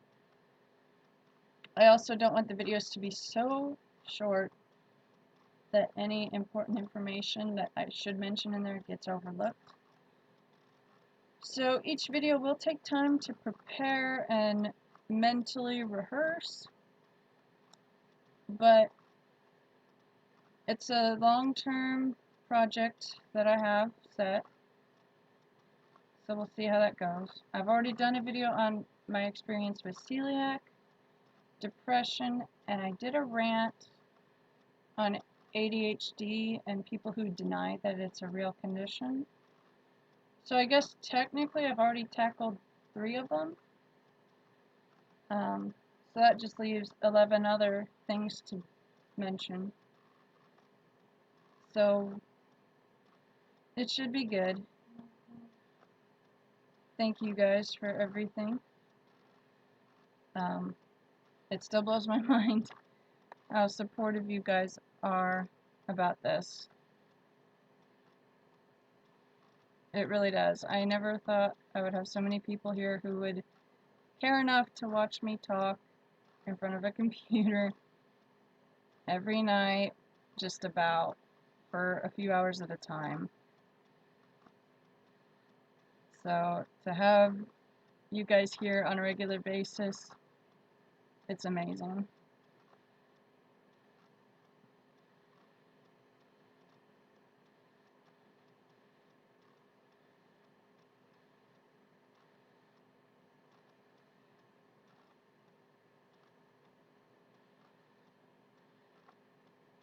I also don't want the videos to be so short that any important information that I should mention in there gets overlooked. So each video will take time to prepare and mentally rehearse, but it's a long-term project that I have set, so we'll see how that goes. I've already done a video on my experience with celiac, depression, and I did a rant on ADHD and people who deny that it's a real condition. So I guess technically I've already tackled 3 of them. So that just leaves 11 other things to mention. So it should be good. Thank you guys for everything. It still blows my mind how supportive you guys are about this. It really does. I never thought I would have so many people here who would care enough to watch me talk in front of a computer every night, just about, for a few hours at a time. So to have you guys here on a regular basis, it's amazing.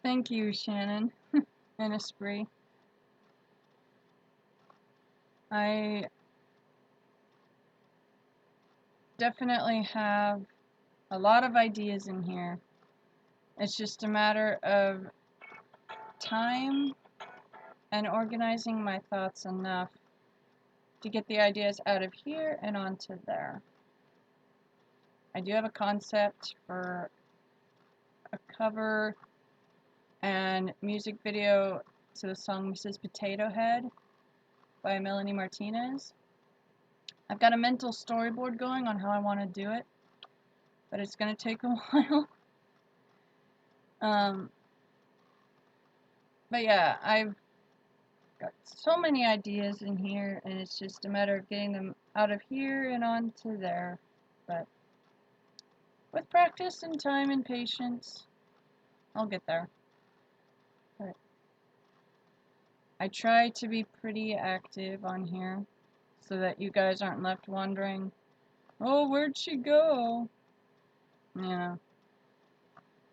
Thank you, Shannon and Esprit. I definitely have a lot of ideas in here. It's just a matter of time and organizing my thoughts enough to get the ideas out of here and onto there. I do have a concept for a cover and music video to the song Mrs. Potato Head by Melanie Martinez. I've got a mental storyboard going on how I want to do it, but it's going to take a while. But yeah, I've got so many ideas in here, and it's just a matter of getting them out of here and onto there. But with practice and time and patience, I'll get there. But I try to be pretty active on here so that you guys aren't left wondering, oh, where'd she go? Yeah.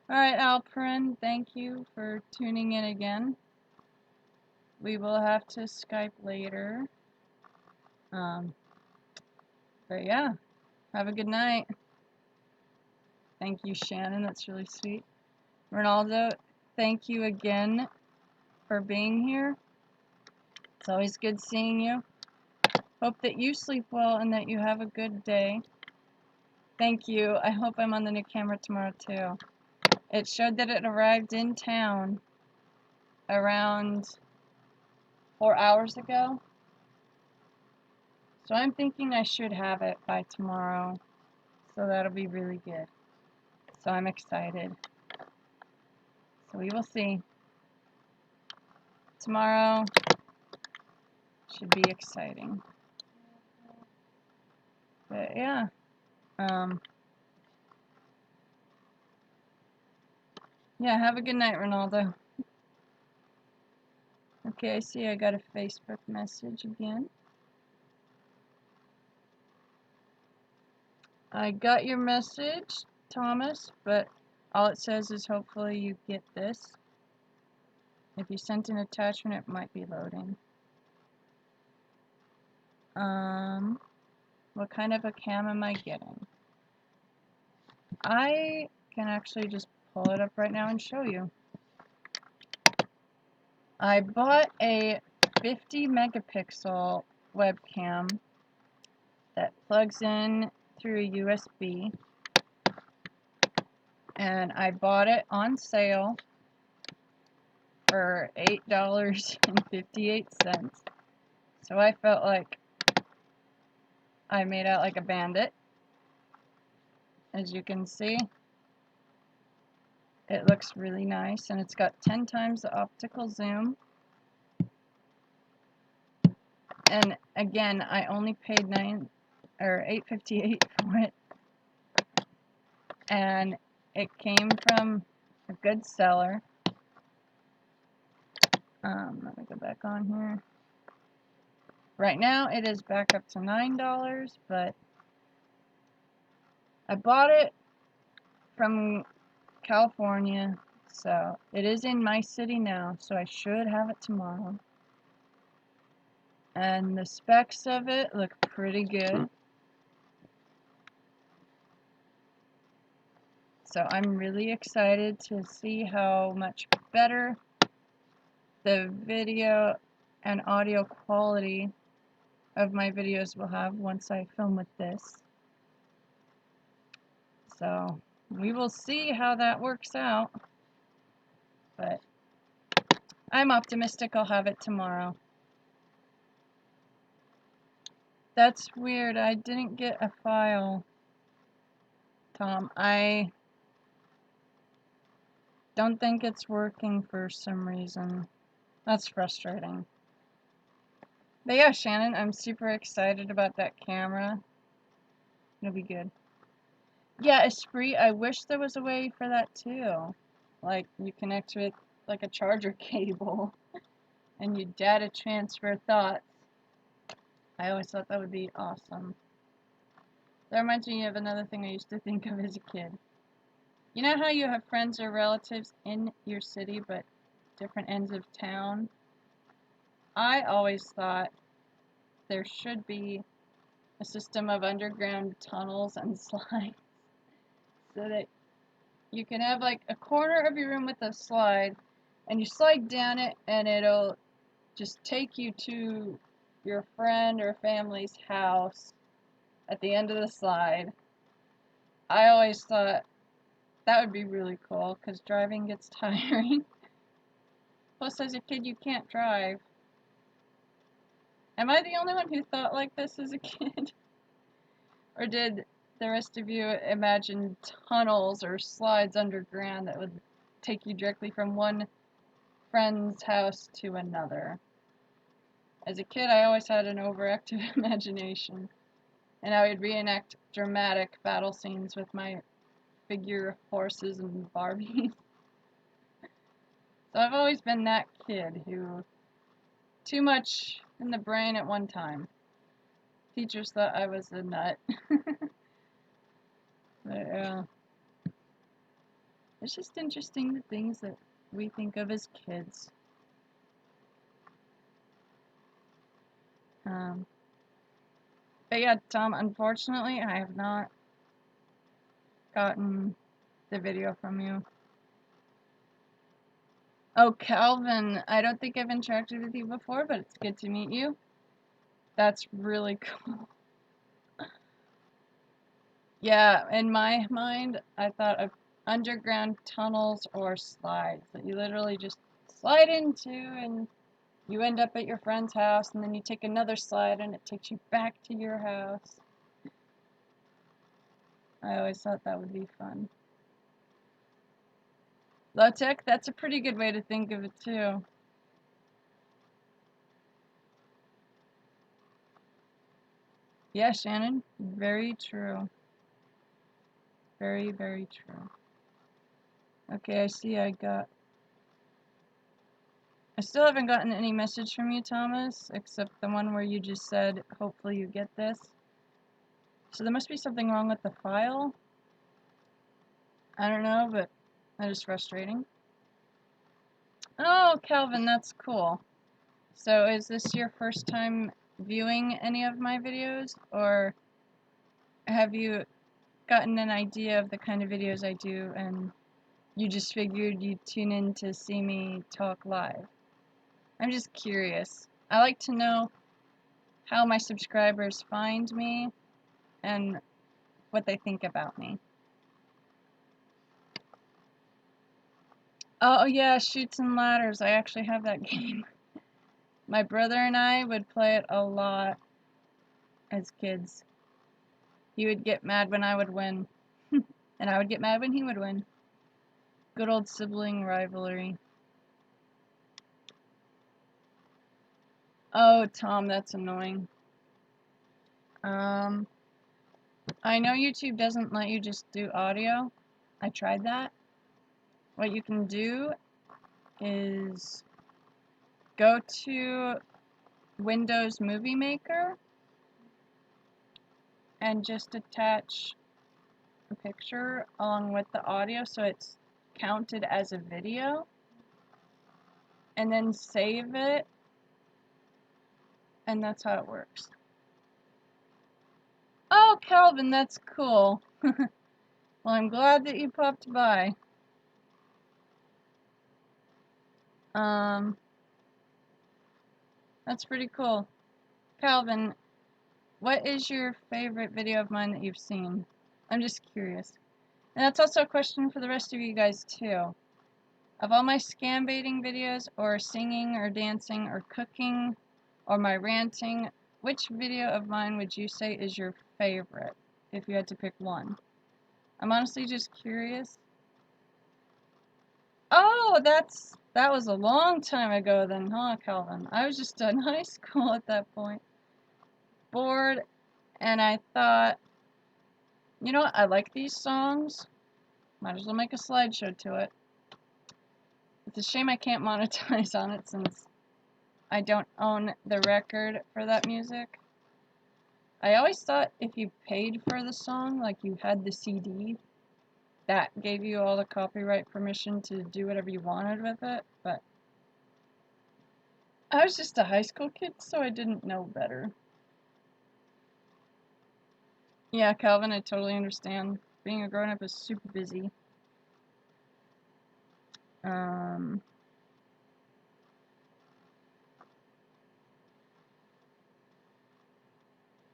Alright, Alperen, thank you for tuning in again. We will have to Skype later. But yeah, have a good night. Thank you, Shannon, that's really sweet. Ronaldo, thank you again for being here. It's always good seeing you. Hope that you sleep well and that you have a good day. Thank you. I hope I'm on the new camera tomorrow too. It showed that it arrived in town around 4 hours ago. So I'm thinking I should have it by tomorrow. So that'll be really good. So I'm excited. So we will see. Tomorrow should be exciting. But yeah. Yeah, have a good night, Ronaldo. Okay, I see I got a Facebook message again. I got your message, Thomas, but all it says is hopefully you get this. If you sent an attachment, it might be loading. What kind of a cam am I getting? I can actually just pull it up right now and show you. I bought a 50 megapixel webcam that plugs in through a USB, and I bought it on sale for $8.58. So I felt like I made out like a bandit. As you can see, it looks really nice, and it's got 10 times the optical zoom. And again, I only paid $8.58 for it, and it came from a good seller. Let me go back on here. Right now, it is back up to $9, but I bought it from California, so it is in my city now, so I should have it tomorrow. And the specs of it look pretty good. So I'm really excited to see how much better the video and audio quality of my videos will have once I film with this. So we will see how that works out. But I'm optimistic I'll have it tomorrow. That's weird. I didn't get a file, Tom. I don't think it's working for some reason. That's frustrating. But yeah, Shannon, I'm super excited about that camera. It'll be good. Yeah, Esprit, I wish there was a way for that too. Like, you connect with like a charger cable and you data transfer thoughts. I always thought that would be awesome. That reminds me of another thing I used to think of as a kid. You know how you have friends or relatives in your city but different ends of town? I always thought there should be a system of underground tunnels and slides so that you can have like a corner of your room with a slide, and you slide down it and it'll just take you to your friend or family's house at the end of the slide. I always thought that would be really cool because driving gets tiring. Plus, as a kid, you can't drive. Am I the only one who thought like this as a kid? Or did the rest of you imagine tunnels or slides underground that would take you directly from one friend's house to another? As a kid, I always had an overactive imagination, and I would reenact dramatic battle scenes with my figure horses and Barbies. So I've always been that kid who too much in the brain at one time. Teachers thought I was a nut. But yeah. It's just interesting the things that we think of as kids. But yeah, Tom, unfortunately, I have not gotten the video from you. Oh, Calvin, I don't think I've interacted with you before, but it's good to meet you. That's really cool. Yeah, in my mind, I thought of underground tunnels or slides that you literally just slide into and You end up at your friend's house, and then you take another slide, and it takes you back to your house. I always thought that would be fun. Low-tech, that's a pretty good way to think of it, too. Yeah, Shannon, very true. Very, very true. Okay, I see I still haven't gotten any message from you, Thomas, except the one where you just said, hopefully you get this. So there must be something wrong with the file. I don't know, but that is frustrating. Oh, Calvin, that's cool. So is this your first time viewing any of my videos, or have you gotten an idea of the kind of videos I do and you just figured you'd tune in to see me talk live? I'm just curious. I like to know how my subscribers find me and what they think about me. Oh yeah, Chutes and Ladders. I actually have that game. My brother and I would play it a lot as kids. He would get mad when I would win, and I would get mad when he would win. Good old sibling rivalry. Oh, Tom, that's annoying. I know YouTube doesn't let you just do audio. I tried that. What you can do is go to Windows Movie Maker and just attach a picture along with the audio so it's counted as a video, and then save it, and that's how it works. Oh, Calvin, that's cool. Well, I'm glad that you popped by. That's pretty cool. Calvin, what is your favorite video of mine that you've seen? I'm just curious. And that's also a question for the rest of you guys, too. Of all my scam baiting videos, or singing, or dancing, or cooking, or my ranting, which video of mine would you say is your favorite, if you had to pick one? I'm honestly just curious. Oh, that was a long time ago then, huh, Calvin? I was just in high school at that point. Bored, and I thought, you know what, I like these songs. Might as well make a slideshow to it. It's a shame I can't monetize on it since I don't own the record for that music. I always thought if you paid for the song, like you had the CD, that gave you all the copyright permission to do whatever you wanted with it, but I was just a high school kid, so I didn't know better. Yeah, Calvin, I totally understand. Being a grown-up is super busy.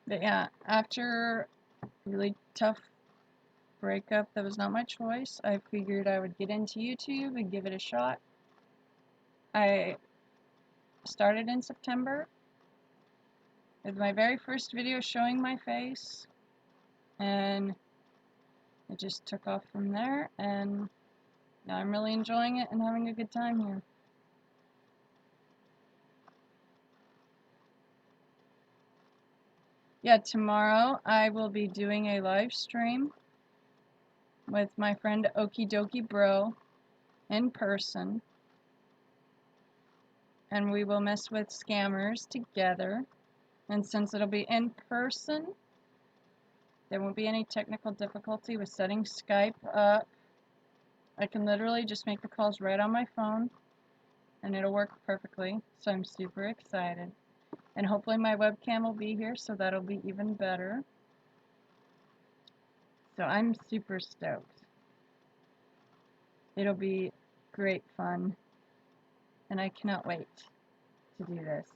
But yeah, after a really tough breakup that was not my choice, I figured I would get into YouTube and give it a shot. I started in September with my very first video showing my face, and it just took off from there, and now I'm really enjoying it and having a good time here. Yeah, tomorrow I will be doing a live stream with my friend Okie Dokie Bro in person, and we will mess with scammers together. And since it'll be in person, there won't be any technical difficulty with setting Skype up. I can literally just make the calls right on my phone, and it'll work perfectly, so I'm super excited. And hopefully my webcam will be here, so that'll be even better. So I'm super stoked. It'll be great fun, and I cannot wait to do this.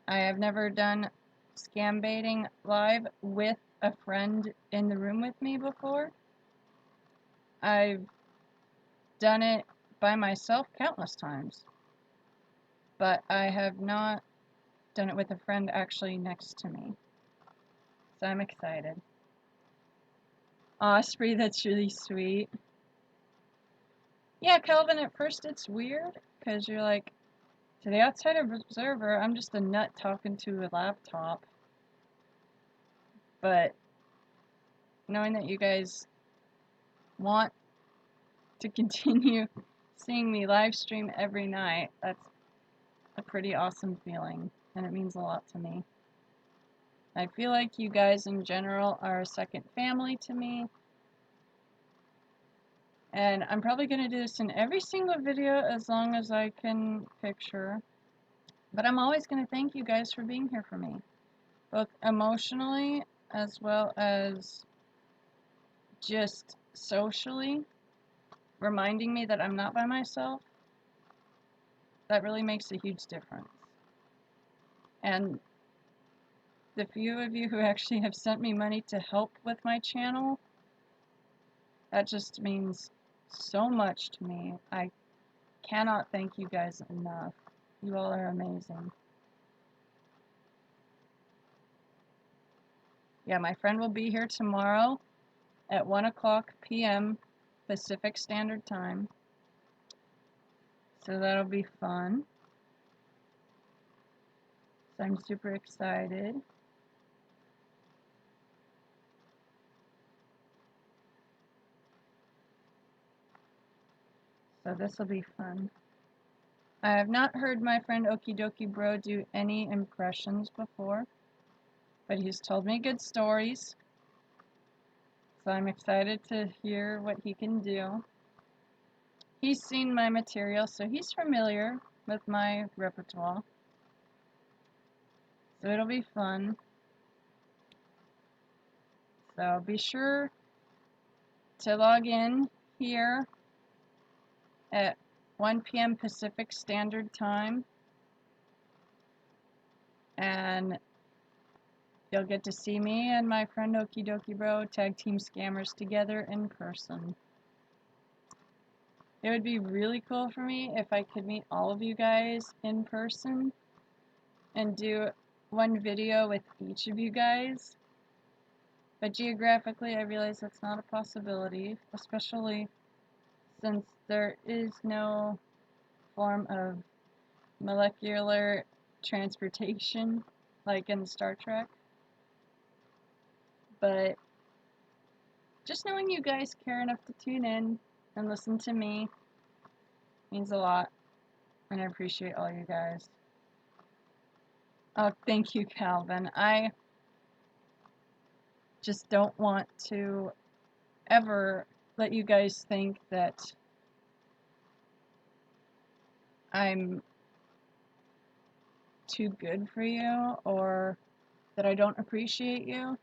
I have never done scam baiting live with a friend in the room with me before. I've done it by myself countless times. but I have not done it with a friend actually next to me. So I'm excited. Osprey, that's really sweet. Yeah, Calvin, at first it's weird, because you're like, to the outside observer, I'm just a nut talking to a laptop. But knowing that you guys want to continue seeing me live stream every night, that's a pretty awesome feeling, and it means a lot to me. I feel like you guys in general are a second family to me, and I'm probably going to do this in every single video as long as I can picture, but I'm always going to thank you guys for being here for me, both emotionally as well as just socially, reminding me that I'm not by myself. That really makes a huge difference. And the few of you who actually have sent me money to help with my channel, that just means so much to me. I cannot thank you guys enough. You all are amazing. Yeah, my friend will be here tomorrow at 1:00 p.m. Pacific Standard Time. So that'll be fun. So I'm super excited. So this will be fun. I have not heard my friend Okie Dokie Bro do any impressions before, but he's told me good stories. So I'm excited to hear what he can do. He's seen my material, so he's familiar with my repertoire. So it'll be fun. So be sure to log in here at 1 p.m. Pacific Standard Time, and you'll get to see me and my friend Okie Dokie Bro tag team scammers together in person. It would be really cool for me if I could meet all of you guys in person and do one video with each of you guys. But geographically, I realize that's not a possibility, especially since there is no form of molecular transportation like in Star Trek. But just knowing you guys care enough to tune in and listen to me means a lot, and I appreciate all you guys. Oh, thank you, Calvin. I just don't want to ever let you guys think that I'm too good for you or that I don't appreciate you,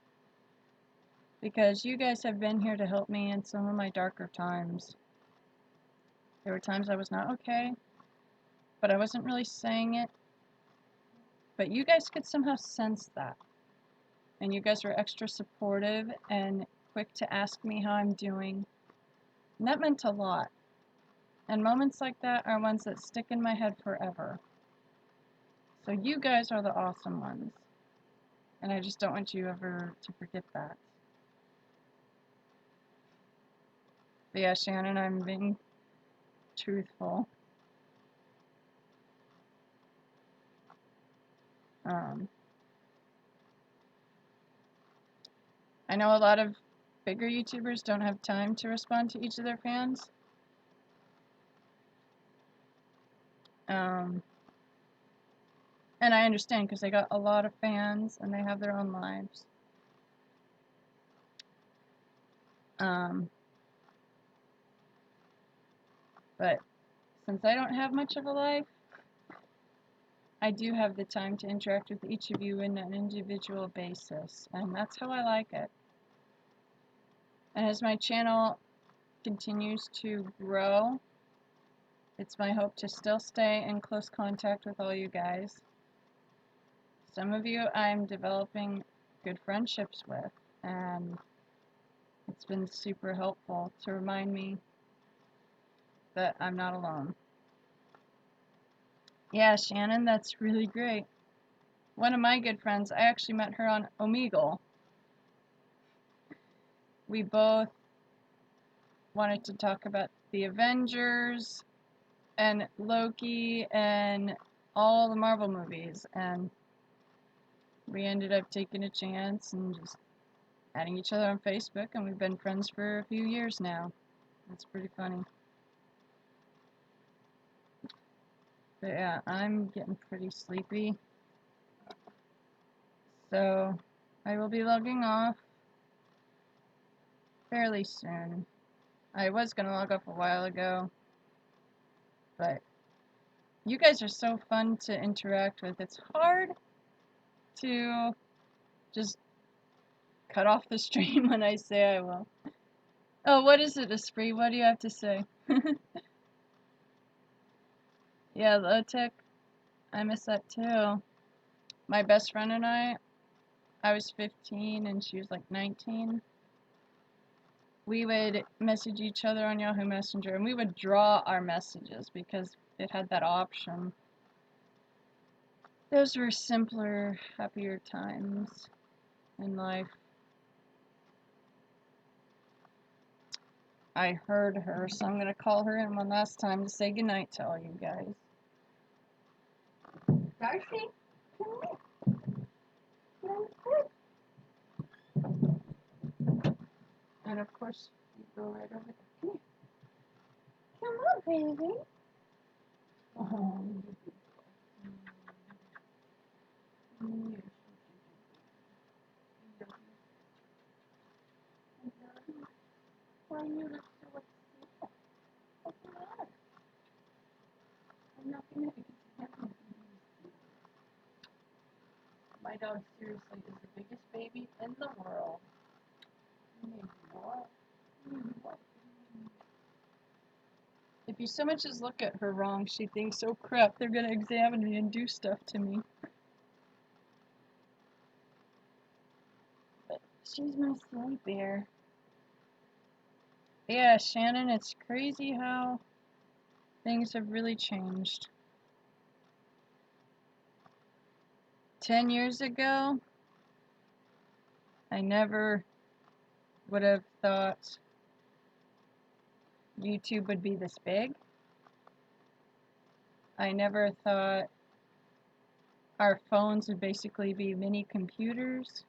because you guys have been here to help me in some of my darker times. There were times I was not okay, but I wasn't really saying it, but you guys could somehow sense that, and you guys were extra supportive and quick to ask me how I'm doing, and that meant a lot. And moments like that are ones that stick in my head forever. So you guys are the awesome ones, and I just don't want you ever to forget that. But yeah, Shannon, I'm being truthful. I know a lot of bigger YouTubers don't have time to respond to each of their fans. And I understand, because they got a lot of fans and they have their own lives. But since I don't have much of a life, I do have the time to interact with each of you on an individual basis, and that's how I like it. And as my channel continues to grow, it's my hope to still stay in close contact with all you guys. Some of you I'm developing good friendships with, and it's been super helpful to remind me that I'm not alone. Yeah, Shannon, that's really great. One of my good friends, I actually met her on Omegle. We both wanted to talk about the Avengers and Loki and all the Marvel movies, and we ended up taking a chance and just adding each other on Facebook, and we've been friends for a few years now. That's pretty funny. But yeah, I'm getting pretty sleepy, so I will be logging off fairly soon. I was gonna log off a while ago, but you guys are so fun to interact with. It's hard to just cut off the stream when I say I will. Oh, what is it, Esprit? What do you have to say? Yeah, low tech. I miss that too. My best friend and I was 15 and she was like 19. We would message each other on Yahoo Messenger and we would draw our messages because it had that option. Those were simpler, happier times in life. I heard her, so I'm gonna call her in one last time to say goodnight to all you guys. Darcy, come here. And of course, you go right over there. Come on, baby. Oh, Why you look so upset? What's the matter? I'm not gonna get happy. my dog seriously is the biggest baby in the world. Maybe what? If you so much as look at her wrong, she thinks, oh crap, they're gonna examine me and do stuff to me. But she's my silly bear. Yeah, Shannon, it's crazy how things have really changed. 10 years ago, I never would have thought YouTube would be this big. I never thought our phones would basically be mini computers.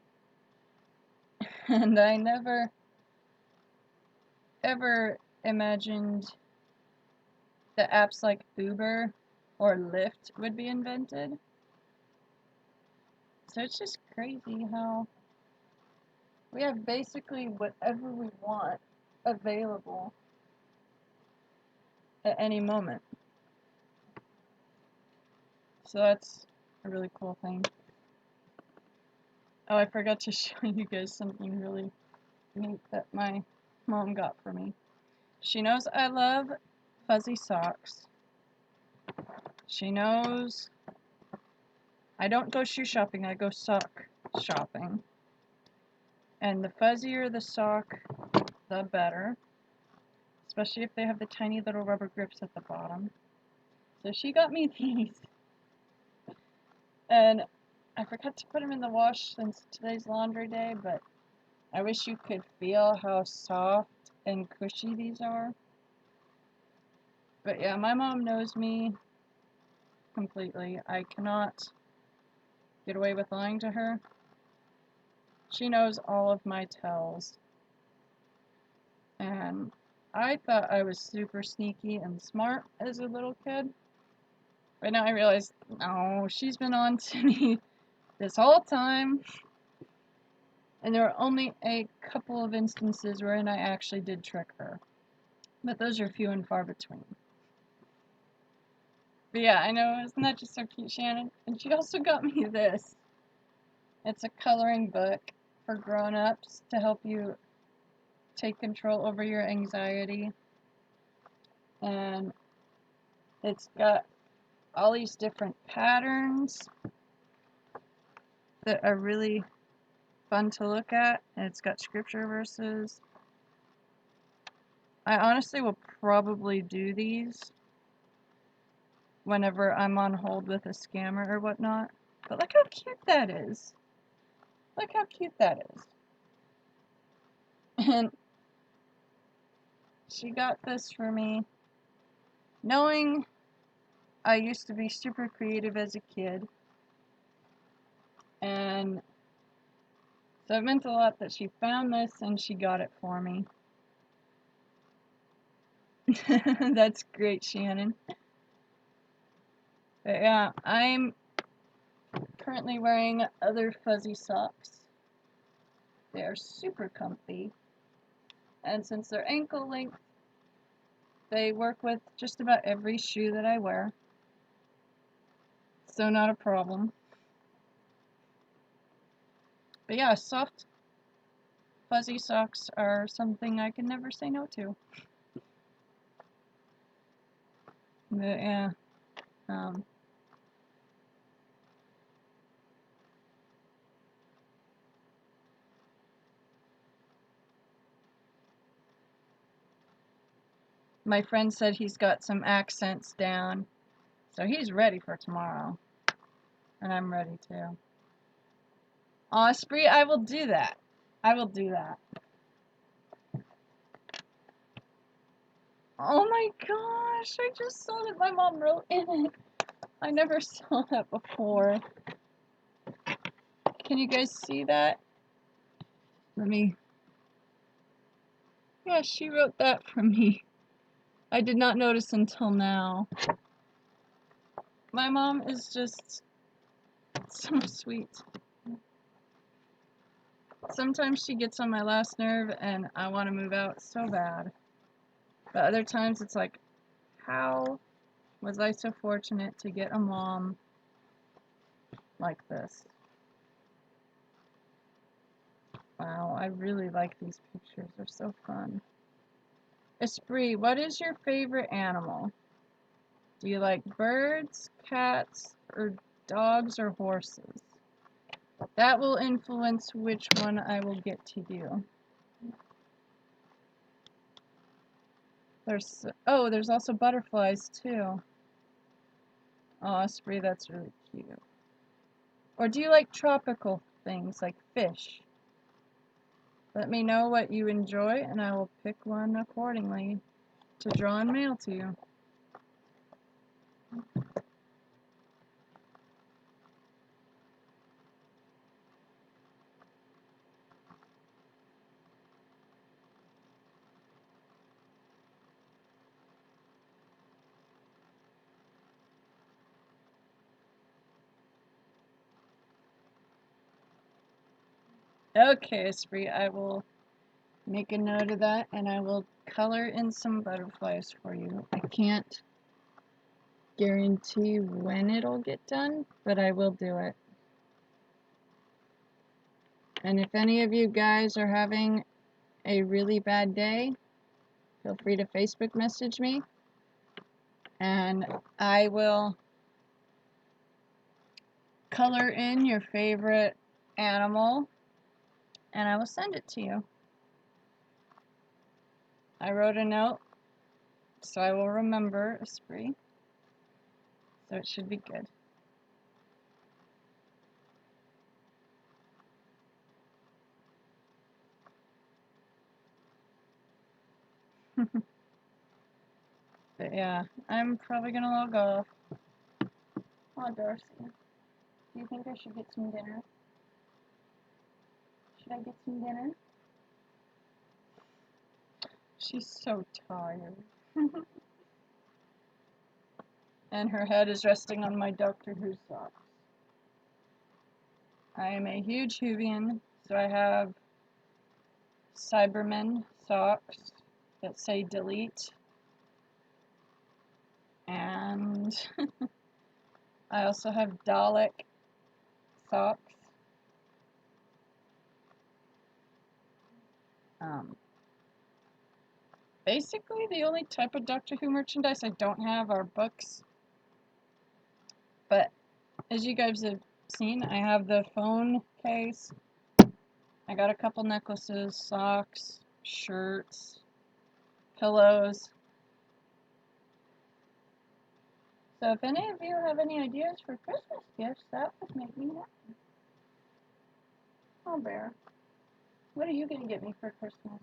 And I never ever imagined that apps like Uber or Lyft would be invented. So it's just crazy how we have basically whatever we want available at any moment. So that's a really cool thing. Oh, I forgot to show you guys something really neat that my mom got for me. She knows I love fuzzy socks. She knows I don't go shoe shopping, I go sock shopping. And the fuzzier the sock, the better. Especially if they have the tiny little rubber grips at the bottom. So she got me these. And I forgot to put them in the wash since today's laundry day, but I wish you could feel how soft and cushy these are. But yeah, my mom knows me completely. I cannot get away with lying to her. She knows all of my tells. And I thought I was super sneaky and smart as a little kid. But now I realize, no, she's been on to me this whole time. And there were only a couple of instances wherein I actually did trick her. But those are few and far between. But yeah, I know, isn't that just so cute, Shannon? And she also got me this. It's a coloring book for grown-ups to help you take control over your anxiety. And it's got all these different patterns that are really fun to look at. And it's got scripture verses. I honestly will probably do these whenever I'm on hold with a scammer or whatnot. But look how cute that is. Look how cute that is. And she got this for me, knowing I used to be super creative as a kid. And so it meant a lot that she found this and she got it for me. That's great, Shannon. But yeah, I'm currently wearing other fuzzy socks. They are super comfy. And since they're ankle length, they work with just about every shoe that I wear. So not a problem. But yeah, soft fuzzy socks are something I can never say no to. But yeah, my friend said he's got some accents down, so he's ready for tomorrow. And I'm ready too. Aw, Spree, I will do that. I will do that. Oh my gosh, I just saw that my mom wrote in it. I never saw that before. Can you guys see that? Let me... Yeah, she wrote that for me. I did not notice until now. My mom is just so sweet. Sometimes she gets on my last nerve and I want to move out so bad. But other times it's like, how was I so fortunate to get a mom like this? Wow, I really like these pictures. They're so fun. Esprit, what is your favorite animal? Do you like birds, cats, or dogs or horses? That will influence which one I will get to you. There's also butterflies too. Oh, Esprit, that's really cute. Or do you like tropical things like fish? Let me know what you enjoy and I will pick one accordingly to draw and mail to you. Okay, Esprit, I will make a note of that and I will color in some butterflies for you. I can't guarantee when it'll get done, but I will do it. And if any of you guys are having a really bad day, feel free to Facebook message me and I will color in your favorite animal and I will send it to you. I wrote a note, so I will remember Esprit. So it should be good. But yeah, I'm probably gonna log off. Oh, Darcy, do you think I should get some dinner? Should I get some dinner? She's so tired. And her head is resting on my Doctor Who socks. I am a huge Whovian, so I have Cybermen socks that say delete. And I also have Dalek socks. Basically, the only type of Doctor Who merchandise I don't have are books. But as you guys have seen, I have the phone case. I got a couple necklaces, socks, shirts, pillows. So if any of you have any ideas for Christmas gifts, that would make me happy. Oh, Bear. What are you going to get me for Christmas?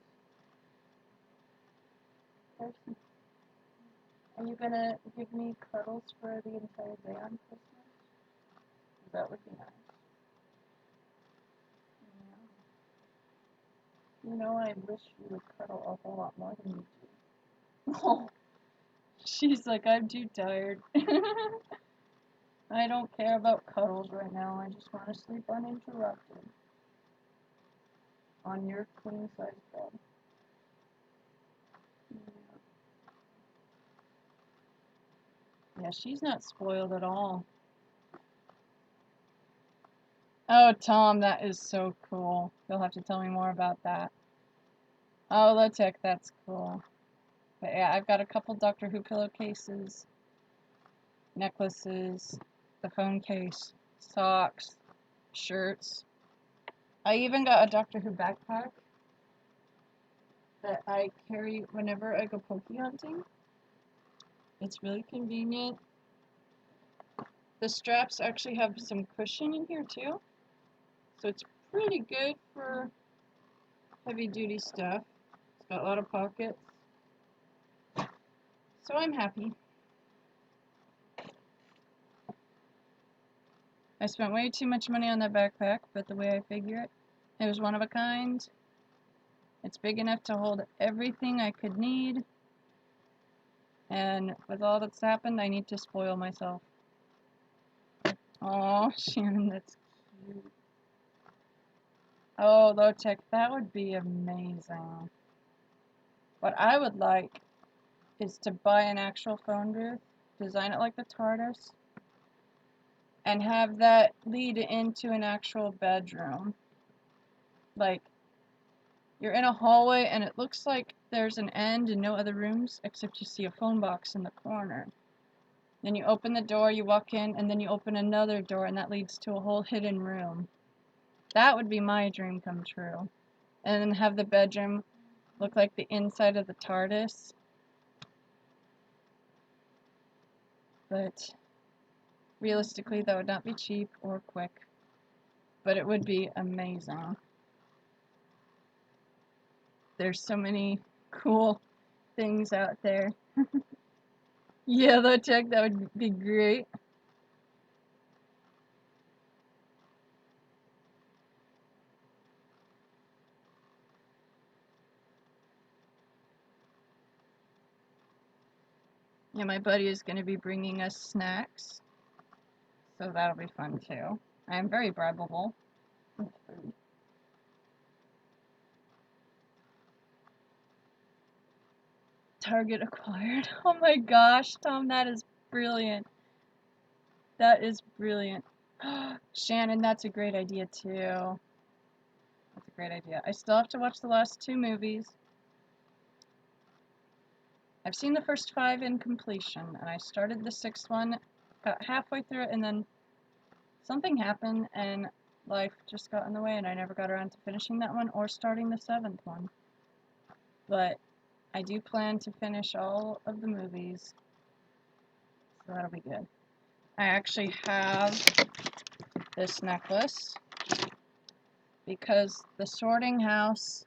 Are you going to give me cuddles for the entire day on Christmas? That would be nice. Yeah. You know, I wish you would cuddle a whole lot more than you do. Oh, she's like, I'm too tired. I don't care about cuddles right now. I just want to sleep uninterrupted on your queen-size bed. Yeah, she's not spoiled at all. Oh, Tom, that is so cool. You'll have to tell me more about that. Oh, Lotek, that's cool. But yeah, I've got a couple Doctor Who pillowcases, necklaces, the phone case, socks, shirts. I even got a Doctor Who backpack that I carry whenever I go Poke hunting. It's really convenient. The straps actually have some cushion in here too, so it's pretty good for heavy duty stuff. It's got a lot of pockets, so I'm happy. I spent way too much money on that backpack, but the way I figure it, it was one of a kind. It's big enough to hold everything I could need, and with all that's happened, I need to spoil myself. Oh, Shannon, that's cute. Oh, Lotek, that would be amazing. What I would like is to buy an actual phone booth, design it like the TARDIS, and have that lead into an actual bedroom. Like, you're in a hallway and it looks like there's an end and no other rooms except you see a phone box in the corner. Then you open the door, you walk in, and then you open another door and that leads to a whole hidden room. That would be my dream come true. And then have the bedroom look like the inside of the TARDIS. But realistically, that would not be cheap or quick. But it would be amazing. There's so many cool things out there. Yeah, Lotek, that would be great. Yeah, my buddy is going to be bringing us snacks, so that'll be fun too. I am very bribable with food. Target acquired. Oh my gosh, Tom, that is brilliant. That is brilliant. Shannon, that's a great idea too. That's a great idea. I still have to watch the last 2 movies. I've seen the first 5 in completion, and I started the 6th one, got halfway through it, and then something happened, and life just got in the way, and I never got around to finishing that one or starting the 7th one. But I do plan to finish all of the movies, so that'll be good. I actually have this necklace because the sorting house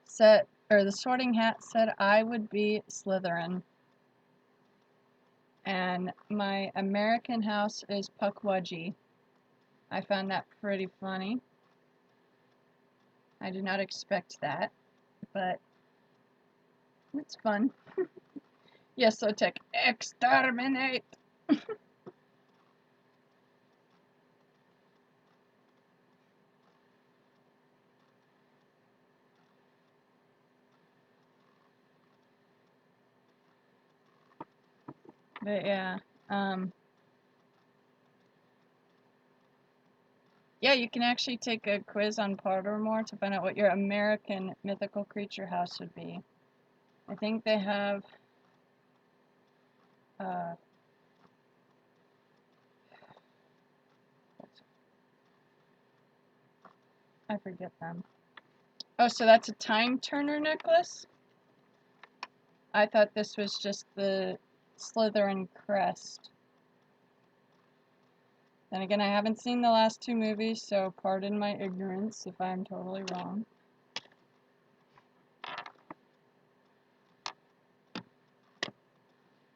said, or the sorting hat said I would be Slytherin. And my American house is Pukwudgie. I found that pretty funny. I did not expect that, but it's fun. Yes, so tech exterminate. But yeah, yeah, you can actually take a quiz on Pottermore to find out what your American mythical creature house would be. I think they have, I forget them. Oh, so that's a time turner necklace? I thought this was just the Slytherin crest. Then again, I haven't seen the last two movies, so pardon my ignorance if I'm totally wrong.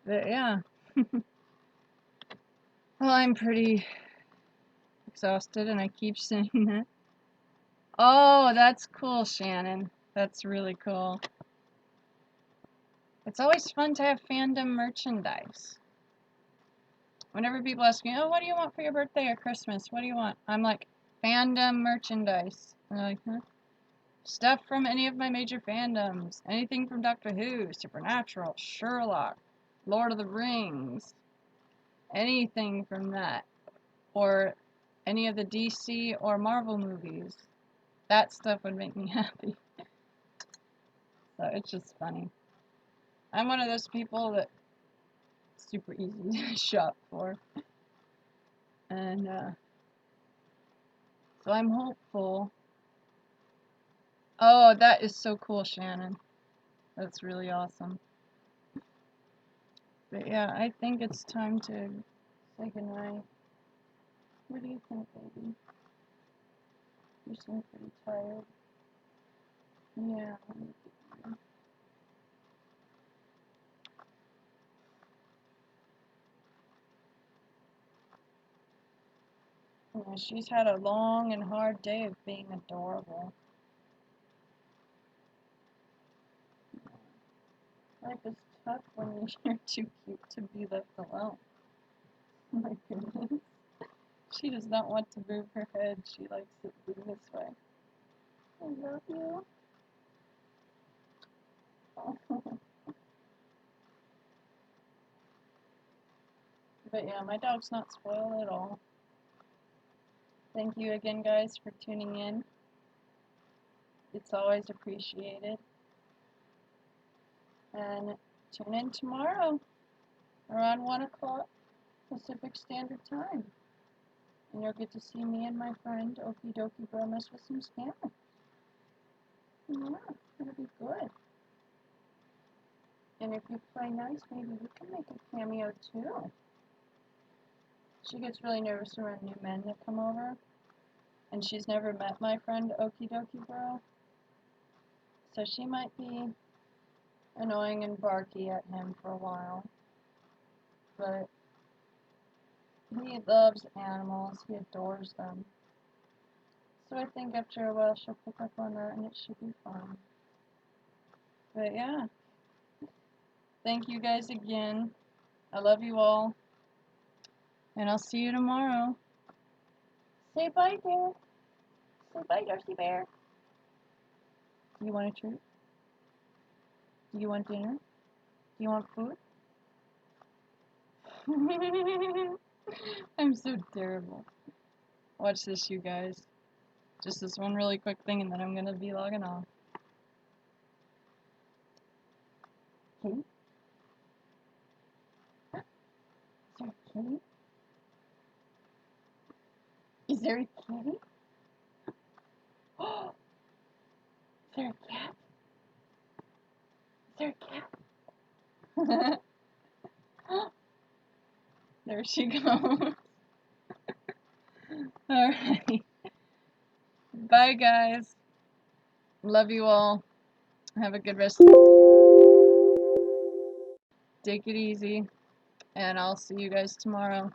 But yeah. Well, I'm pretty exhausted and I keep saying that. Oh, that's cool, Shannon. That's really cool. It's always fun to have fandom merchandise. Whenever people ask me, oh, what do you want for your birthday or Christmas? What do you want? I'm like, fandom merchandise. And they're like, huh? Stuff from any of my major fandoms. Anything from Doctor Who, Supernatural, Sherlock, Lord of the Rings. Anything from that. Or any of the DC or Marvel movies. That stuff would make me happy. So it's just funny. I'm one of those people that super easy to shop for. And so I'm hopeful. Oh, that is so cool, Shannon. That's really awesome. But yeah, I think it's time to say goodnight. What do you think, baby? You seem pretty tired. Yeah. Yeah, she's had a long and hard day of being adorable. Life is tough when you're too cute to be left alone. Oh my goodness. She does not want to move her head. She likes it being this way. I love you. But yeah, my dog's not spoiled at all. Thank you again, guys, for tuning in. It's always appreciated. And tune in tomorrow around 1 o'clock Pacific Standard Time. And you'll get to see me and my friend Okie Dokie Bro mess with some scammers. Yeah, it'll be good. And if you play nice, maybe you can make a cameo too. She gets really nervous around new men that come over. And she's never met my friend Okie Dokie Bro. So she might be annoying and barky at him for a while. But he loves animals. He adores them. So I think after a while she'll pick up on that and it should be fun. But yeah. Thank you guys again. I love you all. And I'll see you tomorrow. Say bye, dear. Say bye, Darcy Bear. Do you want a treat? Do you want dinner? Do you want food? I'm so terrible. Watch this, you guys. Just this one really quick thing and then I'm gonna be logging off. Kitty? Is there a kitty? Is there a kitty? Oh! Is there a cat? Is there a cat? There she goes. Alright. Bye, guys. Love you all. Have a good rest of the day. Take it easy. And I'll see you guys tomorrow.